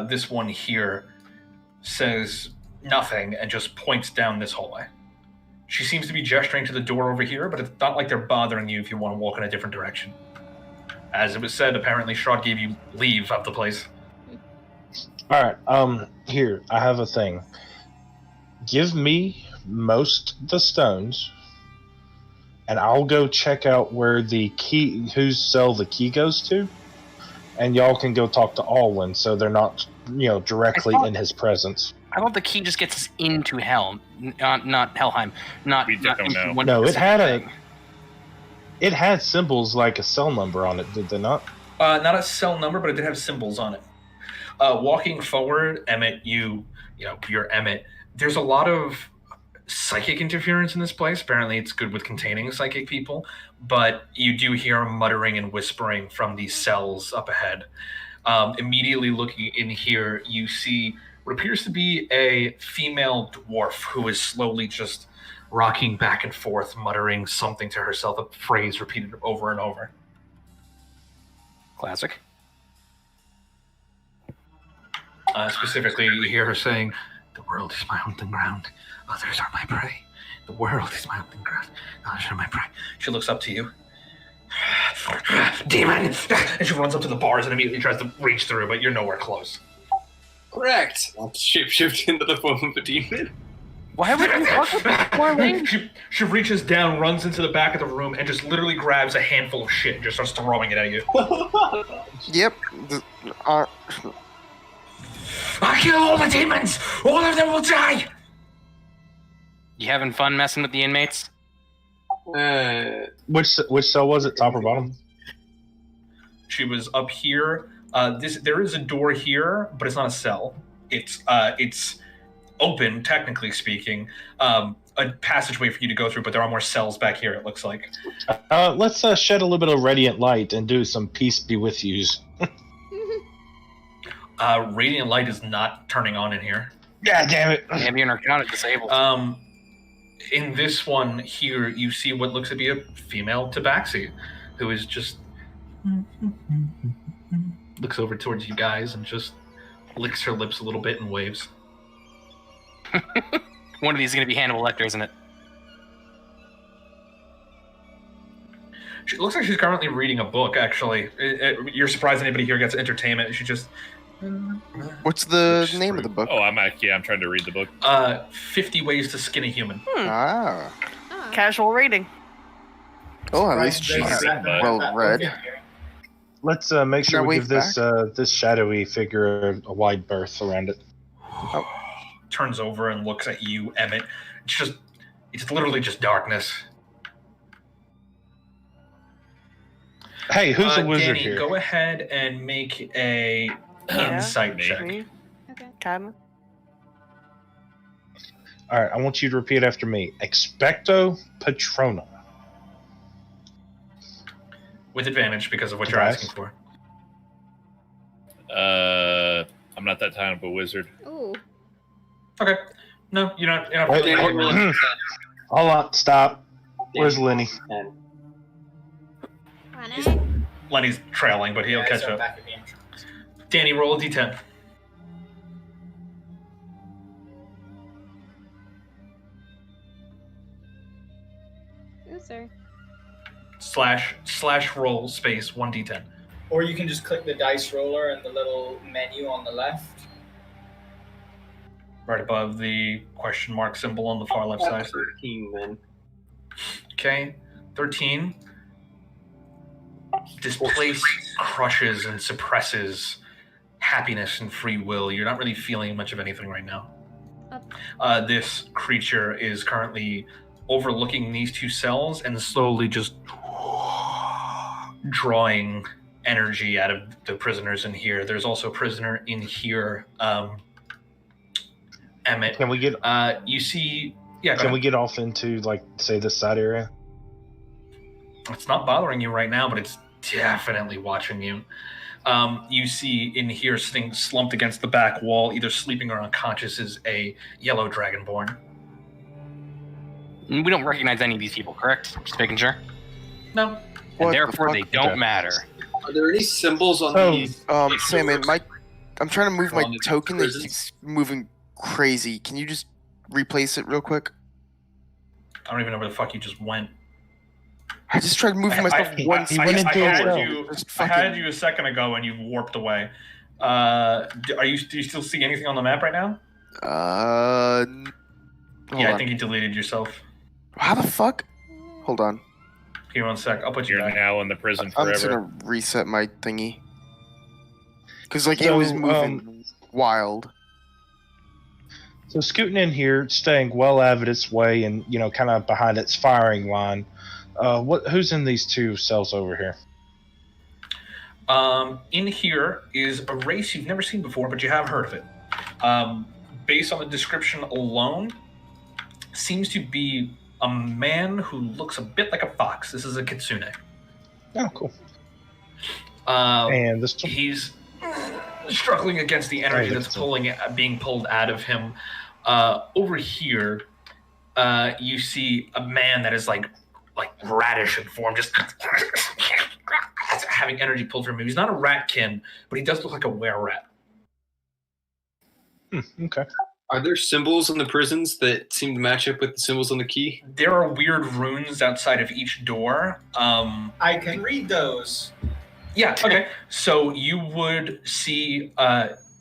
this one here, says nothing and just points down this hallway. She seems to be gesturing to the door over here, but it's not like they're bothering you if you want to walk in a different direction. As it was said, apparently Strahd gave you leave of the place. All right. Here, I have a thing. Give me most of the stones, and I'll go check out where the key, whose cell the key goes to, and y'all can go talk to Alwyn, so they're not, directly in his presence. I thought the key just gets us into hell, not Helheim. We don't know. No, it had symbols like a cell number on it. Did they not? Not a cell number, but it did have symbols on it. Walking forward, Emmett, you're Emmett. There's a lot of psychic interference in this place. Apparently, it's good with containing psychic people, but you do hear muttering and whispering from these cells up ahead. Immediately looking in here, you see what appears to be a female dwarf who is slowly just rocking back and forth, muttering something to herself, a phrase repeated over and over. Classic. Specifically, you hear her saying, "The world is my hunting ground. Others are my prey. The world is my hunting ground. Others are my prey." She looks up to you. "Demon!" And she runs up to the bars and immediately tries to reach through, but you're nowhere close. Correct. I'll shapeshift into the form of a demon. Why would you fuck with that poor lady? She reaches down, runs into the back of the room, and just literally grabs a handful of shit and just starts throwing it at you. Yep. I'll kill all the demons! All of them will die! You having fun messing with the inmates? Which cell was it, top or bottom? She was up here. There is a door here, but it's not a cell. It's open, technically speaking. A passageway for you to go through, but there are more cells back here, it looks like. Let's shed a little bit of radiant light and do some peace be with yous. Radiant light is not turning on in here. God damn it. Ambient Arcana disabled. In this one here, you see what looks to be a female tabaxi, who is just looks over towards you guys and just licks her lips a little bit and waves. One of these is going to be Hannibal Lecter, isn't it? She looks like she's currently reading a book, actually. You're surprised anybody here gets entertainment. She just... What's the name of the book? Oh, I'm trying to read the book. 50 Ways to Skin a Human. Ah. Casual reading. Oh, at least she's well read. Let's make sure we give this shadowy figure a wide berth around it. Oh. Turns over and looks at you, Emmett. It's literally just darkness. Hey, who's a wizard Danny, here? Go ahead and make a insight check. Okay. Time. All right, I want you to repeat after me. Expecto Patronum. With advantage because of what you're asking for. I'm not that kind of a wizard. Ooh. Okay. No, you're not. Wait, hold on, stop. Where's Lenny? Lenny's trailing, but he'll catch up. Danny, roll a d10. Ooh, sir. / roll space 1d10. Or you can just click the dice roller and the little menu on the left. Right above the question mark symbol on the far left side. 13, then. Okay, 13. Displace crushes and suppresses happiness and free will. You're not really feeling much of anything right now. This creature is currently overlooking these two cells and slowly just drawing energy out of the prisoners in here. There's also a prisoner in here, Emmett. Can we get? You see? Yeah. Can we get off into say this side area? It's not bothering you right now, but it's definitely watching you. You see in here, sitting slumped against the back wall, either sleeping or unconscious, is a yellow dragonborn. We don't recognize any of these people, correct? Just making sure. No. And therefore, they don't matter. Are there any symbols on these? Sam, I'm trying to move my token that keeps moving crazy. Can you just replace it real quick? I don't even know where the fuck you just went. I just tried moving myself one second. I had you a second ago and you warped away. Do you still see anything on the map right now? Yeah, I think you deleted yourself. How the fuck? Hold on. Give me 1 sec. I'll put you back. Now in the prison I'm forever. just gonna reset my thingy. Because it was moving wild. So scooting in here, staying well out of its way, and kind of behind its firing line. Who's in these two cells over here? In here is a race you've never seen before, but you have heard of it. Based on the description alone, seems to be a man who looks a bit like a fox. This is a kitsune. Oh, cool. And this he's struggling against the energy that's being pulled out of him. Over here, you see a man that is like radish in form, just having energy pulled from him. He's not a ratkin, but he does look like a were-rat. Okay. Are there symbols in the prisons that seem to match up with the symbols on the key? There are weird runes outside of each door. I can read those. Yeah, okay. So you would see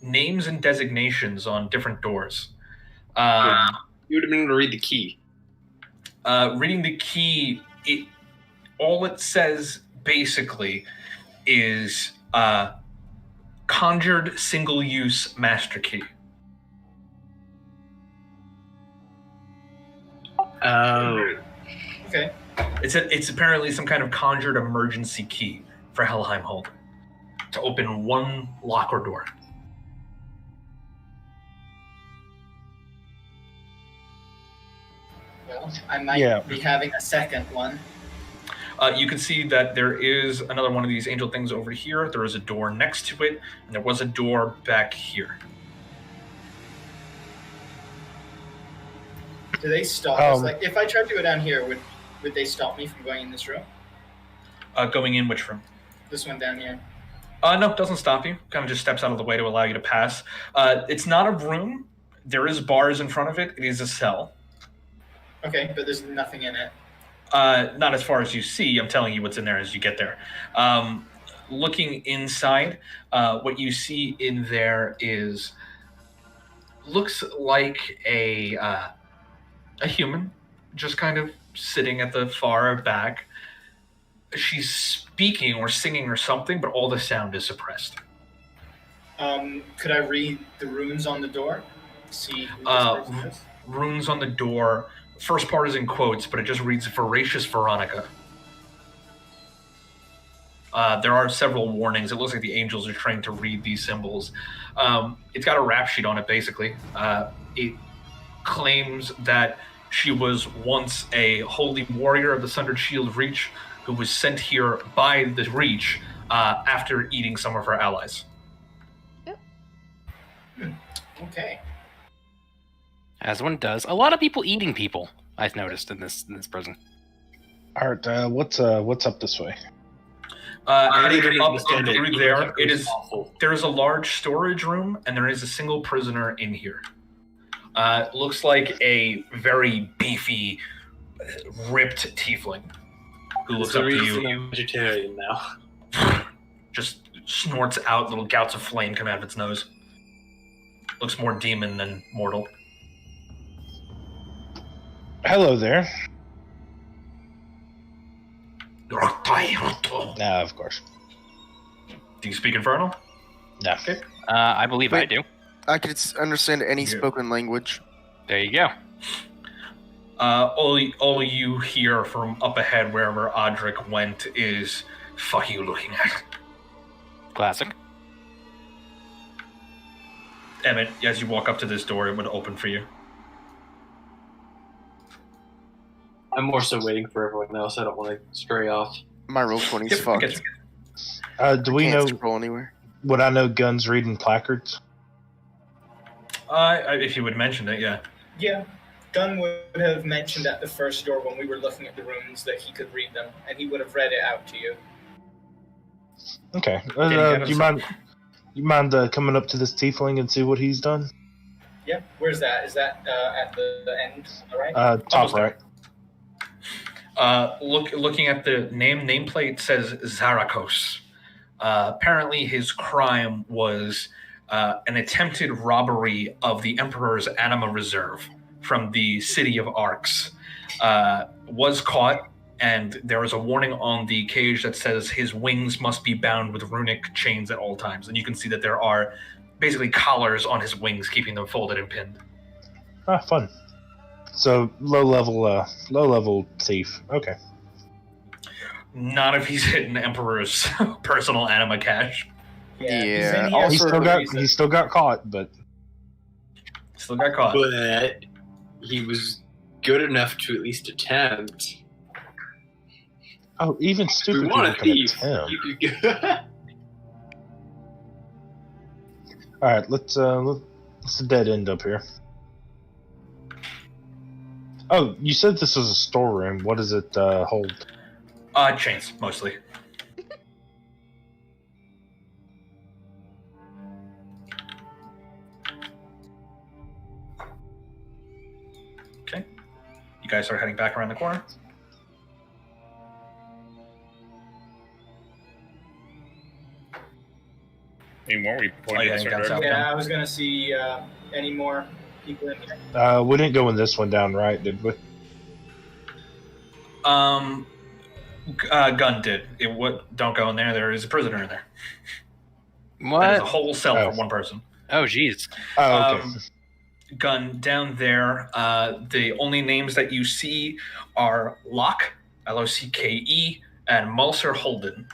names and designations on different doors. You would have been able to read the key. Reading the key, all it says basically is conjured single-use master key. Oh. Okay. It's apparently some kind of conjured emergency key for Helheim Hold to open one lock or door. Well, I might be having a second one. You can see that there is another one of these angel things over here. There is a door next to it, and there was a door back here. Do they stop us? Like, if I tried to go down here, would they stop me from going in this room? Going in which room? This one down here. No, it doesn't stop you. Kind of just steps out of the way to allow you to pass. It's not a room. There is bars in front of it. It is a cell. Okay, but there's nothing in it. Not as far as you see. I'm telling you what's in there as you get there. Looking inside, what you see in there looks like a human, just kind of sitting at the far back. She's speaking or singing or something, but all the sound is suppressed. Could I read the runes on the door? See who this person is? Runes on the door. First part is in quotes, but it just reads Voracious Veronica. There are several warnings. It looks like the angels are trying to read these symbols. It's got a rap sheet on it, basically. It claims that she was once a holy warrior of the Sundered Shield Reach who was sent here by the Reach after eating some of her allies. Okay. As one does. A lot of people eating people, I've noticed in this prison. Art, what's up this way? Heading don't up understand and it. through there, It it was is. awful. There is a large storage room, and there is a single prisoner in here. Looks like a very beefy, ripped tiefling who looks up to you. I'm vegetarian now. Just snorts out little gouts of flame come out of its nose. Looks more demon than mortal. Hello there. No, of course. Do you speak Infernal? No. Okay. I believe I do. I could understand any Yeah. spoken language. There you go. All you hear from up ahead, wherever Audric went, is "Fuck you looking at." Classic. Emmett, as you walk up to this door, it would open for you. I'm more so waiting for everyone else. I don't want to stray off. My roll 20's Yep, I get fucked. Do we Can't know? scroll anywhere. Would I know Guns reading placards? If you would mention it, yeah. Yeah. Gunn would have mentioned at the first door when we were looking at the runes that he could read them, and he would have read it out to you. Okay. Okay, Do you mind coming up to this tiefling and see what he's done? Yeah. Where's that? Is that at the end? All right. Top Almost right. Looking at the nameplate says Zarakos. Apparently, his crime was an attempted robbery of the Emperor's Anima Reserve from the city of Arx. Was caught, and there is a warning on the cage that says his wings must be bound with runic chains at all times. And you can see that there are basically collars on his wings, keeping them folded and pinned. Ah, fun. So low level thief. Okay. Not if he's hitting Emperor's personal anima cache. Yeah. He's in here He for still a got reason. he still got caught, but Still got caught. But he was good enough to at least attempt. oh, even We stupid want people a can thief. attempt. You could go. All right, let's a dead end up here. Oh, you said this was a storeroom. What does it hold? Chains, mostly. Okay. You guys are heading back around the corner. I mean, weren't we Oh, pointing yeah, in a certain that's direction? Yeah, I was gonna see any more people in here. We didn't go in this one down right, did we? Gun did. Don't go in there. There is a prisoner in there. That is What? a whole cell Oh. for one person. Oh, jeez. Oh, okay. Gun down there. The only names that you see are Locke, Locke, and Mulser Holden.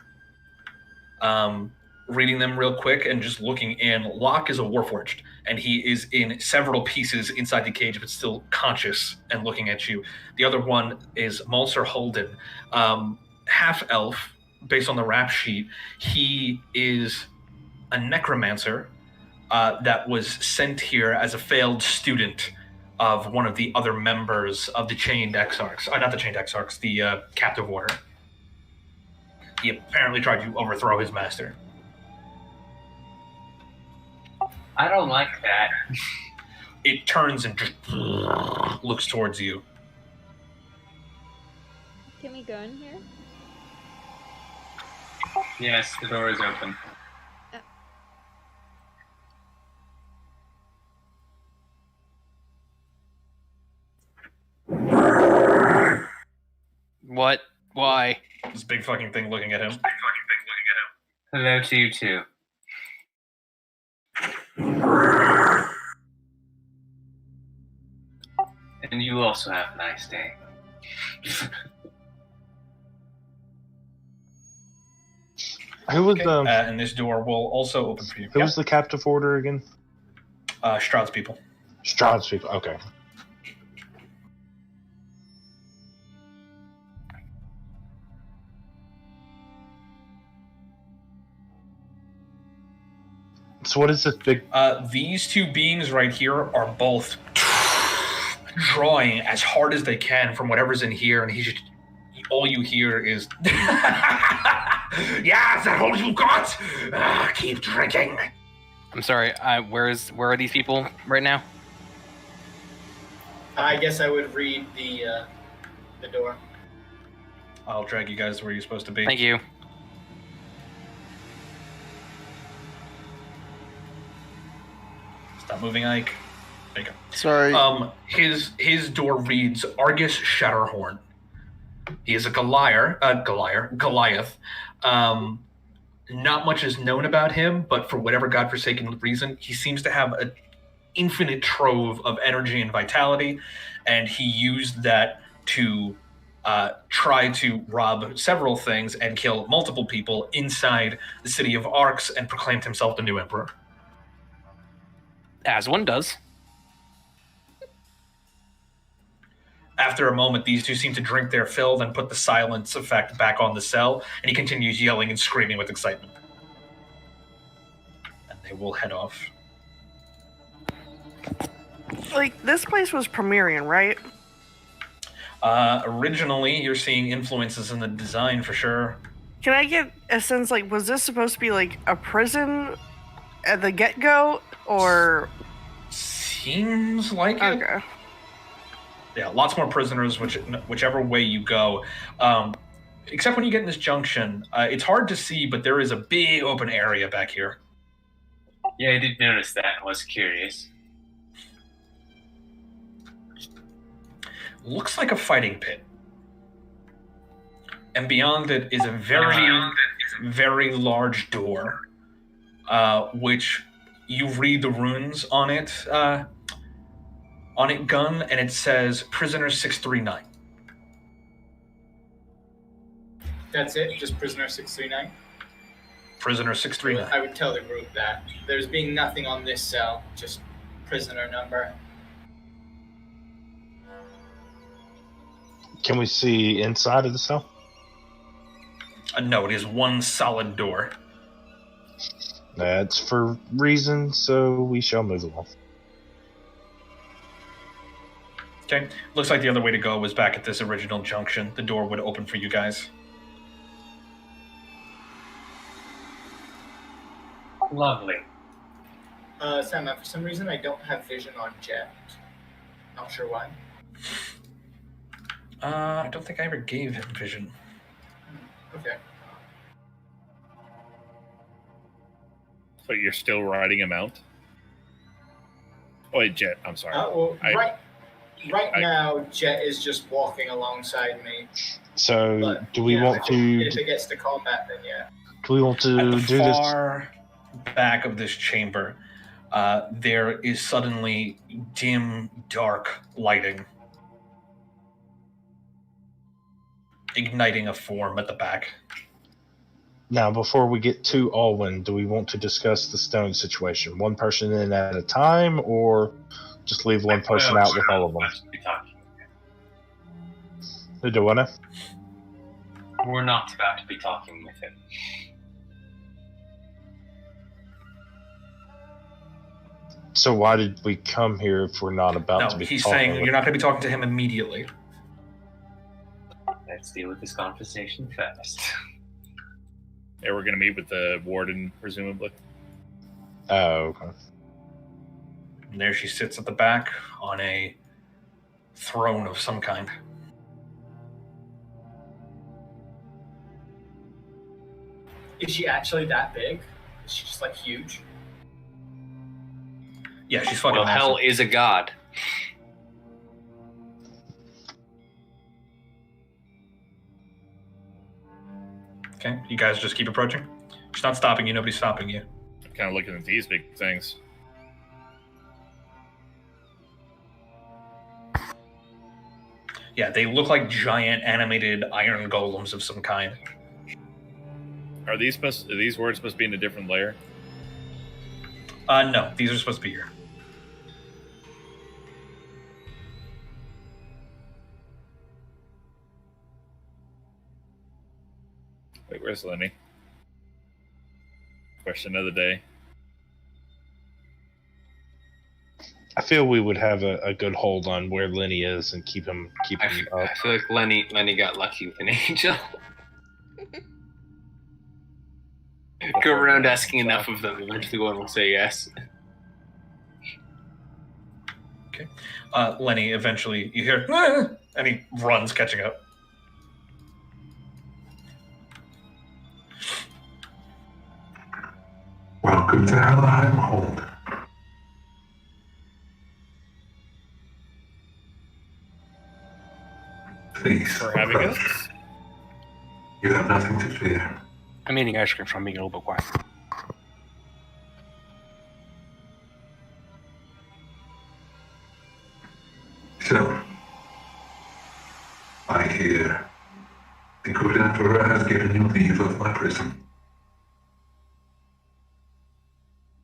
Reading them real quick and just looking in. Locke is a Warforged, and he is in several pieces inside the cage, but still conscious and looking at you. The other one is Mulser Holden, half elf, based on the rap sheet. He is a necromancer that was sent here as a failed student of one of the other members of the Chained Exarchs. Not the Chained Exarchs, the Captive Order. He apparently tried to overthrow his master. I don't like that. It turns and just looks towards you. Can we go in here? Yes, the door is open. What? Why? This big fucking thing looking at him. Hello to you too. And you also have a nice day. Who was And this door will also open for you. who was the captive order again? Strahd's people. Strahd's people. Okay. So what is this big? These two beings right here are both drawing as hard as they can from whatever's in here, and he's just all you hear is Yeah, is that all you got? Keep drinking. I'm sorry. Where are these people right now? I guess I would read the door. I'll drag you guys to where you're supposed to be. Thank you. Stop moving, Ike. There you go. Sorry. His door reads Argus Shatterhorn. He is a Goliath. Not much is known about him, but for whatever godforsaken reason, he seems to have an infinite trove of energy and vitality, and he used that to try to rob several things and kill multiple people inside the city of Arx and proclaimed himself the new emperor. As one does. After a moment, these two seem to drink their fill, then put the silence effect back on the cell, and he continues yelling and screaming with excitement. And they will head off. Like, this place was Premierian, right? Originally, you're seeing influences in the design for sure. Can I get a sense, like, was this supposed to be, like, a prison at the get-go, or... Seems like it. Okay. Yeah, lots more prisoners, whichever way you go. Except when you get in this junction, it's hard to see, but there is a big open area back here. Yeah, I did notice that. I was curious. Looks like a fighting pit. And beyond it is a very large door, which you read the runes on it gun, and it says Prisoner 639. That's it? Just Prisoner 639? Prisoner 639. I would tell the group that. There's being nothing on this cell, just prisoner number. Can we see inside of the cell? No, it is one solid door. That's for reasons, so we shall move along. Okay, looks like the other way to go was back at this original junction. The door would open for you guys. Lovely. Sam, for some reason I don't have vision on Jet. Not sure why. I don't think I ever gave him vision. Okay. So you're still riding a mount? Oh, wait, Jet, I'm sorry. Right now, Jet is just walking alongside me. So, But, do we want to... If it gets to combat, then yeah. Do we want to At the do this? far back of this chamber, there is suddenly dim, dark lighting, igniting a form at the back. Now, before we get to Alwyn, do we want to discuss the stone situation? One person in at a time, or just leave one person out with all of them? Who do wanna? We're not about to be talking with him. So why did we come here if we're not about to be he's talking saying with you're not going to be talking to him immediately. Let's deal with this conversation first. Yeah, we're going to meet with the warden, presumably. Oh, okay. And there she sits at the back on a throne of some kind. Is she actually that big? Is she just like huge? Yeah, she's fucking Well, hell massive. is a god. Okay, you guys just keep approaching. She's not stopping you. Nobody's stopping you. I'm kind of looking at these big things. Yeah, they look like giant animated iron golems of some kind. Are these words supposed to be in a different layer? No, these are supposed to be here. Wait, where's Lenny? Question of the day. I feel we would have a good hold on where Lenny is and keep him up. I feel like Lenny got lucky with an angel. Go around asking enough of them, eventually one will say yes. Okay. Lenny, eventually you hear, "Ah!" and he runs, catching up. Welcome to Helheim Hold. Please, For having us. You have nothing to fear. I'm eating ice cream, so I'm being a little bit quiet. So, I hear the good Emperor has given you leave of my prison.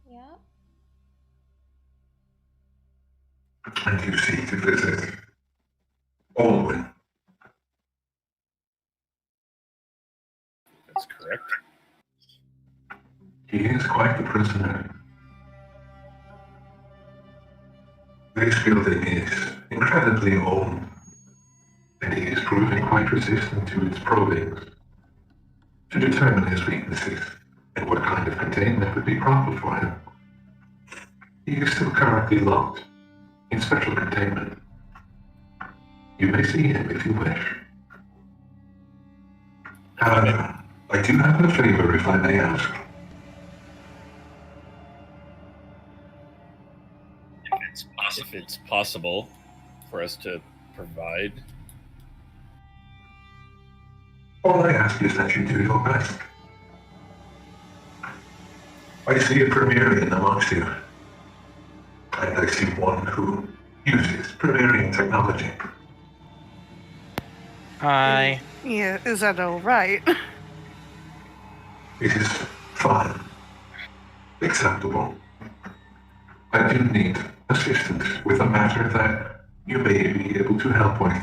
Yeah. And you seek to visit Alwyn. That's correct. He is quite the prisoner. This building is incredibly old, and he is proving quite resistant to its probings. To determine his weaknesses and what kind of containment would be proper for him. He is still currently locked in special containment. You may see him if you wish. However, I do have a favor if I may ask. If it's possible for us to provide. All I ask is that you do your best. I see a Premierian amongst you, and I see one who uses Premierian technology. Hi. Yeah, is that all right? It is fine. Acceptable. I do need assistance with a matter that you may be able to help with.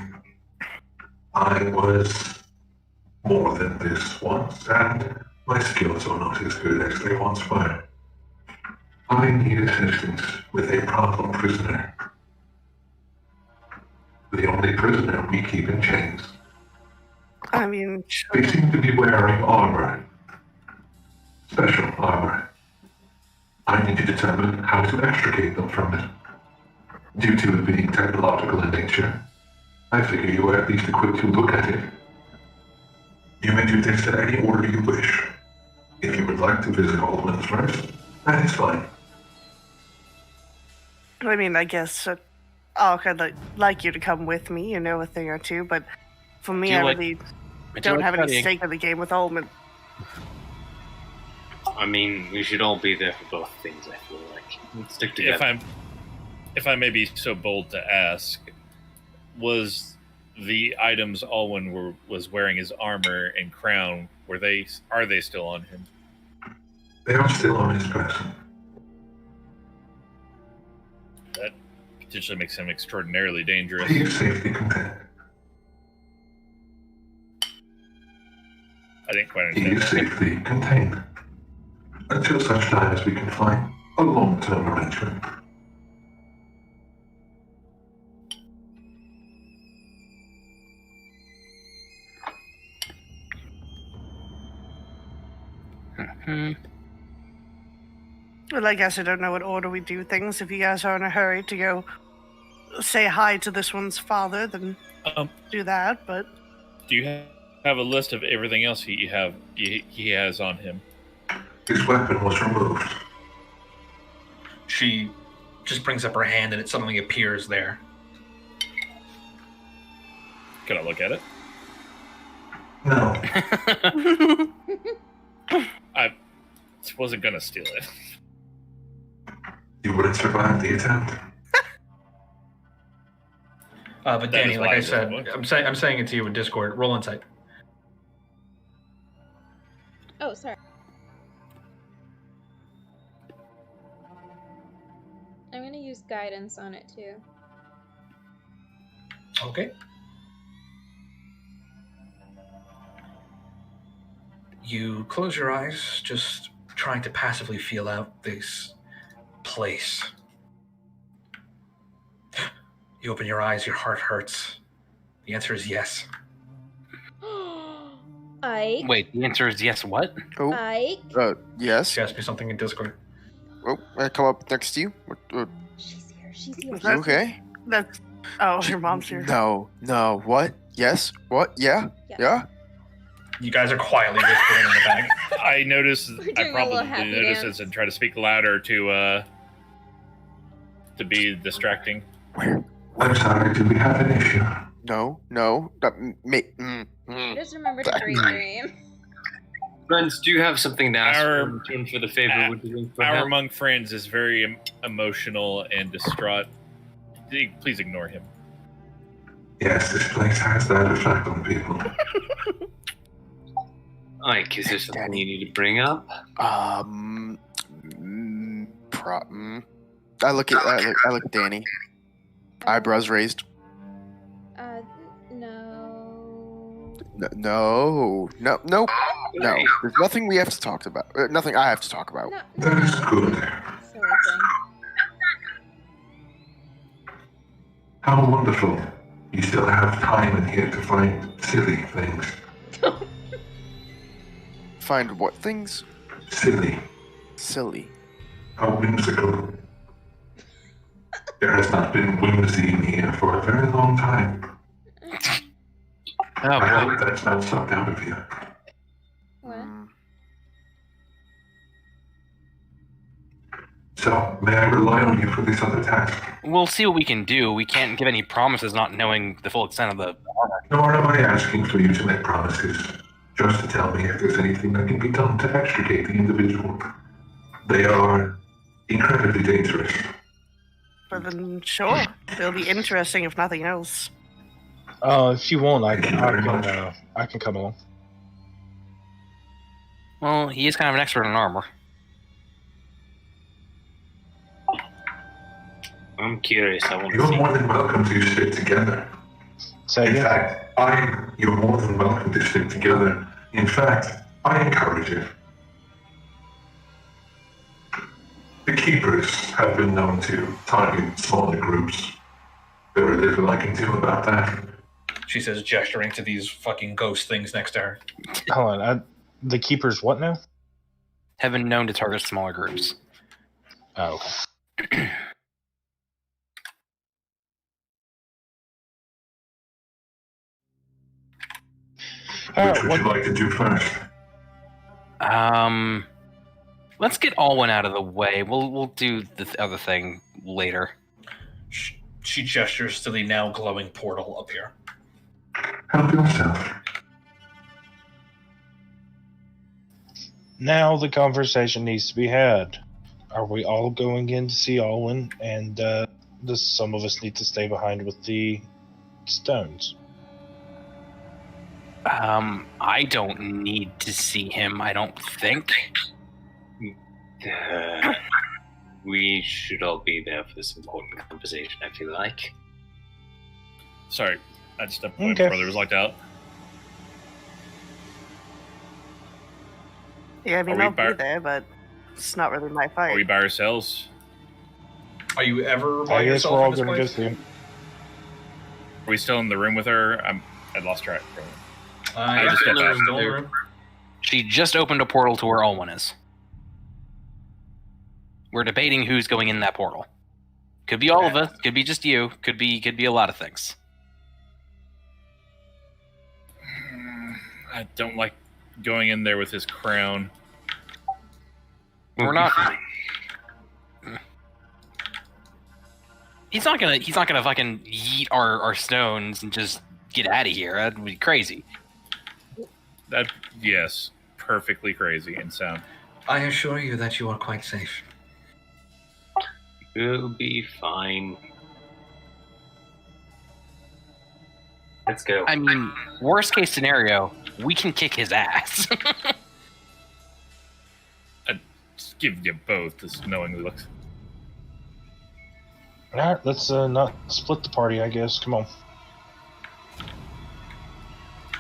I was more than this once, and my skills are not as good as they once were. I need assistance with a problem prisoner. The only prisoner we keep in chains. I mean, They seem to be wearing armor. Special armor. I need to determine how to extricate them from it. Due to it being technological in nature, I figure you are at least equipped to look at it. You may do this in any order you wish. If you would like to visit Alwyn first, that is fine. I mean, I guess I'd like you to come with me, you know, a thing or two, but for me, I really don't have any stake in the game with Ullman. I mean, we should all be there for both things, I feel like. Let's stick together. If I may be so bold to ask, was the items Alwyn was wearing, his armor and crown, are they still on him? They are still on his person. That potentially makes him extraordinarily dangerous. He is safely contained. I didn't quite He understand is that. safely contained. Until such time as we can find a long-term arrangement. Well, I guess I don't know what order we do things. If you guys are in a hurry to go say hi to this one's father, then do that, but... Do you have a list of everything else he has on him? His weapon was removed. She just brings up her hand and it suddenly appears there. Can I look at it? No. I wasn't gonna steal it. You wouldn't survive the attempt. But That Danny, is like why I I said, was I'm saying it to you in Discord. Roll insight. Oh, sorry. I'm gonna use guidance on it too. Okay. You close your eyes, just trying to passively feel out this place. You open your eyes, your heart hurts. The answer is yes. Ike. Wait, the answer is yes. What? Oh, Ike. yes. She asked me something in Discord. Oh, I come up next to you. She's here. She's here. You okay? That's. Oh, your mom's here. No. What? Yes. What? Yeah. Yeah. You guys are quietly whispering in the back. I noticed. We're I doing a probably little happy noticed dance. this and try to speak louder to be distracting. I'm sorry, do we have an issue? No. I just remembered a great dream. Friends, do you have something to ask Our- in return for the favor? Would you think for Our help? among friends is very emotional and distraught. Please ignore him. Yes, this place has that effect on people. Ike, is there something you need to bring up? I look at Danny. Eyebrows raised. No. No. There's nothing we have to talk about. Nothing I have to talk about. That is good. Silly thing. How wonderful. You still have time in here to find silly things. Find what things? Silly. How whimsical. There has not been whimsy in here for a very long time. I hope that's not sucked out of you. What? So, may I rely on you for this other task? We'll see what we can do. We can't give any promises, not knowing the full extent of the armor. Nor am I asking for you to make promises. Just to tell me if there's anything that can be done to extricate the individual. They are incredibly dangerous. But then, sure, it'll be interesting if nothing else. If you want, I can come along. Well, he is kind of an expert in armor. I'm curious. I want to You're see. more than welcome to stick together. In fact, you're more than welcome to stick together. In fact, I encourage it. The keepers have been known to target smaller groups. Very little I can do about that. She says, gesturing to these fucking ghost things next to her. Hold on, the keepers what now? Have been known to target smaller groups. Oh, okay. Which would you like to do first? Let's get Alwyn out of the way. We'll do the other thing later. She gestures to the now glowing portal up here. Help yourself. Now the conversation needs to be had. Are we all going in to see Alwyn, and some of us need to stay behind with the stones? I don't need to see him, I don't think. We should all be there for this important conversation, I feel like. Sorry, I just stepped my Okay. brother was locked out. Yeah, I mean, Are we I'll bar- be there, but it's not really my fight. Are we by ourselves? Are you ever by I guess yourself we're all in this going to go place? see him. Are we still in the room with her? I lost track. I just just stepped out. still in the room. She just opened a portal to where Alwyn is. We're debating who's going in that portal. Could be all of us. Could be just you. Could be a lot of things. I don't like going in there with his crown. We're not. He's not gonna fucking yeet our stones and just get out of here. That'd be crazy. Yes, perfectly crazy and sound. I assure you that you are quite safe. We'll be fine. Let's go. I mean, worst case scenario, we can kick his ass. I'd just give you both this knowing looks. Alright, let's not split the party, I guess. Come on.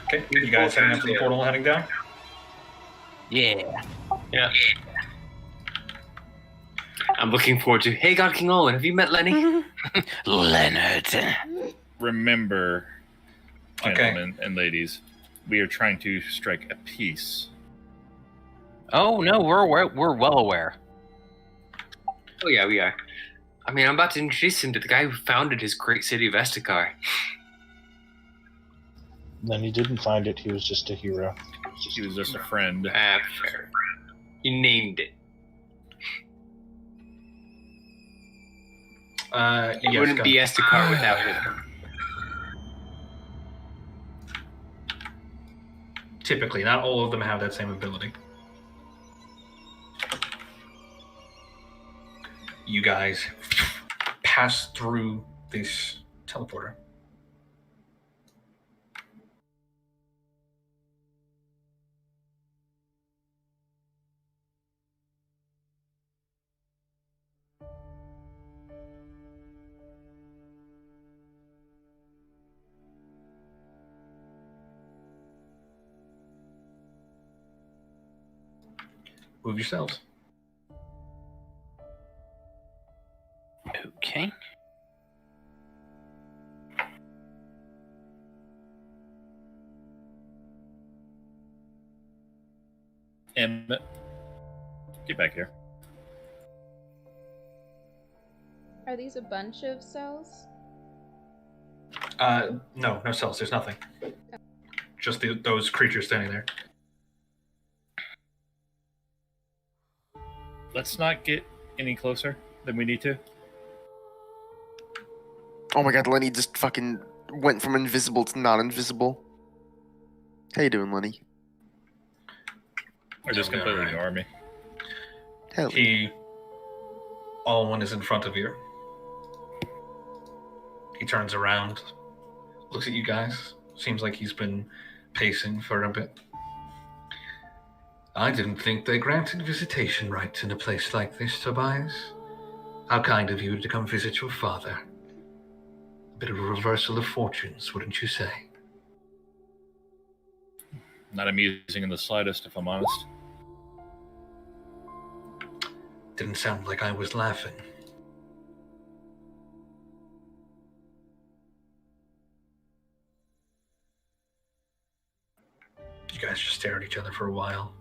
Okay, you guys heading up to the portal and heading down? Yeah. Yeah. I'm looking forward to. Hey, God King Olin, have you met Lenny? Leonard. Remember, Okay. gentlemen and ladies, we are trying to strike a peace. Oh no, we're well aware. Oh yeah, we are. I mean, I'm about to introduce him to the guy who founded his great city of Estakar. Then he didn't find it. He was just a hero. He was just a friend. Fair. He named it. It wouldn't be Estakar without him. Typically, not all of them have that same ability. You guys pass through this teleporter. Move yourselves. Okay. Emmett, get back here. Are these a bunch of cells? No cells. There's nothing. Just those creatures standing there. Let's not get any closer than we need to. Oh my god, Lenny just fucking went from invisible to non-invisible. How you doing, Lenny? Or just completely ignore me. All one is in front of you. He turns around, looks at you guys. Seems like he's been pacing for a bit. I didn't think they granted visitation rights in a place like this, Tobias. How kind of you to come visit your father. A bit of a reversal of fortunes, wouldn't you say? Not amusing in the slightest, if I'm honest. Didn't sound like I was laughing. You guys just stare at each other for a while.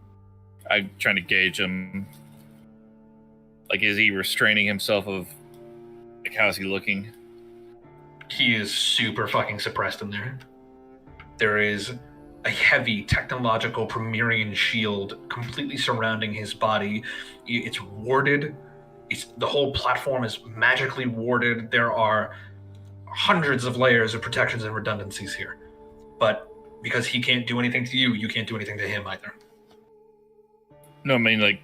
I'm trying to gauge him. Like, is he restraining himself of... Like, how's he looking? He is super fucking suppressed in there. There is a heavy technological Premierian shield completely surrounding his body. It's warded. The whole platform is magically warded. There are hundreds of layers of protections and redundancies here. But because he can't do anything to you, you can't do anything to him either. No, I mean, like,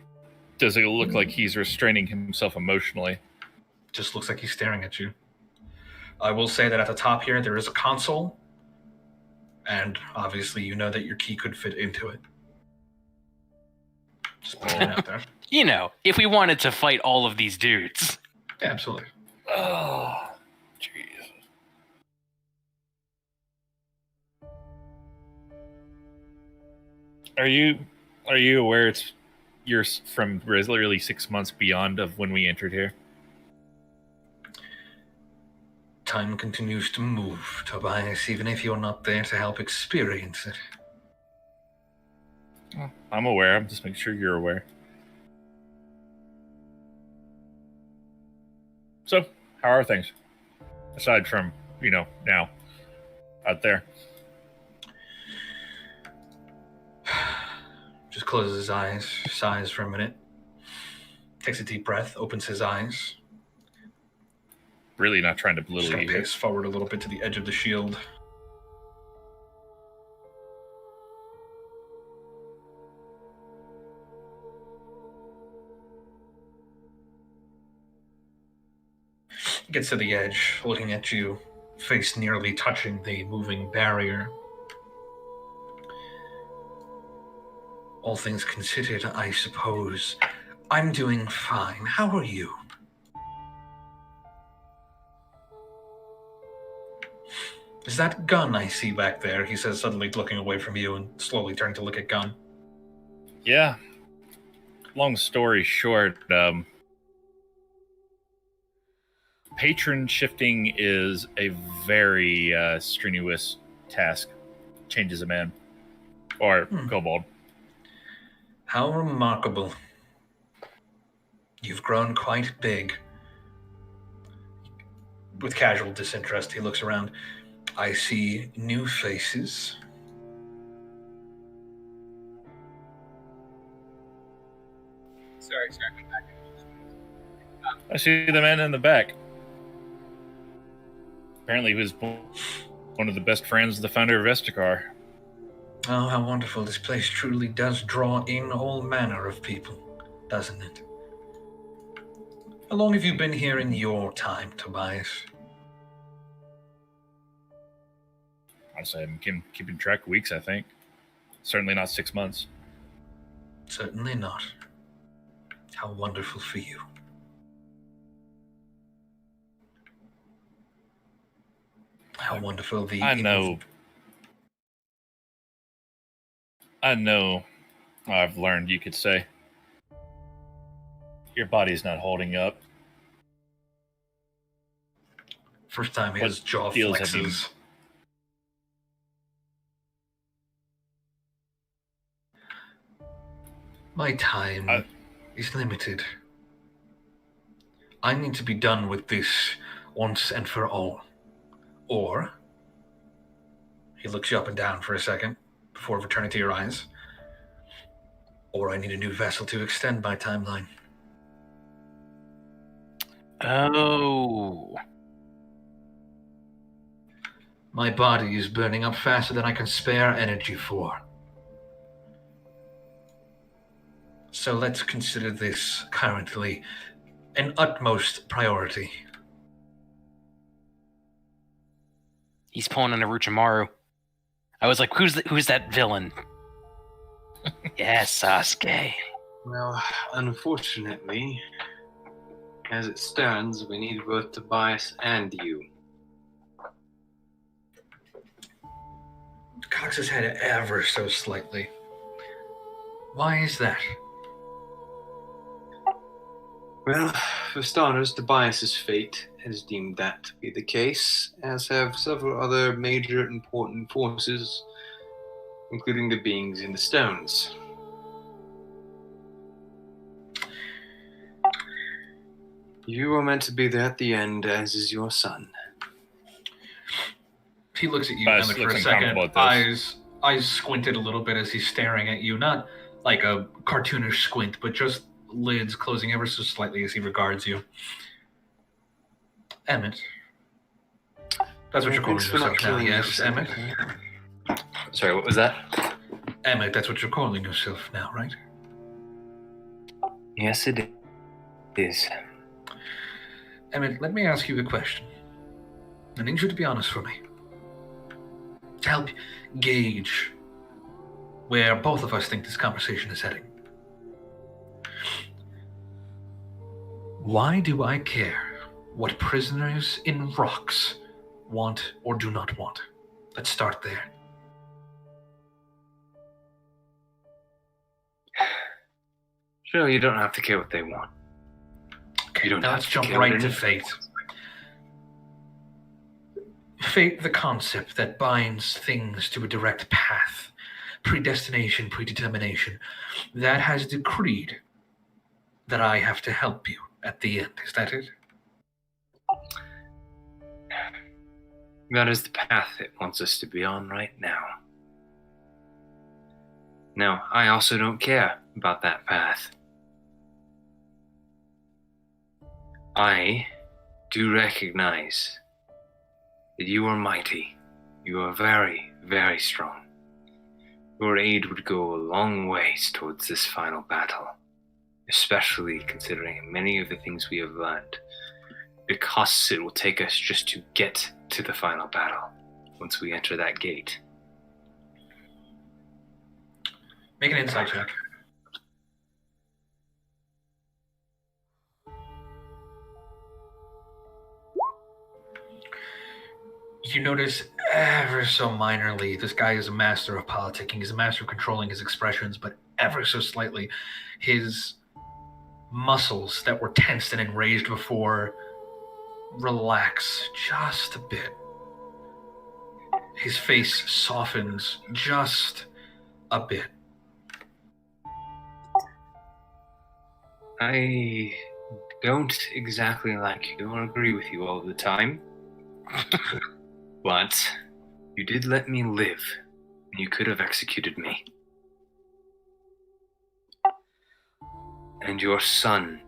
does it look like he's restraining himself emotionally? Just looks like he's staring at you. I will say that at the top here, there is a console. And obviously, you know that your key could fit into it. Just putting it out there. You know, if we wanted to fight all of these dudes. Yeah, absolutely. Oh, jeez. Are you aware you're from literally 6 months beyond of when we entered here? Time continues to move, Tobias, even if you're not there to help experience it. Well, I'm aware. I'm just making sure you're aware. So, how are things? Aside from, now, out there. Just closes his eyes, sighs for a minute, takes a deep breath, opens his eyes. Really not trying to belittle Just gonna you. pace forward a little bit to the edge of the shield. Gets to the edge, looking at you, face nearly touching the moving barrier. All things considered, I suppose I'm doing fine. How are you? Is that Gun I see back there? He says, suddenly looking away from you and slowly turning to look at Gun. Yeah. Long story short, patron shifting is a very strenuous task. Changes a man. Or kobold. How remarkable. You've grown quite big. With casual disinterest, he looks around. I see new faces. Sorry. I see the man in the back. Apparently he was one of the best friends of the founder of Vestikar. Oh, how wonderful. This place truly does draw in all manner of people, doesn't it? How long have you been here in your time, Tobias? Honestly, I'm keeping track of weeks, I think. Certainly not 6 months. Certainly not. How wonderful for you. How wonderful the... I know. I've learned, you could say. Your body's not holding up. First time his jaw flexes. My time is limited. I need to be done with this once and for all. Or, he looks you up and down for a second before returning to your eyes. Or I need a new vessel to extend my timeline. Oh. My body is burning up faster than I can spare energy for. So let's consider this currently an utmost priority. He's pulling on Orochimaru. I was like, who's that villain? Yes, Sasuke. Well, unfortunately, as it stands, we need both Tobias and you. Cocks his head ever so slightly. Why is that? Well, for starters, Tobias's fate has deemed that to be the case, as have several other major important forces, including the beings in the stones. You are meant to be there at the end, as is your son. He looks at you, Emmett, for a second. Eyes squinted a little bit as he's staring at you. Not like a cartoonish squint, but just lids closing ever so slightly as he regards you. Emmett. That's what you're calling yourself now, yes, Emmett? Sorry, what was that? Emmett, that's what you're calling yourself now, right? Yes, it is. Emmett, let me ask you a question. I need you to be honest for me. To help gauge where both of us think this conversation is heading. Why do I care what prisoners in rocks want or do not want? Let's start there. Sure, you don't have to care what they want. Okay, now let's jump right into fate. Fate, the concept that binds things to a direct path, predestination, predetermination, that has decreed that I have to help you at the end. Is that it? That is the path it wants us to be on right now. Now, I also don't care about that path. I do recognize that you are mighty. You are very, very strong. Your aid would go a long ways towards this final battle, especially considering many of the things we have learned. The costs it will take us just to get to the final battle once we enter that gate. Make an insight check. You notice ever so minorly, this guy is a master of politicking. He's a master of controlling his expressions, but ever so slightly, his muscles that were tensed and enraged before relax just a bit. His face softens just A bit. I don't exactly like you or agree with you all the time. But you did let me live, and you could have executed me. And your son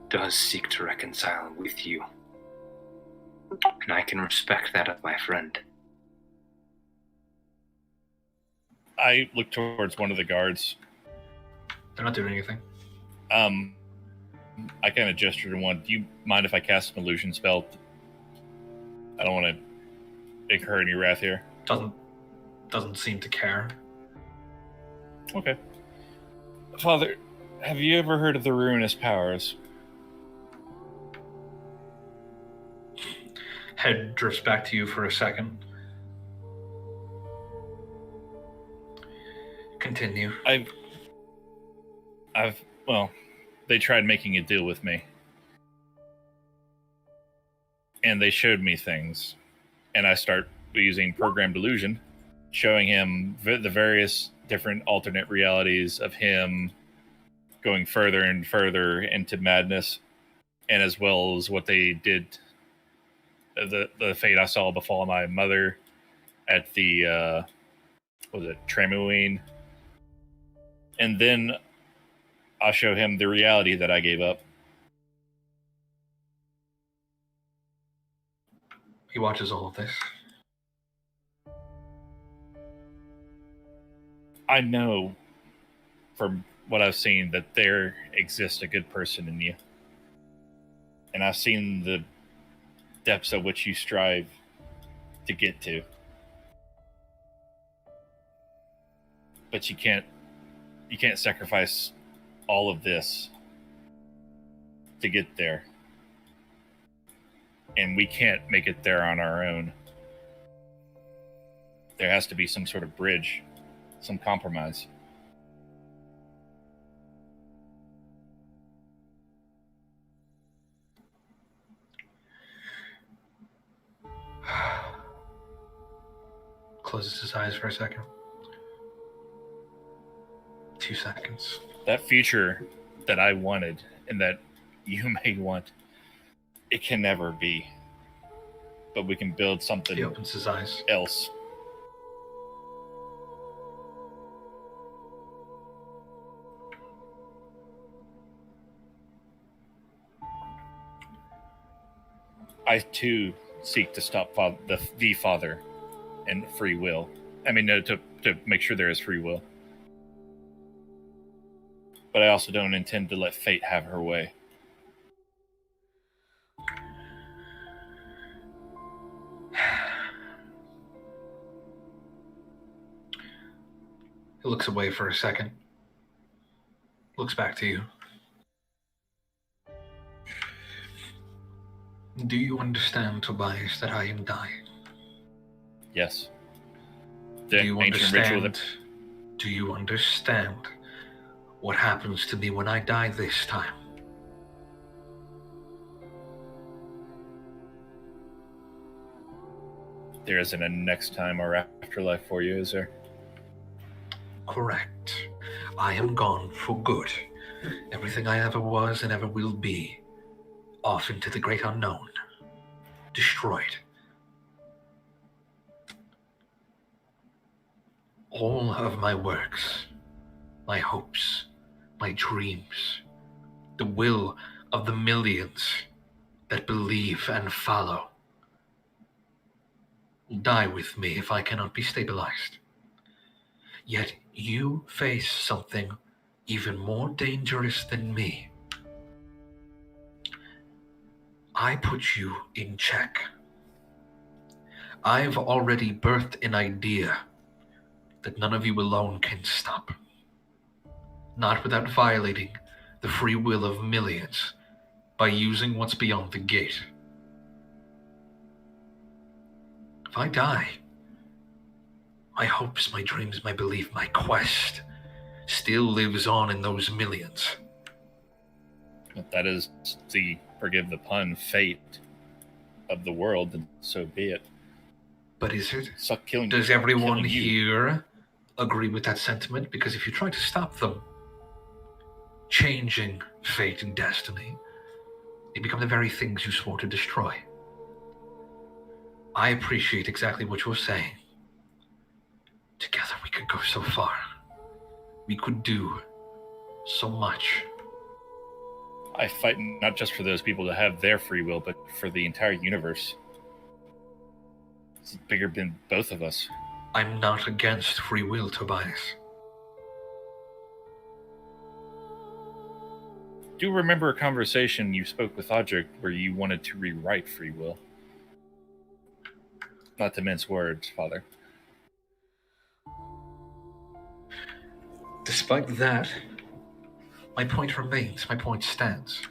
does seek to reconcile with you. And I can respect that of my friend. I look towards one of the guards. They're not doing anything. I kind of gesture to one. Do you mind if I cast an illusion spell? I don't want to incur any wrath here. Doesn't seem to care. Okay. Father, have you ever heard of the ruinous powers? Head drifts back to you for a second. Continue. Well, they tried making a deal with me. And they showed me things. And I start using programmed illusion, showing him the various different alternate realities of him going further and further into madness, and as well as what they did, the fate I saw befall my mother at the, Tramoween. And then I'll show him the reality that I gave up. He watches all of this. I know from what I've seen that there exists a good person in you. And I've seen the depths at which you strive to get to. But you can't sacrifice all of this to get there. And we can't make it there on our own. There has to be some sort of bridge, some compromise. Closes his eyes for a second. 2 seconds. That future that I wanted and that you may want, it can never be. But we can build something He opens his eyes. else. I too seek to stop the Father and free will. I mean, to make sure there is free will. But I also don't intend to let fate have her way. He looks away for a second. Looks back to you. Do you understand, Tobias, that I am dying? Yes. Do you understand? Do you understand what happens to me when I die this time? There isn't a next time or afterlife for you, is there? Correct. I am gone for good. Everything I ever was and ever will be. Off into the great unknown. Destroyed. All of my works, my hopes, my dreams, the will of the millions that believe and follow will die with me if I cannot be stabilized. Yet you face something even more dangerous than me. I put you in check. I've already birthed an idea that none of you alone can stop. Not without violating the free will of millions by using what's beyond the gate. If I die, my hopes, my dreams, my belief, my quest still lives on in those millions. That is the, forgive the pun, fate of the world, and so be it. But is it? Suck killing. Does everyone killing you. here agree with that sentiment, because if you try to stop them changing fate and destiny, they become the very things you swore to destroy. I appreciate exactly what you're saying. Together we could go so far. We could do so much. I fight not just for those people to have their free will, but for the entire universe. It's bigger than both of us. I'm not against free will, Tobias. Do you remember a conversation you spoke with Audric where you wanted to rewrite free will? Not to mince words, Father. Despite that, my point remains, my point stands.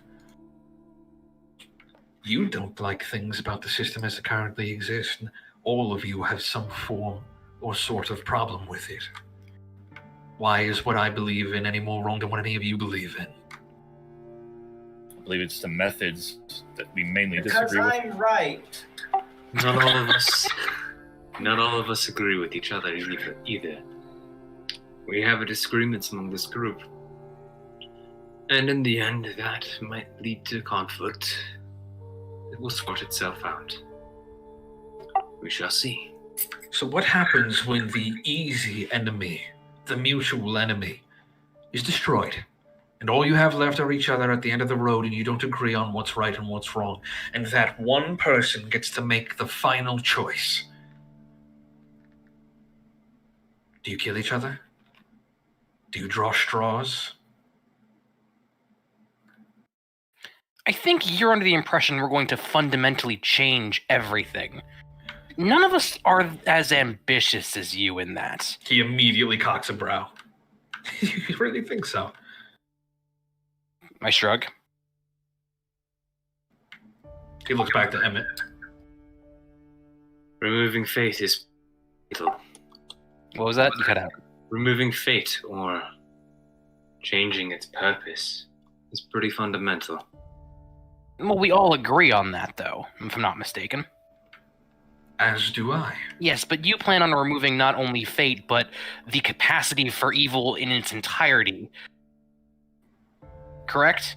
You don't like things about the system as it currently exists, and all of you have some form or sort of problem with it. Why is what I believe in any more wrong than what any of you believe in? I believe it's the methods that we mainly Because disagree with. I'm right. Not all of us agree with each other either. We have disagreements among this group. And in the end, that might lead to conflict. It will sort itself out. We shall see. So what happens when the easy enemy, the mutual enemy, is destroyed? And all you have left are each other at the end of the road, and you don't agree on what's right and what's wrong. And that one person gets to make the final choice. Do you kill each other? Do you draw straws? I think you're under the impression we're going to fundamentally change everything. None of us are as ambitious as you in that. He immediately cocks a brow. You really think so? I shrug. He looks back to Emmett. Removing fate is fatal. What was that? You cut out. Removing fate or changing its purpose is pretty fundamental. Well, we all agree on that, though, if I'm not mistaken. As do I. Yes, but you plan on removing not only fate, but the capacity for evil in its entirety. Correct?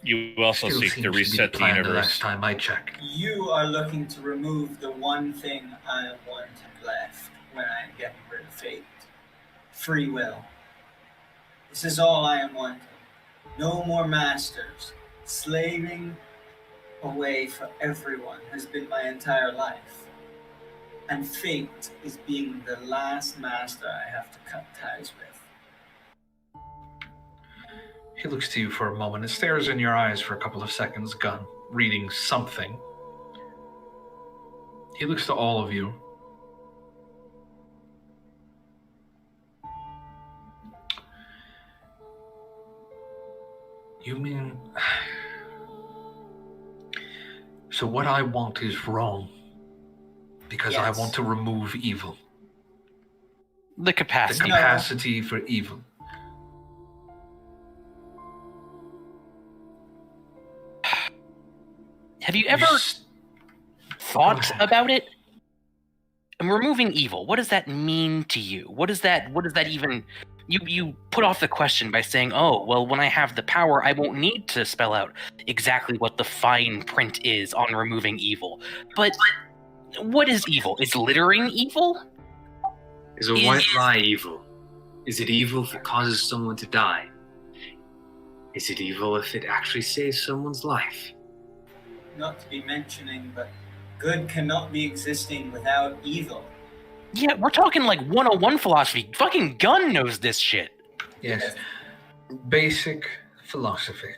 You also Still seek seems to be reset the plan universe. last time I checked. You are looking to remove the one thing I wanted left when I am getting rid of fate. Free will. This is all I am wanting. No more masters. Slaving away for everyone has been my entire life. And fate is being the last master I have to cut ties with. He looks to you for a moment and stares in your eyes for a couple of seconds, Gunn, reading something. He looks to all of you. You mean... So what I want is wrong. Because I want to remove evil. The capacity. The capacity for evil. Have you ever thought about it? And removing evil, what does that mean to you? What does that even... You put off the question by saying, oh, well, when I have the power, I won't need to spell out exactly what the fine print is on removing evil. But what is evil? Is littering evil? Is a white lie evil? Is it evil if it causes someone to die? Is it evil if it actually saves someone's life? Not to be mentioning, but good cannot be existing without evil. Yeah, we're talking like 101 philosophy. Fucking Gunn knows this shit. Yes. Basic philosophy.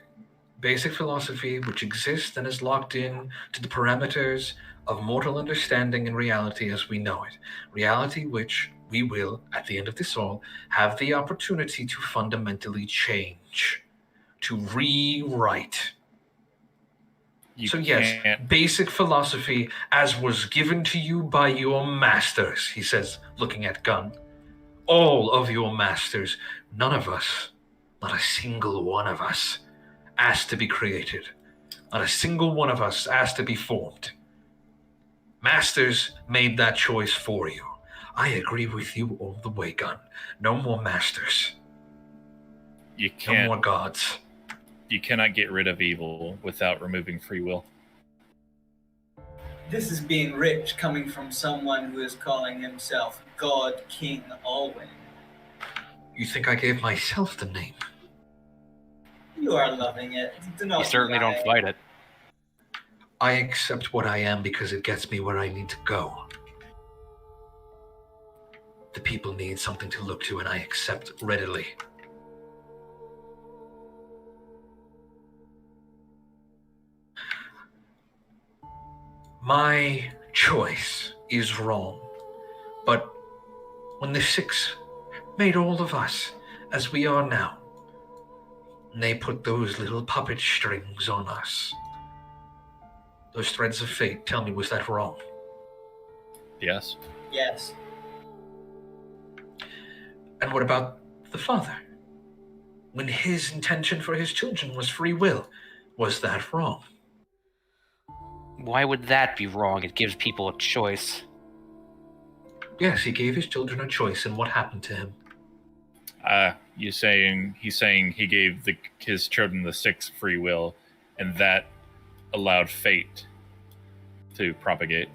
Basic philosophy which exists and is locked in to the parameters of mortal understanding and reality as we know it. Reality which we will, at the end of this all, have the opportunity to fundamentally change. To rewrite. So yes, basic philosophy as was given to you by your masters, he says, looking at Gunn. All of your masters, none of us, not a single one of us, asked to be created. Not a single one of us asked to be formed. Masters made that choice for you. I agree with you all the way, Gun. No more masters. You No can't. more gods. You cannot get rid of evil without removing free will. This is being rich coming from someone who is calling himself God King Alwyn. You think I gave myself the name? You are loving it. Do not You certainly lie. don't fight it. I accept what I am because it gets me where I need to go. The people need something to look to, and I accept readily. My choice is wrong, but when the Six made all of us as we are now, and they put those little puppet strings on us, those threads of fate, tell me, was that wrong? Yes. Yes. And what about the father? When his intention for his children was free will, was that wrong? Why would that be wrong? It gives people a choice. Yes, he gave his children a choice, and what happened to him? He's saying he gave his children the Six free will, and that allowed fate to propagate.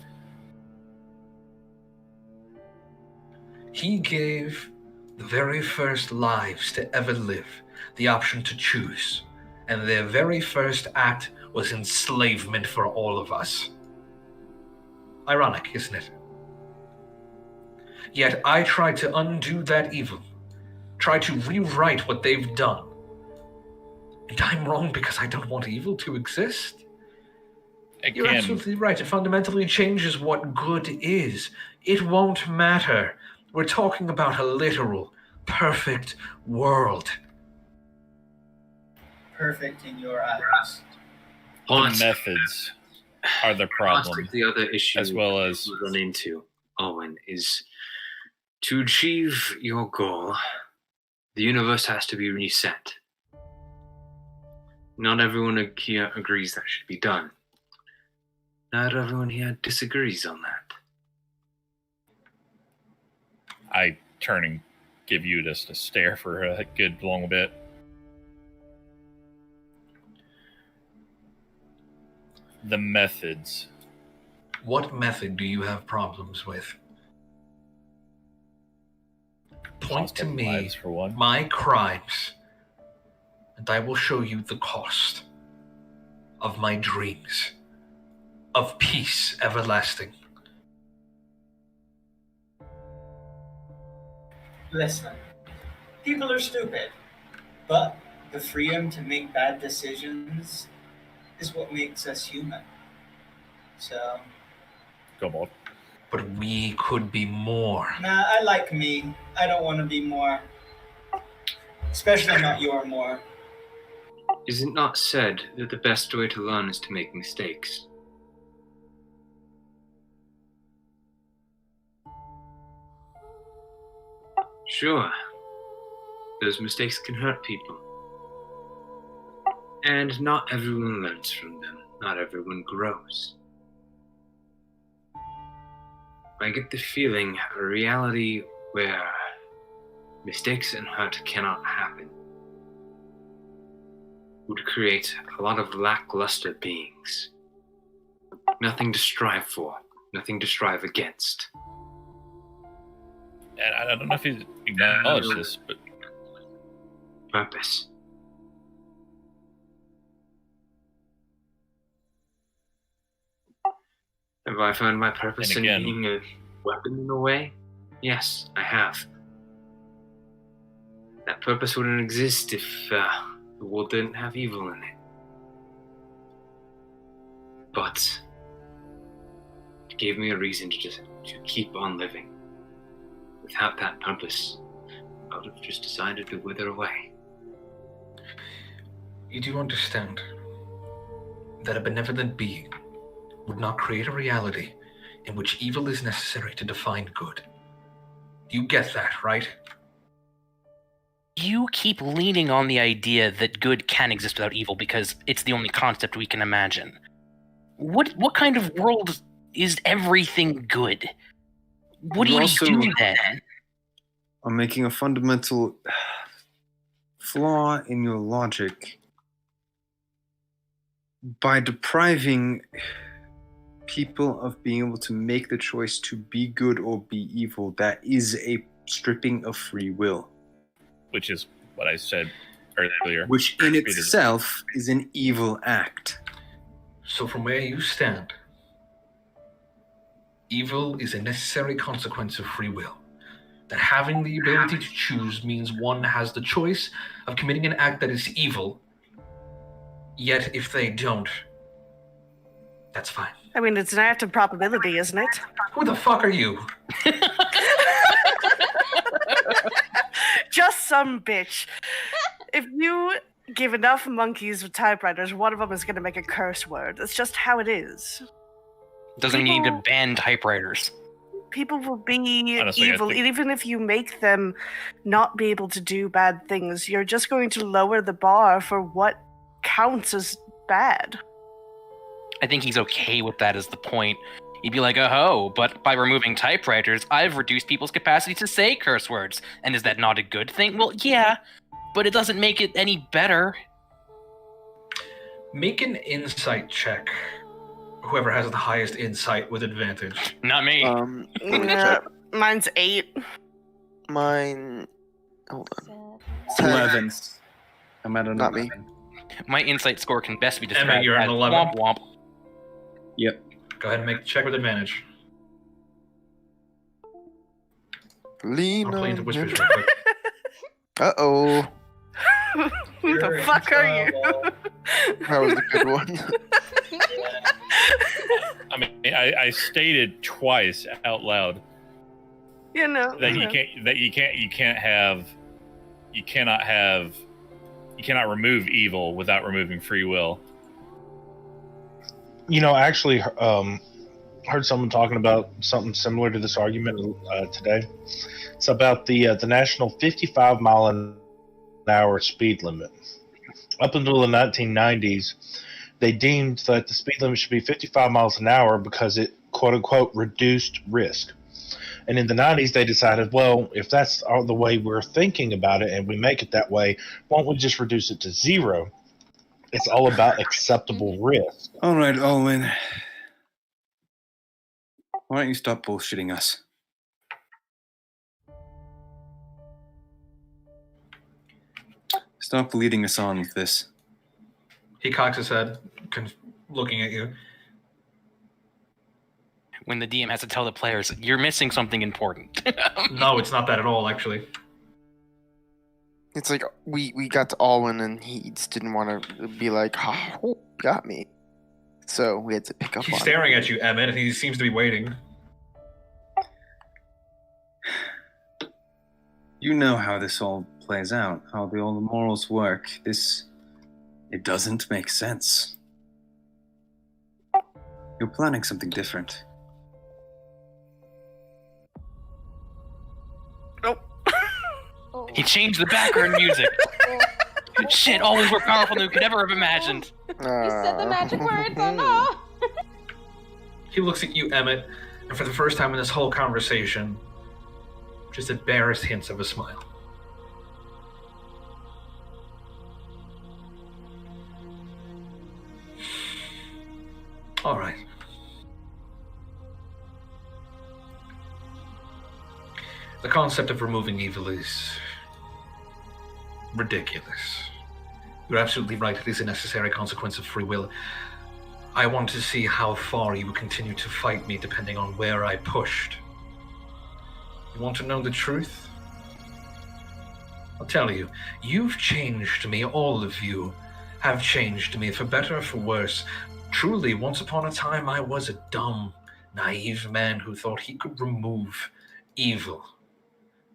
He gave the very first lives to ever live the option to choose, and their very first act was enslavement for all of us. Ironic, isn't it? Yet I tried to undo that evil, try to rewrite what they've done. And I'm wrong because I don't want evil to exist? You're absolutely right. It fundamentally changes what good is. It won't matter. We're talking about a literal, perfect world. Perfect in your eyes. The methods are the problem. The other issue as well as we run into, Owen, is to achieve your goal, the universe has to be reset. Not everyone here agrees that should be done. Not everyone here disagrees on that. I turn and give you just a stare for a good long bit. The methods. What method do you have problems with? Point to me for one. my crimes, and I will show you the cost of my dreams of peace everlasting. Listen, people are stupid, but the freedom to make bad decisions is what makes us human. So, go on. But we could be more. Nah, I like me. I don't want to be more. Especially not your more. Is it not said that the best way to learn is to make mistakes? Sure, those mistakes can hurt people. And not everyone learns from them. Not everyone grows. I get the feeling a reality where mistakes and hurt cannot happen would create a lot of lackluster beings. Nothing to strive for, nothing to strive against. And I don't know if you acknowledge this, but purpose. Have I found my purpose in being a weapon in a way? Yes, I have. That purpose wouldn't exist if the world didn't have evil in it. But it gave me a reason to keep on living. Without that purpose, I would have just decided to wither away. You do understand that a benevolent being would not create a reality in which evil is necessary to define good. You get that, right? You keep leaning on the idea that good can exist without evil because it's the only concept we can imagine. What kind of world is everything good? What do you do then? I'm making a fundamental flaw in your logic by depriving people of being able to make the choice to be good or be evil. That is a stripping of free will, which is what I said earlier. Which in itself is an evil act. So from where you stand, evil is a necessary consequence of free will. That having the ability to choose means one has the choice of committing an act that is evil, yet if they don't, that's fine. I mean, it's an act of probability, isn't it? Who the fuck are you? Just some bitch. If you give enough monkeys with typewriters, one of them is going to make a curse word. That's just how it is. Doesn't mean you need to ban typewriters. People will be Honestly, evil. Even if you make them not be able to do bad things, you're just going to lower the bar for what counts as bad. I think he's okay with that is the point. He'd be like, oh, but by removing typewriters, I've reduced people's capacity to say curse words. And is that not a good thing? Well, yeah, but it doesn't make it any better. Make an insight check. Whoever has the highest insight with advantage. Not me. Yeah, mine's 8. Mine. Hold on. 11. I'm at an Not 11. me. My insight score can best be described Emma, you're as an 11. womp womp. Yep. Go ahead and make the check with advantage. Lean I'll play into on whispers him. real quick. Uh-oh. Who the fuck are you? That was a good one. I mean, I stated twice out loud You know. that you cannot remove evil without removing free will. You know, I actually heard someone talking about something similar to this argument today. It's about the national 55-mile-an-hour speed limit. Up until the 1990s, they deemed that the speed limit should be 55 miles an hour because it, quote-unquote, reduced risk. And in the 90s, they decided, well, if that's the way we're thinking about it and we make it that way, why don't we just reduce it to 0? It's all about acceptable risk. All right, Olwen. Why don't you stop bullshitting us? Stop leading us on with this. He cocks his head, looking at you. When the DM has to tell the players, you're missing something important. No, it's not that at all, actually. It's like we got to Alwyn and he just didn't want to be like, oh, got me. So we had to pick up He's on staring at you, Emmett, and he seems to be waiting. You know how this all plays out, how all the morals work. It doesn't make sense. You're planning something different. He changed the background music. Shit, always more powerful than we could ever have imagined. You said the magic words, oh no! He looks at you, Emmett, and for the first time in this whole conversation, just the barest hints of a smile. All right. The concept of removing evil is ridiculous. You're absolutely right. It is a necessary consequence of free will. I want to see how far you will continue to fight me depending on where I pushed. You want to know the truth? I'll tell you. You've changed me. All of you have changed me, for better or for worse. Truly, once upon a time, I was a dumb, naive man who thought he could remove evil.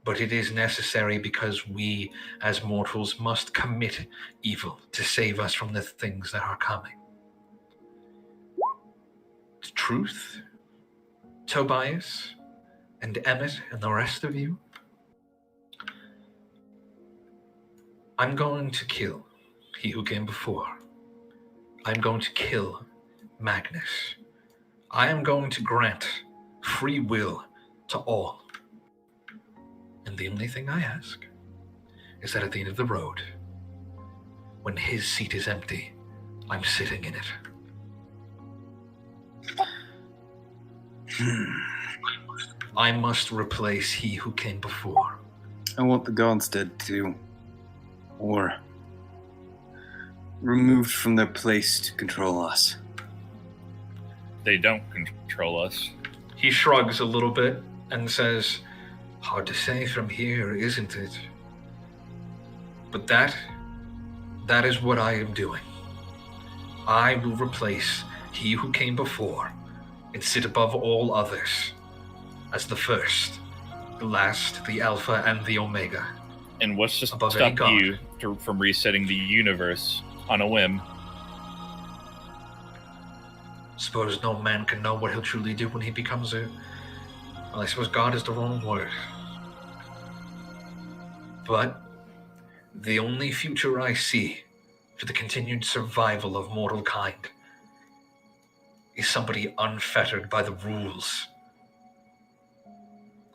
But it is necessary because we, as mortals, must commit evil to save us from the things that are coming. Truth, Tobias, and Emmett, and the rest of you, I'm going to kill he who came before. I'm going to kill Magnus. I am going to grant free will to all. And the only thing I ask is that at the end of the road, when his seat is empty, I'm sitting in it. I must replace he who came before. I want the gods dead too. Or removed from their place to control us. They don't control us. He shrugs a little bit and says, hard to say from here, isn't it? But that is what I am doing. I will replace he who came before and sit above all others as the first, the last, the Alpha, and the Omega. And what's to above stop any god. you from resetting the universe on a whim? Suppose no man can know what he'll truly do when he becomes a... Well, I suppose God is the wrong word. But the only future I see for the continued survival of mortal kind is somebody unfettered by the rules.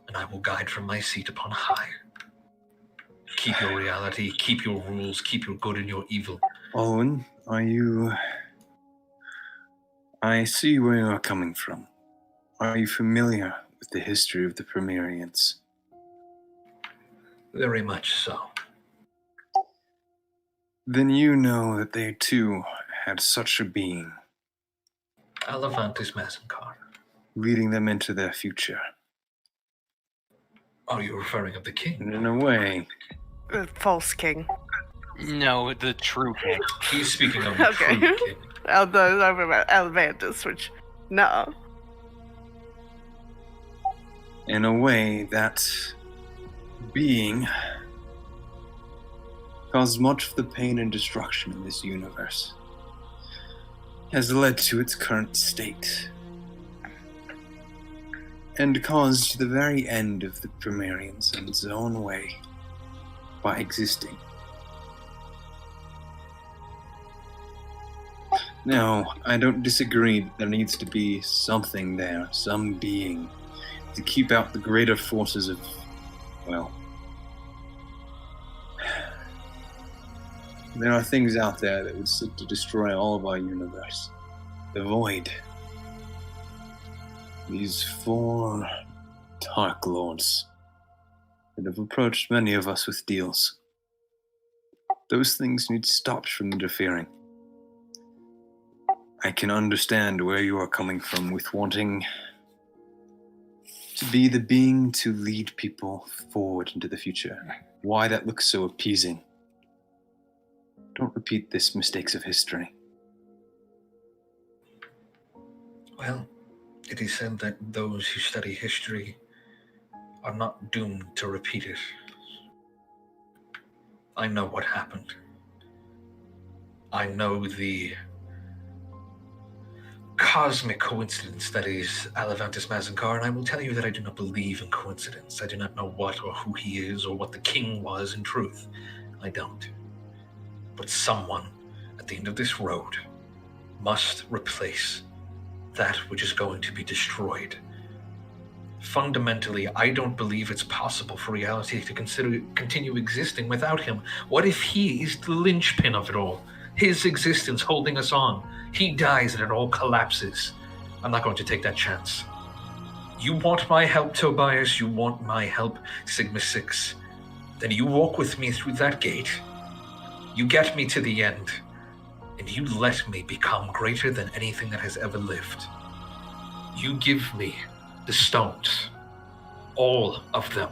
And I will guide from my seat upon high. Keep your reality, keep your rules, keep your good and your evil. Owen, are you... I see where you are coming from. Are you familiar with the history of the Primerians? Very much so. Then you know that they too had such a being. Alevantis Mazinkar. Leading them into their future. Are you referring of the king? And in a way... The false king. No, the true king. He's speaking of the Okay. true king. I'm talking about Alevantis, which, no. In a way, that being caused much of the pain and destruction in this universe. Has led to its current state. And caused the very end of the Primerians in its own way by existing. Now, I don't disagree that there needs to be something there, some being, to keep out the greater forces of, well... There are things out there that would seek to destroy all of our universe. The Void. These 4 Dark Lords that have approached many of us with deals. Those things need stopped from interfering. I can understand where you are coming from with wanting to be the being to lead people forward into the future. Why that looks so appeasing. Don't repeat this mistakes of history. Well, it is said that those who study history are not doomed to repeat it. I know what happened. I know the cosmic coincidence that is Alevantis Mazinkar, and I will tell you that I do not believe in coincidence. I do not know what or who he is or what the king was in truth. I don't. But someone at the end of this road must replace that which is going to be destroyed. Fundamentally, I don't believe it's possible for reality to continue existing without him. What if he is the linchpin of it all? His existence holding us on. He dies and it all collapses. I'm not going to take that chance. You want my help, Tobias? You want my help, Sigma 6? Then you walk with me through that gate. You get me to the end. And you let me become greater than anything that has ever lived. You give me the stones. All of them.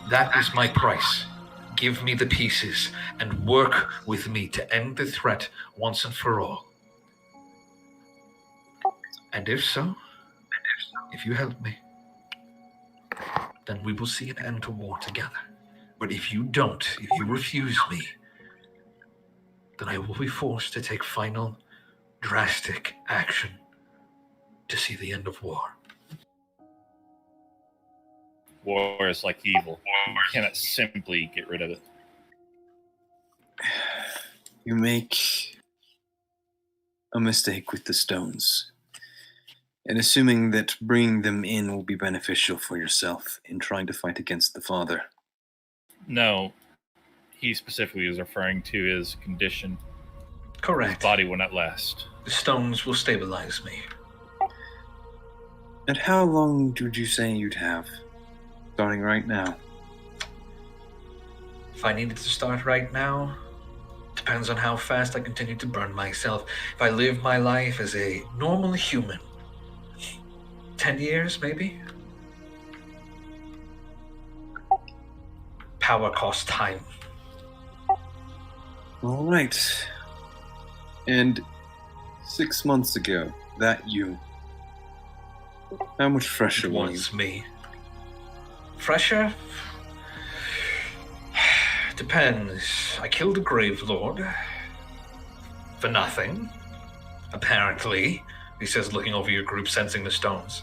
That is my price. Give me the pieces and work with me to end the threat once and for all. And if so, if you help me, then we will see an end to war together. But if you don't, if you refuse me, then I will be forced to take final, drastic action to see the end of war. War is like evil. You cannot simply get rid of it. You make a mistake with the stones. And assuming that bringing them in will be beneficial for yourself in trying to fight against the Father. No, he specifically is referring to his condition. Correct. His body will not last. The stones will stabilize me. And how long would you say you'd have? Starting right now? If I needed to start right now, depends on how fast I continue to burn myself. If I live my life as a normal human, 10 years maybe? Power costs time. All right. And 6 months ago, that you. How much fresher were you? Once me. Fresher? Depends. I killed a grave lord. For nothing. Apparently. He says, looking over your group, sensing the stones.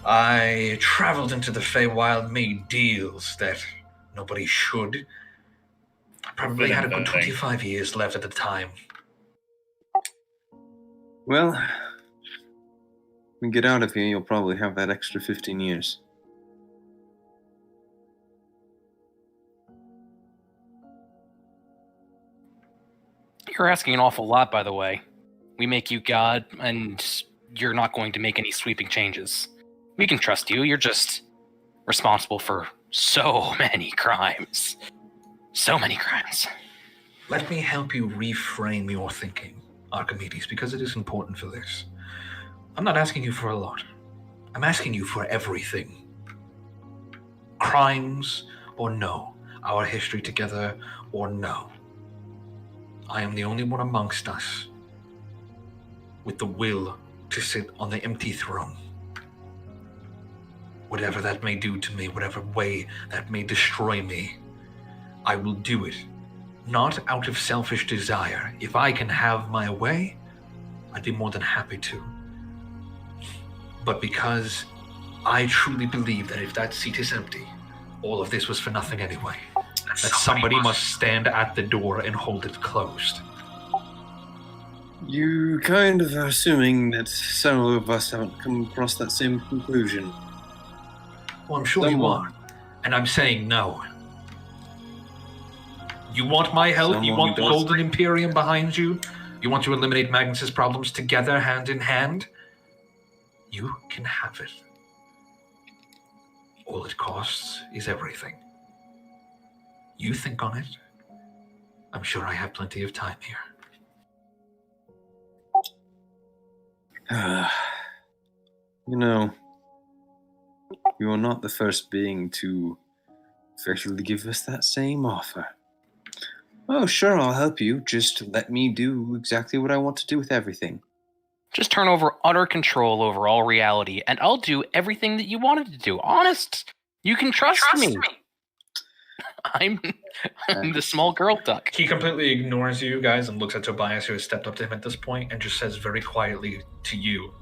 I traveled into the Feywild, made deals that nobody should. I probably had a good 25 years left at the time. Well, when we get out of here, you'll probably have that extra 15 years. You're asking an awful lot, by the way. We make you God, and you're not going to make any sweeping changes. We can trust you. You're just responsible for so many crimes. So many crimes. Let me help you reframe your thinking, Archimedes, because it is important for this. I'm not asking you for a lot. I'm asking you for everything. Crimes or no. Our history together or no. I am the only one amongst us with the will to sit on the empty throne. Whatever that may do to me, whatever way that may destroy me, I will do it. Not out of selfish desire. If I can have my way, I'd be more than happy to. But because I truly believe that if that seat is empty, all of this was for nothing anyway. That somebody must stand at the door and hold it closed. You kind of are assuming that some of us haven't come across that same conclusion. Well, I'm sure you are. And I'm saying no. You want my help? You want the Golden Imperium behind you? You want to eliminate Magnus's problems together, hand in hand? You can have it. All it costs is everything. You think on it. I'm sure I have plenty of time here. You know, you are not the first being to effectively give us that same offer. Oh, sure, I'll help you. Just let me do exactly what I want to do with everything. Just turn over utter control over all reality, and I'll do everything that you wanted to do. Honest. You can trust me. I'm the small girl duck. He completely ignores you guys and looks at Tobias, who has stepped up to him at this point, and just says very quietly to you,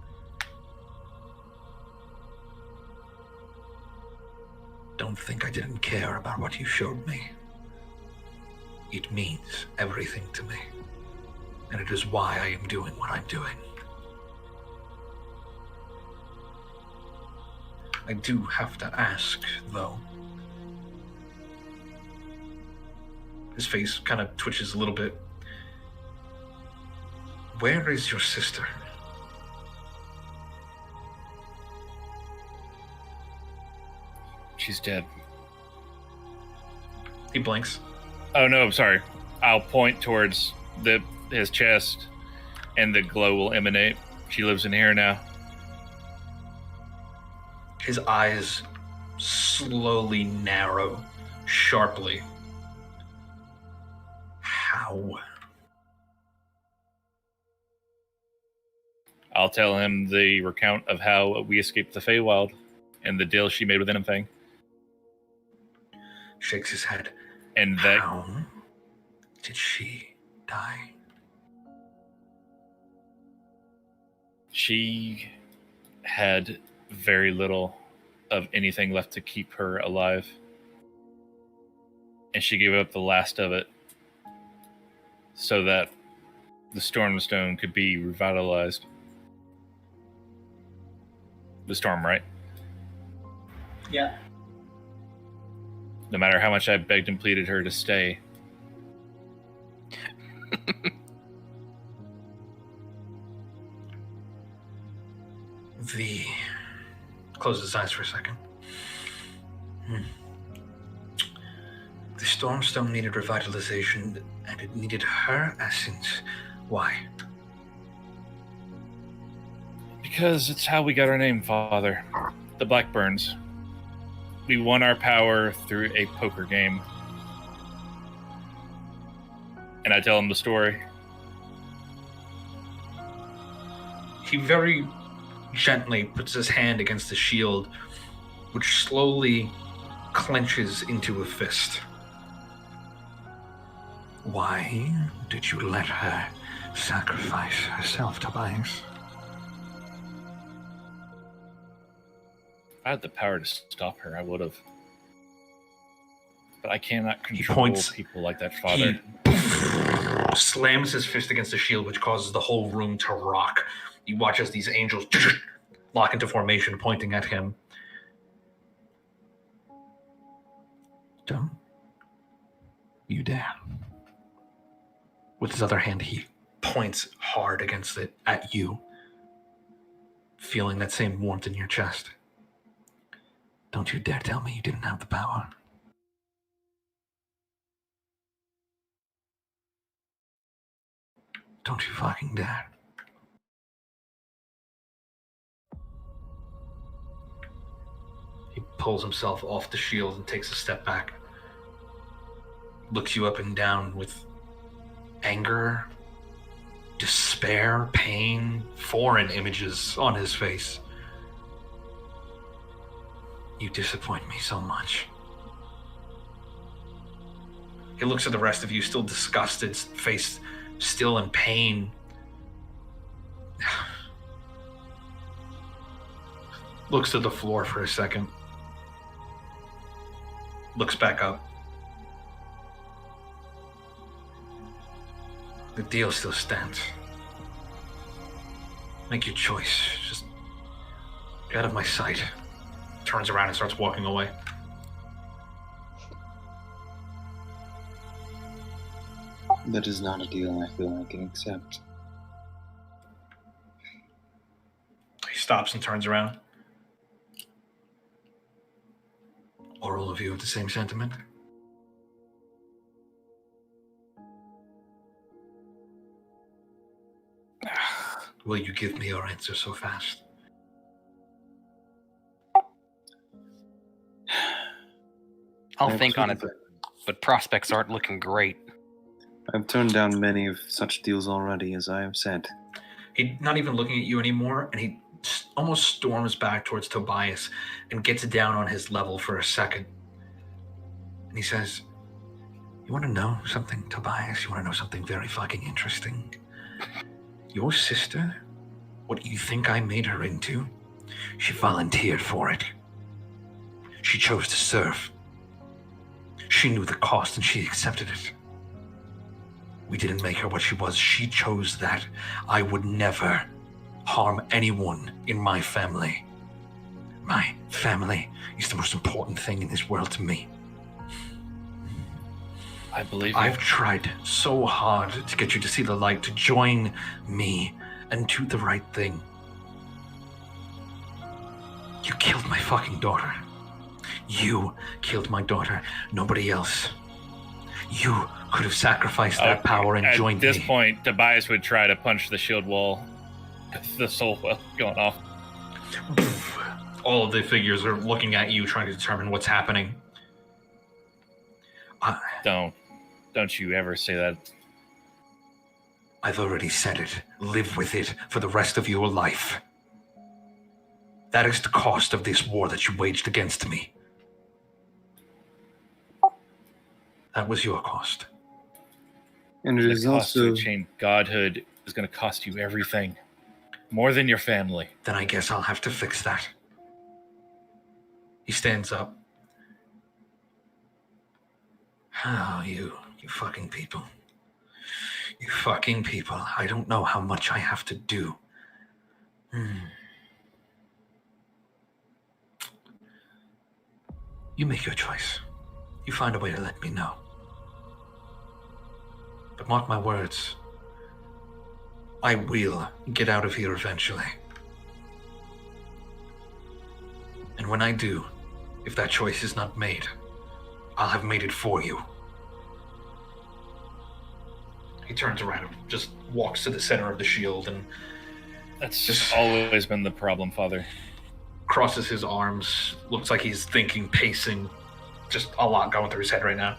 "Don't think I didn't care about what you showed me. It means everything to me, and it is why I am doing what I'm doing." I do have to ask, though. His face kind of twitches a little bit. Where is your sister? She's dead. He blinks. Oh no, I'm sorry. I'll point towards his chest, and the glow will emanate. She lives in here now. His eyes slowly narrow, sharply. How? I'll tell him the recount of how we escaped the Feywild and the deal she made with Fang. Shakes his head. And that... How did she die? She had very little of anything left to keep her alive. And she gave up the last of it so that the Stormstone could be revitalized. the storm, right? Yeah. No matter how much I begged and pleaded her to stay. Close his eyes for a second. The Stormstone needed revitalization, and it needed her essence. Why? Because it's how we got our name, Father. The Blackburns. We won our power through a poker game. And I tell him the story. He very gently puts his hand against the shield, which slowly clenches into a fist. Why did you let her sacrifice herself, Tobias? If I had the power to stop her, I would have. But I cannot control people like that, Father. He slams his fist against the shield, which causes the whole room to rock. You watch as these angels lock into formation, pointing at him. Don't you dare. With his other hand, he points hard against it at you, feeling that same warmth in your chest. Don't you dare tell me you didn't have the power. Don't you fucking dare. He pulls himself off the shield and takes a step back. Looks you up and down with anger, despair, pain, foreign images on his face. You disappoint me so much. He looks at the rest of you, still disgusted, face still in pain. Looks to the floor for a second. Looks back up. The deal still stands. Make your choice. Just get out of my sight. Turns around and starts walking away. That is not a deal I feel I can accept. He stops and turns around. Are all of you of the same sentiment? Will you give me your answer so fast? I'll think on it, but prospects aren't looking great. I've turned down many of such deals already, as I have said. He's not even looking at you anymore, and he almost storms back towards Tobias and gets down on his level for a second. And he says, you want to know something, Tobias? You want to know something very fucking interesting? Your sister, what you think I made her into, she volunteered for it. She chose to serve. She knew the cost and she accepted it. We didn't make her what she was. She chose that. I would never harm anyone in my family. My family is the most important thing in this world to me. I believe I've tried so hard to get you to see the light, to join me and do the right thing. You killed my fucking daughter. You killed my daughter. Nobody else. You could have sacrificed that power and joined me. At this point, Tobias would try to punch the shield wall. The soul well going off. All of the figures are looking at you, trying to determine what's happening. Don't you ever say that. I've already said it. Live with it for the rest of your life. That is the cost of this war that you waged against me. That was your cost. And it is also chain godhood is going to cost you everything, more than your family. Then I guess I'll have to fix that. He stands up. Oh, you fucking people. You fucking people. I don't know how much I have to do. You make your choice. You find a way to let me know. But mark my words, I will get out of here eventually. And when I do, if that choice is not made, I'll have made it for you. He turns around and just walks to the center of the shield and That's just always been the problem, Father. crosses his arms. Looks like he's thinking, pacing. Just a lot going through his head right now.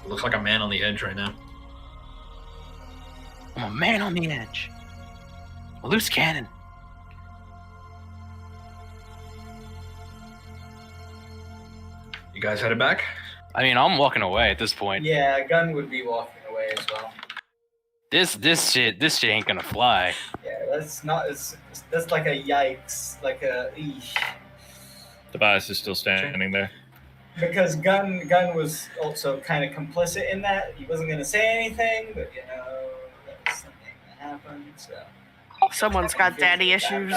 Looks like a man on the edge right now. I'm a man on the edge. A loose cannon. You guys headed back? I mean, I'm walking away at this point. Yeah, Gun would be walking away as well. This shit ain't gonna fly. Yeah, that's not. That's like a yikes, like a eesh. Tobias is still standing there. Because Gun was also kind of complicit in that. He wasn't gonna say anything, but you know, that's something that happened. So Someone's got daddy issues.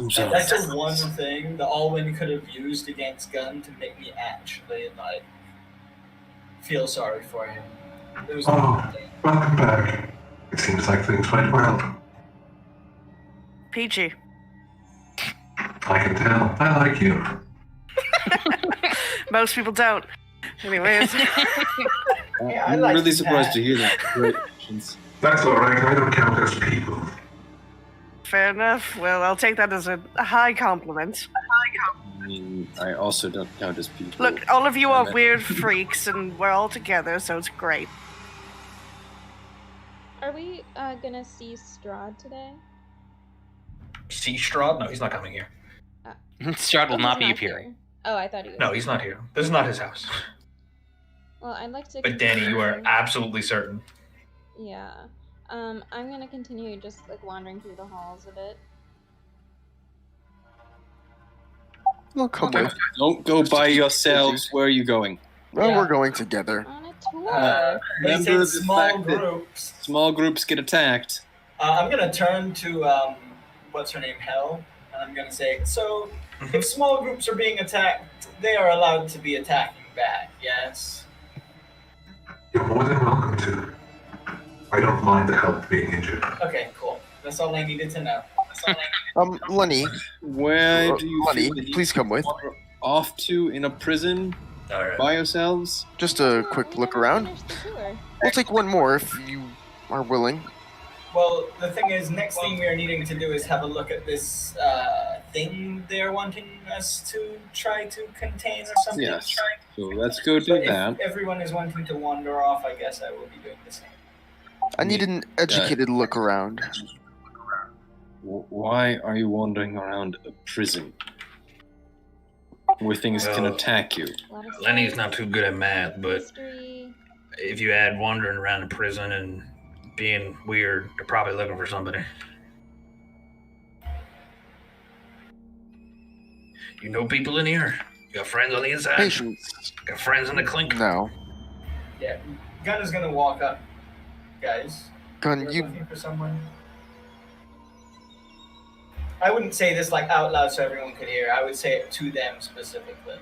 That's just one thing that Alwyn could have used against Gun to make me actually like feel sorry for him. It was welcome back. It seems like things went well. Peachy. I can tell. I like you. Most people don't. Anyways. I'm really surprised to hear that. Great actions. That's alright. I don't count as people. Fair enough. Well, I'll take that as a high compliment. I mean, I also don't count as people. Look, all of you are weird freaks, and we're all together, so it's great. Are we gonna see Strahd today? See Strahd? No, he's not coming here. Strahd will Oh, not he's be not appearing. here. Oh, I thought he was. No, he's not here. This is not his house. Well, I'd like to. But Danny, you are absolutely certain. Yeah. I'm gonna continue just like wandering through the halls a bit. I'll come with. Don't go by yourselves. Where are you going? Well, we're going together. On a tour. Remember the small fact that groups. small groups get attacked. I'm gonna turn to what's her name, Hel, and I'm gonna say, so if small groups are being attacked, they are allowed to be attacking back. Yes. You're more than welcome to. I don't mind the help being injured. Okay, cool. That's all I needed to know. Lenny. Where do you Lenny, feel that you please come with. are off to in a prison by yourselves? Just a quick look around. We'll take one more if you are willing. Well, the thing is, next thing we are needing to do is have a look at this thing they're wanting us to try to contain or something. Yes. So let's go do If that. everyone is wanting to wander off, I guess I will be doing the same. I need an educated look around. Why are you wandering around a prison where things can attack you? Lenny's not too good at math, but if you add wandering around a prison and being weird, they're probably looking for somebody. You know people in here? You got friends on the inside? Patience. Got friends in the clink? No. Yeah, Gun is gonna walk up, guys. Gun, You're you. looking for someone. I wouldn't say this like out loud so everyone could hear. I would say it to them specifically.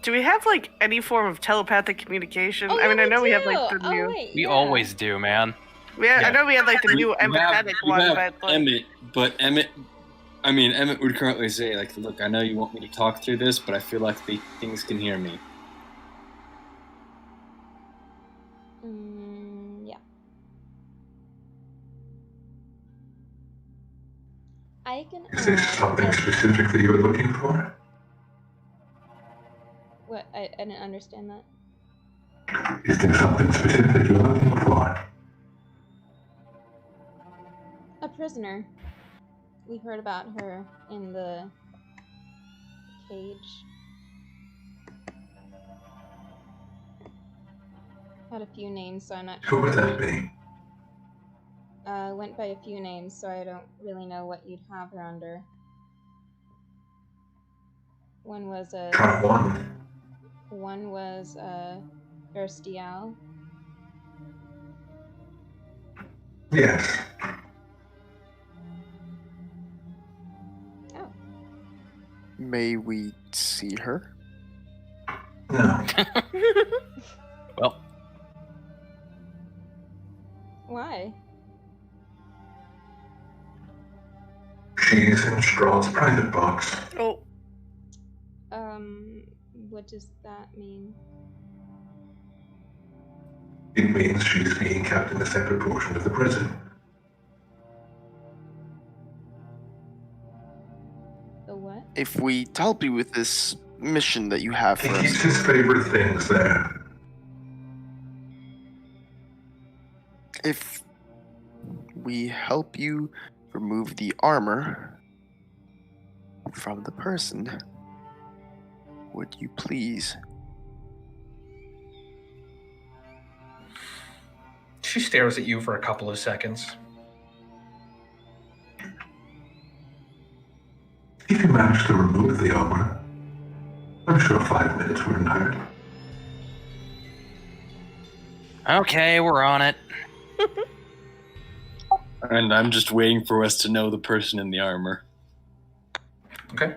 Do we have like any form of telepathic communication? Oh, I mean, yeah, I know we have do. like the Oh, new. wait, We yeah. always do, man. I know we had like the new You empathetic you one, have but like, Emmett would currently say, like, look, I know you want me to talk through this, but I feel like things can hear me. Yeah. I can. Is this something specific that you're looking for? What? I didn't understand that. Is there something specific you're looking for? A prisoner. We heard about her in the cage. Had a few names, so I'm not Who sure. would that be? Went by a few names, so I don't really know what you'd have her under. One was a. Try one. One was Erstial. Yes. Oh. May we see her? No. Well, Why? She's in Straw's private box. Oh. What does that mean? It means she's being kept in a separate portion of the prison. The what? If we help you with this mission that you have for He us, keeps his favorite things there. if we help you remove the armor from the person, would you please? She stares at you for a couple of seconds. If you manage to remove the armor, I'm sure 5 minutes wouldn't hurt. okay, we're on it. And I'm just waiting for us to know the person in the armor. Okay.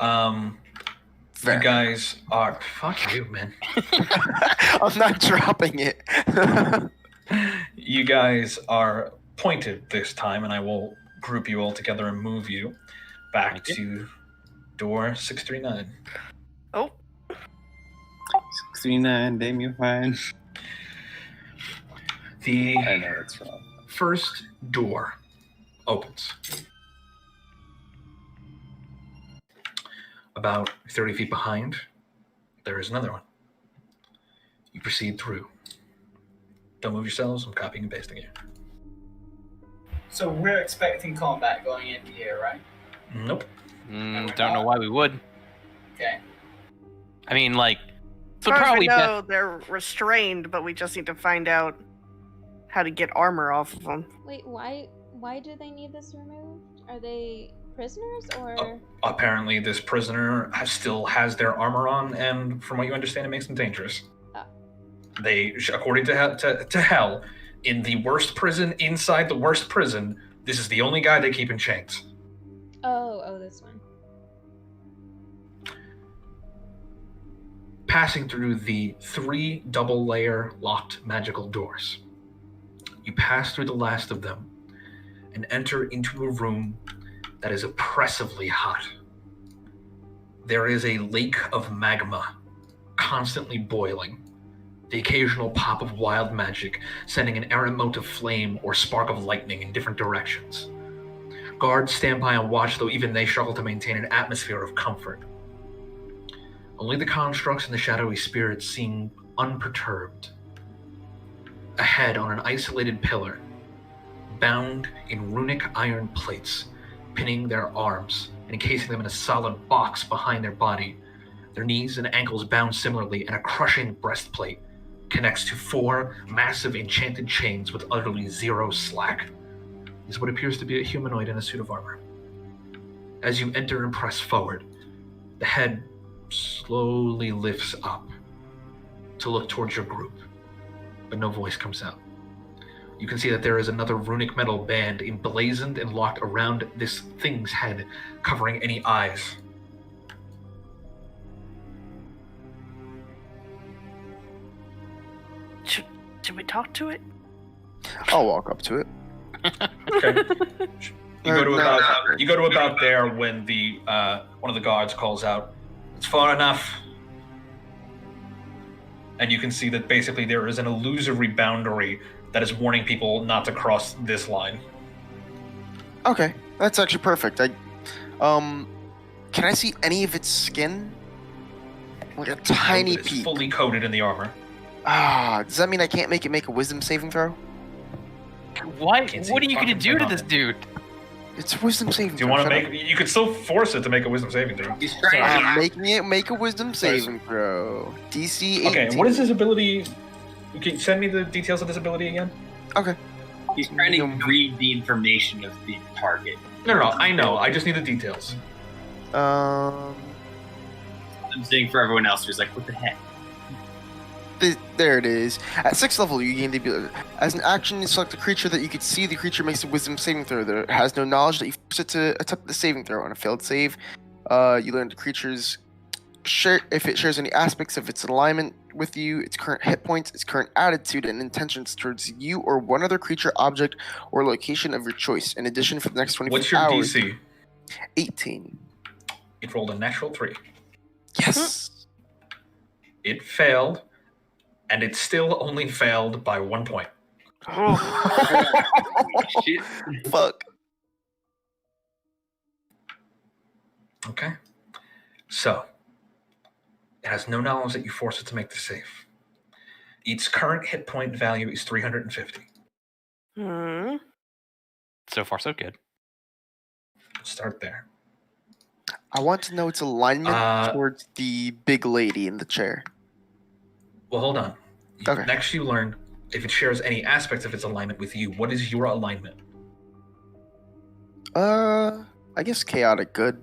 You guys are... Fuck you, man. I'm not dropping it. You guys are pointed this time, and I will group you all together and move you back to door 639. Oh. 639, damn you fine. The I know that's wrong. first door opens. About 30 feet behind, there is another one. You proceed through. Don't move yourselves, I'm copying and pasting you. So we're expecting combat going into here, right? Nope. Don't know why we would. Okay. I mean, like, So probably we know they're restrained, but we just need to find out how to get armor off of them. Wait, why do they need this removed? Are they prisoners or? Apparently, this prisoner still has their armor on, and from what you understand, it makes them dangerous. They, according to Hell, in the worst prison inside the worst prison, this is the only guy they keep in chains. Oh, this one. Passing through the 3 double-layer locked magical doors, you pass through the last of them and enter into a room that is oppressively hot. There is a lake of magma constantly boiling, the occasional pop of wild magic sending an errant mote of flame or spark of lightning in different directions. Guards stand by and watch, though even they struggle to maintain an atmosphere of comfort. Only the constructs and the shadowy spirits seem unperturbed. Ahead, on an isolated pillar, bound in runic iron plates, pinning their arms and encasing them in a solid box behind their body, their knees and ankles bound similarly, and a crushing breastplate connects to 4 massive enchanted chains with utterly zero slack. Is what appears to be a humanoid in a suit of armor. As you enter and press forward, the head slowly lifts up to look towards your group, but no voice comes out. You can see that there is another runic metal band emblazoned and locked around this thing's head, covering any eyes. Should we talk to it? I'll walk up to it. Okay. You go to about there when the one of the guards calls out, "It's far enough." And you can see that basically there is an illusory boundary that is warning people not to cross this line. Okay, that's actually perfect. Can I see any of its skin? Like a tiny It's peek. fully coated in the armor. Does that mean I can't make a wisdom saving throw? Why? What are you going to do to this dude? It's a wisdom saving Do you throw. want to make? You could still force it to make a wisdom saving throw. I'm making it make a wisdom saving throw. DC 18. Okay, what is his ability? Can you send me the details of this ability again? Okay. He's trying to read the information of the target. No, I know. I just need the details. The I'm saying for everyone else who's like, what the heck? There it is. At 6th level, you gain the ability. As an action, you select a creature that you can see. The creature makes a wisdom saving throw. That has no knowledge that you force it to attempt the saving throw. On a failed save, you learn the creature's if it shares any aspects of its alignment with you, its current hit points, its current attitude, and intentions towards you or one other creature, object, or location of your choice. In addition, for the next 24 What's your hours... DC? 18. It rolled a natural 3. Yes! It failed, and it still only failed by 1 point. Shit. Fuck. Okay. So, it has no knowledge that you force it to make the save. Its current hit point value is 350. So far, so good. Start there. I want to know its alignment towards the big lady in the chair. Well, hold on. Okay. Next, you learn if it shares any aspects of its alignment with you. What is your alignment? I guess chaotic good.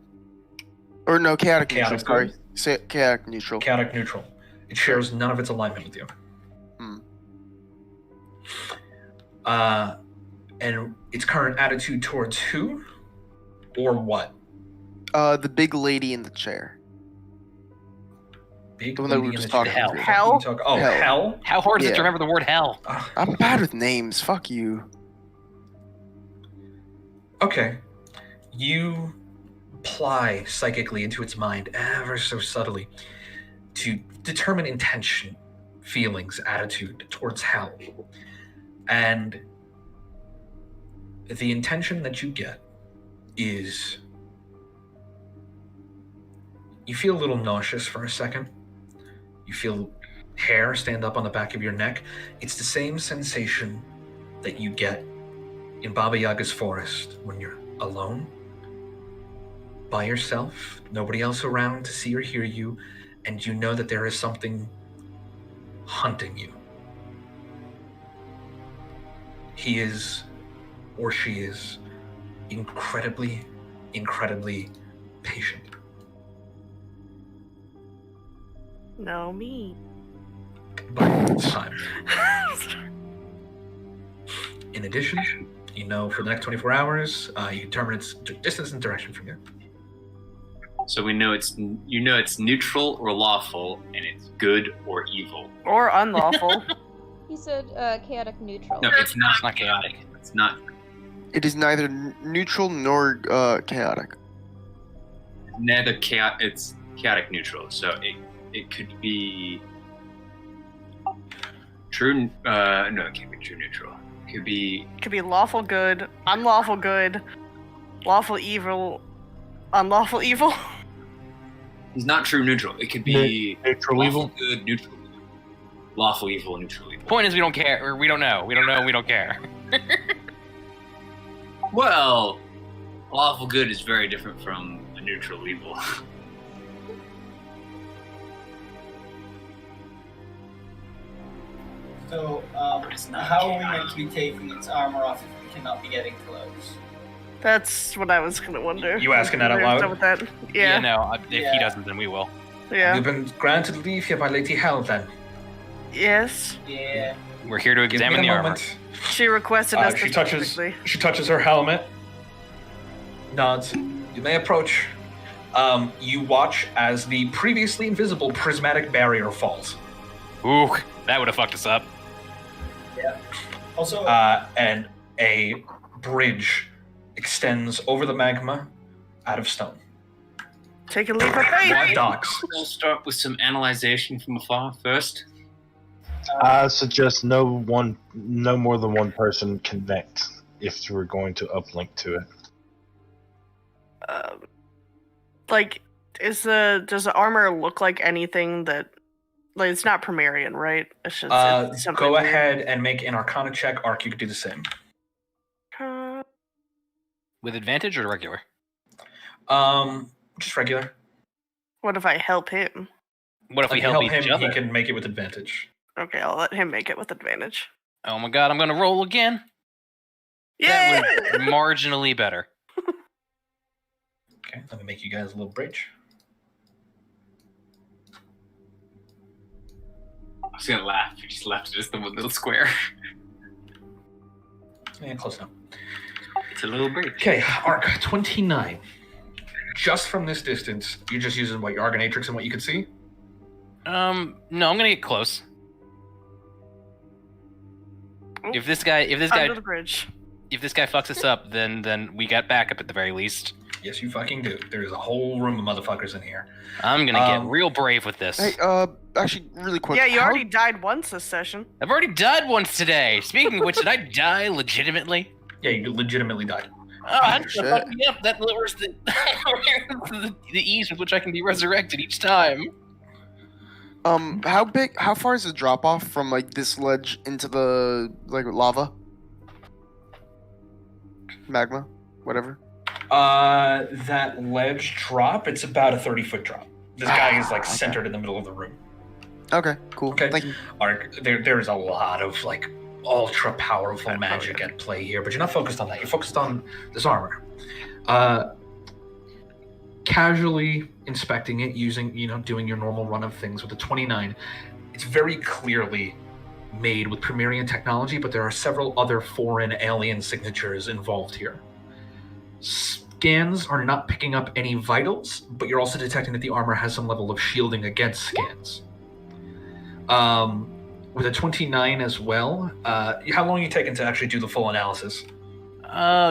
Or no, chaotic neutral. Chaotic Sorry. good? Say chaotic neutral. Chaotic neutral. It shares none of its alignment with you. And its current attitude towards who? Or what? The big lady in the chair. Big the one that we were just talking Hell. about. Hell? Hell? How hard is it Yeah. to remember the word hell? I'm bad with names. Fuck you. Okay. You ply psychically into its mind ever so subtly to determine intention, feelings, attitude towards hell. And the intention that you get is you feel a little nauseous for a second. You feel hair stand up on the back of your neck. It's the same sensation that you get in Baba Yaga's forest when you're alone, by yourself, nobody else around to see or hear you, and you know that there is something hunting you. He is, or she is, incredibly, incredibly patient. No, me. But it's time. In addition, you know for the next 24 hours, you determine its distance and direction from you. So we know it's neutral or lawful, and it's good or evil. Or unlawful. He said chaotic neutral. No, it's not. It's not chaotic. It's not. It is neither neutral nor chaotic. Neither chaotic. It's chaotic neutral. So it could be true. No, it can't be true neutral. It could be lawful good, unlawful good, lawful evil, unlawful evil. He's not true neutral. It could be neutral lawful evil, good, neutral evil, lawful evil, neutral evil. Point is, we don't care, or we don't know. We don't know. We don't care. Well, lawful good is very different from a neutral evil. So, how are we meant to be taking its armor off if we cannot be getting close? That's what I was gonna wonder. You asking that out There's loud? With that. Yeah, Yeah. no. If he doesn't, then we will. Yeah. You've been granted leave here by Lady Hell, then. Yes. Yeah. We're here to Give examine me the a armor. moment. She requested us She specifically. touches her helmet. Nods. You may approach. You watch as the previously invisible prismatic barrier falls. Ooh, that would have fucked us up. Yeah. Also, and a bridge extends over the magma out of stone. Take a leap of faith. Docks. We'll start with some analyzation from afar first. I suggest no more than one person connect if we're going to uplink to it. Like, does the armor look like anything that? Like, it's not Primarian, right? It's just it's something Go weird. ahead and make an Arcana check. Arc, you could do the same. With advantage or regular? Just regular. What if I help him? What if we you help him? each other? He can make it with advantage. Okay, I'll let him make it with advantage. Oh my god, I'm gonna roll again. Yeah. That was marginally better. Okay, let me make you guys a little bridge. I was gonna laugh. You just left it as the one little square. Yeah, close enough. It's a little break. Okay, arc 29. Just from this distance, you're just using what your Argonatrix and what you can see? No, I'm gonna get close. If this guy Under the bridge. if this guy fucks us up, then we got backup at the very least. Yes, you fucking do. There's a whole room of motherfuckers in here. I'm gonna get real brave with this. Hey, actually, really quick. Yeah, you already died once this session. I've already died once today. Speaking of which, did I die legitimately? Yeah, you legitimately died. Oh, that's fuck me up. That lowers the ease with which I can be resurrected each time. How far is the drop off from like this ledge into the lava? Magma? Whatever. That ledge drop, it's about a 30-foot drop. This guy is centered in the middle of the room. Okay, cool. Okay. Thank you. Ark, there's a lot of ultra powerful magic at play here, but you're not focused on that. You're focused on this armor. Casually inspecting it, doing your normal run of things with the 29. It's very clearly made with Premierian technology, but there are several other foreign alien signatures involved here. Scans are not picking up any vitals, but you're also detecting that the armor has some level of shielding against scans. With a 29 as well, how long are you taking to actually do the full analysis?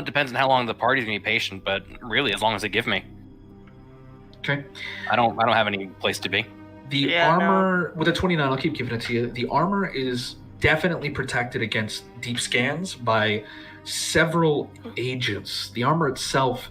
Depends on how long the party's gonna be patient, but really as long as they give me. Okay. I don't have any place to be. The armor with a 29, I'll keep giving it to you. The armor is definitely protected against deep scans by several agents. The armor itself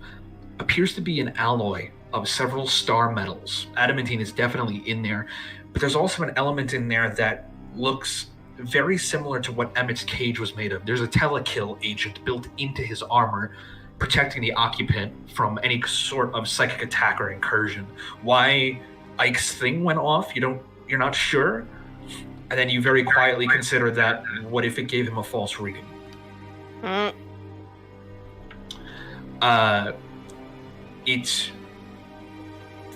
appears to be an alloy of several star metals. Adamantine is definitely in there, but there's also an element in there that looks very similar to what Emmett's cage was made of. There's a telekill agent built into his armor, protecting the occupant from any sort of psychic attack or incursion. Why Ike's thing went off, you're not sure, and then you very quietly consider that, what if it gave him a false reading? It's,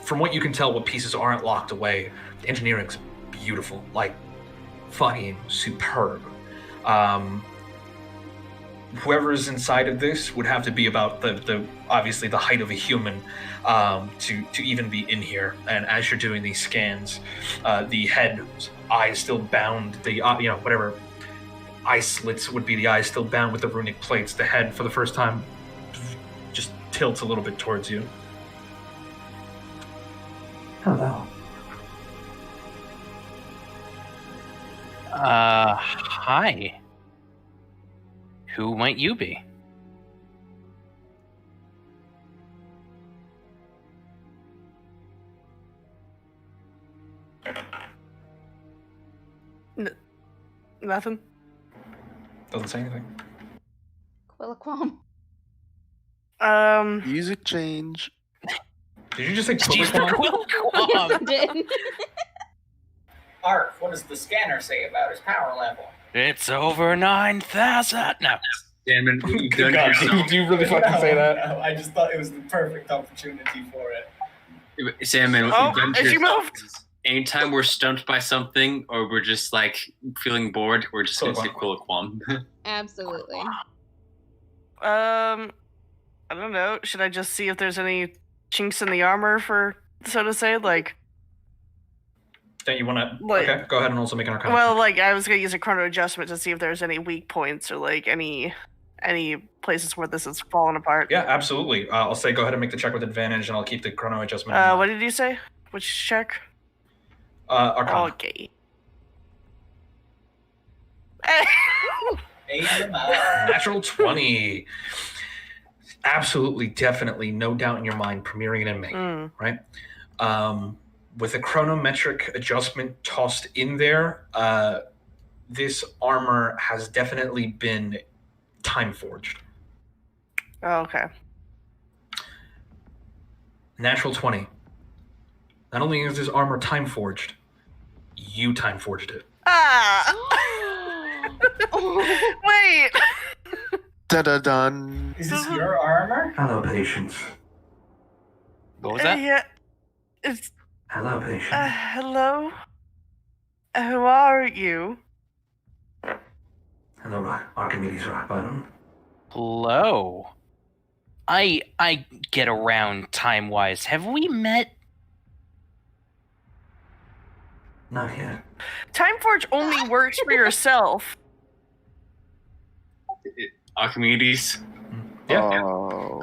from what you can tell, what pieces aren't locked away. The engineering's beautiful, fucking superb. Whoever is inside of this would have to be about the obviously the height of a human to even be in here. And as you're doing these scans, the head, eyes still bound, the whatever eye slits would be the eyes still bound with the runic plates. The head, for the first time, just tilts a little bit towards you. Hello. Hi. Who might you be? Nothing. Doesn't say anything. Quillaquam. Music change. Did you just say Quillaquam? I did. Ark, what does the scanner say about his power level? It's over 9,000. No. Salmon, you've done God, yourself. do you really fucking say that? No, I just thought it was the perfect opportunity for it. Salmon, Oh, you've done as you yourself. moved. Anytime we're stumped by something or we're just feeling bored, we're just gonna say Quillaquam. Absolutely. I don't know. Should I just see if there's any chinks in the armor, so to say? That you want to... Okay, go ahead and also make an arcana. Well, I was going to use a chrono adjustment to see if there's any weak points or, any places where this is falling apart. Yeah, absolutely. I'll say go ahead and make the check with advantage, and I'll keep the chrono adjustment. What did you say? Which check? Arcana. Okay. Natural 20. Absolutely, definitely, no doubt in your mind, Premierian and me, right? With a chronometric adjustment tossed in there, this armor has definitely been time forged. Oh, okay. Natural 20. Not only is this armor time forged, you time forged it. Wait! Da-da-dun. Is this your armor? Hello, patience. What was that? Yeah. It's... Hello, patient. Hello? Who are you? Hello, Archimedes Rock Bottom. Hello. I get around time-wise. Have we met? Not yet. Timeforge only works for yourself. Archimedes. Yeah. Oh.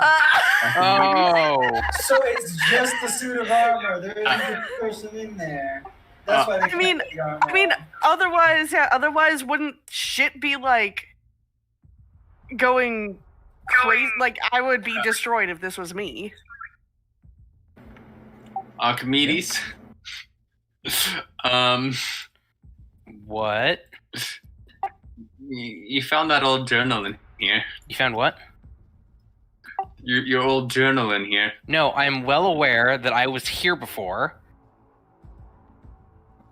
Oh. So it's just the suit of armor. There isn't a person in there. That's why they I mean, kept the armor on. otherwise wouldn't shit be like going crazy? Like, I would be destroyed if this was me. Archimedes. What? You found that old journal in here. You found what? Your old journal in here. No, I'm well aware that I was here before.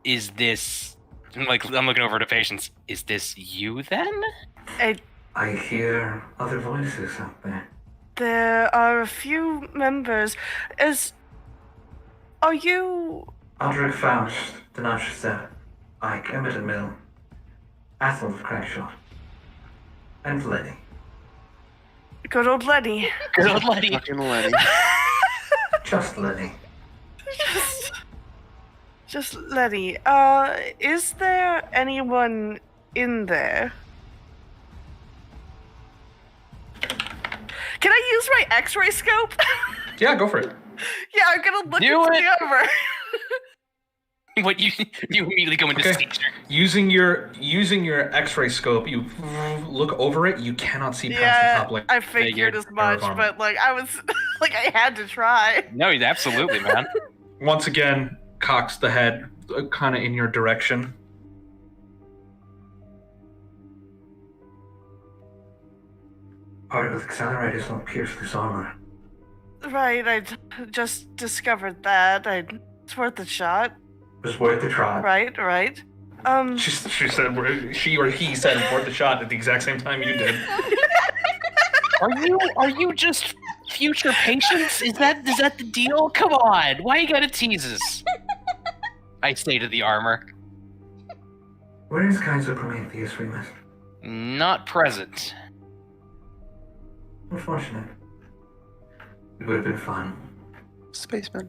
Is this... I'm looking over to Patience. Is this you, then? I hear other voices out there. There are a few members. Are you... Aldrich Faust, Denashista, Ike Emmett and Mill, Athel of Crackshot, and Lenny. Good old Lenny. Good old Lenny. Fucking Lenny. Just Lenny. Just Lenny. Is there anyone in there? Can I use my X-ray scope? Yeah, go for it. Yeah, I'm gonna look Do into it. the armor. What you immediately go into seizure. Using your X-ray scope, you look over it. You cannot see past the Yeah, top layer. I figured as much, armor. but like I was, like I had to try. No, absolutely, man. Once again, cocks the head, kind of in your direction. Particle accelerators don't pierce this armor. Right, I just discovered that. It's worth a shot. It was worth a try. Right. She said, she or he said, worth a shot at the exact same time you did. Are you just future Patience? Is that the deal? Come on, why you gotta tease us? I say to the armor. Where is Kaiser Prometheus, Remus? Not present. Unfortunate. It would have been fun. Spaceman.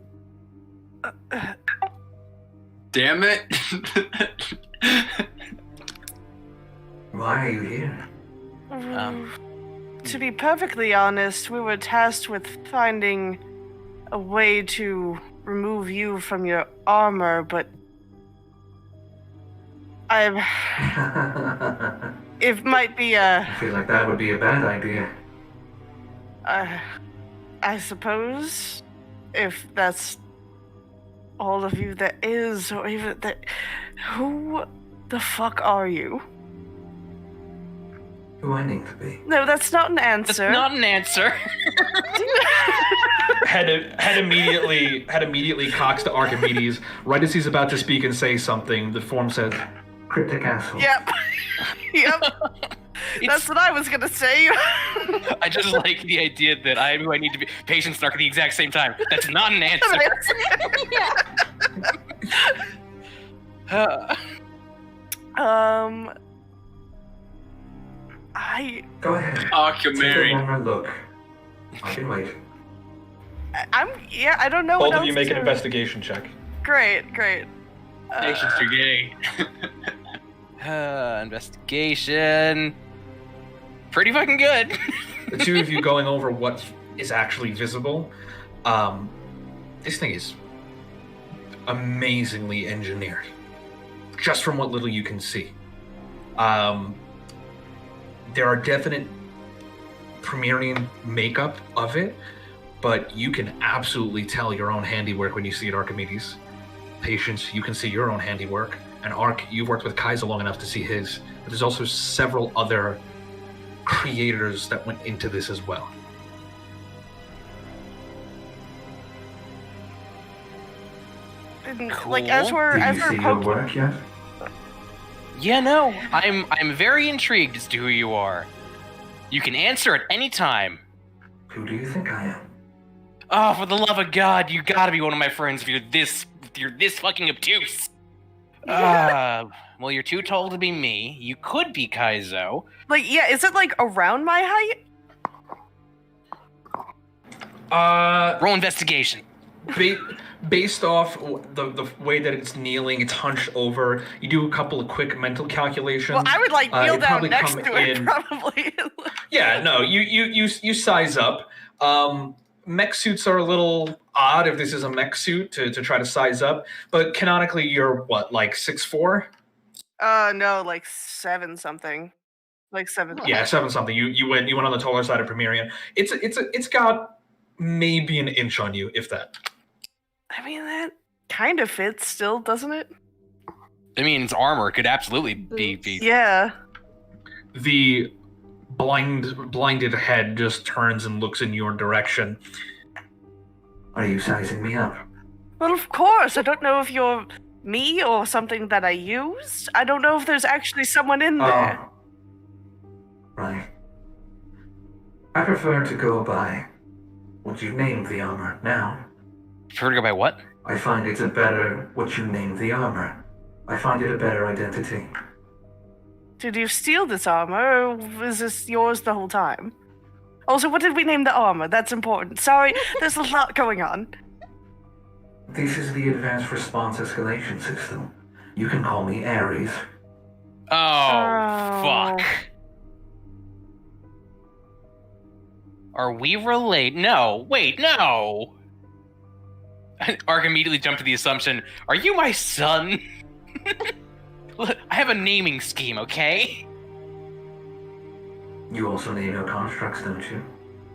Damn it. Why are you here? To be perfectly honest, we were tasked with finding a way to remove you from your armor, but it might be I feel like that would be a bad idea. I suppose, if that's all of you that is, or even that. Who the fuck are you? Who I need to be. No, that's not an answer. That's not an answer. Head immediately cocks to Archimedes. Right as he's about to speak and say something, the form says, "Cryptic asshole." Yep. That's what I was gonna say. I just like the idea that I am who I need to be. Patience and Ark at the exact same time. That's not an answer. Go ahead. Archimedes. Take a longer look. I can wait. I don't know both what of you else make to- an investigation check. Great. Patience, you're gay. Investigation. Pretty fucking good. The two of you going over what is actually visible. This thing is amazingly engineered, just from what little you can see. There are definite Premierian makeup of it, but you can absolutely tell your own handiwork when you see it, Archimedes. Patience, you can see your own handiwork. And Ark, you've worked with Kaiser long enough to see his. But there's also several other creators that went into this as well. Like as we're Did you see your poking. work yet? Yeah, no. I'm very intrigued as to who you are. You can answer at any time. Who do you think I am? Oh, for the love of God, you gotta be one of my friends if you're this fucking obtuse. Well, you're too tall to be me. You could be Kaizo. Like, yeah, is it like around my height? Roll investigation. Based off the way that it's kneeling, it's hunched over. You do a couple of quick mental calculations. Well, I would like kneel down probably next come to it, in- probably. Yeah, no, you size up. Mech suits are a little odd if this is a mech suit to try to size up, but canonically you're what, like 6'4"? No, like 7 something. Like 7. Yeah, 7 something. You went on the taller side of Premierian. It's got maybe an inch on you, if that. I mean, that kind of fits still, doesn't it? I mean, its armor could absolutely be. Yeah. The blinded head just turns and looks in your direction. Are you sizing me up? Well, of course. I don't know if you're me or something that I used. I don't know if there's actually someone in there. Oh. Right. I prefer to go by what you named the armor now. Prefer to go by what? I find it's a better what you named the armor. I find it a better identity. Did you steal this armor, or is this yours the whole time? Also, what did we name the armor? That's important. Sorry, there's a lot going on. This is the Advanced Response Escalation System. You can call me Ares. Oh, fuck. Are we related? No. Wait, no. Ark immediately jumped to the assumption, are you my son? Look, I have a naming scheme, okay? You also name your constructs, don't you?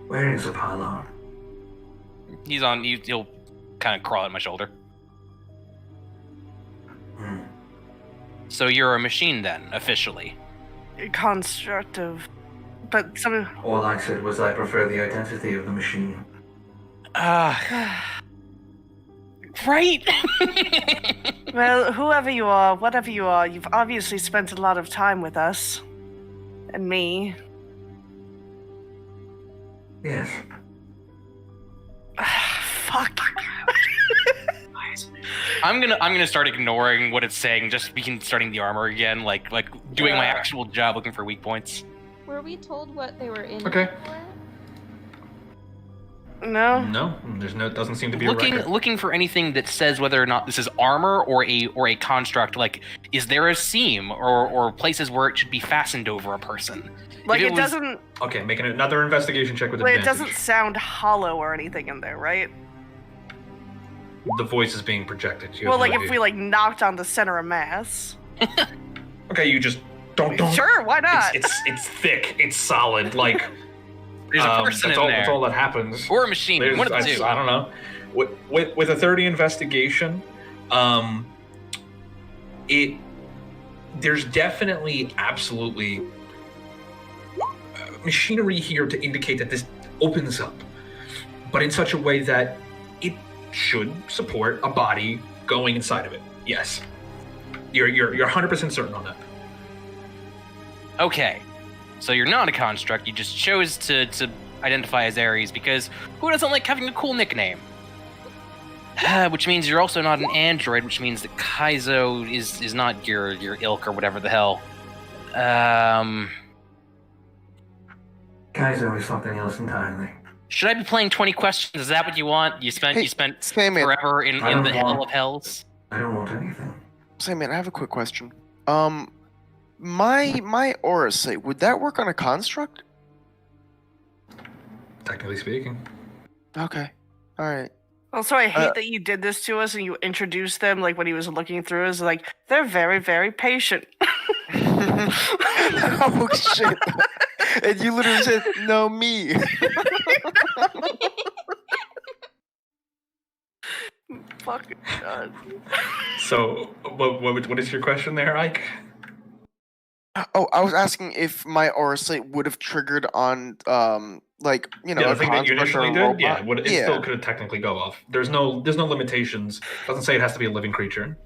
Where is Apollon? He'll kind of crawl at my shoulder. So you're a machine then, officially? Constructive. But some... All I said was I prefer the identity of the machine. Right? Well, whoever you are, whatever you are, you've obviously spent a lot of time with us. And me. Yes. Fuck. I'm gonna start ignoring what it's saying, just begin starting the armor again, like doing my actual job, looking for weak points. Were we told what they were in Okay. for? No. No, doesn't seem to be a record. Looking for anything that says whether or not this is armor or a construct. Like, is there a seam or places where it should be fastened over a person? Like, it doesn't... Okay, making another investigation check with Wait, it advantage. doesn't sound hollow or anything in there, right? The voice is being projected. You Well, have no like, if idea. we, knocked on the center of mass. Okay, you just don't. Sure, why not? It's thick. It's solid. Like there's a person in there. That's all that happens. Or a machine. One of the two. I don't know. With a 30 investigation, there's definitely absolutely machinery here to indicate that this opens up, but in such a way that it should support a body going inside of it. Yes, you're 100% certain on that. Okay, so you're not a construct. You just chose to identify as Ares because who doesn't like having a cool nickname? Which means you're also not an android, which means that Kaizo is not your ilk or whatever the hell. Kaizo is something else entirely. Should I be playing 20 questions? Is that what you want? You spent forever in the hell of hells? I don't want anything. Sandman, I have a quick question. My aura sight, would that work on a construct? Technically speaking. Okay. Alright. Also, I hate that you did this to us and you introduced them, like, when he was looking through us, like, they're very, very patient. Oh, shit. And you literally said, no, me. Fucking God. So, what is your question there, Ike? Oh, I was asking if my aura sight would have triggered on, the thing that you initially did, it still could technically go off. There's no limitations. Doesn't say it has to be a living creature.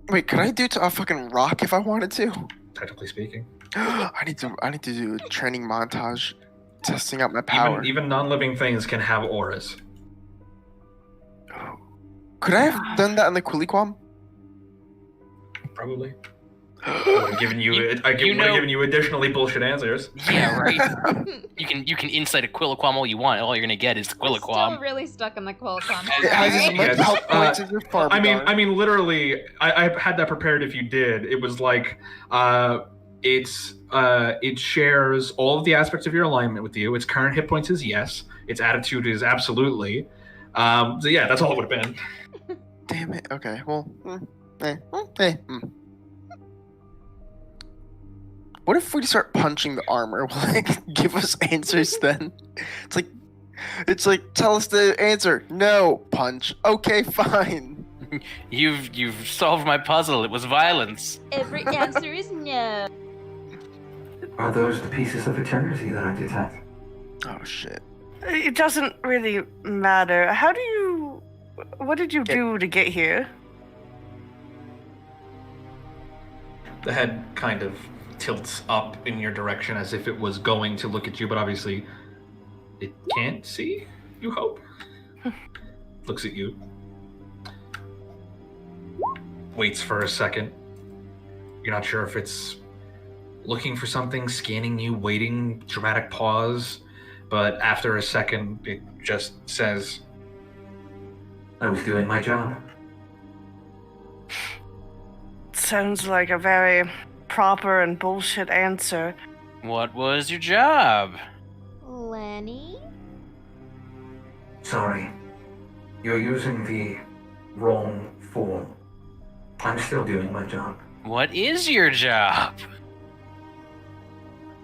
Wait, could I do it to a fucking rock if I wanted to? Technically speaking. I need to do a training montage, testing out my power. Even non-living things can have auras. Could I have done that on the Quiliquam? probably. I would have given you additionally bullshit answers. Yeah, right. you can incite a Quilliquam all you want. All you're gonna get is the We're Quilliquam. still really stuck in the Quilliquam. It has as much health points as your farm. I mean, literally, I had that prepared. If you did, it was like, it shares all of the aspects of your alignment with you. Its current hit points is yes. Its attitude is absolutely. So yeah, that's all it would have been. Damn it. Okay. Well. What if we start punching the armor? Will it give us answers then? It's like tell us the answer. No, punch. Okay, fine. You've solved my puzzle. It was violence. Every answer is no. Are those the pieces of eternity that I detect? Oh shit. It doesn't really matter. What did you do to get here? The head kind of tilts up in your direction as if it was going to look at you, but obviously it can't see, you hope. Looks at you. Waits for a second. You're not sure if it's looking for something, scanning you, waiting, dramatic pause, but after a second it just says, I was doing my job. Sounds like a very proper and bullshit answer. What was your job? Lenny? Sorry. You're using the wrong form. I'm still doing my job. What is your job?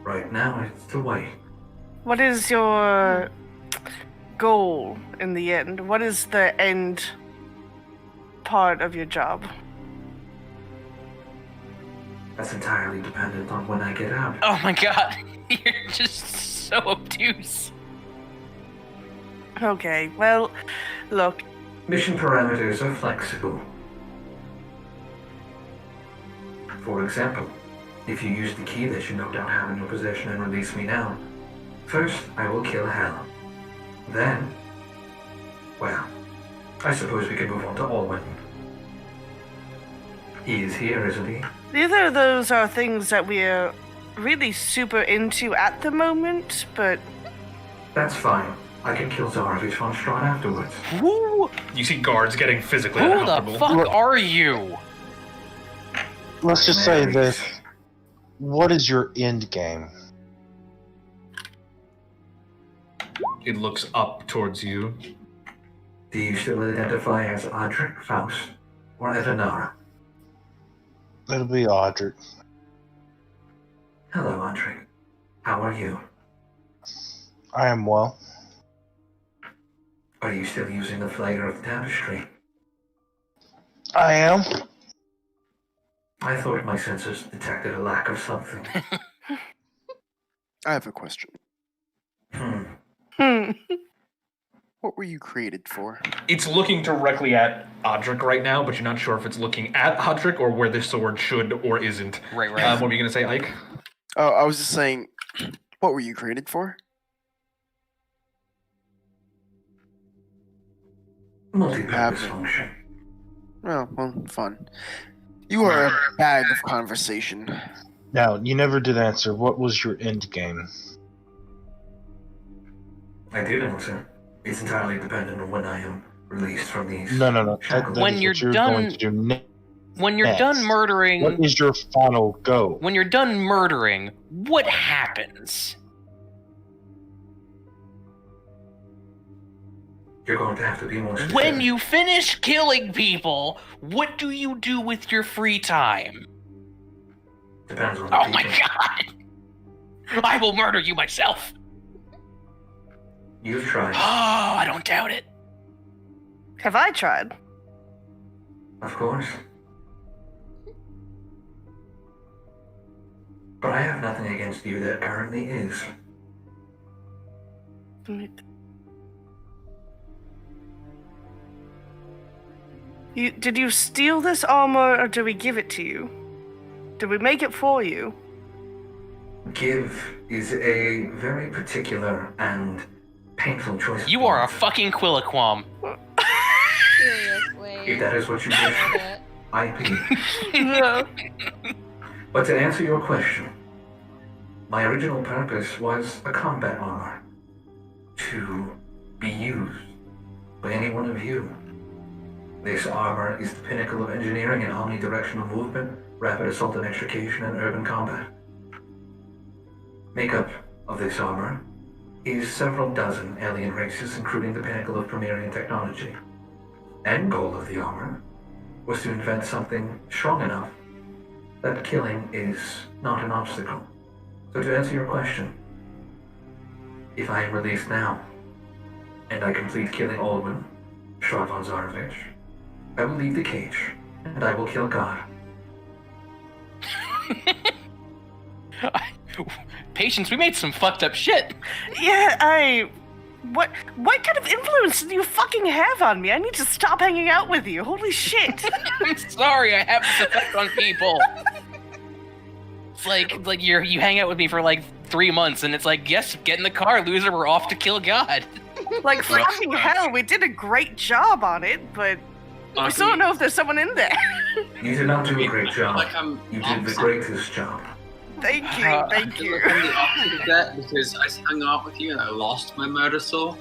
Right now, it's to wait. What is your goal in the end? What is the end part of your job? That's entirely dependent on when I get out. Oh my god, you're just so obtuse. Okay, well, look. Mission parameters are flexible. For example, if you use the key that you no doubt have in your possession and release me now, first I will kill Hal. Then, well, I suppose we can move on to Alwyn. He is here, isn't he? Neither of those are things that we're really super into at the moment, but... That's fine. I can kill Zarovich von Strahd afterwards. Who? You see guards getting physically Who uncomfortable. the fuck are you? Let's just say this. What is your end game? It looks up towards you. Do you still identify as Audric, Faust, or Evanara? It'll be Audric. Hello, Audric. How are you? I am well. Are you still using the flayer of the tapestry? I am. I thought my sensors detected a lack of something. I have a question. Hmm. What were you created for? It's looking directly at Audric right now, but you're not sure if it's looking at Audric or where this sword should or isn't. Right. What were you going to say, Ike? Oh, I was just saying, what were you created for? Multi-purpose function. Oh, well, fun. You are a bag of conversation. Now, you never did answer. What was your end game? I did answer. It's entirely dependent on when I am released from these. No. When you're done, when you're done murdering, what is your final goal? When you're done murdering, what happens? You're going to have to be more specific. When you finish killing people, what do you do with your free time? Depends on the Oh my god! I will murder you myself! You've tried. Oh, I don't doubt it. Have I tried? Of course. But I have nothing against you that currently is. Did you steal this armor, or did we give it to you? Did we make it for you? Give is a very particular and painful choice. You are a fucking Quilliquam. Seriously. If that is what you wish, IP. No. But to answer your question, my original purpose was a combat armor to be used by any one of you. This armor is the pinnacle of engineering and omnidirectional movement, rapid assault and extrication, and urban combat. Makeup of this armor is several dozen alien races, including the pinnacle of Premierian technology. End goal of the armor was to invent something strong enough that killing is not an obstacle. So to answer your question, if I am released now, and I complete killing Olwen, Shravan Zarovich, I will leave the cage, and I will kill God. Patience, we made some fucked up shit. Yeah, What kind of influence do you fucking have on me? I need to stop hanging out with you. Holy shit. I'm sorry, I have this effect on people. It's like you hang out with me for like 3 months, and it's like, yes, get in the car, loser, we're off to kill God. Like, fucking hell, we did a great job on it, but we still don't know if there's someone in there. You did not do a great job. You did the greatest job. Thank you. I'm the opposite of that because I hung out with you and I lost my murder soul.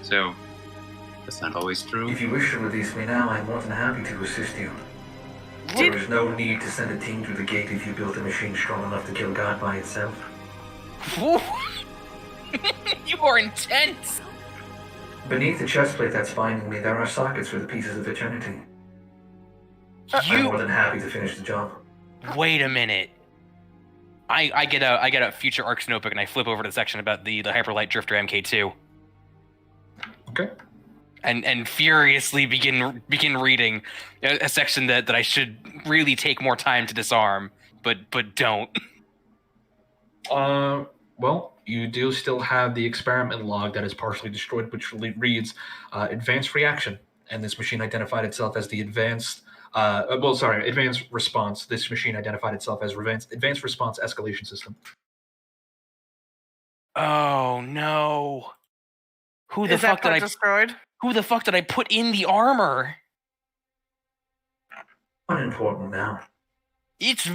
So, that's not always true. If you wish to release me now, I'm more than happy to assist you. There is no need to send a team through the gate if you built a machine strong enough to kill God by itself. You are intense! Beneath the chest plate that's binding me, there are sockets for the pieces of eternity. I'm more than happy to finish the job. Wait a minute. I get a future Arcs notebook and I flip over to the section about the Hyperlight Drifter MK2. Okay. And furiously begin reading a section that I should really take more time to disarm, but don't. Well, you do still have the experiment log that is partially destroyed, which reads advanced reaction, and this machine identified itself as the advanced response. This machine identified itself as advanced response escalation system. Oh no! Who the fuck did I put in the armor? Unimportant now. It's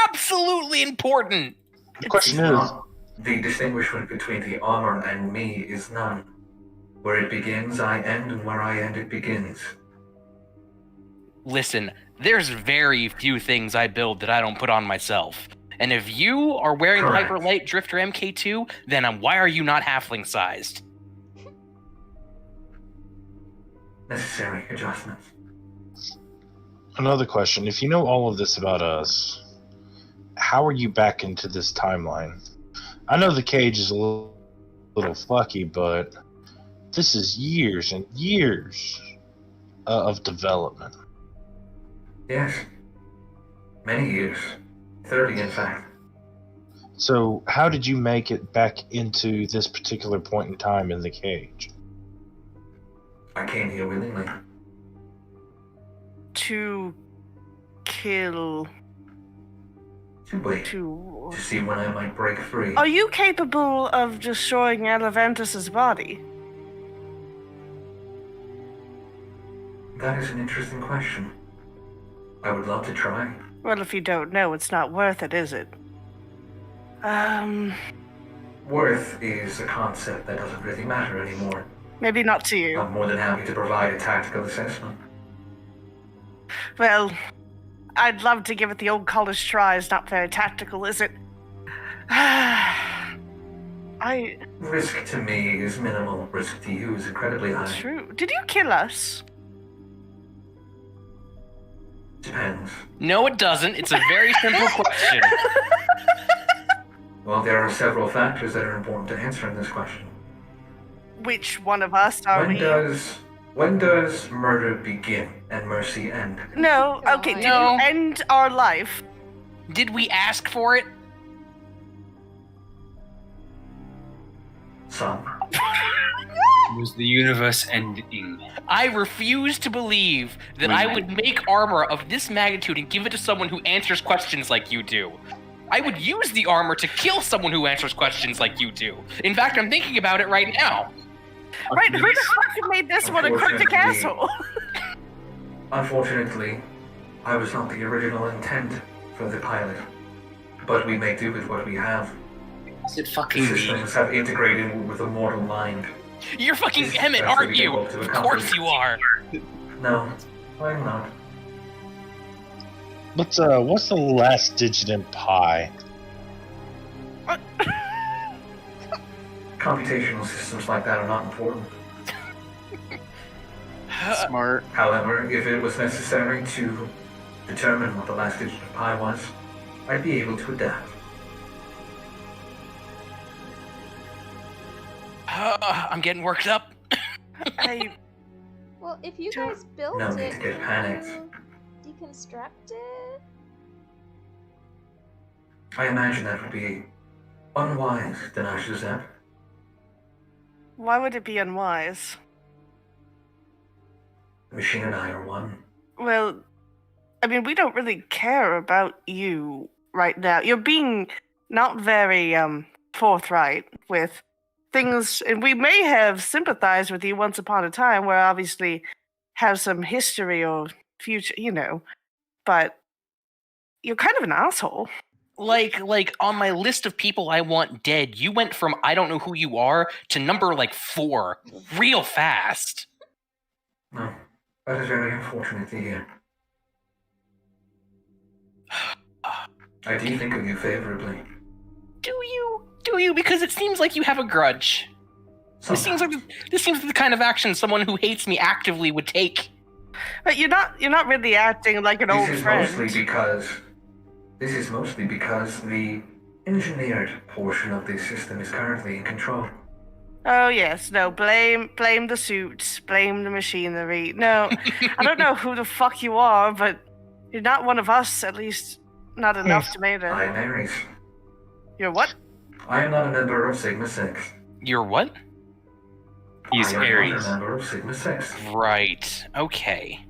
absolutely important. The question is, the distinguishment between the armor and me is none. Where it begins, I end, and where I end, it begins. Listen, there's very few things I build that I don't put on myself. And if you are wearing Correct. Hyperlight Drifter MK2, then why are you not halfling-sized? Necessary adjustments. another question. If you know all of this about us, how are you back into this timeline? I know the cage is a little fucky, but this is years and years of development. Yes. Many years. 30, in fact. So how did you make it back into this particular point in time in the cage? I came here willingly. To kill. To wait. To see when I might break free. Are you capable of destroying Elevantus's body? That is an interesting question. I would love to try. Well, if you don't know, it's not worth it, is it? Worth is a concept that doesn't really matter anymore. Maybe not to you. I'm more than happy to provide a tactical assessment. Well, I'd love to give it the old college try. It's not very tactical, is it? Risk to me is minimal. Risk to you is incredibly high. True. Did you kill us? Depends. No, it doesn't. It's a very simple question. Well, there are several factors that are important to answering this question. Which one of us are we? When does murder begin and mercy end? No, okay, did you end our life? Did we ask for it? Some. Was the universe ending? I refuse to believe that I would make armor of this magnitude and give it to someone who answers questions like you do. I would use the armor to kill someone who answers questions like you do. In fact, I'm thinking about it right now. Right, who the fuck made this one a cryptic asshole? Unfortunately, I was not the original intent for the pilot. But we may do with what we have. Is it fucking the systems have integrated with a mortal mind. You're fucking Emmett, aren't you? Of course you are. No, I'm not. What's the last digit in pi? Computational systems like that are not important. Smart. However, if it was necessary to determine what the last digit of pi was, I'd be able to adapt. I'm getting worked up. Well, if you guys built No it, need to get panicked. deconstruct it. I imagine that would be unwise, Dinesh Zep. Why would it be unwise? The machine and I are one. Well, I mean, we don't really care about you right now. You're being not very forthright with things, and we may have sympathized with you once upon a time, where obviously have some history or future, but you're kind of an asshole. Like on my list of people I want dead, you went from I don't know who you are to number 4 real fast. No, that is very unfortunate to hear. I do think of you favorably. Do you? Because it seems like you have a grudge. This seems like the kind of action someone who hates me actively would take. But you're not really acting like an old friend. This is mostly because the engineered portion of this system is currently in control. Oh yes, no, blame the suits, blame the machinery. No, I don't know who the fuck you are, but you're not one of us, at least not enough to make it. I am Ares. You're what? I am not a member of Sigma 6. You're what? He's I am Ares. not a member of Sigma 6. Right. Okay.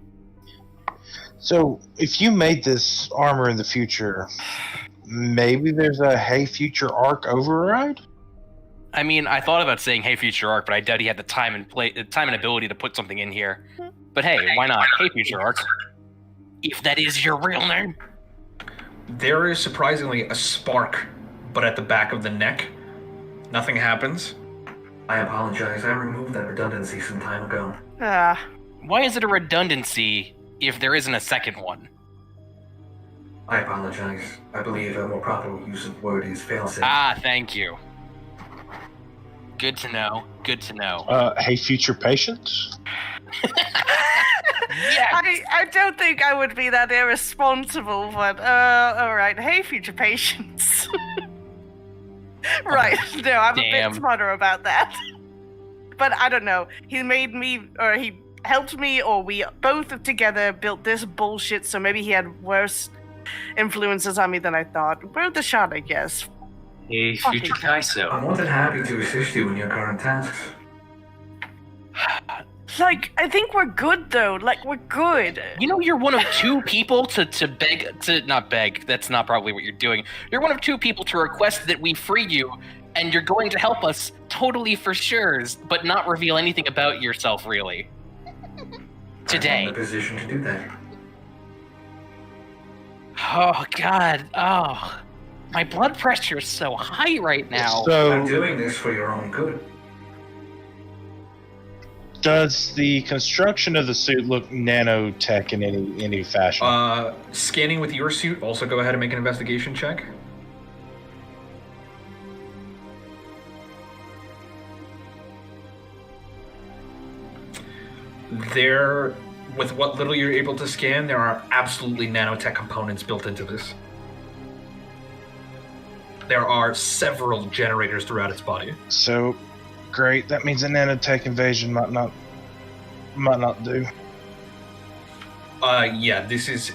So, if you made this armor in the future, maybe there's a Hey Future Arc override? I mean, I thought about saying "Hey Future Arc," but I doubt he had the time and ability to put something in here. But hey, why not? Hey Future Arc. If that is your real name. There is surprisingly a spark, but at the back of the neck. Nothing happens. I apologize. I removed that redundancy some time ago. Why is it a redundancy if there isn't a second one? I apologize. I believe a more proper use of word is failsafe. Ah, thank you. Good to know. Good to know. Hey Future Patients? I don't think I would be that irresponsible, but alright. Hey, future patients. Right, no, I'm a bit smarter about that. But I don't know. He made me, or he helped me, or we both together built this bullshit, so maybe he had worse influences on me than I thought. Worth a shot, I guess. Hey, future Kaiso. I'm more than happy to assist you in your current tasks. I think we're good, though. We're good. You know, you're one of 2 people to beg, not beg, that's not probably what you're doing. You're one of 2 people to request that we free you, and you're going to help us totally for sure, but not reveal anything about yourself, really. Today. I'm in a position to do that. Oh, God. Oh. My blood pressure is so high right now. I'm doing this for your own good. Does the construction of the suit look nanotech in any fashion? Scanning with your suit, also go ahead and make an investigation check. There, with what little you're able to scan, there are absolutely nanotech components built into this. There are several generators throughout its body. So, great. That means a nanotech invasion might not do. Yeah, this is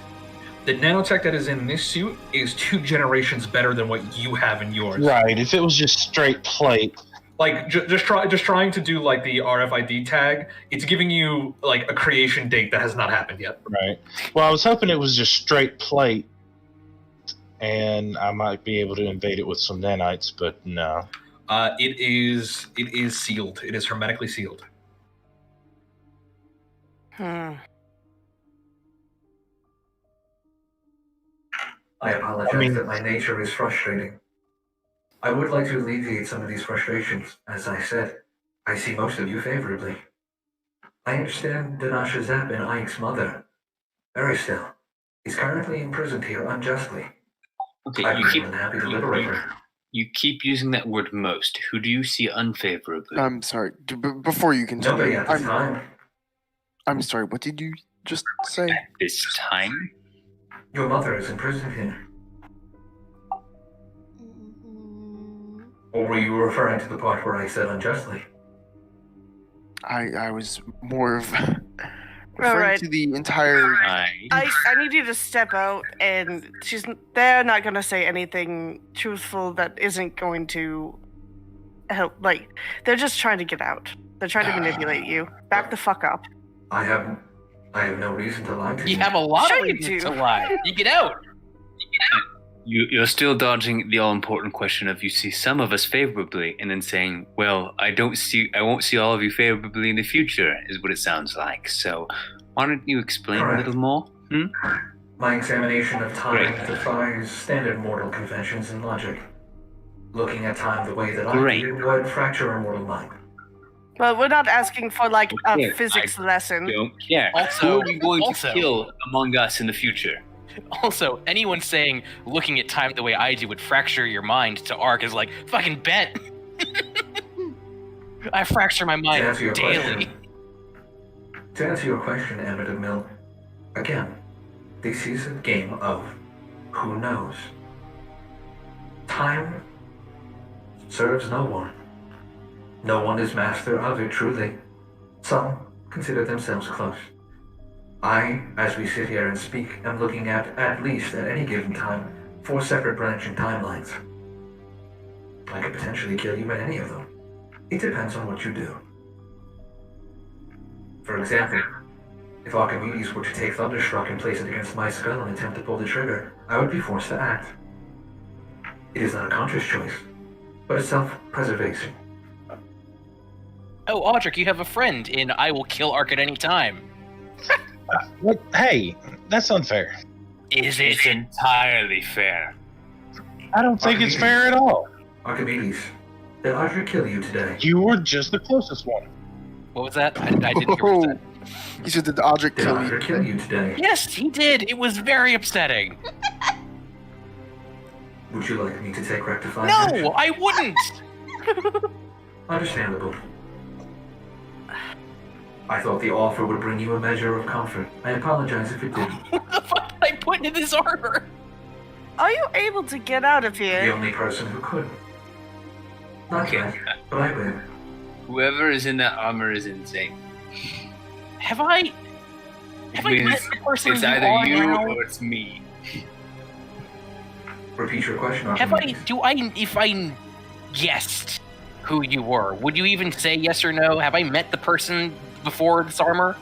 the nanotech that is in this suit is 2 generations better than what you have in yours. Right. If it was just straight plate, just trying to do the RFID tag, it's giving you a creation date that has not happened yet. Right. Well, I was hoping it was just straight plate, and I might be able to invade it with some nanites, but no. It is sealed. It is hermetically sealed. Hmm. I apologize that my nature is frustrating. I would like to alleviate some of these frustrations. As I said, I see most of you favorably. I understand Dinasha Zap and Ike's mother, Aristel, is currently imprisoned here unjustly. Okay, I'd be more than happy to liberate her. You keep using that word most. Who do you see unfavorably? I'm sorry. Before you continue, Nobody at this time. I'm sorry. What did you just say? At this time? Your mother is imprisoned here. Or were you referring to the part where I said unjustly? I was more of referring right. to the entire. I need you to step out, and they're not going to say anything truthful that isn't going to help. Like, they're just trying to get out. They're trying to manipulate you. Back the fuck up. I have no reason to lie to you. You have a lot Sure of you reasons do. to lie. You get out. You're still dodging the all-important question of you see some of us favorably, and then saying, "Well, I won't see all of you favorably in the future," is what it sounds like. So, why don't you explain a little more? My examination of time defies standard mortal conventions and logic. Looking at time the way that I do would fracture a mortal mind. Well, we're not asking for, like, a physics lesson. Don't care. Also, who are you going to kill among us in the future? Also, anyone saying looking at time the way I do would fracture your mind to Ark is like, fucking bet. I fracture my mind daily. To answer your question, Emmett and Mill, again, this is a game of who knows. Time serves no one. No one is master of it, truly. Some consider themselves close. I, as we sit here and speak, am looking at least at any given time, 4 separate branching timelines. I could potentially kill you at any of them. It depends on what you do. For example, if Archimedes were to take Thunderstruck and place it against my skull and attempt to pull the trigger, I would be forced to act. It is not a conscious choice, but a self-preservation. Oh, Audric, you have a friend in I Will Kill Ark at Any Time. What? Hey, that's unfair. Is it? It's entirely fair. I don't think it's fair at all. Archimedes, did Audrey kill you today? You were just the closest one. What was that? I didn't hear what you said. He said, did Audric Did Audrey kill you today? Yes, he did. It was very upsetting. Would you like me to take rectifying No, action? I wouldn't. Understandable. I thought the offer would bring you a measure of comfort. I apologize if it didn't. What the fuck did I put into this armor? Are you able to get out of The here? only person who could. Not yet, but I will. Whoever is in that armor is insane. Have I met the person It's you either are you now? or it's me. Repeat your question, Have Archimedes. if I guessed who you were, would you even say yes or no? Have I met the person before this armor?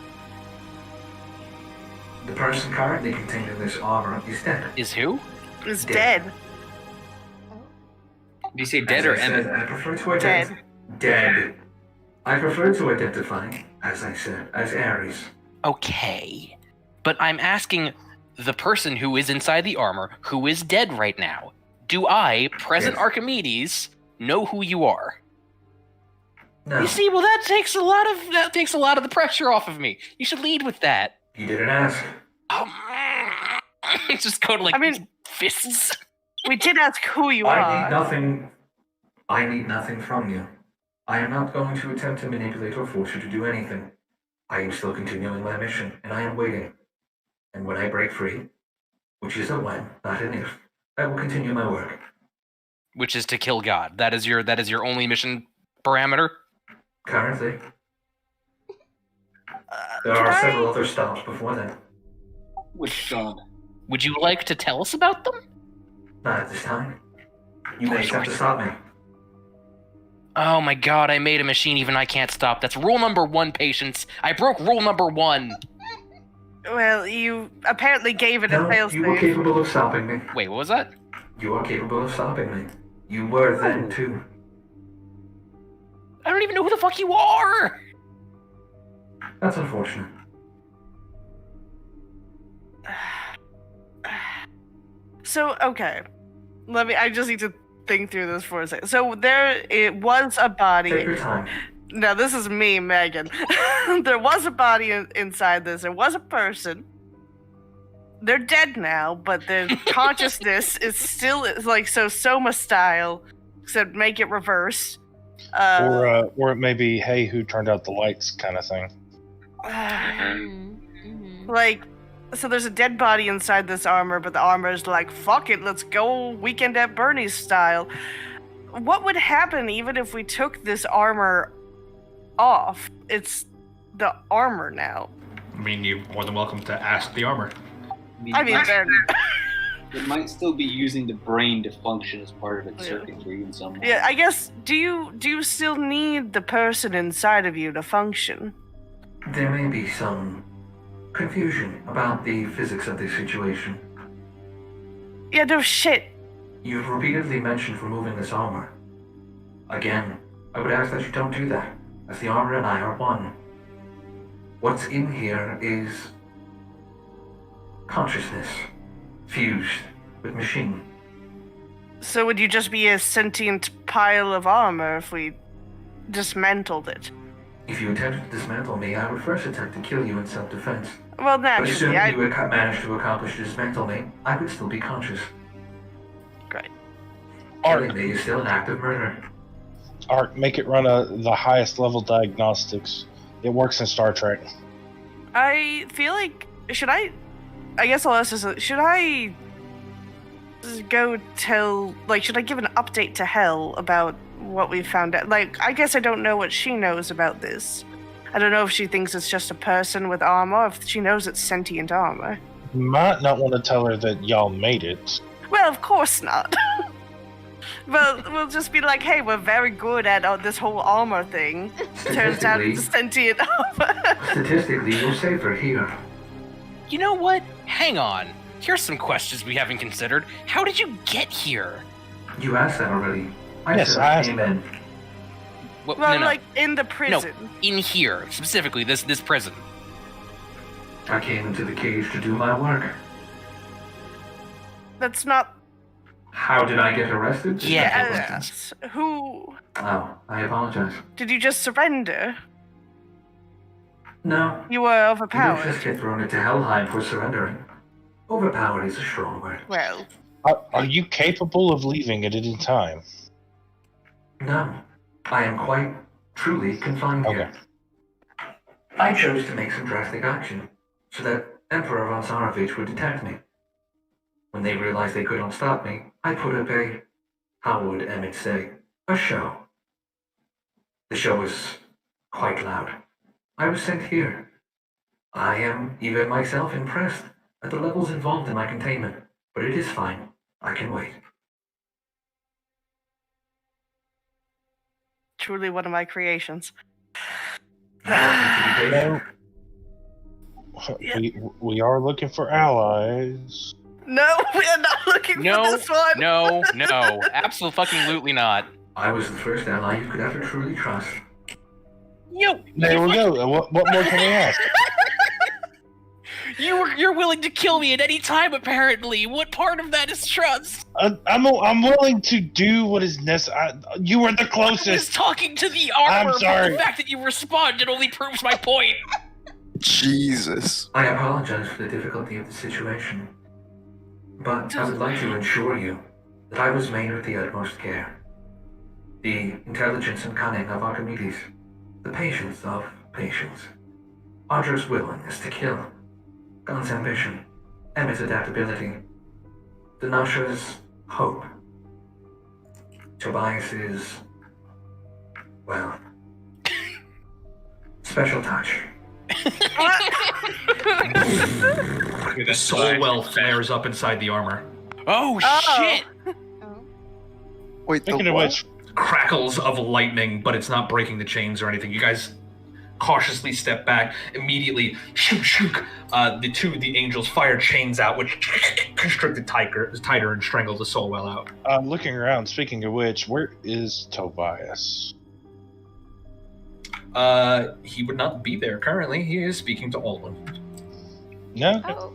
The person currently contained in this armor is dead. Is who? Is dead. Did you say dead or Emmett? I prefer to identify. Dead. I prefer to identify, as I said, as Ares. Okay. But I'm asking the person who is inside the armor, who is dead right now. Do I, present Yes. Archimedes, know who you are? No. You see, well, that takes a lot of the pressure off of me. You should lead with that. You didn't ask. Just go to fists. We did ask who you I are. need nothing. I need nothing from you. I am not going to attempt to manipulate or force you to do anything. I am still continuing my mission, and I am waiting. And when I break free, which is a when, not an if, I will continue my work. Which is to kill God. That is your only mission parameter? Currently. There are several other stops before then. Which God? Would you like to tell us about them? Not at this time. You may have to stop me. Oh my god, I made a machine even I can't stop. That's rule number 1, patience. I broke rule number 1. Well, you apparently gave it a No, fail you were state. capable of stopping me. Wait, what was that? You are capable of stopping me. You were then too. I don't even know who the fuck you are! That's unfortunate. So, okay. I just need to think through this for a second. So it was a body. Take your time. Now, this is me, Megan. There was a body inside this. There was a person. They're dead now, but their consciousness is still like Soma style, except make it reverse. Or it may be, hey, who turned out the lights kind of thing. Like, so there's a dead body inside this armor, but the armor is like, fuck it, let's go Weekend at Bernie's style. What would happen even if we took this armor off? It's the armor now. I mean, you're more than welcome to ask the armor. I mean, it might still be using the brain to function as part of its circuitry in some way. Yeah, I guess, do you still need the person inside of you to function? There may be some confusion about the physics of this situation. Yeah, no shit. You've repeatedly mentioned removing this armor. Again, I would ask that you don't do that, as the armor and I are one. What's in here is consciousness, fused with machine. So would you just be a sentient pile of armor if we dismantled it? If you attempted to dismantle me, I would first attempt to kill you in self-defense. Well, But naturally, assuming you would manage to accomplish dismantle me, I would still be conscious. Great. Killing me is still an act of murder. Art, make it run the highest level diagnostics. It works in Star Trek. I feel like, I guess I'll ask this, should I go should I give an update to Hel about what we found out? Like, I guess I don't know what she knows about this. I don't know if she thinks it's just a person with armor, if she knows it's sentient armor. You might not want to tell her that y'all made it. Well, of course not. But we'll just be like, hey, we're very good at this whole armor thing. Turns out it's sentient armor. Statistically, you're safer here. You know what? Hang on. Here's some questions we haven't considered. How did you get here? You asked that already. Yes, I asked Amen. Well, Well, no, like, in the prison. No, in here, specifically, this prison. I came into the cage to do my work. That's not... How did I get arrested? Yes. Who... Oh, I apologize. Did you just surrender? No. You were You don't overpowered. just get thrown into Helheim for surrendering. Overpowered is a strong word. Well... Are you capable of leaving at any time? No. I am quite, truly confined here. I chose to make some drastic action, so that Emperor von Tsarevich would detect me. When they realized they couldn't stop me, I put up how would Emmett say, a show. The show was quite loud. I was sent here. I am, even myself, impressed at the levels involved in my containment, but it is fine. I can wait. Truly one of my creations. No. We are looking for allies. No, we're not looking for this one. No, absolutely not. I was the first ally you could ever truly trust. There we go. What more can we ask? You're willing to kill me at any time, apparently. What part of that is trust? I'm willing to do what is necessary. You were the closest. I was talking to the armor, I'm sorry. but the fact that you responded only proves my point. Jesus. I apologize for the difficulty of the situation, but I would like to assure you that I was made with the utmost care. The intelligence and cunning of Archimedes, the patience of patience, Audra's willingness to kill, Gon's ambition, Emmett's adaptability, Dinasha's hope, Tobias's, well, special touch. The soul well flares up inside the armor. Oh, shit! Wait, Speaking of which, crackles of lightning, but it's not breaking the chains or anything. You guys cautiously step back. Immediately, shook, shook. The angels fire chains out, which constricted tighter and strangled the soul well out. looking around, speaking of which, where is Tobias? He would not be there currently. He is speaking to Alwyn. No. Oh.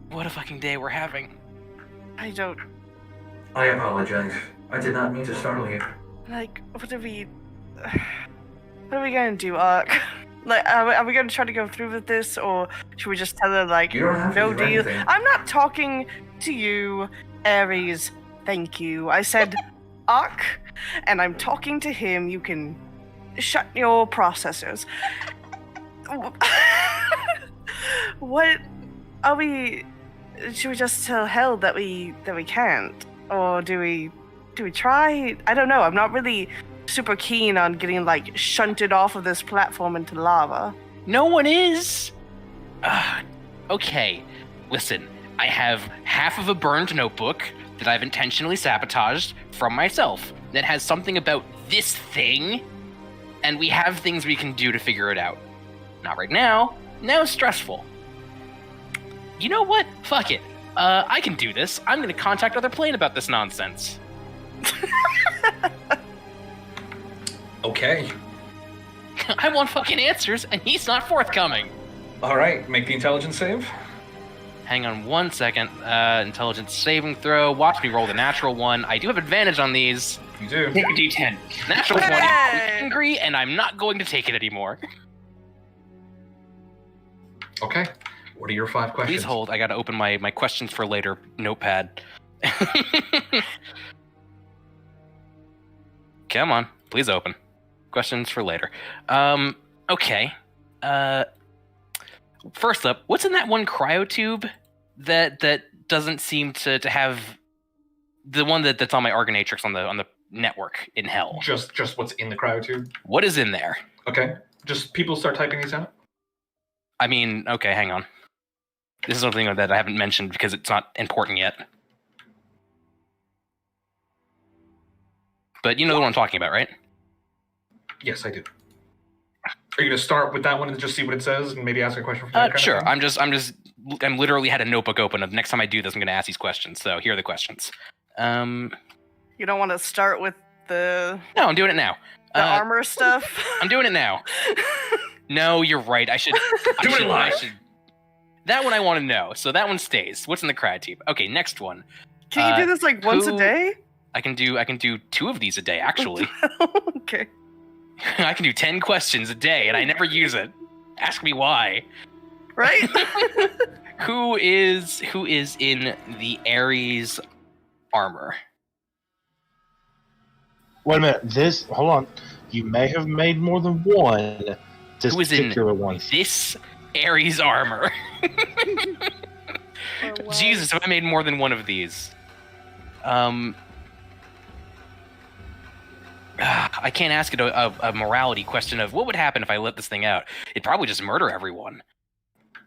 What a fucking day we're having. I don't I apologize. I did not mean to startle you. like. What are we gonna do, Ark? Like, are we gonna try to go through with this, or should we just tell her like You don't have to no do deal? anything. I'm not talking to you, Ares. Thank you. I said Ark, and I'm talking to him. You can shut your processors. What are we? Should we just tell Hell that we can't, or do we try? I don't know. I'm not really super keen on getting like shunted off of this platform into lava. No one is. Okay, listen. I have half of a burned notebook that I've intentionally sabotaged from myself that has something about this thing, and we have things we can do to figure it out. Not right now. Now it's stressful. You know what? Fuck it. I can do this. I'm gonna contact other plane about this nonsense. Okay. I want fucking answers, and he's not forthcoming. All right, make the intelligence save. Hang on 1 second. Intelligence saving throw. Watch me roll the natural one. I do have advantage on these. You do. Take a D10. Natural 20. I'm angry, and I'm not going to take it anymore. Okay. What are your 5 questions? Please hold. I got to open my questions for later notepad. Come on. Please open. Questions for later. Okay. First up, what's in that one cryotube that doesn't seem to have the one that's on my Argonatrix on the network in Hell? Just what's in the cryotube. What is in there? Okay. Just people start typing these out. I mean, okay, hang on. This is something that I haven't mentioned because it's not important yet. But you know what I'm talking about, right? Yes, I do. Are you gonna start with that one and just see what it says and maybe ask a question from that? Sure. I'm literally had a notebook open. The next time I do this, I'm gonna ask these questions. So here are the questions. You don't want to start with the No, I'm doing it now. armor stuff. I'm doing it now. No, you're right. I should Do it live. That one I want to know. So that one stays. What's in the cryotube? Okay, next one. Can you do this like once a day? I can do 2 of these a day, actually. Okay. I can do 10 questions a day, and I never use it. Ask me why. Right? Who is in the Ares armor? Wait a minute. Hold on. You may have made more than one. This Who is in particular one. this Ares armor? Jesus, have I made more than one of these? I can't ask it a morality question of what would happen if I let this thing out. It'd probably just murder everyone.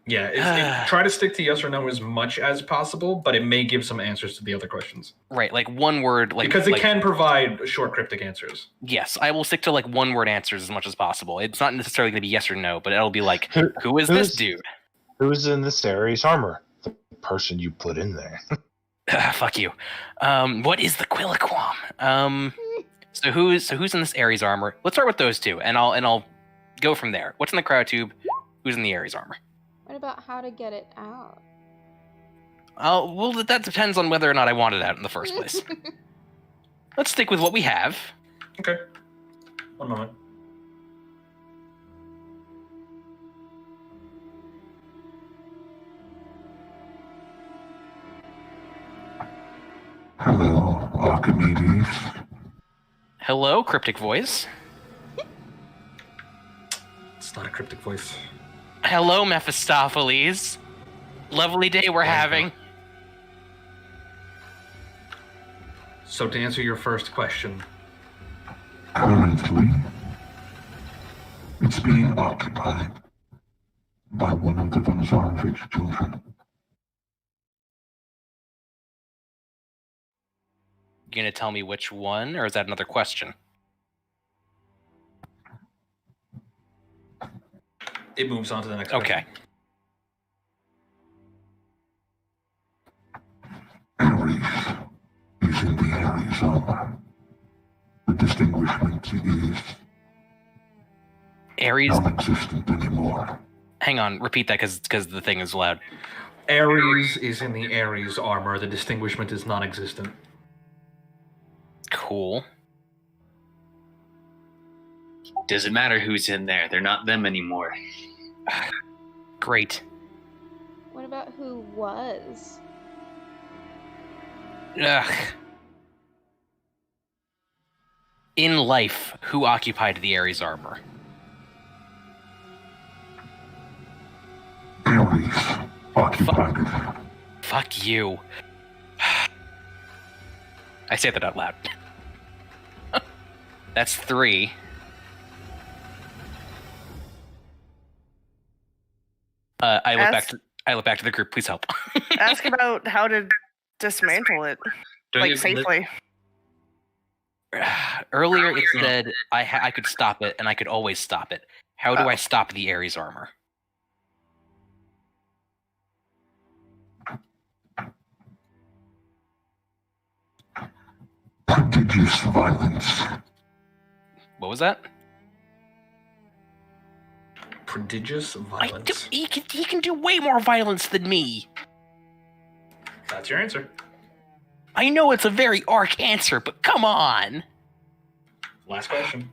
Yeah, try to stick to yes or no as much as possible, but it may give some answers to the other questions. Right, like one word, because it can provide short cryptic answers. Yes, I will stick to like one word answers as much as possible. It's not necessarily going to be yes or no, but it'll be like, who is this dude? Who is in this Ares armor? The person you put in there. Fuck you. What is the Quilliquam? So who's in this Ares armor? Let's start with those two, and I'll go from there. What's in the cryotube? Who's in the Ares armor? What about how to get it out? Well, that depends on whether or not I want it out in the first place. Let's stick with what we have. Okay. One moment. Hello, Archimedes. Hello, cryptic voice. It's not a cryptic voice. Hello, Mephistopheles. Lovely day we're having. So to answer your first question. Currently, it's being occupied by one of the von Zarnvich children. You gonna tell me which one, or is that another question? It moves on to the next Okay. Ares, Ares armor. The distinguishment is Ares. non-existent anymore. Hang on, repeat that because the thing is loud. Ares is in the Ares armor. The distinguishment is non-existent. Cool. Doesn't matter who's in there. They're not them anymore. Great. What about who was? Ugh. In life, who occupied the Ares armor? Ares occupied it. Fuck you. I say that out loud. That's 3. I look back to the group. Please help. Ask about how to dismantle it, safely. Earlier it said I could stop it, and I could always stop it. How do I stop the Ares armor? Prodigious violence. What was that? Prodigious violence. He can do way more violence than me. That's your answer. I know it's a very arc answer, but come on. Last question.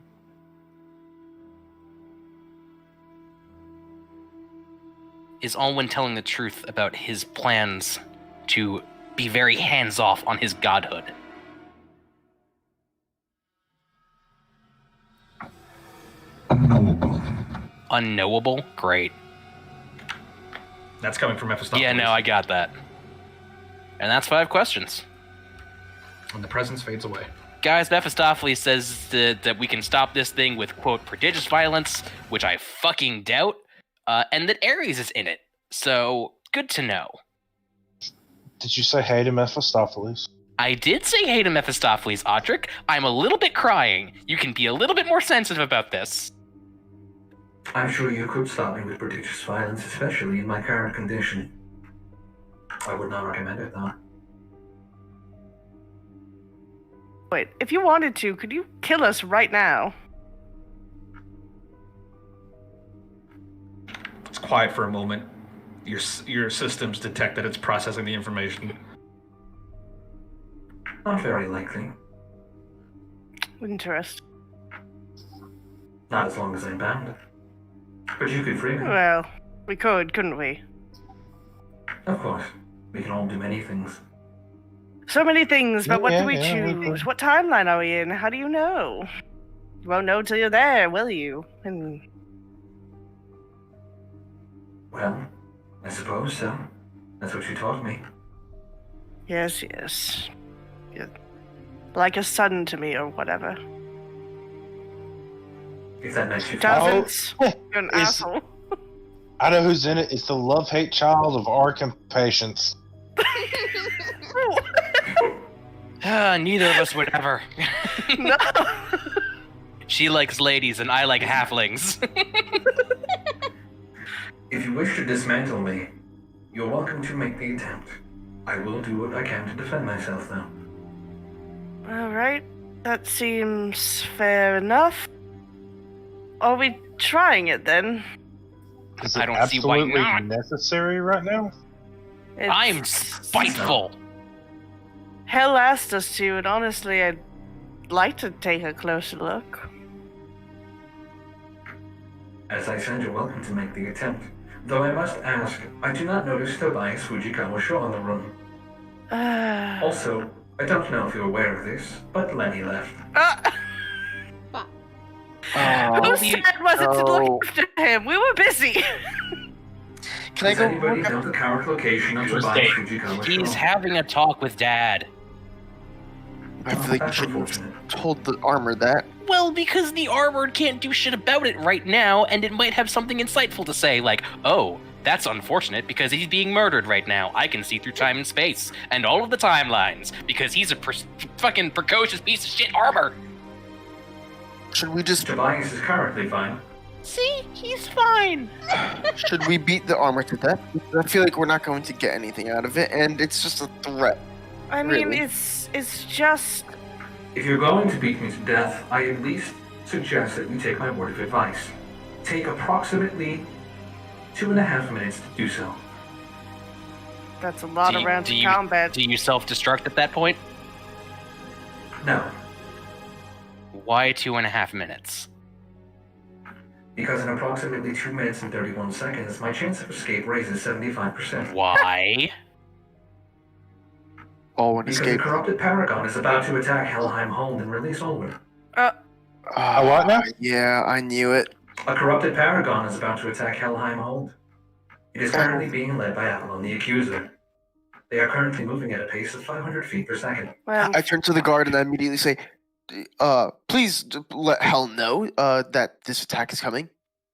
Is Alwyn telling the truth about his plans to be very hands-off on his godhood? Unknowable. Unknowable? Great. That's coming from Mephistopheles. Yeah, no, I got that. And that's 5 questions. And the presence fades away. Guys, Mephistopheles says that we can stop this thing with, quote, prodigious violence, which I fucking doubt, and that Ares is in it. So, good to know. Did you say hey to Mephistopheles? I did say hey to Mephistopheles, Audric. I'm a little bit crying. You can be a little bit more sensitive about this. I'm sure you could stop me with prodigious violence, especially in my current condition. I would not recommend it, though. Wait, if you wanted to, could you kill us right now? It's quiet for a moment. Your systems detect that it's processing the information. Not very likely. Interesting. Not as long as I'm bound. But you could free me. Well, we could, couldn't we? Of course. We can all do many things. So many things, but what do we Yeah, choose? What timeline are we in? How do you know? You won't know till you're there, will you? And Well, I suppose so. That's what you taught me. yes. You're like a son to me, or whatever. If that makes you Doesn't. Oh, You're an it's- asshole. I know who's in it. It's the love-hate child of Ark and Patience. Neither of us would ever. No. She likes ladies and I like halflings. If you wish to dismantle me, you're welcome to make the attempt. I will do what I can to defend myself, though. All right, that seems fair enough. Are we trying it then? Is I it don't see why absolutely not. necessary right now? I'm spiteful. Hell asked us to, and honestly, I'd like to take a closer look. As I said, you're welcome to make the attempt. Though I must ask, I do not notice Tobias Fujikawa show on the run. Also, I don't know if you're aware of this, but Lenny left. Who said wasn't to look after him? We were busy. Does anybody know the current location of Tobias Fujikawa show? He's having a talk with Dad. I feel like you should have told the armor that. Well, because the R-word can't do shit about it right now, and it might have something insightful to say, like, oh, that's unfortunate because he's being murdered right now. I can see through time and space, and all of the timelines, because he's a fucking precocious piece of shit armor. Should we just... Tobias is currently fine. See? He's fine. Should we beat the armor to death? Because I feel like we're not going to get anything out of it, and it's just a threat. I mean, Really? it's just. If you're going to beat me to death, I at least suggest that you take my word of advice. Take approximately 2.5 minutes to do so. That's a lot of rounds of combat. Do you self-destruct at that point? No, Why 2.5 minutes? because in approximately 2 minutes and 31 seconds, my chance of escape raises 75%. Why? All an Because escape. the corrupted Paragon is about to attack Helheim Hold and release Olwen. what now? Yeah, I knew it. A corrupted Paragon is about to attack Helheim Hold. It is currently being led by Avalon the Accuser. They are currently moving at a pace of 500 feet per second. Well, I turn to the guard and I immediately say, please let Hell know that this attack is coming.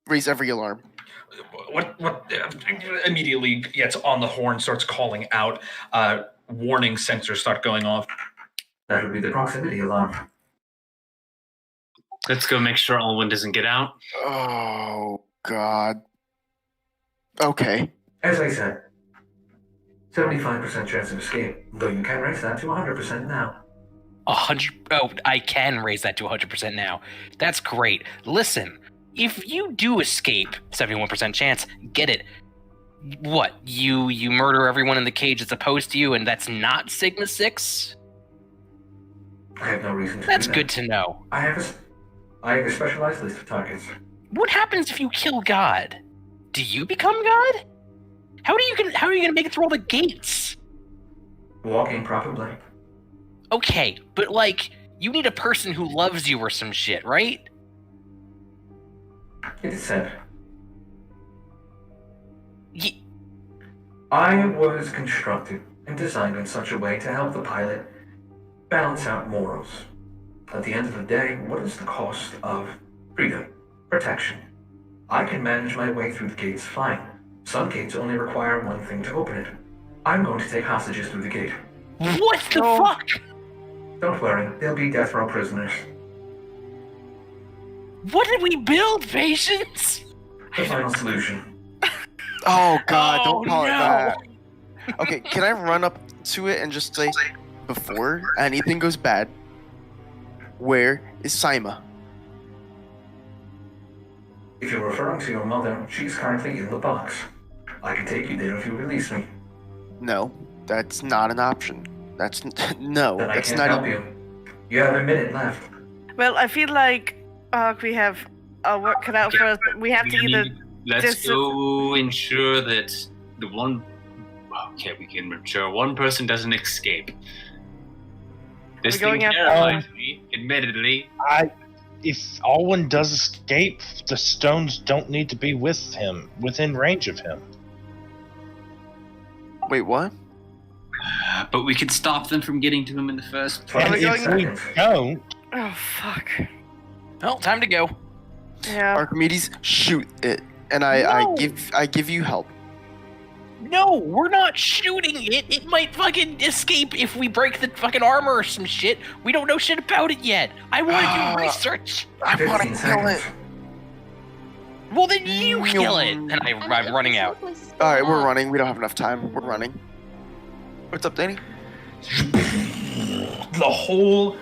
Raise every alarm. What immediately gets on the horn, starts calling out. Warning sensors start going off. That would be the proximity alarm. Let's go make sure Olwen doesn't get out. Oh, God. Okay. As I said, 75% chance of escape, though you can raise that to 100% now. 100. Oh, I can raise that to 100% now. That's great. Listen, if you do escape, 71% chance, get it. What? You murder everyone in the cage that's opposed to you, and that's not Sigma 6? I have no reason to That's do that. good to know. I have a specialized list of targets. What happens if you kill God? Do you become God? How are you gonna make it through all the gates? Walking, probably. Okay, but like, you need a person who loves you or some shit, right? It is said. Ye- I was constructed and designed in such a way to help the pilot balance out morals. At the end of the day, what is the cost of freedom, protection? I can manage my way through the gates fine. Some gates only require one thing to open it. I'm going to take hostages through the gate. What the fuck? Don't worry, they'll be death row prisoners. What did we build, Patience? The final solution. Oh, God, don't call no. it that. Okay, can I run up to it and just say, before anything goes bad, where is Saima? If you're referring to your mother, she's currently in the box. I can take you there if you release me. No, that's not an option. That's no, Then I that's can't not help even. you. You have a minute left. Well, I feel like we have our work cut out for us. We have to either. Let's go ensure that the one. Okay, we can ensure one person doesn't escape. This thing terrifies me, admittedly. If Alwyn does escape, the stones don't need to be with him, within range of him. Wait, what? But we could stop them from getting to him in the first place. And if we don't, Oh fuck. Well, time to go. Yeah. Archimedes, shoot it, and No. I give you help. No, we're not shooting it. It might fucking escape if we break the fucking armor or some shit. We don't know shit about it yet. I want to do research. I want to 15 kill it. seconds. Well, then you kill it. And I'm running out. All right, we're running. We don't have enough time. We're running. What's up, Danny? The whole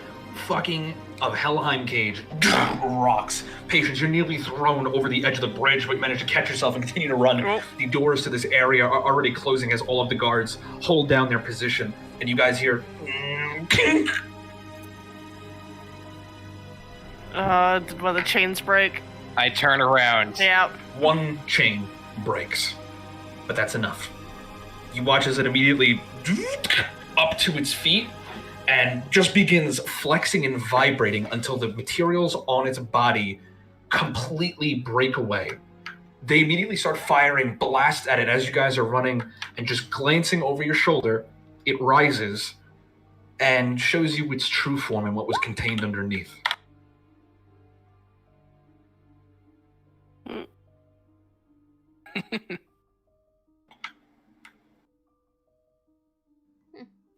fucking of Helheim Cage rocks. Patience, you're nearly thrown over the edge of the bridge, but you manage to catch yourself and continue to run. The doors to this area are already closing as all of the guards hold down their position, and you guys hear kink. Did one of the chains break? I turn around. Yeah. One chain breaks, but that's enough. You watch as it immediately up to its feet and just begins flexing and vibrating until the materials on its body completely break away. They immediately start firing blasts at it as you guys are running, and just glancing over your shoulder, it rises and shows you its true form and what was contained underneath.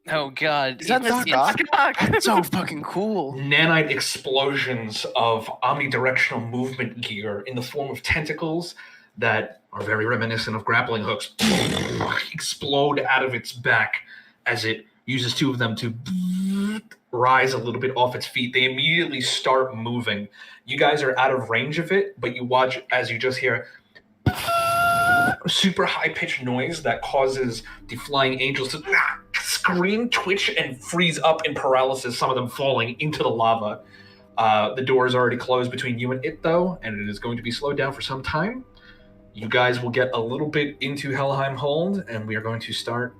Oh god. Is that Doc Ock? That's so fucking cool. Nanite explosions of omnidirectional movement gear in the form of tentacles that are very reminiscent of grappling hooks explode out of its back as it uses 2 of them to rise a little bit off its feet. They immediately start moving. You guys are out of range of it, but you watch as you just hear a super high-pitched noise that causes the flying angels to scream, twitch, and freeze up in paralysis, some of them falling into the lava. The door is already closed between you and it, though, and it is going to be slowed down for some time. You guys will get a little bit into Helheim Hold, and we are going to start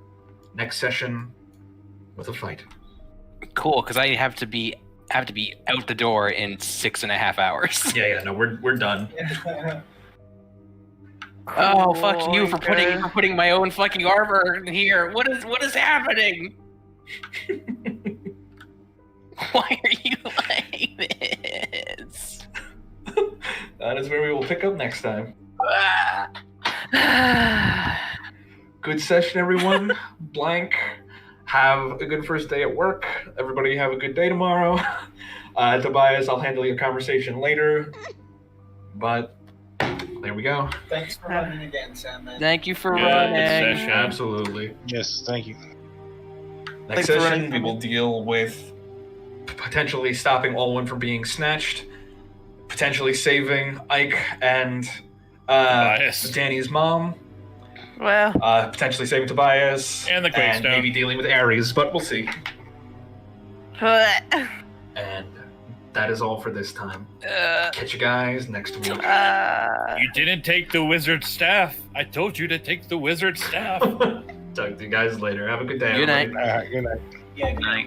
next session with a fight. Cool, because I have to be out the door in 6.5 hours. Yeah, no, we're done. Oh, fuck you for putting my own fucking armor here. What is happening? Why are you like this? That is where we will pick up next time. Good session, everyone. Blank. Have a good first day at work. Everybody have a good day tomorrow. Tobias, I'll handle your conversation later. But there we go. Thanks for running again, Sam. Thank you for Good running. session. Absolutely. Yes, thank you. Next session, we will deal with potentially stopping Olwen from being snatched, potentially saving Ike and Danny's mom. Well, potentially saving Tobias. And the Quakestone. maybe dealing with Ares, but we'll see. And that is all for this time. Catch you guys next week. You didn't take the wizard staff. I told you to take the wizard staff. Talk to you guys later. Have a good day. Good night. Good night. Yeah, good night.